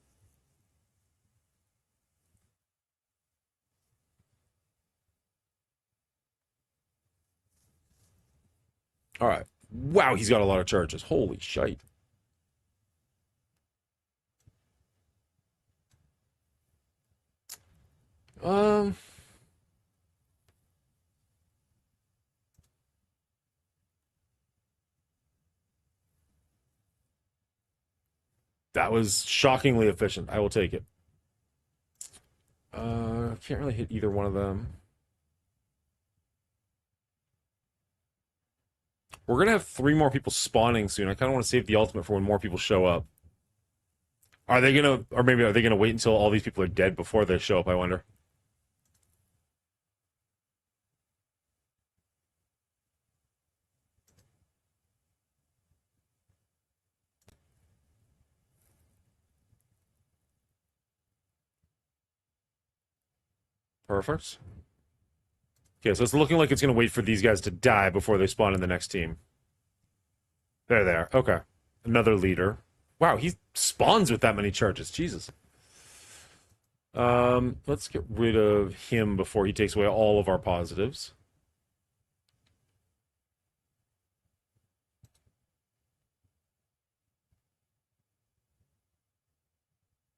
Speaker 1: All right. Wow, he's got a lot of charges. Holy shite. That was shockingly efficient. I will take it. Can't really hit either one of them. We're gonna have 3 more people spawning soon. I kind of want to save the ultimate for when more people show up. Are they gonna, or maybe are they gonna wait until all these people are dead before they show up, I wonder? Perfect. Okay, so it's looking like it's going to wait for these guys to die before they spawn in the next team. There they are. Okay. Another leader. Wow, he spawns with that many charges. Jesus. Let's get rid of him before he takes away all of our positives.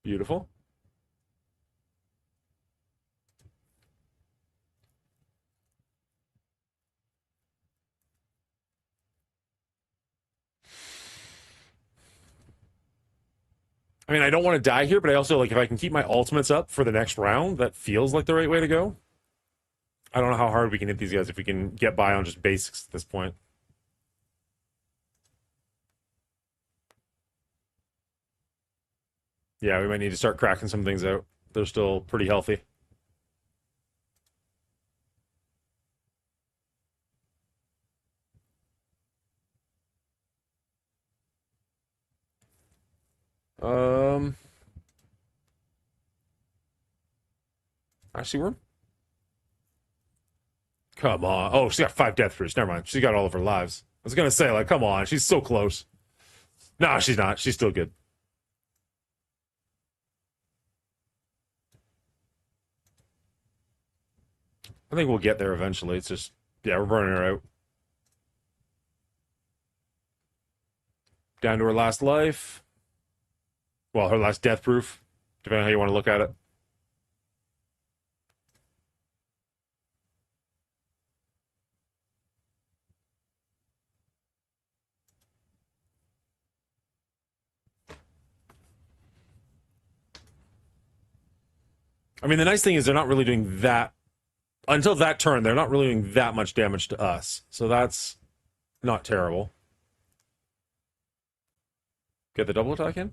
Speaker 1: Beautiful. I mean, I don't want to die here, but I also, like, if I can keep my ultimates up for the next round, that feels like the right way to go. I don't know how hard we can hit these guys if we can get by on just basics at this point. Yeah, we might need to start cracking some things out. They're still pretty healthy. Actually, we're... Come on. Oh, she's got 5 death proofs. Never mind. She's got all of her lives. I was going to say, like, come on. She's so close. No, she's not. She's still good. I think we'll get there eventually. It's just, yeah, we're burning her out. Down to her last life. Well, her last death proof, depending on how you want to look at it. I mean, the nice thing is they're not really doing that. Until that turn, they're not really doing that much damage to us. So that's not terrible. Get the double attack in?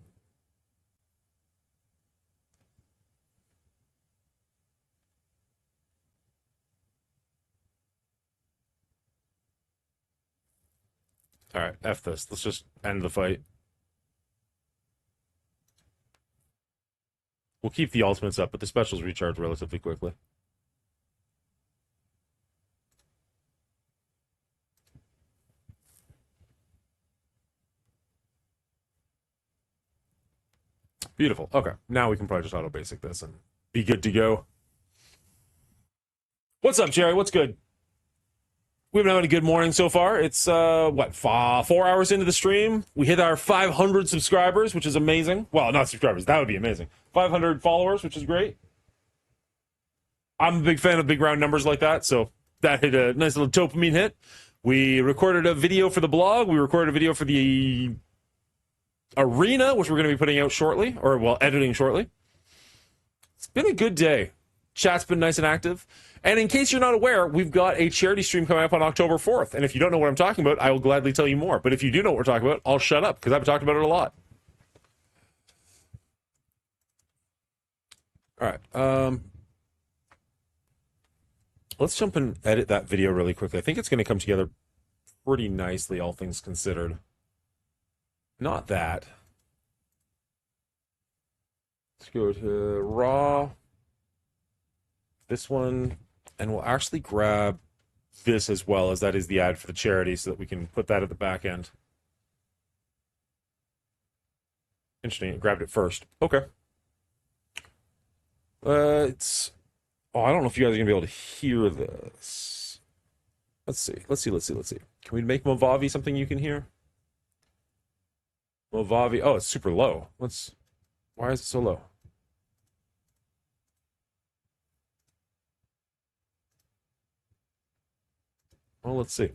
Speaker 1: Alright, F this. Let's just end the fight. We'll keep the ultimates up, but the specials recharge relatively quickly. Beautiful. Okay, now we can probably just auto-basic this and be good to go. What's up, Jerry? What's good? We've been having a good morning so far. It's, 4 hours into the stream. We hit our 500 subscribers, which is amazing. Well, not subscribers. That would be amazing. 500 followers, which is great. I'm a big fan of big round numbers like that, so that hit a nice little dopamine hit. We recorded a video for the blog. We recorded a video for the arena, which we're going to be putting out shortly, or, well, editing shortly. It's been a good day. Chat's been nice and active. And in case you're not aware, we've got a charity stream coming up on October 4th. And if you don't know what I'm talking about, I will gladly tell you more. But if you do know what we're talking about, I'll shut up, because I've talked about it a lot. All right. Let's jump and edit that video really quickly. I think it's going to come together pretty nicely, all things considered. Not that. Let's go to Raw. This one. And we'll actually grab this as well, as that is the ad for the charity, so that we can put that at the back end. Interesting. Grabbed it first. Okay. It's... Oh, I don't know if you guys are going to be able to hear this. Let's see. Can we make Movavi something you can hear? Movavi. Oh, it's super low. Why is it so low? Well, let's see.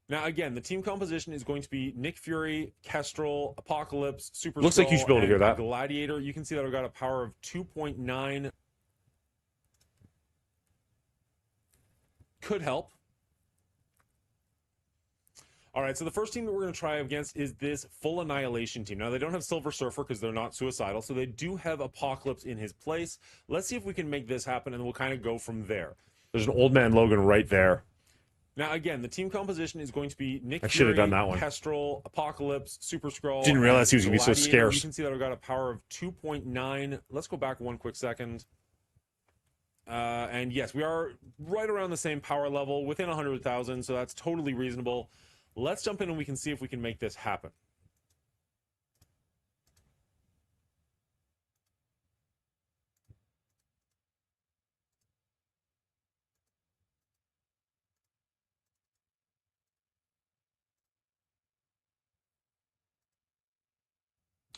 Speaker 1: Now, again, the team composition is going to be Nick Fury, Kestrel, Apocalypse, Super Looks like you should be able to hear that. Gladiator. You can see that I've got a power of 2.9. Could help. All right, so the first team that we're going to try against is this Full Annihilation team. Now, they don't have Silver Surfer because they're not suicidal, so they do have Apocalypse in his place. Let's see if we can make this happen, and we'll kind of go from there. There's an Old Man Logan right there. Now, again, the team composition is going to be Nick Fury, done that one. Kestrel, Apocalypse, Super Skrull. Didn't realize he was going to be so Gladiator. scarce. You can see that I've got a power of 2.9. Let's go back one quick second. And yes, we are right around the same power level, within 100,000, so that's totally reasonable. Let's jump in and we can see if we can make this happen.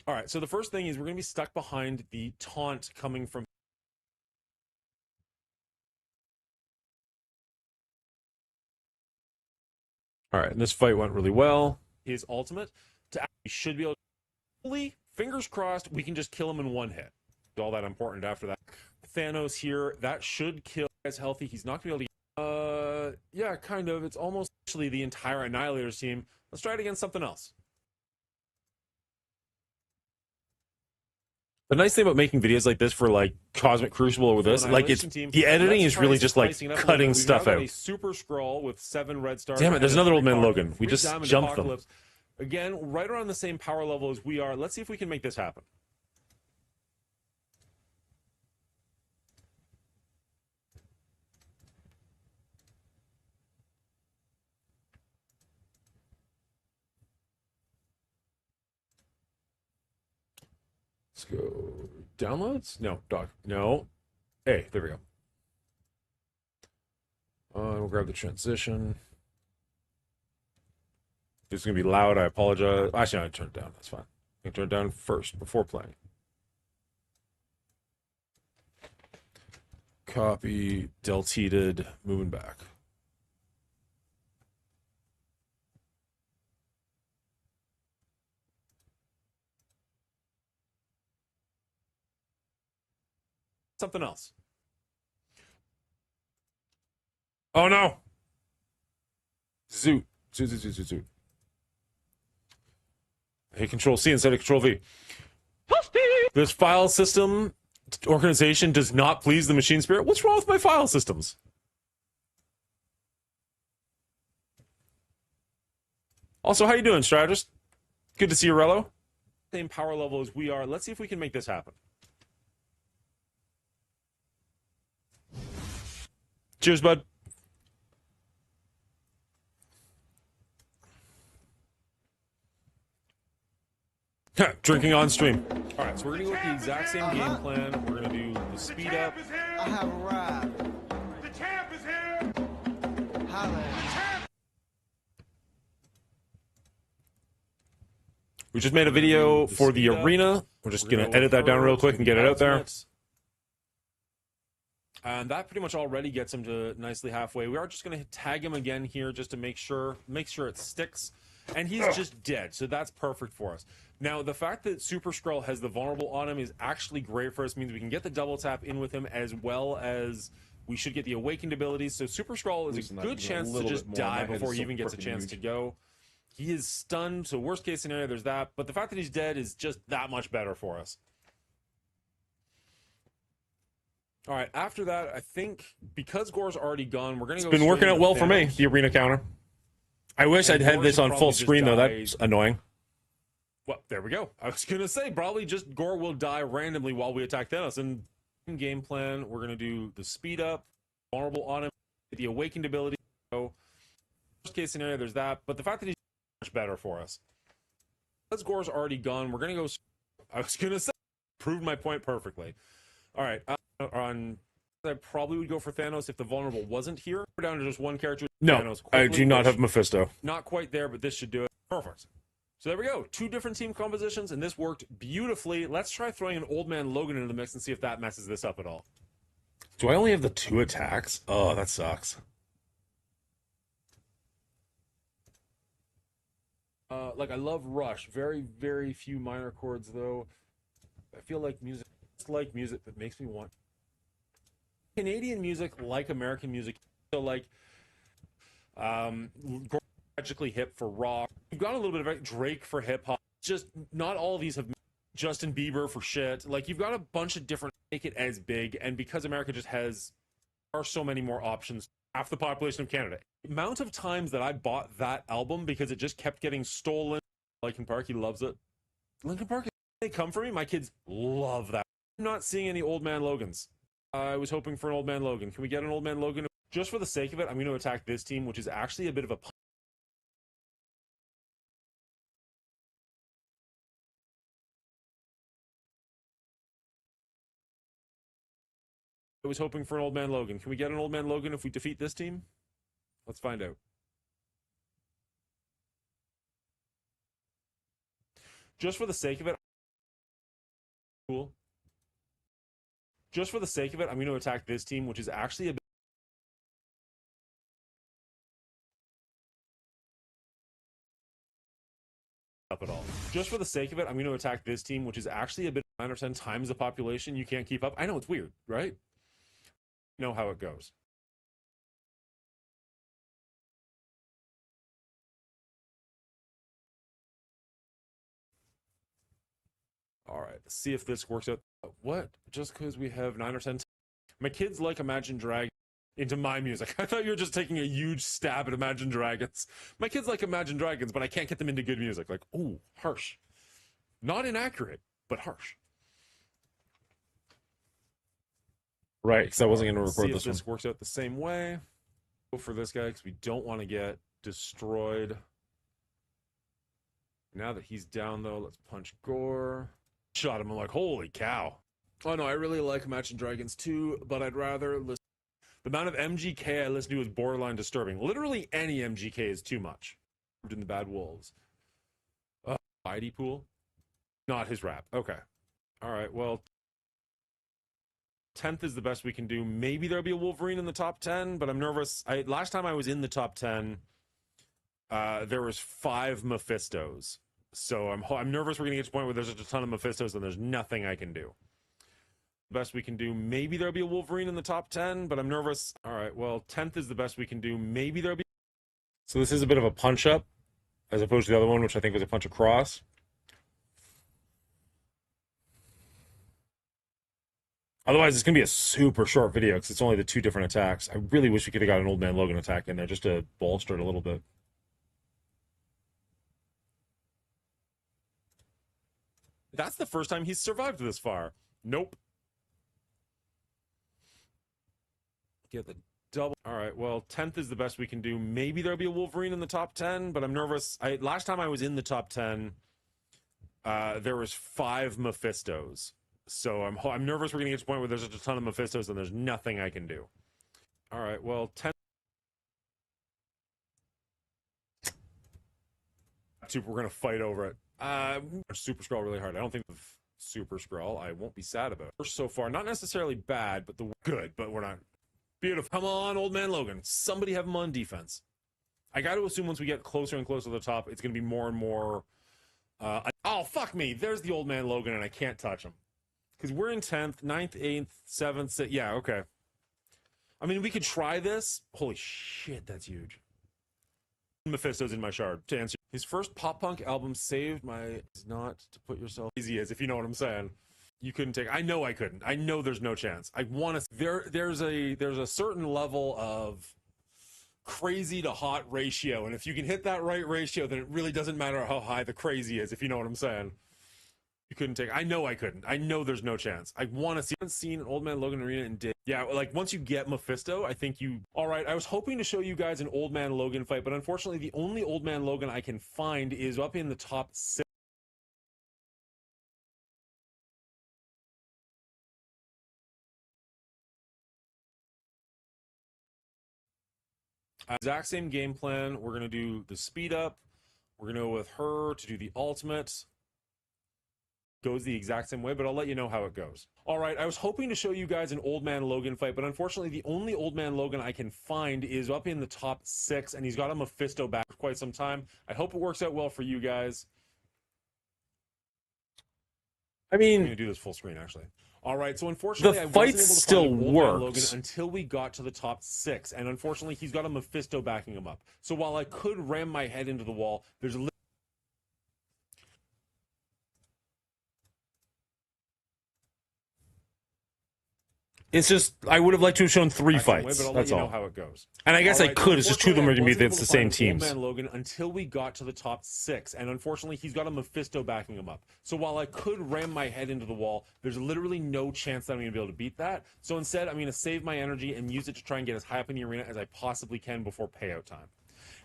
Speaker 1: All right, so the first thing is we're going to be stuck behind the taunt coming from... All right, and this fight went really well. His ultimate to actually should be able to... Hopefully, fingers crossed, we can just kill him in one hit. All that important after that. Thanos here, that should kill guys healthy. He's not going to be able to... yeah, kind of. It's almost actually the entire Annihilators team. Let's try it against something else. The nice thing about making videos like this for like Cosmic Crucible or this, like it's the editing is really just like cutting stuff out.
Speaker 4: A Super Skrull with 7 red stars.
Speaker 1: Damn it, there's another Old Man Logan. We just jumped them.
Speaker 4: Again, right around the same power level as we are. Let's see if we can make this happen.
Speaker 1: Let's go downloads. No, doc. No. Hey, there we go. We'll grab the transition. It's going to be loud. I apologize. Actually, I turned it down. That's fine. I can turn it down first before playing. Copy, delteated, moving back.
Speaker 4: Something else.
Speaker 1: Oh no! Zoot. Zoot. Hit Control C instead of Control V. This file system organization does not please the machine spirit. What's wrong with my file systems? Also, how you doing, strategist? Good to see you, Rello.
Speaker 4: Same power level as we are. Let's see if we can make this happen.
Speaker 1: Cheers, bud. Drinking on stream.
Speaker 4: All right, so we're going to go with the exact same game plan. We're going to do the speed up.
Speaker 14: I have arrived.
Speaker 4: The champ is here.
Speaker 14: Holla.
Speaker 1: We just made a video for the arena. We're just going to edit that down real quick and get it out there.
Speaker 4: And that pretty much already gets him to nicely halfway. We are just going to tag him again here just to make sure it sticks. And he's just dead, so that's perfect for us. Now, the fact that Super Skrull has the vulnerable on him is actually great for us. It means we can get the double tap in with him, as well as we should get the awakened abilities. So Super Skrull is a good chance to just die before he even gets a chance to go. He is stunned, so worst case scenario, there's that. But the fact that he's dead is just that much better for us. All right, after that, I think because Gore's already gone, we're going to go.
Speaker 1: It's been working out well for me,
Speaker 4: Thanos.
Speaker 1: the arena counter. I wish I'd had this on full screen, though. That's annoying.
Speaker 4: Well, there we go. I was gonna say probably just Gore will die randomly while we attack Thanos. And in game plan, we're gonna do the speed up, vulnerable on him, the awakened ability. So worst case scenario, there's that. But the fact that he's much better for us. Because Gore's already gone, we're gonna go. I was gonna say proved my point perfectly. All right, on. I probably would go for Thanos if the vulnerable wasn't here. We're down to just one character.
Speaker 1: No,
Speaker 4: Thanos
Speaker 1: I
Speaker 4: quickly,
Speaker 1: do not
Speaker 4: which-
Speaker 1: have Mephisto.
Speaker 4: Not quite there, but this should do it. Perfect. So there we go. 2 different team compositions, and this worked beautifully. Let's try throwing an Old Man Logan into the mix and see if that messes this up at all.
Speaker 1: Do I only have the 2 attacks? Oh, that sucks.
Speaker 4: Like, I love Rush. Very, very few minor chords, though. I feel like music, it's like music that makes me want Canadian music, like American music. So, like, tragically hip for rock. We've got a little bit of Drake for hip hop. Just not all of these have Justin Bieber for shit. Like, you've got a bunch of different make it as big, and because America just has are so many more options, half the population of Canada. The amount of times that I bought that album because it just kept getting stolen. Linkin Park, he loves it. Linkin Park, they come for me. My kids love that. I'm not seeing any Old Man Logans. I was hoping for an Old Man Logan. Can we get an Old Man Logan? Just for the sake of it, I'm going to attack this team, which is actually a bit of a I was hoping for an Old Man Logan. Can we get an Old Man Logan if we defeat this team? Let's find out. Just for the sake of it. Cool. Just for the sake of it, I'm going to attack this team, which is actually a bit up at all. Just for the sake of it, I'm going to attack this team, which is actually a bit 9 or 10 times the population. You can't keep up. I know it's weird, right? You know how it goes. All right, let's see if this works out. What? Just because we have 9 or 10 my kids like Imagine Dragons into my music. I thought you were just taking a huge stab at Imagine Dragons. My kids like Imagine Dragons, but I can't get them into good music. Like, ooh, harsh. Not inaccurate, but harsh.
Speaker 1: Right, because I wasn't going to
Speaker 4: See
Speaker 1: record
Speaker 4: if
Speaker 1: this one.
Speaker 4: this works out the same way. Go for this guy because we don't want to get destroyed. Now that he's down, though, let's punch Gore. Shot him. I'm like, holy cow. Oh, no, I really like Imagine Dragons too, but I'd rather listen. The amount of MGK I listen to is borderline disturbing. Literally any MGK is too much. In the Bad Wolves. Mighty Pool? Not his rap. Okay. All right, well, 10th is the best we can do. Maybe there'll be a Wolverine in the top 10, but I'm nervous. Last time I was in the top 10, there was 5 Mephistos. So I'm nervous we're going to get to a point where there's just a ton of Mephistos and there's nothing I can do. Best we can do. Maybe there'll be a Wolverine in the top 10, but I'm nervous. All right, well, 10th is the best we can do. Maybe there'll be...
Speaker 1: So this is a bit of a punch-up, as opposed to the other one, which I think was a punch across. Otherwise, it's going to be a super short video, because it's only the 2 different attacks. I really wish we could have got an Old Man Logan attack in there, just to bolster it a little bit.
Speaker 4: That's the first time he's survived this far. Nope. Get the double. All right, well, 10th is the best we can do. Maybe there'll be a Wolverine in the top 10, but I'm nervous. Last time I was in the top 10, there was 5 Mephistos. So I'm nervous we're going to get to a point where there's just a ton of Mephistos and there's nothing I can do. All right, well, 10th. We're going to fight over it. Super Skrull really hard. I don't think of Super Skrull. I won't be sad about it. So far, not necessarily bad, but good, but we're not. Beautiful. Come on, Old Man Logan. Somebody have him on defense. I got to assume once we get closer and closer to the top, it's going to be more and more... oh, fuck me. There's the Old Man Logan, and I can't touch him. Because we're in 10th, 9th, 8th, 7th, 6th. Yeah, okay. I mean, we could try this. Holy shit, that's huge. Mephisto's in my shard, to answer. His first pop punk album saved my... Is not to put yourself... Easy as, if you know what I'm saying. You couldn't take... I know I couldn't. I know there's no chance. I want to... There's a certain level of crazy to hot ratio. And if you can hit that right ratio, then it really doesn't matter how high the crazy is, if you know what I'm saying. You couldn't take. I know I couldn't. I know there's no chance. I want to see. I haven't seen an Old Man Logan arena in days. Yeah, like once you get Mephisto, I think you. All right, I was hoping to show you guys an Old Man Logan fight, but unfortunately, the only Old Man Logan I can find is up in the top 6. Exact same game plan. We're gonna do the speed up. We're gonna go with her to do the ultimate. Goes the exact same way, but I'll let you know how it goes. All right, I was hoping to show you guys an Old Man Logan fight, but unfortunately, the only Old Man Logan I can find is up in the top 6, and he's got a Mephisto back for quite some time. I hope it works out well for you guys.
Speaker 1: I mean,
Speaker 4: I'm gonna do this full screen actually. All right, so unfortunately,
Speaker 1: the
Speaker 4: I
Speaker 1: fight
Speaker 4: wasn't able to
Speaker 1: still
Speaker 4: find Old Man Logan
Speaker 1: works
Speaker 4: until we got to the top 6, and unfortunately, he's got a Mephisto backing him up. So while I could ram my head into the wall, there's a
Speaker 1: It's just I would have liked to have shown 3
Speaker 4: way,
Speaker 1: fights.
Speaker 4: but I'll
Speaker 1: That's
Speaker 4: let you
Speaker 1: all.
Speaker 4: know how it goes.
Speaker 1: And I guess
Speaker 4: All
Speaker 1: I
Speaker 4: right,
Speaker 1: could.
Speaker 4: so
Speaker 1: It's just 2 of them are going to be
Speaker 4: unfortunately, I
Speaker 1: the
Speaker 4: wasn't
Speaker 1: same
Speaker 4: able to find
Speaker 1: teams.
Speaker 4: Old Man Logan until we got to the top 6, and unfortunately, he's got a Mephisto backing him up. So while I could ram my head into the wall, there's literally no chance that I'm going to be able to beat that. So instead, I'm going to save my energy and use it to try and get as high up in the arena as I possibly can before payout time.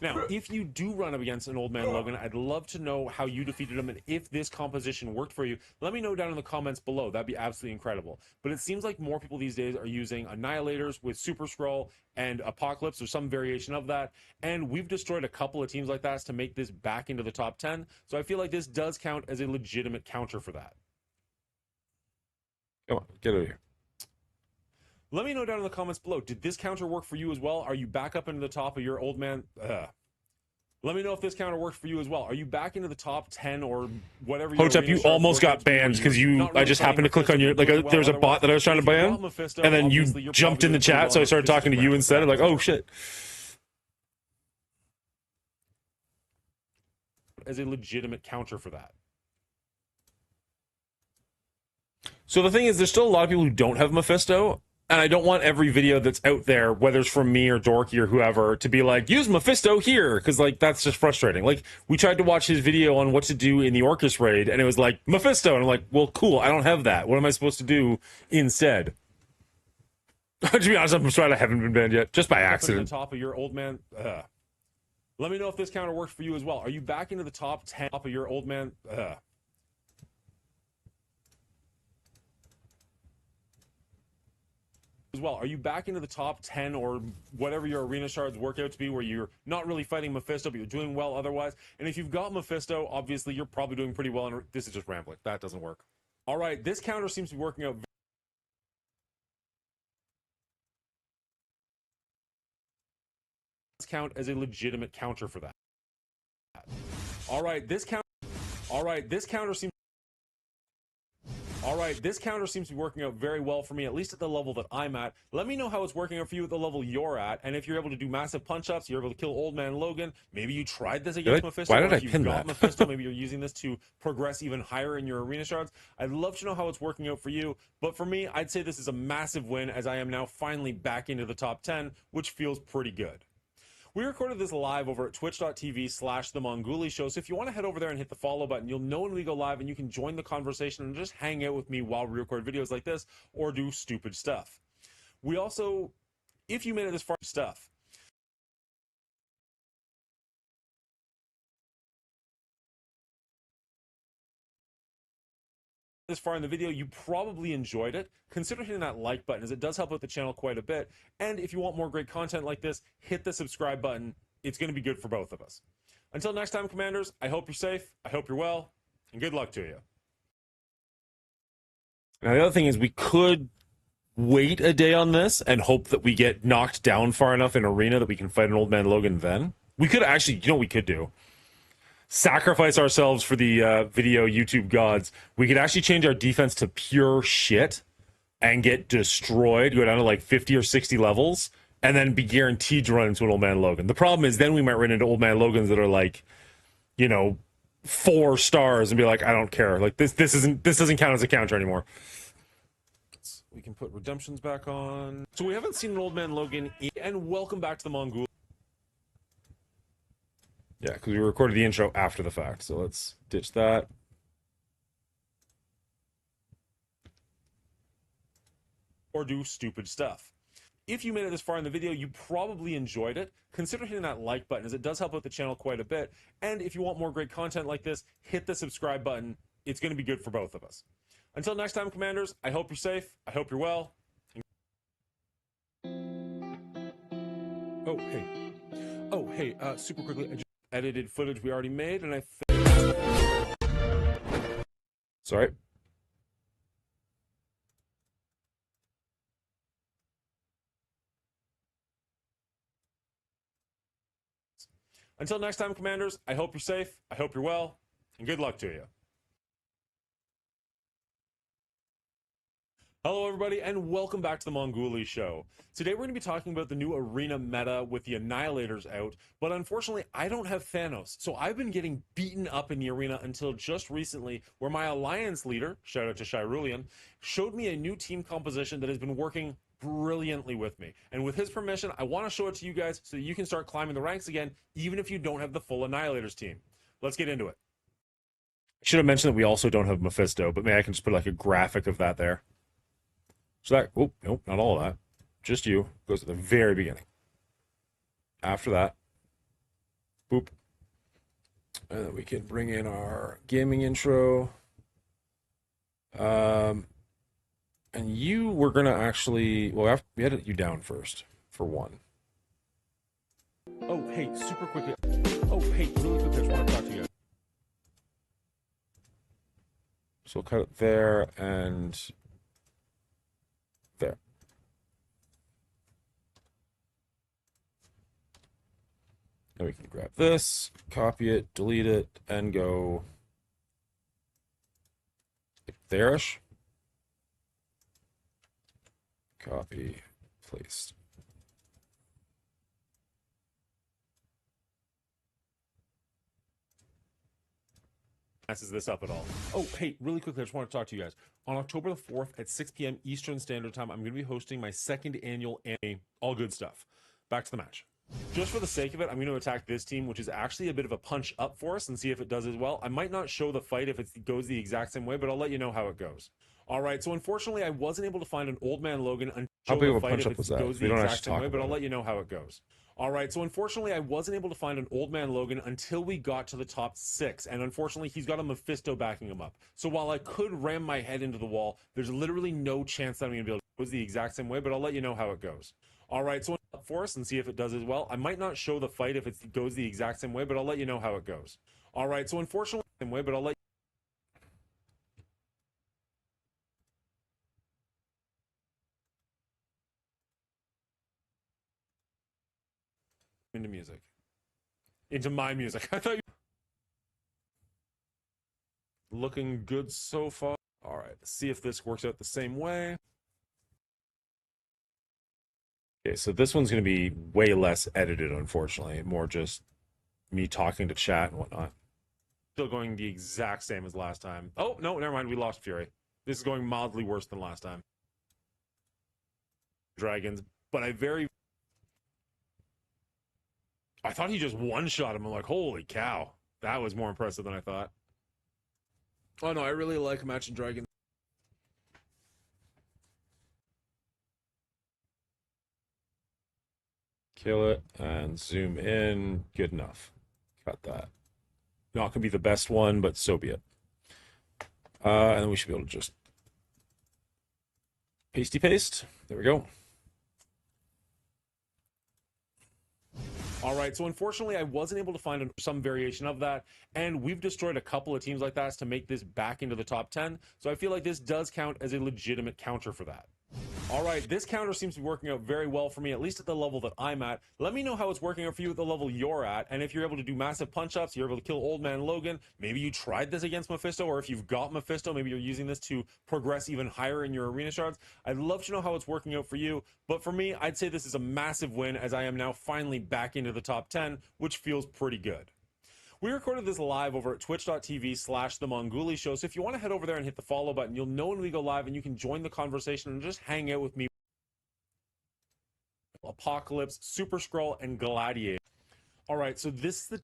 Speaker 4: Now, if you do run up against an Old Man Logan, I'd love to know how you defeated him and if this composition worked for you. Let me know down in the comments below. That'd be absolutely incredible. But it seems like more people these days are using Annihilators with Super Skrull and Apocalypse or some variation of that. And we've destroyed a couple of teams like that to make this back into the top 10. So I feel like this does count as a legitimate counter for that.
Speaker 1: Come on, get over here.
Speaker 4: Let me know down in the comments below. Did this counter work for you as well? Are you back up into the top of your Old Man? Let me know if this counter worked for you as well. Are you back into the top 10 or whatever?
Speaker 1: Hotep, you almost got banned because I just happened to click on your, there was a bot that I was trying to ban, and then you jumped in the chat, so I started talking to you instead. I'm like, oh shit.
Speaker 4: As a legitimate counter for that.
Speaker 1: So the thing is, there's still a lot of people who don't have Mephisto, and I don't want every video that's out there, whether it's from me or Dorky or whoever, to be like, use Mephisto here, because, like, that's just frustrating. Like, we tried to watch his video on what to do in the Orcus raid, and it was like, Mephisto, and I'm like, well, cool, I don't have that. What am I supposed to do instead? To be honest, I'm surprised I haven't been banned yet, just by accident.
Speaker 4: The top of your Old Man. Let me know if this counter worked for you as well. Are you back into the top 10 of your Old Man? As well, are you back into the top 10 or whatever your arena shards work out to be, where you're not really fighting Mephisto, but you're doing well otherwise? And if you've got Mephisto, obviously you're probably doing pretty well. And this is just rambling. That doesn't work. All right, this counter seems to be working out. Count as a legitimate counter for that. All right, this counter. All right, this counter seems. All right, this counter seems to be working out very well for me, at least at the level that I'm at. Let me know how it's working out for you at the level you're at, and if you're able to do massive punch-ups, you're able to kill Old Man Logan. Maybe you tried this against Mephisto.
Speaker 1: Why did I
Speaker 4: you've
Speaker 1: pin
Speaker 4: got
Speaker 1: that?
Speaker 4: Mephisto, maybe you're using this to progress even higher in your arena shards. I'd love to know how it's working out for you, but for me, I'd say this is a massive win, as I am now finally back into the top 10, which feels pretty good. We recorded this live over at twitch.tv/The Mongooli Show, so if you want to head over there and hit the follow button, you'll know when we go live, and you can join the conversation and just hang out with me while we record videos like this or do stupid stuff. We also, if you made it this far, stuff. This far in the video, you probably enjoyed it. Consider hitting that like button, as it does help out the channel quite a bit. And if you want more great content like this, hit the subscribe button. It's going to be good for both of us. Until next time, Commanders, I hope you're safe, I hope you're well, and good luck to you.
Speaker 1: Now, the other thing is, we could wait a day on this and hope that we get knocked down far enough in arena that we can fight an Old Man Logan then. We could actually, you know what we could do? Sacrifice ourselves for the video YouTube gods. We could actually change our defense to pure shit and get destroyed, go down to like 50 or 60 levels, and then be guaranteed to run into an Old Man Logan. The problem is then we might run into Old Man Logans that are like, 4 stars and be like, I don't care. Like this doesn't count as a counter anymore.
Speaker 4: We can put redemptions back on. So we haven't seen an Old Man Logan, and welcome back to the Mongooli. Yeah, because we recorded the intro after the fact. So let's ditch that. Or do stupid stuff. If you made it this far in the video, you probably enjoyed it. Consider hitting that like button, as it does help out the channel quite a bit. And if you want more great content like this, hit the subscribe button. It's going to be good for both of us. Until next time, Commanders, I hope you're safe. I hope you're well. Oh, hey, super quickly, I just edited footage we already made, and I Sorry. Until next time, Commanders, I hope you're safe, I hope you're well, and good luck to you. Hello, everybody, and welcome back to the Mongooli Show. Today, we're going to be talking about the new arena meta with the Annihilators out, but unfortunately, I don't have Thanos, so I've been getting beaten up in the arena until just recently, where my alliance leader, shout out to Shirulian, showed me a new team composition that has been working brilliantly with me. And with his permission, I want to show it to you guys so that you can start climbing the ranks again, even if you don't have the full Annihilators team. Let's get into it. I should have mentioned that we also don't have Mephisto, but maybe I can just put like a graphic of that there. So that, oh, nope, not all of that. Just you. Goes at the very beginning. After that, boop. And then we can bring in our gaming intro. And you were going to actually, well, we had you down first for one. Oh, hey, super quickly. Oh, hey, really quickly, I just want to talk to you guys. So we'll cut it there and there. Then we can grab this, copy it, delete it, and go there-ish. Copy, paste. Messes this up at all. Oh, hey, really quickly, I just want to talk to you guys. On October the 4th at 6 p.m. Eastern Standard Time, I'm going to be hosting my second annual anime, All Good Stuff. Back to the match. Just for the sake of it, I'm going to attack this team, which is actually a bit of a punch up for us, and see if it does as well. I might not show the fight if it goes the exact same way, but I'll let you know how it goes. All right, so unfortunately, I wasn't able to find an Old Man Logan until how big of a
Speaker 5: the fight
Speaker 4: punch
Speaker 5: if
Speaker 4: up was
Speaker 5: it
Speaker 4: that?
Speaker 5: goes
Speaker 4: We
Speaker 5: the
Speaker 4: don't
Speaker 5: exact
Speaker 4: actually
Speaker 5: same
Speaker 4: talk
Speaker 5: way, but
Speaker 4: about
Speaker 5: I'll
Speaker 4: it.
Speaker 5: let you know how it goes. All right, so unfortunately, I wasn't able to find an Old Man Logan until we got to the top 6, and unfortunately, he's got a Mephisto backing him up. So while I could ram my head into the wall, there's literally no chance that I'm going to be able to go the exact same way, but I'll let you know how it goes. All right, so up for us and see if it does as well. I might not show the fight if it goes the exact same way, but I'll let you know how it goes. All right, so unfortunately, same way, but I'll let into music. Into my music. I thought you looking good so far. All right, let's see if this works out the same way. Okay, so this one's going to be way less edited, unfortunately. More just me talking to chat and whatnot. Still going the exact same as last time. Oh, no, never mind. We lost Fury. This is going mildly worse than last time. Dragons, but I thought he just one-shot him. I'm like, holy cow. That was more impressive than I thought. Oh, no, I really like Matching Dragons. Kill it and zoom in. Good enough. Cut that. Not going to be the best one, but so be it. And then we should be able to just pasty paste. There we go. All right, so unfortunately, I wasn't able to find some variation of that, and we've destroyed a couple of teams like that to make this back into the top 10, so I feel like this does count as a legitimate counter for that. All right, this counter seems to be working out very well for me, at least at the level that I'm at. Let me know how it's working out for you at the level you're at, and if you're able to do massive punch-ups, you're able to kill Old Man Logan, maybe you tried this against Mephisto, or if you've got Mephisto, maybe you're using this to progress even higher in your arena shards. I'd love to know how it's working out for you, but for me, I'd say this is a massive win, as I am now finally back into the top 10, which feels pretty good. We recorded this live over at twitch.tv/The Mongooli Show, so if you want to head over there and hit the follow button, you'll know when we go live and you can join the conversation and just hang out with me. Apocalypse, Super Skrull, and Gladiator. All right, so this is the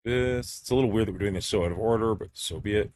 Speaker 1: This, it's a little weird that we're doing this so out of order, but so be it.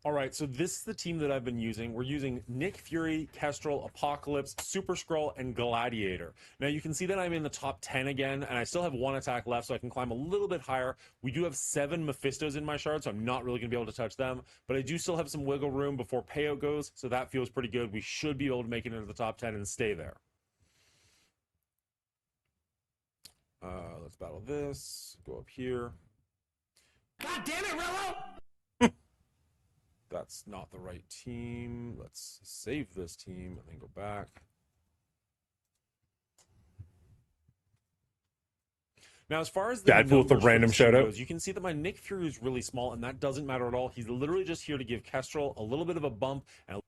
Speaker 4: All right, so this is the team that I've been using. We're using Nick Fury, Kestrel, Apocalypse, Super Skrull, and Gladiator. Now you can see that I'm in the top 10 again, and I still have 1 attack left, so I can climb a little bit higher. We do have 7 Mephistos in my shard, so I'm not really going to be able to touch them, but I do still have some wiggle room before payout goes, so that feels pretty good. We should be able to make it into the top 10 and stay there. Let's battle this. Go up here.
Speaker 7: God damn it, Rello!
Speaker 4: That's not the right team. Let's save this team and then go back. Now, as far as the
Speaker 1: Deadpool with a random shout out
Speaker 4: goes, you can see that my Nick Fury is really small, and that doesn't matter at all. He's literally just here to give Kestrel a little bit of a bump and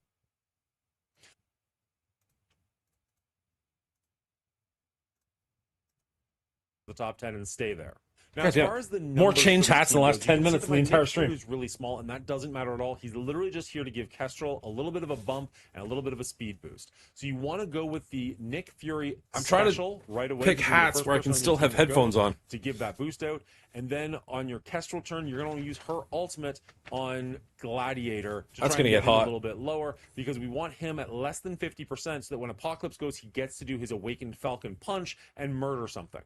Speaker 4: the top 10 and stay there. Now,
Speaker 1: God,
Speaker 4: as far as the
Speaker 1: more change hats in the last 10 minutes in the entire stream.
Speaker 4: Is really small, and that doesn't matter at all. He's literally just here to give Kestrel a little bit of a bump and a little bit of a speed boost. So you want to go with the Nick Fury
Speaker 1: I'm trying
Speaker 4: special
Speaker 1: to
Speaker 4: right away.
Speaker 1: pick hats where I can still have headphones on
Speaker 4: to give that boost out, and then on your Kestrel turn, you're going to use her ultimate on Gladiator.
Speaker 1: That's
Speaker 4: going to
Speaker 1: get hot
Speaker 4: a little bit lower because we want him at less than 50%, so that when Apocalypse goes, he gets to do his Awakened Falcon punch and murder something.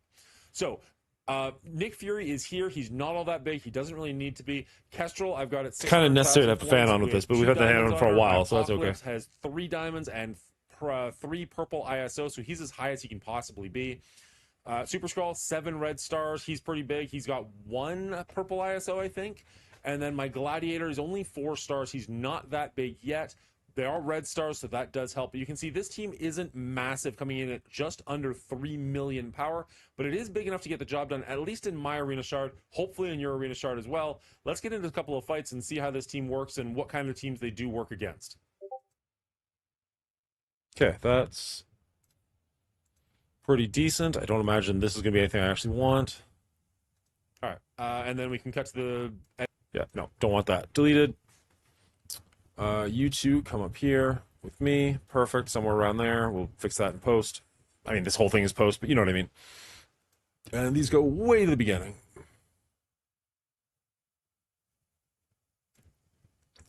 Speaker 4: So. Nick Fury is here. He's not all that big. He doesn't really need to be. Kestrel, I've got it.
Speaker 1: Kind of necessary to have the fan on with this, but we've had the hand on for a while, so that's okay.
Speaker 4: Apocalypse has 3 diamonds and 3 purple ISO, so he's as high as he can possibly be. Super Skrull, 7 red stars. He's pretty big. He's got 1 purple ISO, I think. And then my Gladiator is only 4 stars. He's not that big yet. They are red stars, so that does help. But you can see this team isn't massive, coming in at just under 3 million power, but it is big enough to get the job done, at least in my arena shard, hopefully in your arena shard as well. Let's get into a couple of fights and see how this team works and what kind of teams they do work against.
Speaker 1: Okay, that's pretty decent. I don't imagine this is going to be anything I actually want.
Speaker 4: All right, and then we can cut to the...
Speaker 1: Yeah, no, don't want that. Deleted. You two come up here with me. Perfect. Somewhere around there. We'll fix that in post. I mean, this whole thing is post, but you know what I mean. And these go way to the beginning.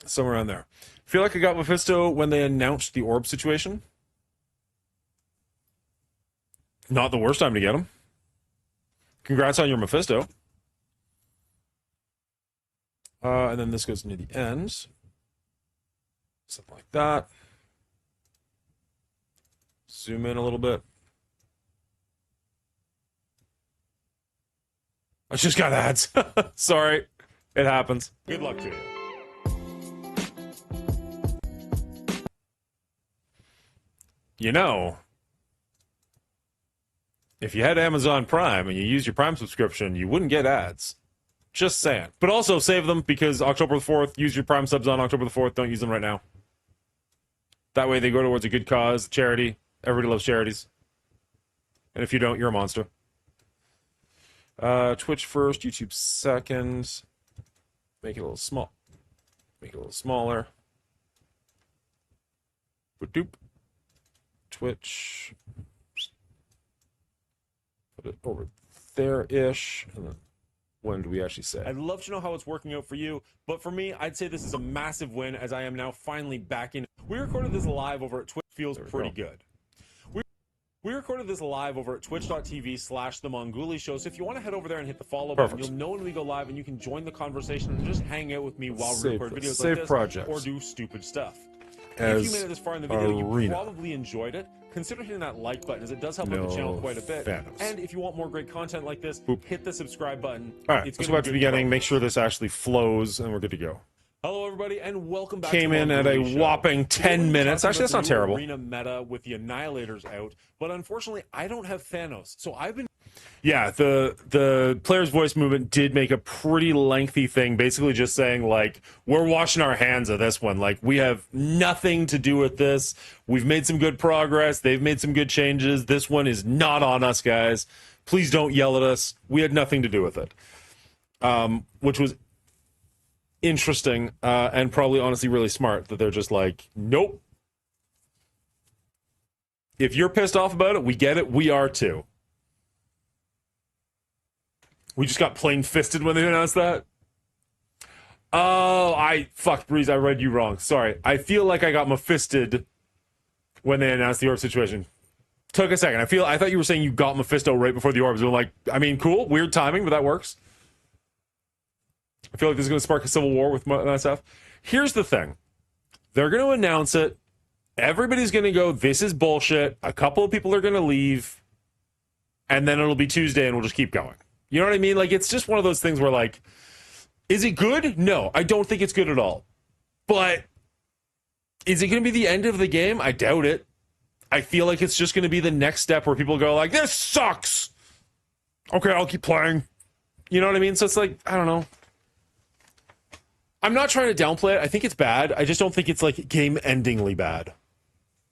Speaker 1: Somewhere around there. Feel like I got Mephisto when they announced the Orb Situation. Not the worst time to get him. Congrats on your Mephisto. And then this goes near the end. Something like that. Zoom in a little bit. I just got ads. Sorry. It happens.
Speaker 4: Good luck to you.
Speaker 1: You know, if you had Amazon Prime and you used your Prime subscription, you wouldn't get ads. Just saying. But also save them because October the 4th, use your Prime subs on October the 4th. Don't use them right now. That way they go towards a good cause, charity. Everybody loves charities. And if you don't, you're a monster. Twitch first, YouTube second. Make it a little small. Make it a little smaller. Doop. Twitch. Put it over there-ish. And then when do we actually say?
Speaker 4: I'd love to know how it's working out for you, but for me, I'd say this is a massive win as I am now finally back in. We recorded this live over at Twitch. Feels pretty good. We recorded this live over at twitch.tv/The Mongooli Show, so if you want to head over there and hit the follow button, you'll know when we go live and you can join the conversation and just hang out with me while we record videos like this
Speaker 1: projects.
Speaker 4: or do stupid stuff.
Speaker 1: As
Speaker 4: if you made it this far in the video, you
Speaker 1: arena.
Speaker 4: probably enjoyed it. Consider hitting that like button as it does help out the channel quite a bit.
Speaker 1: Thanos.
Speaker 4: And if you want more great content like this, hit the subscribe button.
Speaker 1: All right,
Speaker 4: It's
Speaker 1: let's
Speaker 4: gonna
Speaker 1: go back
Speaker 4: be
Speaker 1: to the
Speaker 4: good
Speaker 1: beginning,
Speaker 4: fun.
Speaker 1: make sure this actually flows, and we're good to go.
Speaker 4: Hello, everybody, and welcome back.
Speaker 1: Came
Speaker 4: to
Speaker 1: in at a
Speaker 4: Mongooli Show.
Speaker 1: whopping
Speaker 4: Today
Speaker 1: 10
Speaker 4: we're
Speaker 1: minutes.
Speaker 4: talking
Speaker 1: Actually, that's
Speaker 4: about
Speaker 1: not
Speaker 4: the new
Speaker 1: terrible.
Speaker 4: Arena meta with the Annihilators out, but unfortunately, I don't have Thanos, so I've been.
Speaker 1: Yeah, the player's voice movement did make a pretty lengthy thing, basically just saying, like, we're washing our hands of this one. Like, we have nothing to do with this. We've made some good progress. They've made some good changes. This one is not on us, guys. Please don't yell at us. We had nothing to do with it. Which was interesting and probably honestly really smart that they're just like, nope.
Speaker 4: If you're pissed off about it, we get it. We are too. We just got plain fisted when they announced that. Oh, fuck, Breeze, I read you wrong. Sorry. I feel like I got Mephisted when they announced the Orb Situation. Took a second. I thought you were saying you got Mephisto right before the Orbs. I'm like, I mean, cool, weird timing, but that works. I feel like this is going to spark a civil war with myself. Here's the thing. They're going to announce it. Everybody's going to go, this is bullshit. A couple of people are going to leave. And then it'll be Tuesday and we'll just keep going. You know what I mean? Like, it's just one of those things where, like, is it good? No, I don't think it's good at all. But is it going to be the end of the game? I doubt it. I feel like it's just going to be the next step where people go like, this sucks. Okay, I'll keep playing. You know what I mean? So it's like, I don't know. I'm not trying to downplay it. I think it's bad. I just don't think it's like game-endingly bad.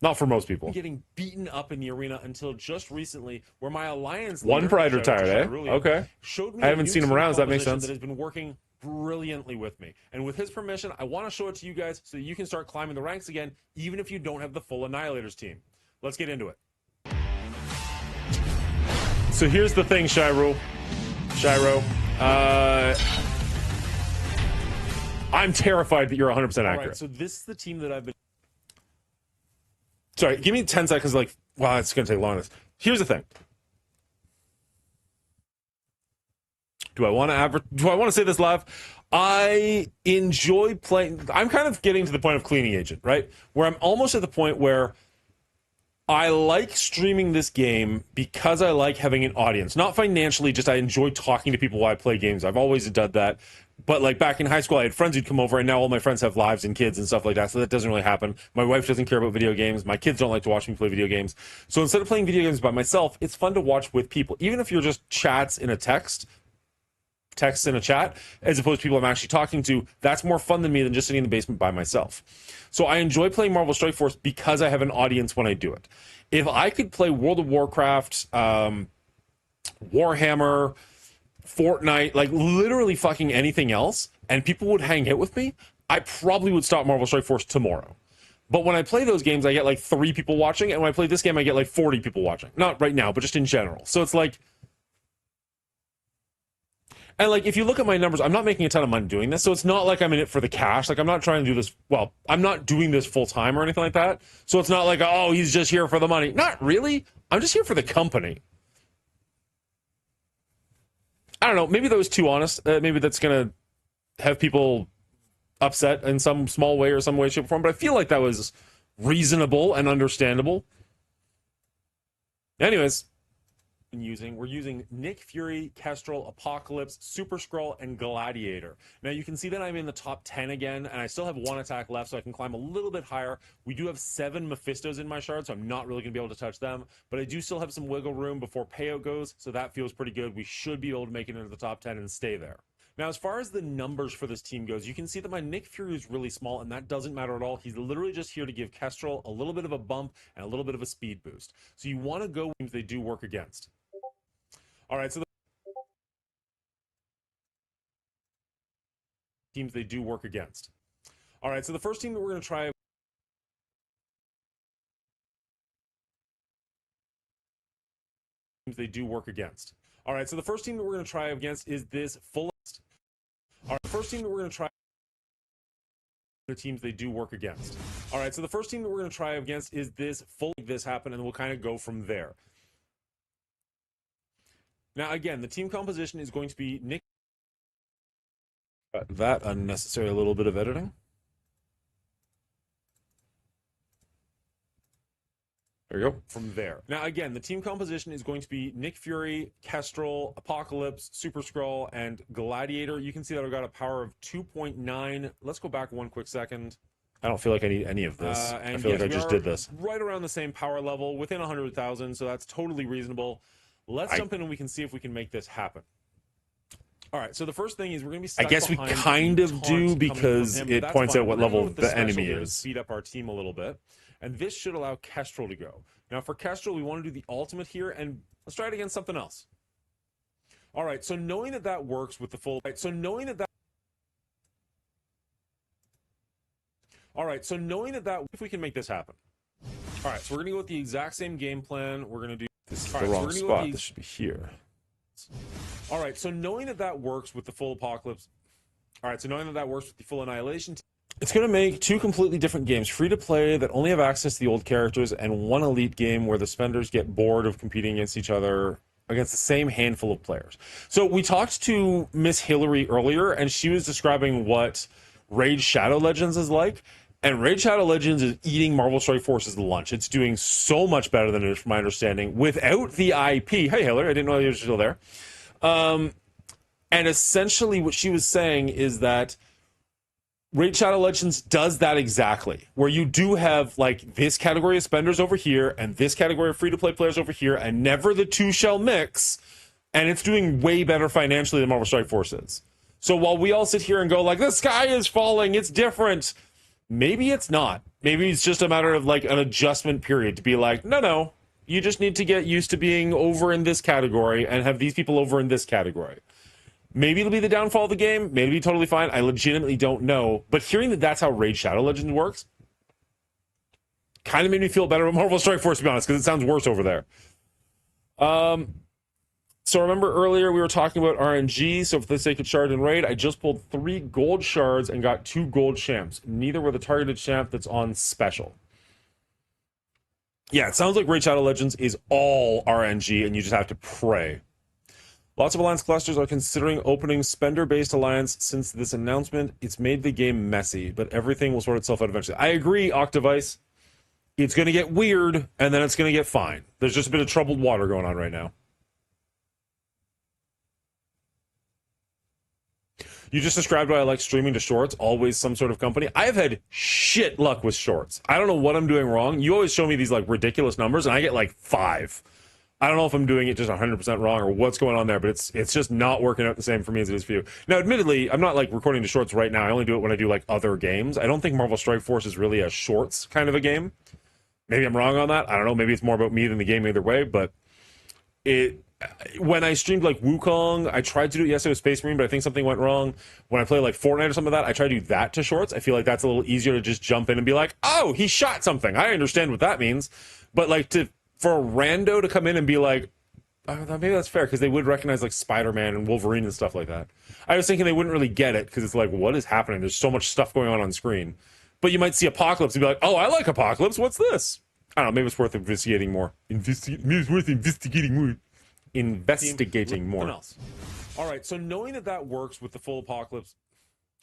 Speaker 4: Not for most people.
Speaker 1: Getting beaten up in the arena until just recently, where my alliance
Speaker 4: One pride retired, eh? Okay.
Speaker 1: Showed me
Speaker 4: I haven't seen him around. Does that make sense?
Speaker 1: That has been working brilliantly with me, and with his permission, I want to show it to you guys so that you can start climbing the ranks again, even if you don't have the full Annihilators team. Let's get into it.
Speaker 4: So here's the thing, Shiro. I'm terrified that you're 100% accurate.
Speaker 1: All right, so this is the team that I've been...
Speaker 4: Sorry, give me 10 seconds. Like, wow, it's going to take long. Here's the thing. Do I want to say this live? I enjoy playing. I'm kind of getting to the point of cleaning agent, right? Where I'm almost at the point where I like streaming this game because I like having an audience. Not financially, just I enjoy talking to people while I play games. I've always done that. But like back in high school, I had friends who'd come over, and now all my friends have lives and kids and stuff like that, so that doesn't really happen. My wife doesn't care about video games. My kids don't like to watch me play video games. So instead of playing video games by myself, it's fun to watch with people. Even if you're just chats in a text in a chat, as opposed to people I'm actually talking to, that's more fun than me than just sitting in the basement by myself. So I enjoy playing Marvel Strike Force because I have an audience when I do it. If I could play World of Warcraft, Warhammer, Fortnite, like literally fucking anything else, and people would hang out with me, I probably would stop Marvel Strike Force tomorrow. But when I play those games, I get like 3 people watching, and when I play this game, I get like 40 people watching. Not right now, but just in general. So it's like... And like, if you look at my numbers, I'm not making a ton of money doing this, so it's not like I'm in it for the cash. Like, I'm not trying to do this, well, I'm not doing this full time or anything like that. So it's not like, oh, he's just here for the money. Not really. I'm just here for the company. I don't know. Maybe that was too honest. Maybe that's going to have people upset in some small way or some way, shape, or form. But I feel like that was reasonable and understandable. Anyways.
Speaker 1: We're using Nick Fury, Kestrel, Apocalypse, Super Skrull, and Gladiator. Now you can see that I'm in the top 10 again, and I still have 1 attack left, so I can climb a little bit higher. We do have 7 Mephistos in my shard, so I'm not really going to be able to touch them, but I do still have some wiggle room before payout goes, so that feels pretty good. We should be able to make it into the top 10 and stay there. Now, as far as the numbers for this team goes, you can see that my Nick Fury is really small, and that doesn't matter at all. He's literally just here to give Kestrel a little bit of a bump and a little bit of a speed boost. So you want to go with teams they do work against. All right, so the teams they do work against. All right, so the first team that we're going to try they do work against. All right, so the first team that we're going to try against is this fullest. All right, the first team that we're going to try the teams they do work against. All right, so the first team that we're going to try against is this full. This happen, and we'll kind of go from there. Now, again, the team composition is going to be Nick.
Speaker 4: That unnecessary little bit of editing. There you go.
Speaker 1: From there. Now, again, the team composition is going to be Nick Fury, Kestrel, Apocalypse, Super Skrull, and Gladiator. You can see that I've got a power of 2.9. Let's go back one quick second.
Speaker 4: I don't feel like I need any of this. I feel like I just did this.
Speaker 1: Right around the same power level, within 100,000, so that's totally reasonable. Let's jump in and we can see if we can make this happen. All right, so the first thing is we're going to be stuck
Speaker 4: I guess we kind of do because it points out what level the enemy is.
Speaker 1: Speed up our team a little bit, and this should allow Kestrel to go. Now for Kestrel, we want to do the ultimate here, and let's try it against something else. All right, so knowing that that works with the full... All right, so knowing that if we can make this happen.
Speaker 4: All right, so we're gonna go with the exact same game plan. We're gonna do
Speaker 1: This is
Speaker 4: all
Speaker 1: the
Speaker 4: right, so
Speaker 1: wrong
Speaker 4: we're gonna go with
Speaker 1: spot.
Speaker 4: the-
Speaker 1: This should be here.
Speaker 4: All right, so knowing that that works with the full apocalypse. All right, so knowing that that works with the full annihilation. It's going to make two completely different games, free to play that only have access to the old characters, and one elite game where the spenders get bored of competing against each other against the same handful of players. So we talked to Miss Hillary earlier, and she was describing what Raid Shadow Legends is like. And Raid Shadow Legends is eating Marvel Strike Force's lunch. It's doing so much better than it is, from my understanding, without the IP. Hey, Hillary, I didn't know you were still there. And essentially what she was saying is that Raid Shadow Legends does that exactly, where you do have like this category of spenders over here and this category of free-to-play players over here, and never the two shall mix, and it's doing way better financially than Marvel Strike Force is. So while we all sit here and go like, the sky is falling, it's different, maybe it's not. Maybe it's just a matter of like an adjustment period to be like, no, you just need to get used to being over in this category and have these people over in this category. Maybe it'll be the downfall of the game. Maybe it'll be totally fine. I legitimately don't know. But hearing that that's how Raid Shadow Legends works kind of made me feel better about Marvel Strike Force, to be honest, because it sounds worse over there. So remember earlier we were talking about RNG. So for the sake of shard and raid, I just pulled 3 gold shards and got 2 gold champs. Neither were the targeted champ that's on special. Yeah, it sounds like Raid Shadow Legends is all RNG and you just have to pray. Lots of alliance clusters are considering opening spender-based alliance since this announcement. It's made the game messy, but everything will sort itself out eventually. I agree, Octavice. It's going to get weird, and then it's going to get fine. There's just a bit of troubled water going on right now. You just described why I like streaming to shorts, always some sort of company. I've had shit luck with shorts. I don't know what I'm doing wrong. You always show me these like ridiculous numbers, and I get like 5. I don't know if I'm doing it just 100% wrong or what's going on there, but it's just not working out the same for me as it is for you. Now, admittedly, I'm not like recording the shorts right now. I only do it when I do like other games. I don't think Marvel Strike Force is really a shorts kind of a game. Maybe I'm wrong on that. I don't know. Maybe it's more about me than the game either way, but when I streamed like Wukong, I tried to do it yesterday with Space Marine, but I think something went wrong. When I play like Fortnite or something like that, I try to do that to shorts. I feel like that's a little easier to just jump in and be like, oh, he shot something. I understand what that means. But like for a rando to come in and be like, oh, maybe that's fair, because they would recognize like Spider-Man and Wolverine and stuff like that. I was thinking they wouldn't really get it because it's like, what is happening? There's so much stuff going on screen. But you might see Apocalypse and be like, oh, I like Apocalypse. What's this? I don't know. Maybe it's worth investigating more. Maybe it's worth investigating more. Investigating more. Else. All right, so knowing that that works with the full apocalypse.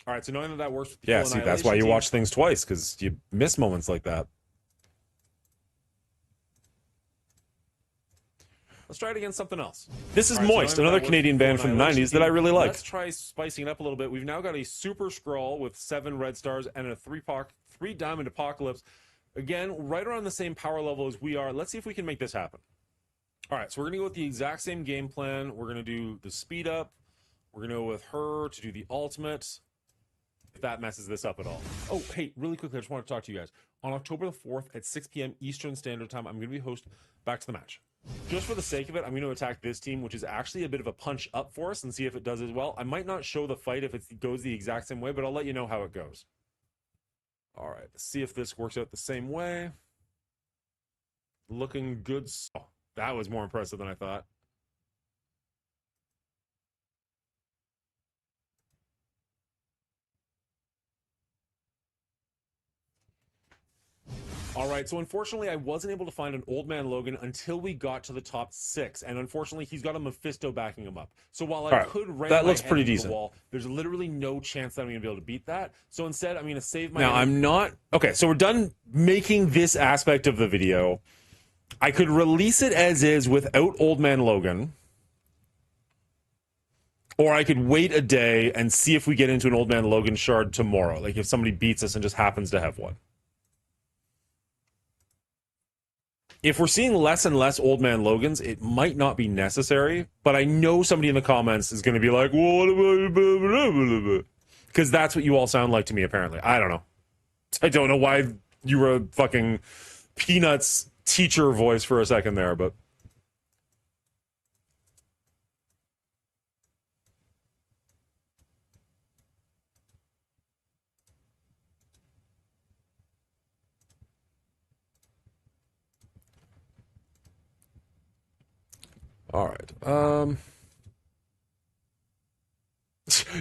Speaker 4: All right, so knowing that that works with the
Speaker 1: Yeah,
Speaker 4: full
Speaker 1: see, that's why you
Speaker 4: team,
Speaker 1: watch things twice, because you miss moments like that.
Speaker 4: Let's try it against something else.
Speaker 1: This is
Speaker 4: All right,
Speaker 1: Moist,
Speaker 4: so
Speaker 1: another Canadian band from the 90s that I really like.
Speaker 4: Let's try spicing it up a little bit. We've now got a Super Scroll with 7 red stars and a 3 diamond Apocalypse. Again, right around the same power level as we are. Let's see if we can make this happen. All right, so we're going to go with the exact same game plan. We're going to do the speed up. We're going to go with her to do the ultimate. If that messes this up at all. Oh, hey, really quickly, I just want to talk to you guys. On October the 4th at 6 p.m. Eastern Standard Time, I'm going to be host Back to the Match. Just for the sake of it, I'm going to attack this team, which is actually a bit of a punch up for us, and see if it does as well. I might not show the fight if it goes the exact same way, but I'll let you know how it goes. All right, let's see if this works out the same way. Looking good. Oh, that was more impressive than I thought. All right, so unfortunately, I wasn't able to find an Old Man Logan until we got to the top 6, and unfortunately, he's got a Mephisto backing him up. So while I could ram
Speaker 1: that
Speaker 4: my
Speaker 1: looks
Speaker 4: head
Speaker 1: pretty
Speaker 4: into
Speaker 1: decent.
Speaker 4: the wall, there's literally no chance that I'm going to be able to beat that. So instead, I'm going to save my.
Speaker 1: Now, I'm not. Okay, so we're done making this aspect of the video. I could release it as is without Old Man Logan. Or I could wait a day and see if we get into an Old Man Logan shard tomorrow. Like if somebody beats us and just happens to have one. If we're seeing less and less Old Man Logans, it might not be necessary. But I know somebody in the comments is going to be like, well, what about... Because that's what you all sound like to me, apparently. I don't know. I don't know why you were a fucking Peanuts teacher voice for a second there, but... All right.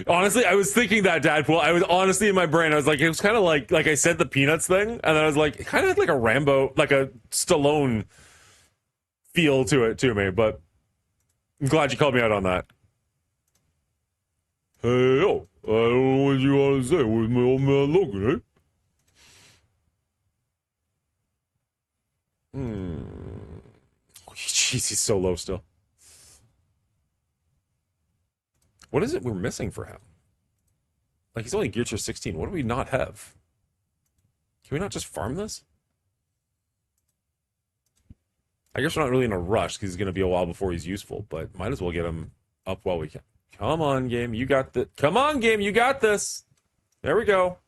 Speaker 1: Honestly, I was thinking that Deadpool. I was honestly in my brain. I was like, it was kind of like I said the Peanuts thing, and then I was like, kind of like a Rambo, like a Stallone feel to me. But I'm glad you called me out on that. Hey yo, I don't know what you want to say with my old man Logan, eh? Jeez, he's so low still. What is it we're missing for him? Like, he's only geared to 16. What do we not have? Can we not just farm this? I guess we're not really in a rush because he's going to be a while before he's useful, but might as well get him up while we can. Come on, game. You got the. Come on, game. You got this. There we go.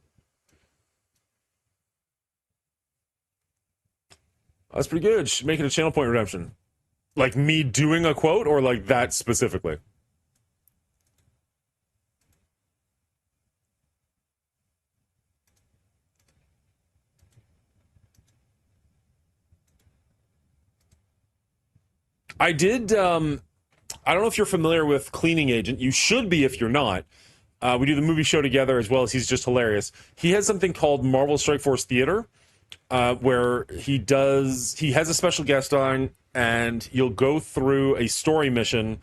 Speaker 1: That's pretty good. Should make it a channel point redemption. Like me doing a quote or like that specifically? I did, I don't know if you're familiar with Cleaning Agent. You should be if you're not. We do the movie show together as well as he's just hilarious. He has something called Marvel Strike Force Theater, where he has a special guest on, and you'll go through a story mission,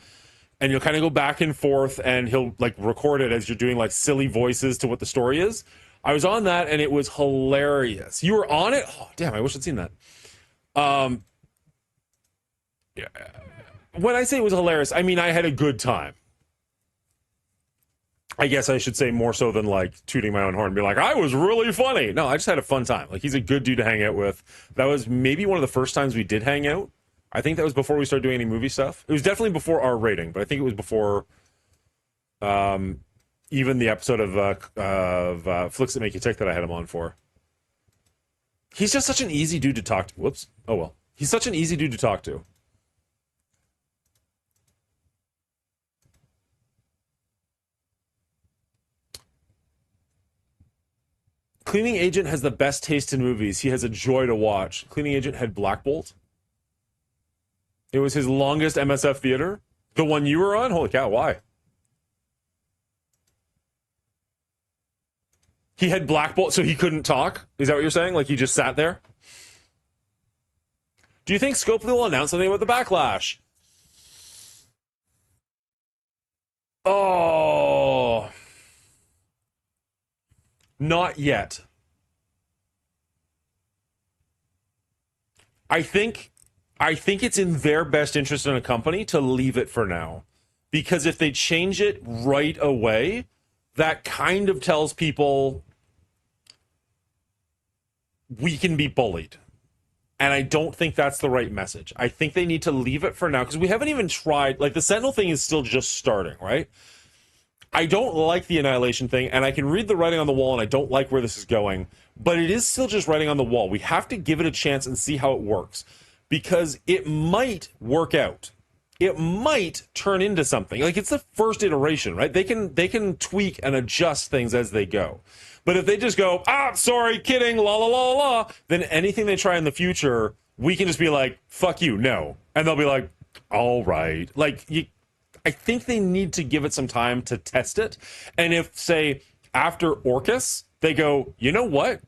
Speaker 1: and you'll kind of go back and forth, and he'll like record it as you're doing like silly voices to what the story is. I was on that, and it was hilarious. You were on it? Oh, damn, I wish I'd seen that. Yeah. When I say it was hilarious, I mean I had a good time. I guess I should say more so than like tooting my own horn and be like, I was really funny. No, I just had a fun time. Like, he's a good dude to hang out with. That was maybe one of the first times we did hang out. I think that was before we started doing any movie stuff. It was definitely before our rating, but I think it was before even the episode of Flicks That Make You Tick that I had him on for. He's just such an easy dude to talk to. Whoops. Oh, well. He's such an easy dude to talk to. Cleaning Agent has the best taste in movies. He has a joy to watch. Cleaning Agent had Black Bolt. It was his longest MSF theater. The one you were on? Holy cow, why? He had Black Bolt, so he couldn't talk? Is that what you're saying? Like, he just sat there? Do you think Scopely will announce something about the Backlash? Oh... Not yet. I think it's in their best interest in a company to leave it for now. Because if they change it right away, that kind of tells people we can be bullied. And I don't think that's the right message. I think they need to leave it for now because we haven't even tried. Like, the Sentinel thing is still just starting, right? I don't like the Annihilation thing, and I can read the writing on the wall, and I don't like where this is going, but it is still just writing on the wall. We have to give it a chance and see how it works, because it might work out. It might turn into something. Like, it's the first iteration, right? They can tweak and adjust things as they go. But if they just go, sorry, kidding, la, la, la, la, then anything they try in the future, we can just be like, fuck you, no. And they'll be like, all right. Like, I think they need to give it some time to test it. And if, say, after Orcus, they go, you know what?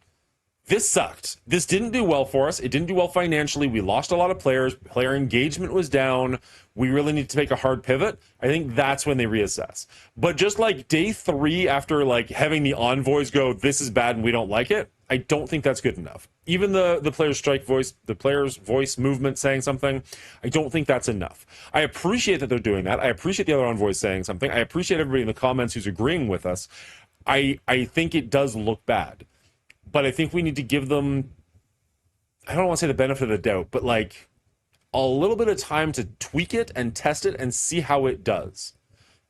Speaker 1: This sucked. This didn't do well for us. It didn't do well financially. We lost a lot of players. Player engagement was down. We really need to make a hard pivot. I think that's when they reassess. But just like day 3 after like having the envoys go, this is bad and we don't like it, I don't think that's good enough. Even the player's strike voice, the player's voice movement saying something, I don't think that's enough. I appreciate that they're doing that. I appreciate the other envoys saying something. I appreciate everybody in the comments who's agreeing with us. I think it does look bad. But I think we need to give them, I don't want to say the benefit of the doubt, but like a little bit of time to tweak it and test it and see how it does.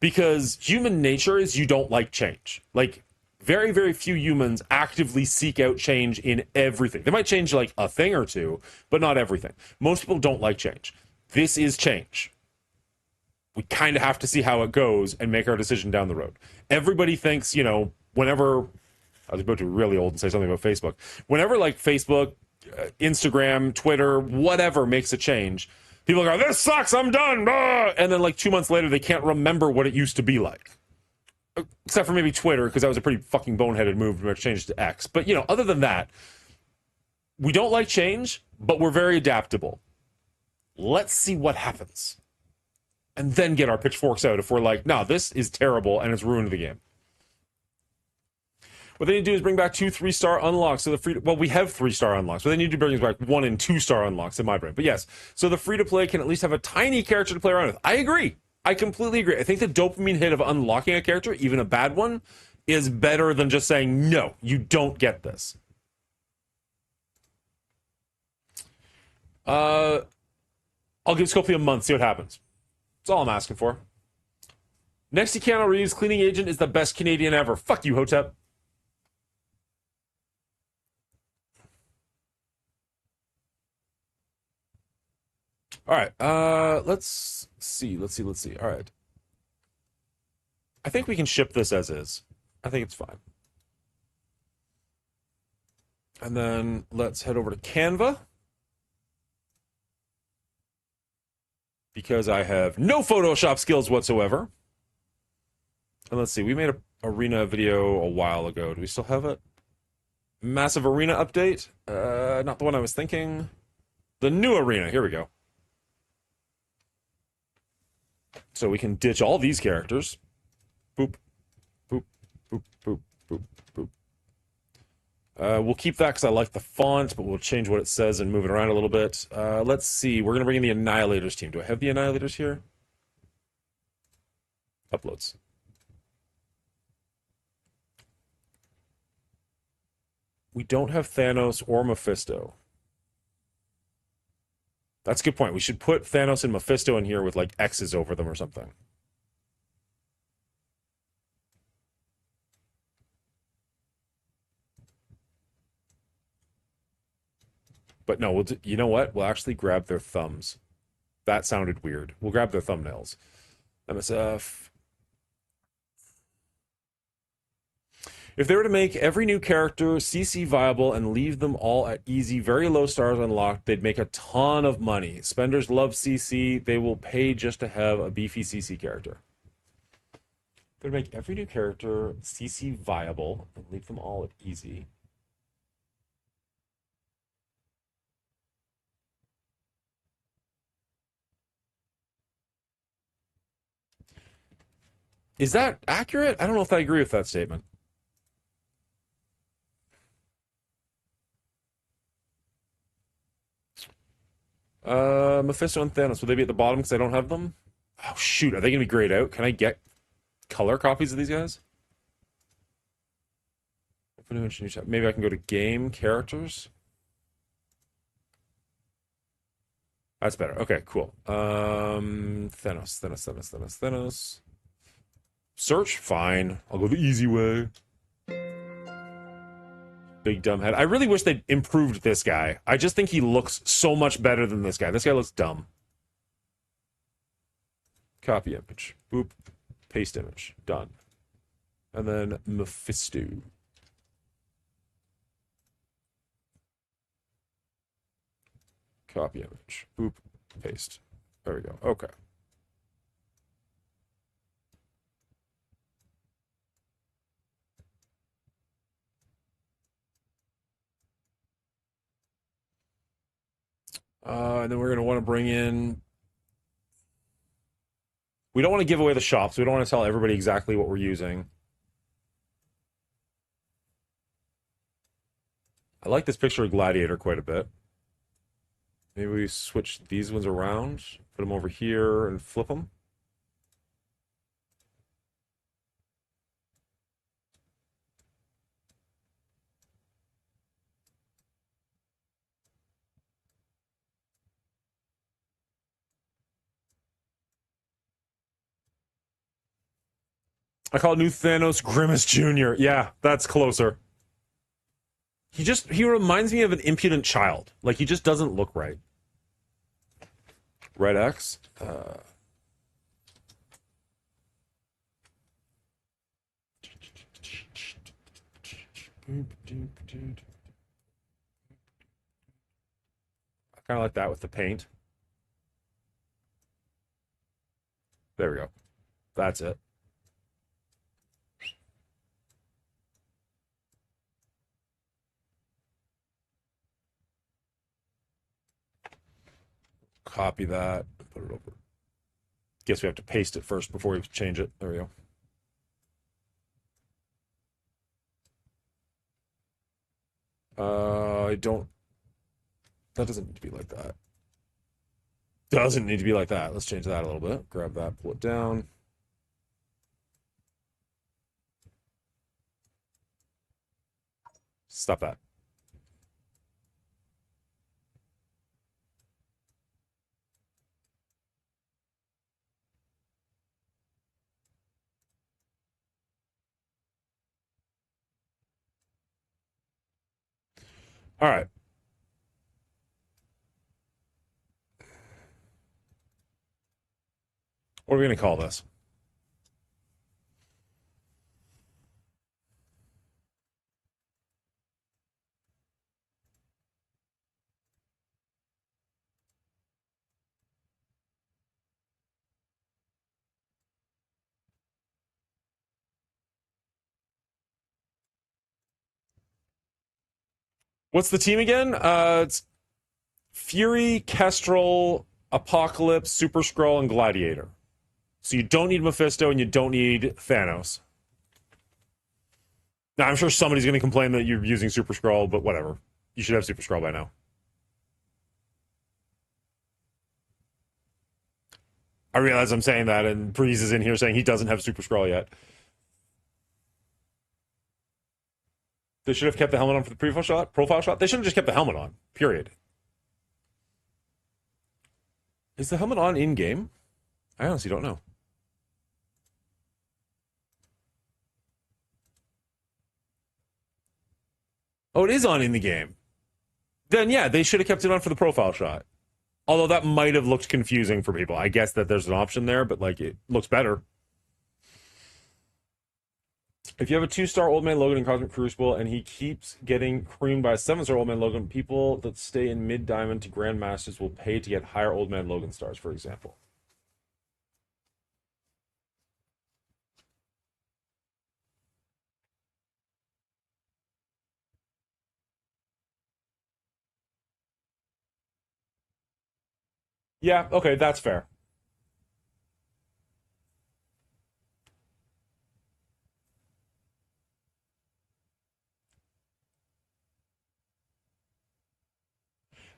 Speaker 1: Because human nature is you don't like change. Like, very, very few humans actively seek out change in everything. They might change like a thing or two, but not everything. Most people don't like change. This is change. We kind of have to see how it goes and make our decision down the road. Everybody thinks, you know, whenever, I was about to be really old and say something about Facebook. Whenever like Facebook, Instagram, Twitter, whatever makes a change,
Speaker 4: People go, this sucks, I'm done. Blah! And then like 2 months later, they can't remember what it used to be like. Except for maybe Twitter, because that was a pretty fucking boneheaded move to change it to X. But, you know, other than that, we don't like change, but we're very adaptable. Let's see what happens. And then get our pitchforks out if we're like, no, this is terrible and it's ruined the game. What they need to do is bring back 2 3-star unlocks. So the free, well, we have 3-star unlocks. What they need to bring back 1 and 2-star unlocks in my brain. But yes, so the free to play can at least have a tiny character to play around with. I agree. I completely agree. I think the dopamine hit of unlocking a character, even a bad one, is better than just saying, no, you don't get this. I'll give Scopely a month, see what happens. That's all I'm asking for. Next to Keanu Reeves, cleaning agent is the best Canadian ever. Fuck you, Hotep. All right, let's see. All right. I think we can ship this as is. I think it's fine. And then let's head over to Canva. Because I have no Photoshop skills whatsoever. And let's see, we made a arena video a while ago. Do we still have it? Massive arena update? Not the one I was thinking. The new arena, here we go. So we can ditch all these characters. Boop, boop, boop, boop, boop, boop. We'll keep that because I like the font, but we'll change what it says and move it around a little bit. Let's see. We're going to bring in the Annihilators team. Do I have the Annihilators here? Uploads. We don't have Thanos or Mephisto. That's a good point. We should put Thanos and Mephisto in here with, like, X's over them or something. But no, you know what? We'll actually grab their thumbs. That sounded weird. We'll grab their thumbnails. MSF. If they were to make every new character CC viable and leave them all at easy, very low stars unlocked, they'd make a ton of money. Spenders love CC. They will pay just to have a beefy CC character. If they make every new character CC viable and leave them all at easy. Is that accurate? I don't know if I agree with that statement. Mephisto and Thanos, will they be at the bottom because I don't have them? Oh, shoot. Are they going to be grayed out? Can I get color copies of these guys? Maybe I can go to game characters. That's better. Okay, cool. Thanos. Search, fine. I'll go the easy way. Big dumb head. I really wish they'd improved this guy. I just think he looks so much better than this guy. This guy looks dumb. Copy image. Boop. Paste image. Done. And then Mephisto. Copy image. Boop. Paste. There we go. Okay. And then we're going to want to bring in... We don't want to give away the shops. We don't want to tell everybody exactly what we're using. I like this picture of Gladiator quite a bit. Maybe we switch these ones around, put them over here, and flip them. I call it new Thanos Grimace Jr. Yeah, that's closer. He reminds me of an impudent child. Like, he just doesn't look right. Red X. I kind of like that with the paint.
Speaker 1: There we go. That's it. Copy that. Put it over. Guess we have to paste it first before we change it. There we go. I don't. That doesn't need to be like that. Doesn't need to be like that. Let's change that a little bit. Grab that, pull it down. Stop that. All right. What are we going to call this? What's the team again? It's Fury, Kestrel, Apocalypse, Super Skrull, and Gladiator. So you don't need Mephisto and you don't need Thanos. Now, I'm sure somebody's going to complain that you're using Super Skrull, but whatever. You should have Super Skrull by now. I realize I'm saying that, and Breeze is in here saying he doesn't have Super Skrull yet. They should have kept the helmet on for the profile shot. They should have just kept the helmet on, period. Is the helmet on in-game? I honestly don't know. Oh, it is on in the game. Then, yeah, they should have kept it on for the profile shot. Although that might have looked confusing for people. I guess that there's an option there, but, like, it looks better. If you have a 2-star Old Man Logan in Cosmic Crucible and he keeps getting creamed by a 7-star Old Man Logan, people that stay in mid-diamond to Grandmasters will pay to get higher Old Man Logan stars, for example. Yeah, okay, that's fair.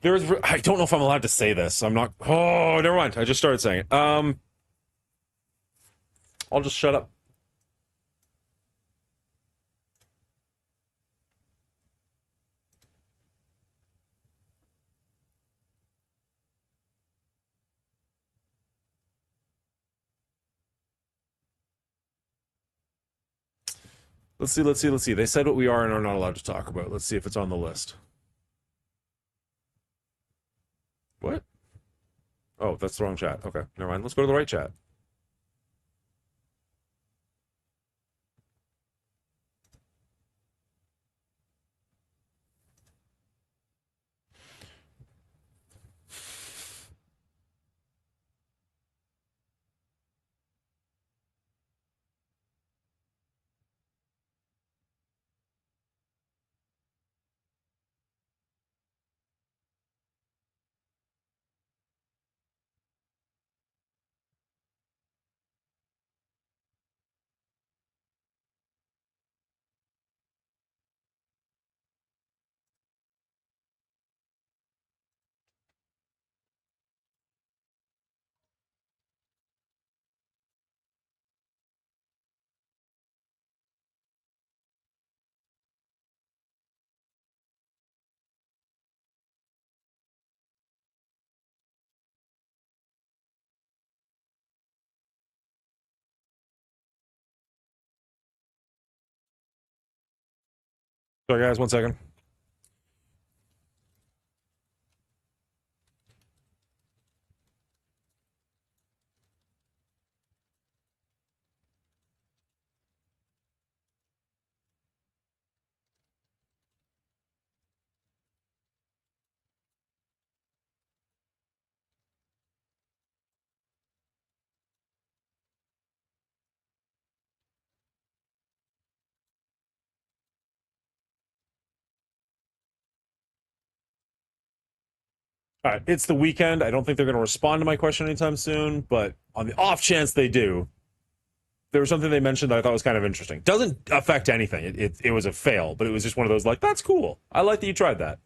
Speaker 1: I don't know if I'm allowed to say this. I'm not. Oh, never mind. I just started saying it. I'll just shut up. Let's see. They said what we are and are not allowed to talk about. Let's see if it's on the list. What? Oh, that's the wrong chat. Okay, never mind. Let's go to the right chat. Sorry, guys. 1 second.
Speaker 4: All right, it's the weekend. I don't think they're going to respond to my question anytime soon, but on the off chance they do, there was something they mentioned that I thought was kind of interesting. Doesn't affect anything. It was a fail, but it was just one of those like, that's cool. I like that you tried that.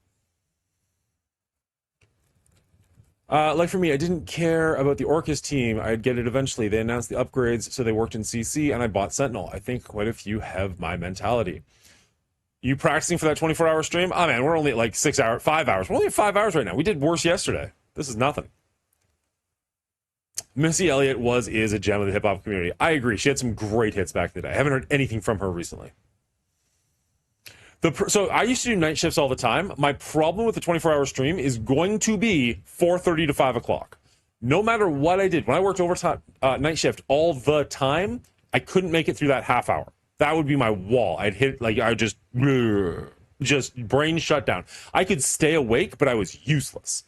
Speaker 4: Like for me, I didn't care about the Orcus team. I'd get it eventually. They announced the upgrades, so they worked in CC, and I bought Sentinel. I think quite a few have my mentality. You practicing for that 24-hour stream? Oh, man, we're only at like 5 hours. We're only at 5 hours right now. We did worse yesterday. This is nothing. Missy Elliott is a gem of the hip-hop community. I agree. She had some great hits back in the day. I haven't heard anything from her recently. So I used to do night shifts all the time. My problem with the 24-hour stream is going to be 4:30 to 5 o'clock. No matter what I did, when I worked overtime night shift all the time, I couldn't make it through that half hour. That would be my wall. I'd hit, like, I just brain shut down. I could stay awake, but I was useless.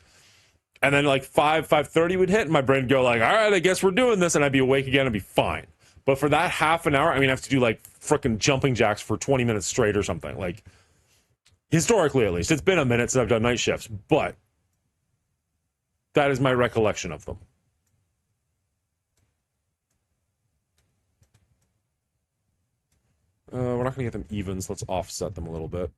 Speaker 4: And then like 5:30 would hit, and my brain would go like, all right, I guess we're doing this, and I'd be awake again and be fine. But for that half an hour, I mean, I have to do like frickin' jumping jacks for 20 minutes straight or something. Like, historically at least. It's been a minute since I've done night shifts, but that is my recollection of them. We're not going to get them evens. Let's offset them a little bit.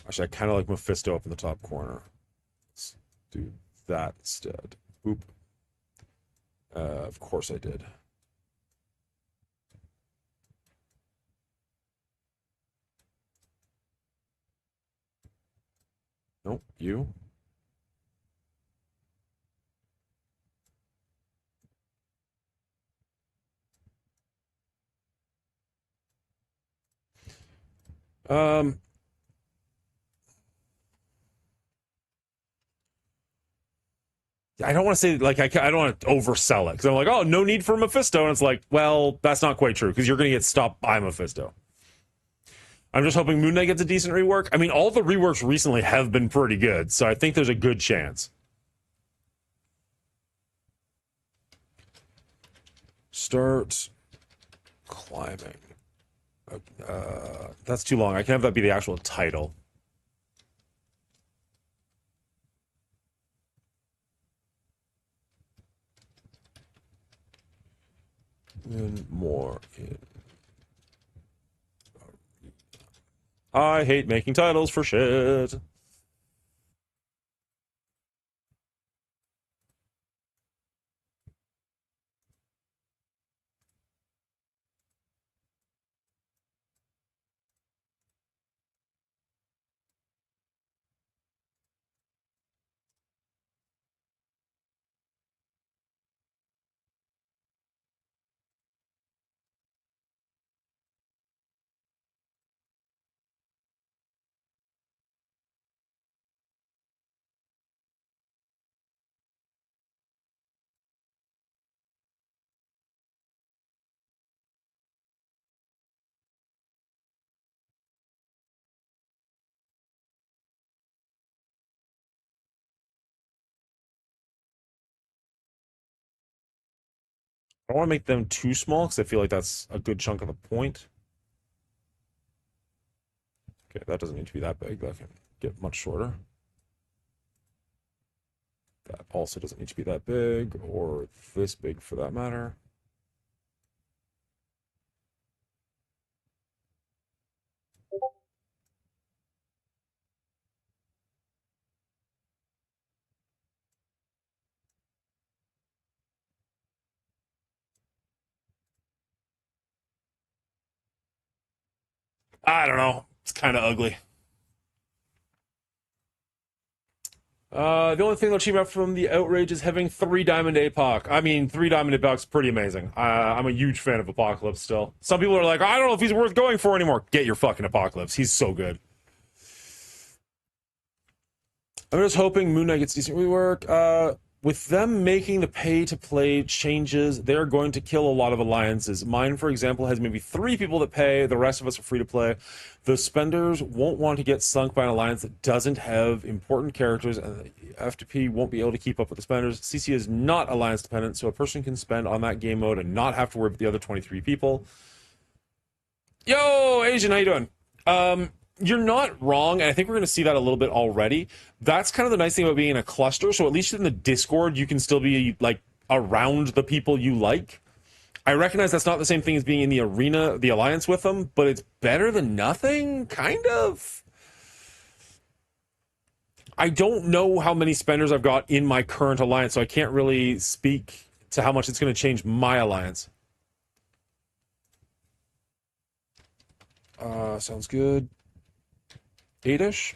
Speaker 4: Actually, I kind of like Mephisto up in the top corner. Let's do that instead. Boop. Of course I did. Nope, you. I don't want to say, like, I don't want to oversell it, because I'm like, oh, no need for Mephisto, and it's like, well, that's not quite true, because you're going to get stopped by Mephisto. I'm just hoping Moon Knight gets a decent rework. I mean, all the reworks recently have been pretty good, so I think there's a good chance. Start climbing. That's too long. I can have that be the actual title. And more in. I hate making titles for shit. I don't want to make them too small, because I feel like that's a good chunk of the point. Okay, that doesn't need to be that big. That can get much shorter. That also doesn't need to be that big, or this big for that matter. I don't know. It's kind of ugly. The only thing they'll achieve out from the outrage is having 3 Diamond APOC. I mean, 3 Diamond APOC's pretty amazing. I'm a huge fan of Apocalypse still. Some people are like, I don't know if he's worth going for anymore. Get your fucking Apocalypse. He's so good. I'm just hoping Moon Knight gets decent rework. With them making the pay-to-play changes, they're going to kill a lot of alliances. Mine, for example, has maybe 3 people that pay. The rest of us are free to play. The spenders won't want to get sunk by an alliance that doesn't have important characters, and the F2P won't be able to keep up with the spenders. CC is not alliance dependent, so a person can spend on that game mode and not have to worry about the other 23 people. Yo, Asian, how you doing? You're not wrong, and I think we're going to see that a little bit already. That's kind of the nice thing about being in a cluster. So at least in the Discord, you can still be like around the people you like. I recognize that's not the same thing as being in the arena, the alliance with them, but it's better than nothing, kind of. I don't know how many spenders I've got in my current alliance, so I can't really speak to how much it's going to change my alliance. Sounds good. 8-ish.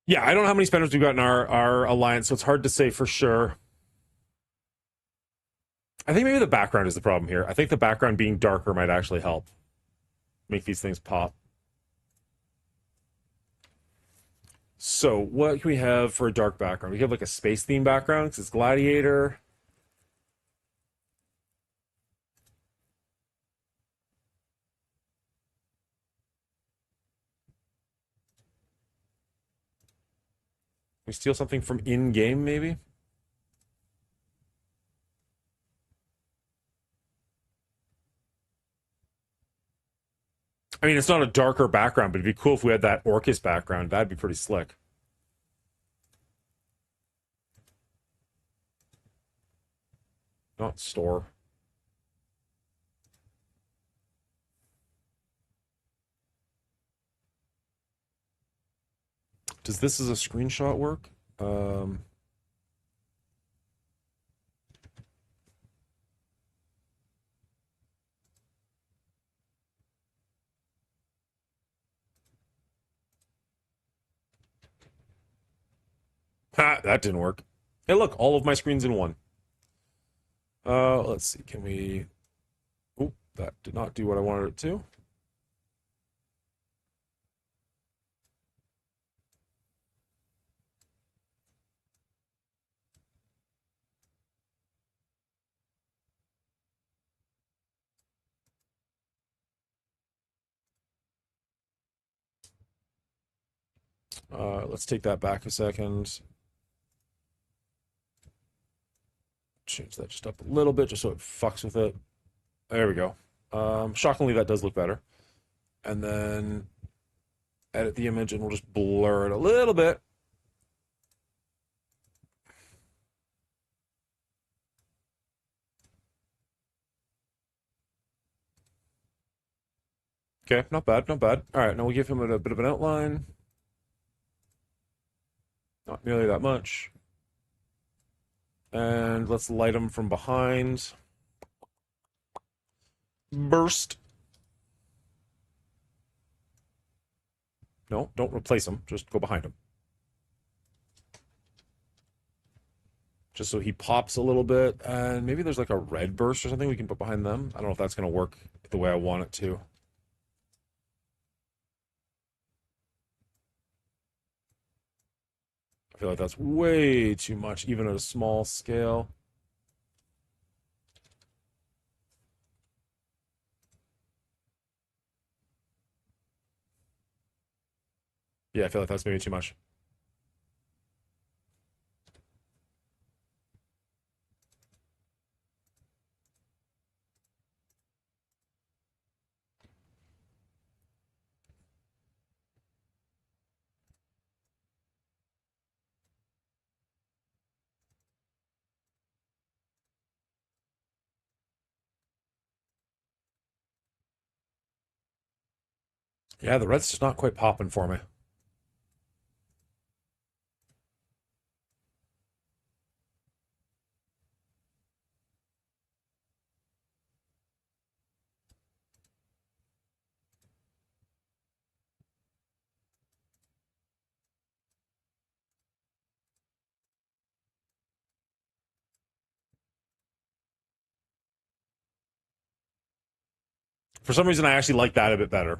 Speaker 4: Yeah, I don't know how many spenders we've got in our alliance, so it's hard to say for sure. I think maybe the background is the problem here. I think the background being darker might actually help make these things pop. So what can we have for a dark background? We have like a space theme background because it's Gladiator. We steal something from in-game, maybe? I mean, it's not a darker background, but it'd be cool if we had that Orcus background. That'd be pretty slick. Not store. Does this as a screenshot work? Ha, that didn't work. Hey, look, all of my screens in one. Let's see. Can we... Oh, that did not do what I wanted it to. Let's take that back a second. Change that just up a little bit, just so it fucks with it. There we go. Shockingly, that does look better. And then edit the image, and we'll just blur it a little bit. Okay, not bad, not bad. All right, now we'll give him a bit of an outline. Not nearly that much. And let's light him from behind. Burst. No, don't replace him. Just go behind him. Just so he pops a little bit. And maybe there's like a red burst or something we can put behind them. I don't know if that's going to work the way I want it to. I feel like that's way too much, even at a small scale. Yeah, I feel like that's maybe too much. Yeah, the red's just not quite popping for me. For some reason, I actually like that a bit better.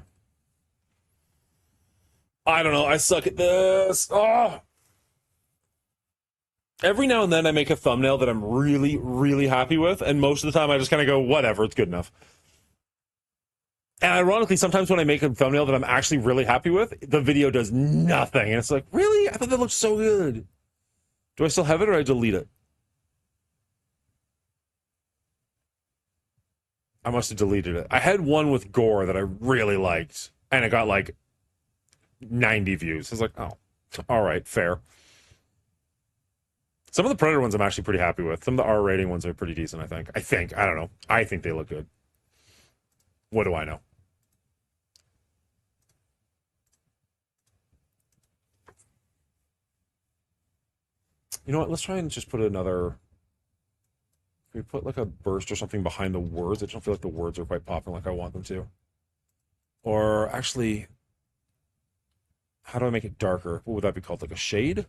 Speaker 4: I don't know. I suck at this. Oh. Every now and then I make a thumbnail that I'm really, really happy with, and most of the time I just kind of go, whatever, it's good enough. And ironically, sometimes when I make a thumbnail that I'm actually really happy with, the video does nothing. And it's like, really? I thought that looked so good. Do I still have it or I delete it? I must have deleted it. I had one with gore that I really liked, and it got like 90 views. I was like, oh, all right, fair. Some of the Predator ones I'm actually pretty happy with. Some of the R rating ones are pretty decent, I think. I don't know. I think they look good. What do I know? You know what? Let's try and just put another... Can we put like a burst or something behind the words? I don't feel like the words are quite popping like I want them to. Or actually, how do I make it darker? What would that be called? Like a shade?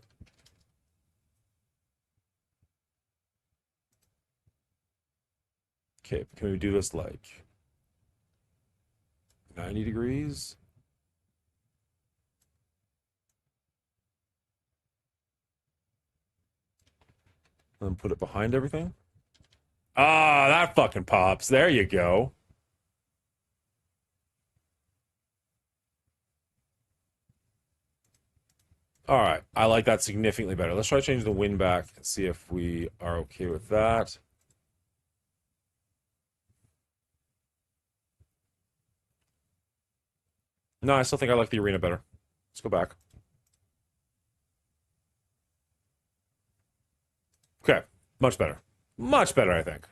Speaker 4: Okay, can we do this like 90 degrees? And then put it behind everything? Ah, that fucking pops. There you go. All right, I like that significantly better. Let's try to change the wind back and see if we are okay with that. No, I still think I like the arena better. Let's go back. Okay, much better. Much better, I think.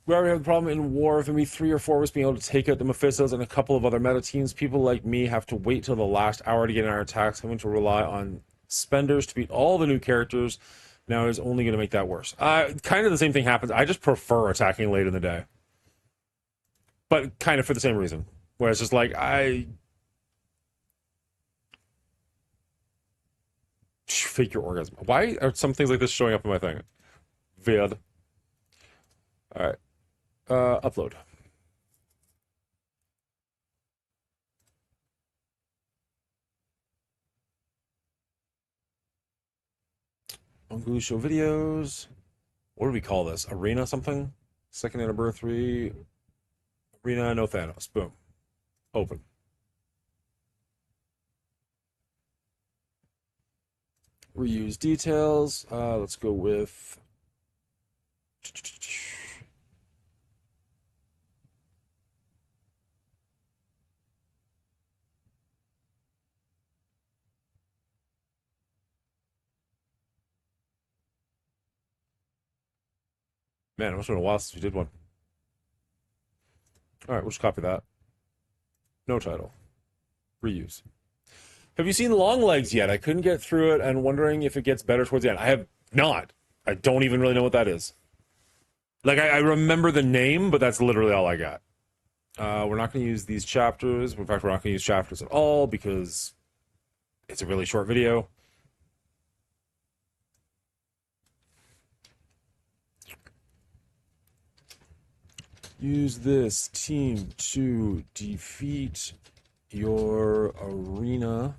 Speaker 4: We already have the problem in War. If maybe 3 or 4 of us being able to take out the Mephistos and a couple of other meta teams, people like me have to wait till the last hour to get in our attacks, having to rely on spenders to beat all the new characters. Now is only going to make that worse. Kind of the same thing happens. I just prefer attacking late in the day. But kind of for the same reason. Where it's just like, fake your orgasm. Why are some things like this showing up in my thing? Weird. Alright. Upload. Mongooli show videos. What do we call this? Arena something? Second anniversary. Arena, no Thanos. Boom. Open. Reuse details. Let's go with... Man, it must have been a while since we did one. Alright, we'll just copy that. No title. Reuse. Have you seen Long Legs yet? I couldn't get through it and wondering if it gets better towards the end. I have not. I don't even really know what that is. Like, I remember the name, but that's literally all I got. We're not going to use these chapters. In fact, we're not going to use chapters at all because it's a really short video. Use this team to defeat your arena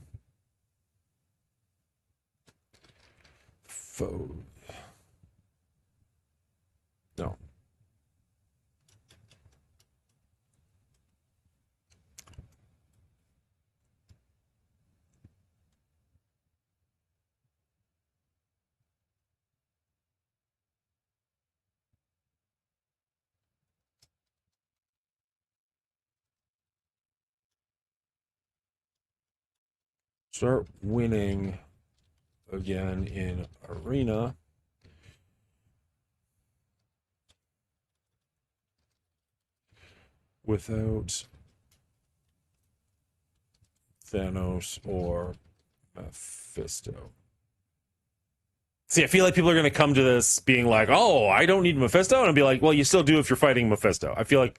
Speaker 4: foe. No. Start winning again in arena. Without Thanos or Mephisto. See, I feel like people are going to come to this being like, oh, I don't need Mephisto. And I'll be like, well, you still do if you're fighting Mephisto. I feel like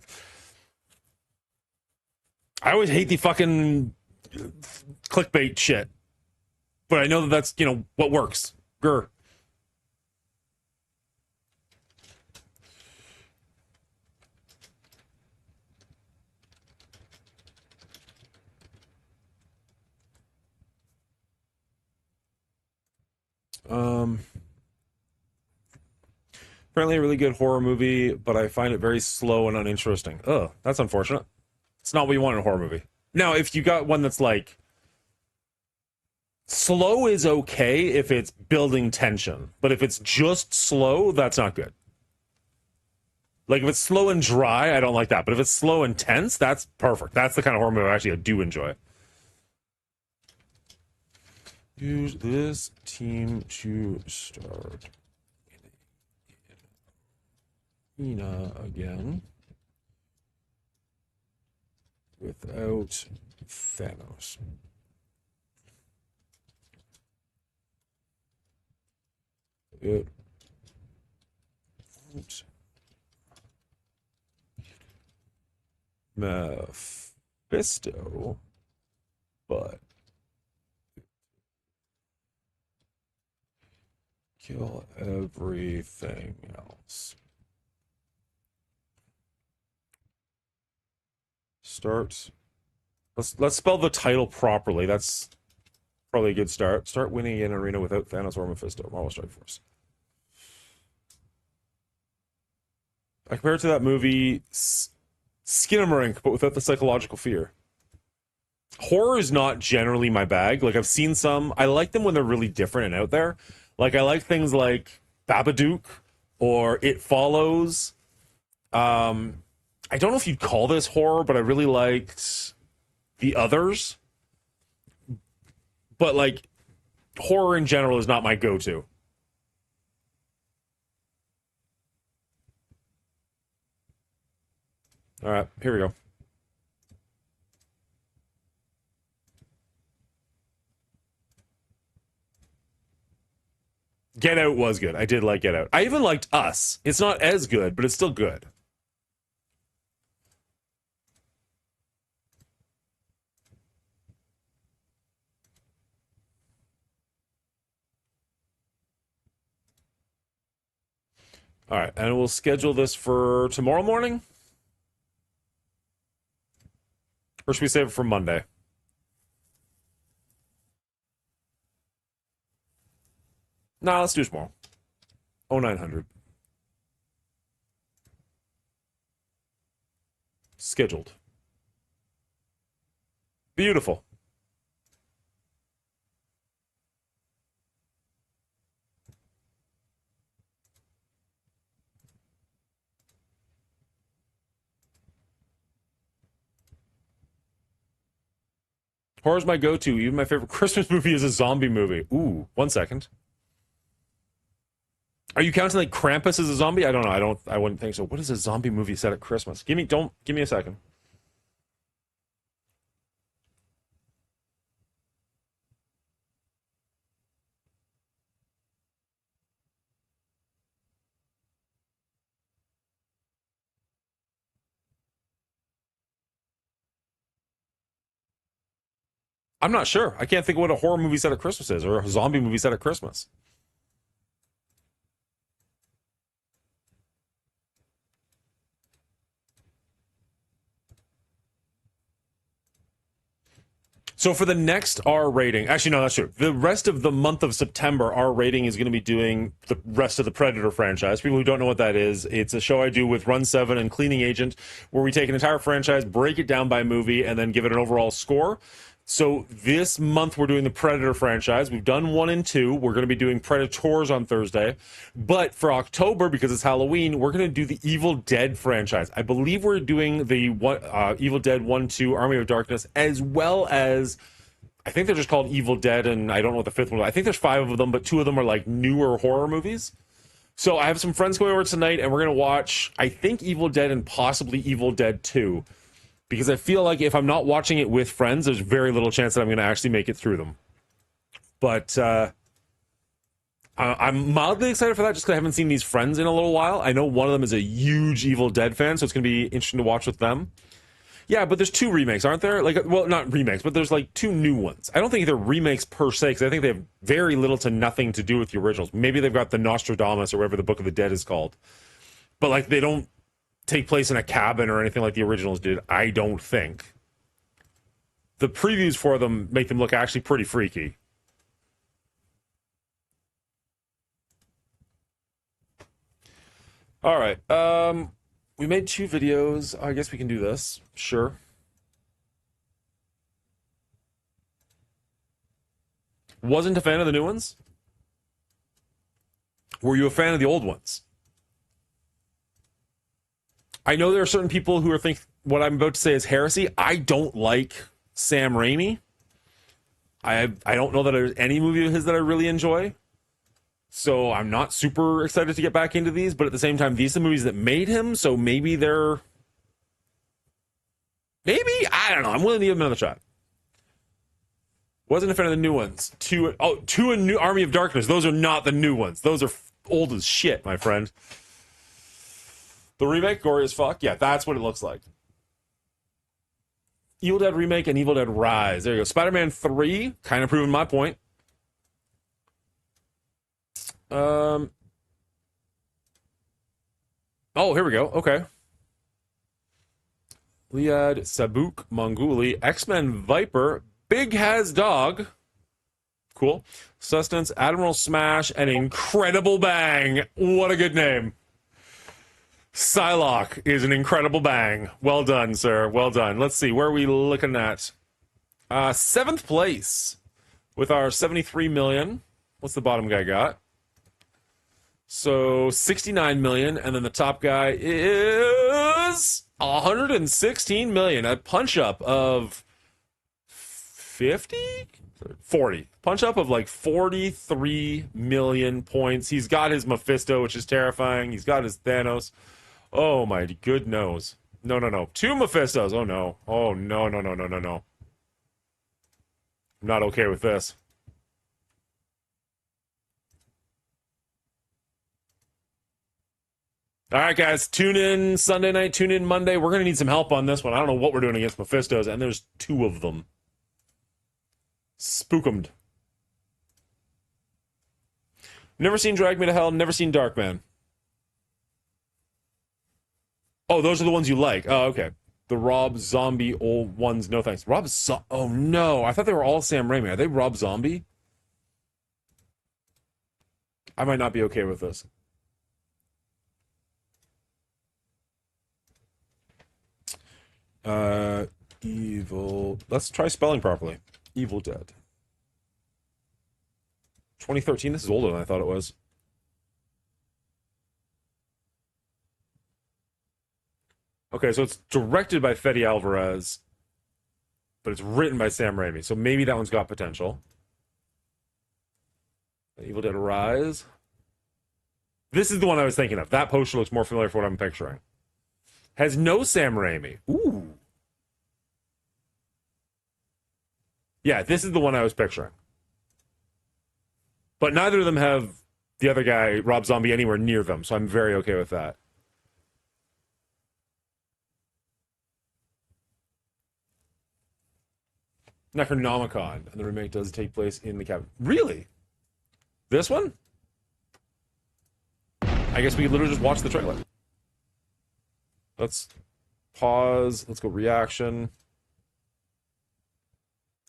Speaker 4: I always hate the fucking clickbait shit. But I know that that's, what works. Grr. Apparently a really good horror movie, but I find it very slow and uninteresting. Ugh, that's unfortunate. It's not what you want in a horror movie. Now, if you got one that's like slow is okay if it's building tension, but if it's just slow, that's not good. Like if it's slow and dry, I don't like that. But if it's slow and tense, that's perfect. That's the kind of horror movie I do enjoy. Use this team to start. Ina again. Without Thanos. It won't Mephisto, but kill everything else. Start. Let's spell the title properly. That's probably a good start. Start winning in arena without Thanos or Mephisto. Marvel Strike Force. I compare it to that movie Skinamarink, but without the psychological fear. Horror is not generally my bag. Like I've seen some. I like them when they're really different and out there. Like I like things like Babadook or It Follows. I don't know if you'd call this horror, but I really liked The Others. But like horror in general is not my go-to. All right, here we go. Get Out was good. I did like Get Out. I even liked Us. It's not as good, but it's still good. All right, and we'll schedule this for tomorrow morning? Or should we save it for Monday? Nah, let's do it tomorrow. 0900. Scheduled. Beautiful. Horror's my go-to. Even my favorite Christmas movie is a zombie movie. Ooh, 1 second. Are you counting like Krampus as a zombie? I don't know. I wouldn't think so. What is a zombie movie set at Christmas? Give me a second. I'm not sure. I can't think of what a horror movie set at Christmas is or a zombie movie set at Christmas. So for the next R rating, actually, no, that's true. The rest of the month of September, R rating is going to be doing the rest of the Predator franchise. People who don't know what that is, it's a show I do with Run 7 and Cleaning Agent, where we take an entire franchise, break it down by movie, and then give it an overall score. So this month we're doing the Predator franchise. We've done 1 and 2. We're going to be doing Predators on Thursday. But for October, because it's Halloween, we're going to do the Evil Dead franchise. I believe we're doing the Evil Dead 1, 2, Army of Darkness, as well as, I think they're just called Evil Dead, and I don't know what the fifth one is. I think there's 5 of them, but 2 of them are like newer horror movies. So I have some friends coming over tonight, and we're going to watch, I think, Evil Dead and possibly Evil Dead 2. Because I feel like if I'm not watching it with friends, there's very little chance that I'm going to actually make it through them. But I'm mildly excited for that just because I haven't seen these friends in a little while. I know one of them is a huge Evil Dead fan, so it's going to be interesting to watch with them. Yeah, but there's 2 remakes, aren't there? Like, well, not remakes, but there's like 2 new ones. I don't think they're remakes per se, because I think they have very little to nothing to do with the originals. Maybe they've got the Nostradamus or whatever the Book of the Dead is called. But like, they don't take place in a cabin or anything like the originals did, I don't think. The previews for them make them look actually pretty freaky. All right. We made 2 videos. I guess we can do this. Sure. Wasn't a fan of the new ones? Were you a fan of the old ones? I know there are certain people who are think what I'm about to say is heresy. I don't like Sam Raimi. I don't know that there's any movie of his that I really enjoy. So I'm not super excited to get back into these, but at the same time, these are the movies that made him, so maybe they're... Maybe? I don't know. I'm willing to give them another shot. Wasn't a fan of the new ones. 2 and New Army of Darkness. Those are not the new ones. Those are old as shit, my friend. The remake, gory as fuck. Yeah, that's what it looks like. Evil Dead Remake and Evil Dead Rise. There you go. Spider-Man 3, kind of proving my point. Oh, here we go. Okay. Liad, Sabuk, Mongooli, X-Men Viper, Big Has Dog. Cool. Sustenance, Admiral Smash, and Incredible Bang. What a good name. Psylocke is an incredible bang. Well done, sir. Well done. Let's see. Where are we looking at? 7th place with our 73 million. What's the bottom guy got? So 69 million. And then the top guy is 116 million. A punch up of 50? 40. Punch up of like 43 million points. He's got his Mephisto, which is terrifying. He's got his Thanos. Oh my good nose. No. 2 Mephistos. Oh no. Oh no. I'm not okay with this. All right, guys. Tune in Sunday night. Tune in Monday. We're going to need some help on this one. I don't know what we're doing against Mephistos, and there's 2 of them. Spookumed. Never seen Drag Me to Hell. Never seen Darkman. Oh, those are the ones you like. Oh, okay. The Rob Zombie old ones, no thanks. Oh, no. I thought they were all Sam Raimi. Are they Rob Zombie? I might not be okay with this. Evil... Let's try spelling properly. Evil Dead. 2013? This is older than I thought it was. Okay, so it's directed by Fede Alvarez, but it's written by Sam Raimi, so maybe that one's got potential. Evil Dead Rise. This is the one I was thinking of. That poster looks more familiar for what I'm picturing. Has no Sam Raimi. Ooh. Yeah, this is the one I was picturing. But neither of them have the other guy, Rob Zombie, anywhere near them, so I'm very okay with that. Necronomicon, and the remake does take place in the cabin. Really? This one? I guess we could literally just watch the trailer. Let's pause. Let's go reaction.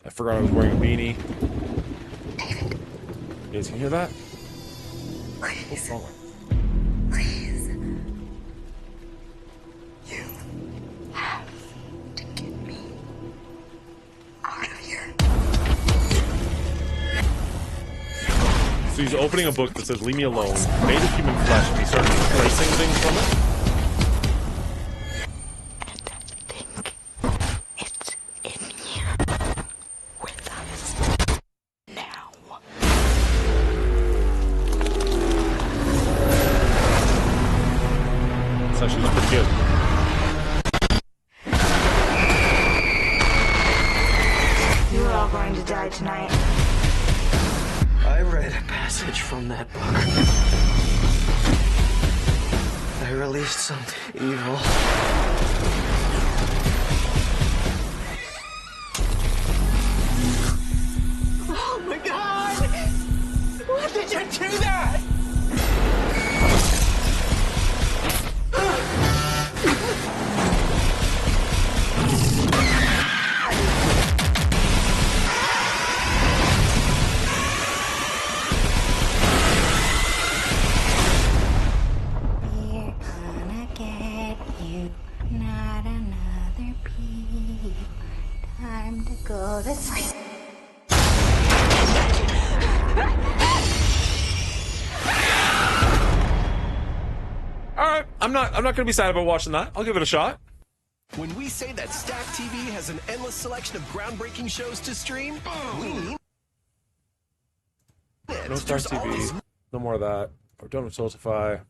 Speaker 4: I forgot I was wearing a beanie.
Speaker 14: David.
Speaker 4: You guys can hear that?
Speaker 14: Please.
Speaker 4: Oh.
Speaker 14: Please. You have to get me out of here.
Speaker 4: So he's opening a book that says, "Leave me alone." Made of human flesh, and he started tracing things from it.
Speaker 14: It's in here with us now.
Speaker 4: This actually looks pretty good.
Speaker 14: You are all going to die tonight.
Speaker 15: I read a passage from that book. I released some evil. Oh my God! Why did you do that?
Speaker 14: time to go to sleep.
Speaker 4: All right, I'm not gonna be sad about watching that. I'll give it a shot.
Speaker 16: When we say that Stack TV has an endless selection of groundbreaking shows to stream, we mean it.
Speaker 4: No Star
Speaker 16: There's always
Speaker 4: TV. No more of that. We're done with Soulify.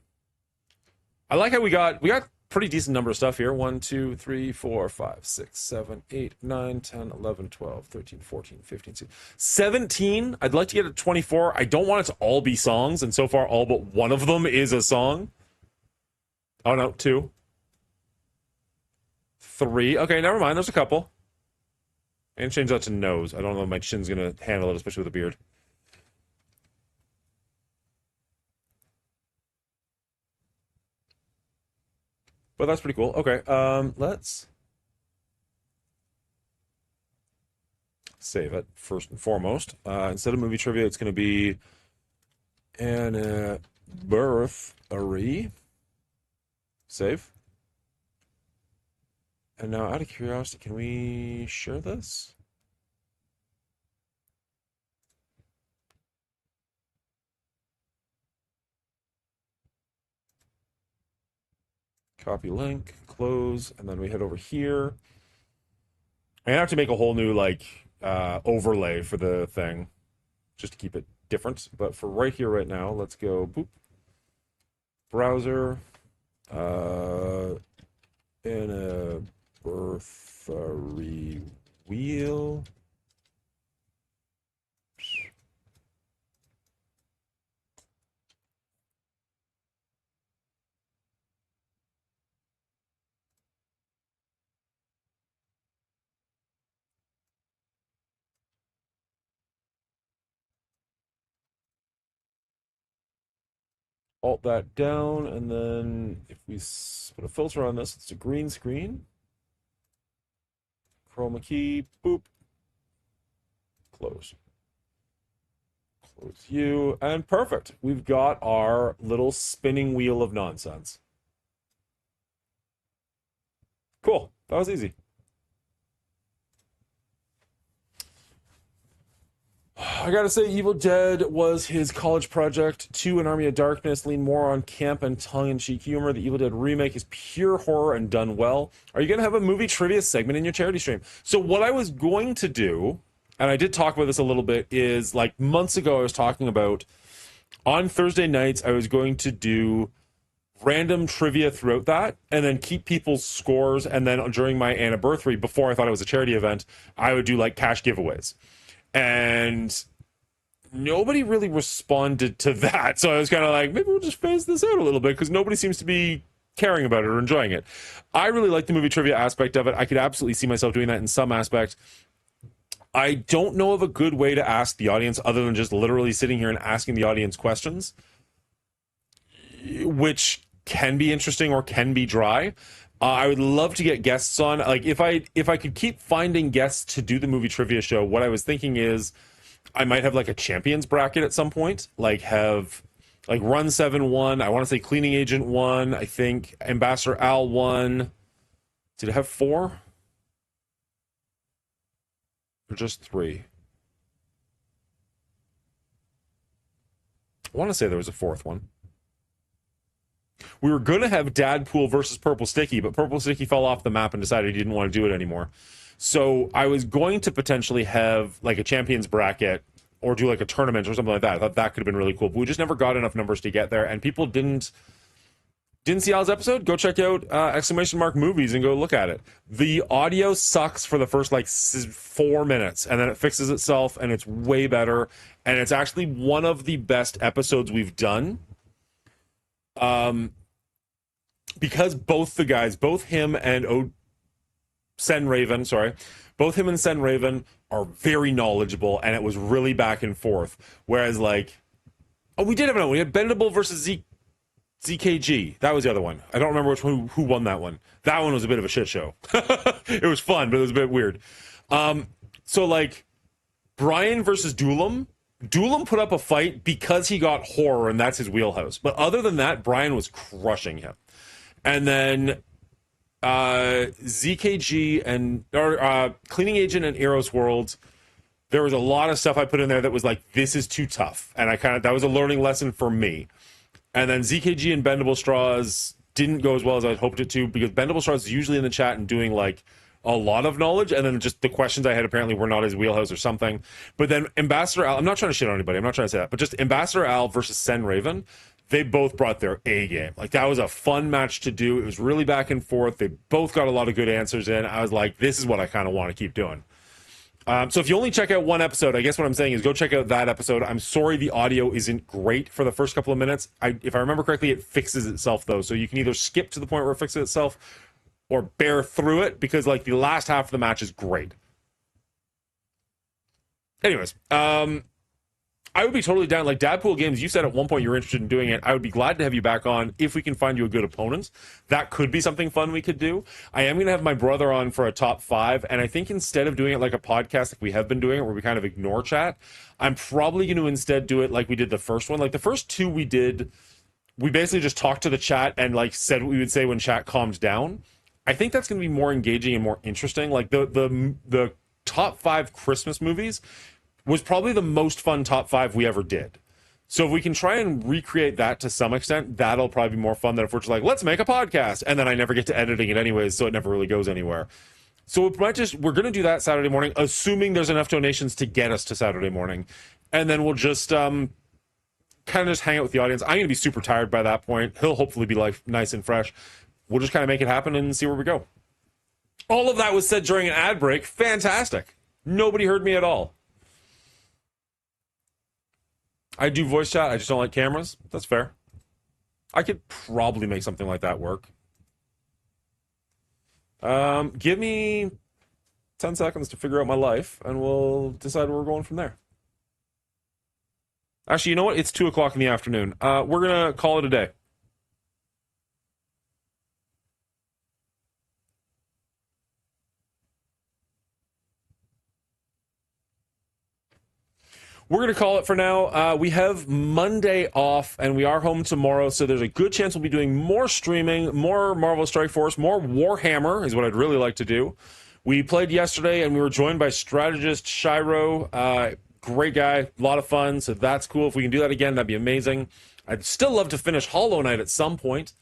Speaker 4: I like how we got pretty decent number of stuff here. 1, 2, 3, 4, 5, 6, 7, 8, 9, 10, 11, 12, 13, 14, 15, 16, 17. I'd like to get to 24. I don't want it to all be songs, and so far all but one of them is a song. Oh no, 2. 3. Okay, never mind. There's a couple. And change that to nose. I don't know if my chin's gonna handle it, especially with a beard. But that's pretty cool. Okay, let's save it first and foremost. Instead of movie trivia, it's going to be anniversary. Save. And now, out of curiosity, can we share this? Copy link, close, and then we head over here. I have to make a whole new overlay for the thing, just to keep it different. But for right here, right now, let's go boop. Browser. Anniversary wheel. Alt that down, and then if we put a filter on this, it's a green screen. Chroma key, boop. Close. Close you, and perfect. We've got our little spinning wheel of nonsense. Cool. That was easy. I gotta say, Evil Dead was his college project. 2, An Army of Darkness, lean more on camp and tongue-in-cheek humor. The Evil Dead remake is pure horror and done well. Are you gonna have a movie trivia segment in your charity stream? So what I was going to do, and I did talk about this a little bit, is like months ago I was talking about on Thursday nights I was going to do random trivia throughout that and then keep people's scores, and then during my anniversary, before I thought it was a charity event, I would do like cash giveaways. And nobody really responded to that. So I was kind of like, maybe we'll just phase this out a little bit because nobody seems to be caring about it or enjoying it. I really like the movie trivia aspect of it. I could absolutely see myself doing that in some aspect. I don't know of a good way to ask the audience other than just literally sitting here and asking the audience questions, which can be interesting or can be dry. I would love to get guests on. Like if I could keep finding guests to do the movie trivia show, what I was thinking is I might have like a champions bracket at some point, like have like Run 7 won. I want to say Cleaning Agent won. I think Ambassador Al won. Did it have 4? Or just 3? I want to say there was a 4th one. We were going to have Dadpool versus Purple Sticky, but Purple Sticky fell off the map and decided he didn't want to do it anymore. So I was going to potentially have like a champions bracket or do like a tournament or something like that. I thought that could have been really cool, but we just never got enough numbers to get there, and people didn't see Al's episode. Go check out !movies and go look at it. The audio sucks for the first like 4 minutes, and then it fixes itself, and it's way better, and it's actually one of the best episodes we've done. Because both the guys, both him and Sen Raven are very knowledgeable, and it was really back and forth. Whereas, like, we did have another one. We had Bendable versus ZKG. That was the other one. I don't remember who won that one. That one was a bit of a shit show. It was fun, but it was a bit weird. So, like, Brian versus Doolam. Doolam put up a fight because he got horror, and that's his wheelhouse. But other than that, Brian was crushing him. And then ZKG and Cleaning Agent and Eros World, there was a lot of stuff I put in there that was like, this is too tough. And that was a learning lesson for me. And then ZKG and Bendable Straws didn't go as well as I'd hoped it to, because Bendable Straws is usually in the chat and doing like a lot of knowledge, and then just the questions I had apparently were not his wheelhouse or something. But then Ambassador Al, I'm not trying to shit on anybody, I'm not trying to say that, but just Ambassador Al versus Sen Raven, they both brought their A game. Like, that was a fun match to do. It was really back and forth. They both got a lot of good answers in. I was like, this is what I kind of want to keep doing. So if you only check out one episode, I guess what I'm saying is go check out that episode. I'm sorry the audio isn't great for the first couple of minutes. If I remember correctly, it fixes itself, though. So you can either skip to the point where it fixes itself or bear through it, because like the last half of the match is great. Anyways, I would be totally down. Like, Dadpool Games, you said at one point you were interested in doing it. I would be glad to have you back on if we can find you a good opponent. That could be something fun we could do. I am going to have my brother on for a top 5, and I think instead of doing it like a podcast like we have been doing it, where we kind of ignore chat, I'm probably going to instead do it like we did the first one. Like, the first 2 we did, we basically just talked to the chat and like said what we would say when chat calmed down. I think that's going to be more engaging and more interesting. Like, the top 5 Christmas movies was probably the most fun top 5 we ever did. So if we can try and recreate that to some extent, that'll probably be more fun than if we're just like, let's make a podcast, and then I never get to editing it anyways, so it never really goes anywhere. So we're going to do that Saturday morning, assuming there's enough donations to get us to Saturday morning. And then we'll just kind of just hang out with the audience. I'm going to be super tired by that point. He'll hopefully be like nice and fresh. We'll just kind of make it happen and see where we go. All of that was said during an ad break. Fantastic. Nobody heard me at all. I do voice chat. I just don't like cameras. That's fair. I could probably make something like that work. Give me 10 seconds to figure out my life, and we'll decide where we're going from there. Actually, you know what? It's 2 o'clock in the afternoon. We're going to call it a day. We're going to call it for now. We have Monday off, and we are home tomorrow, so there's a good chance we'll be doing more streaming, more Marvel Strike Force, more Warhammer is what I'd really like to do. We played yesterday, and we were joined by strategist Shiro. Great guy, a lot of fun, so that's cool. If we can do that again, that'd be amazing. I'd still love to finish Hollow Knight at some point,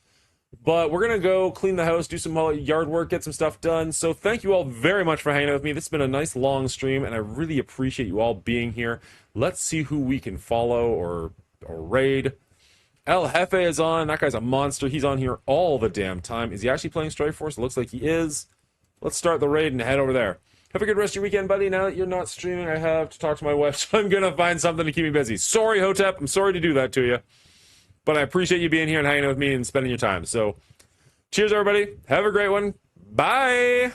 Speaker 4: but we're going to go clean the house, do some yard work, get some stuff done. So thank you all very much for hanging out with me. This has been a nice long stream, and I really appreciate you all being here. Let's see who we can follow or raid. El Jefe is on. That guy's a monster. He's on here all the damn time. Is he actually playing Strike Force? It looks like he is. Let's start the raid and head over there. Have a good rest of your weekend, buddy. Now that you're not streaming, I have to talk to my wife, so I'm going to find something to keep me busy. Sorry, Hotep. I'm sorry to do that to you. But I appreciate you being here and hanging out with me and spending your time. So, cheers, everybody. Have a great one. Bye.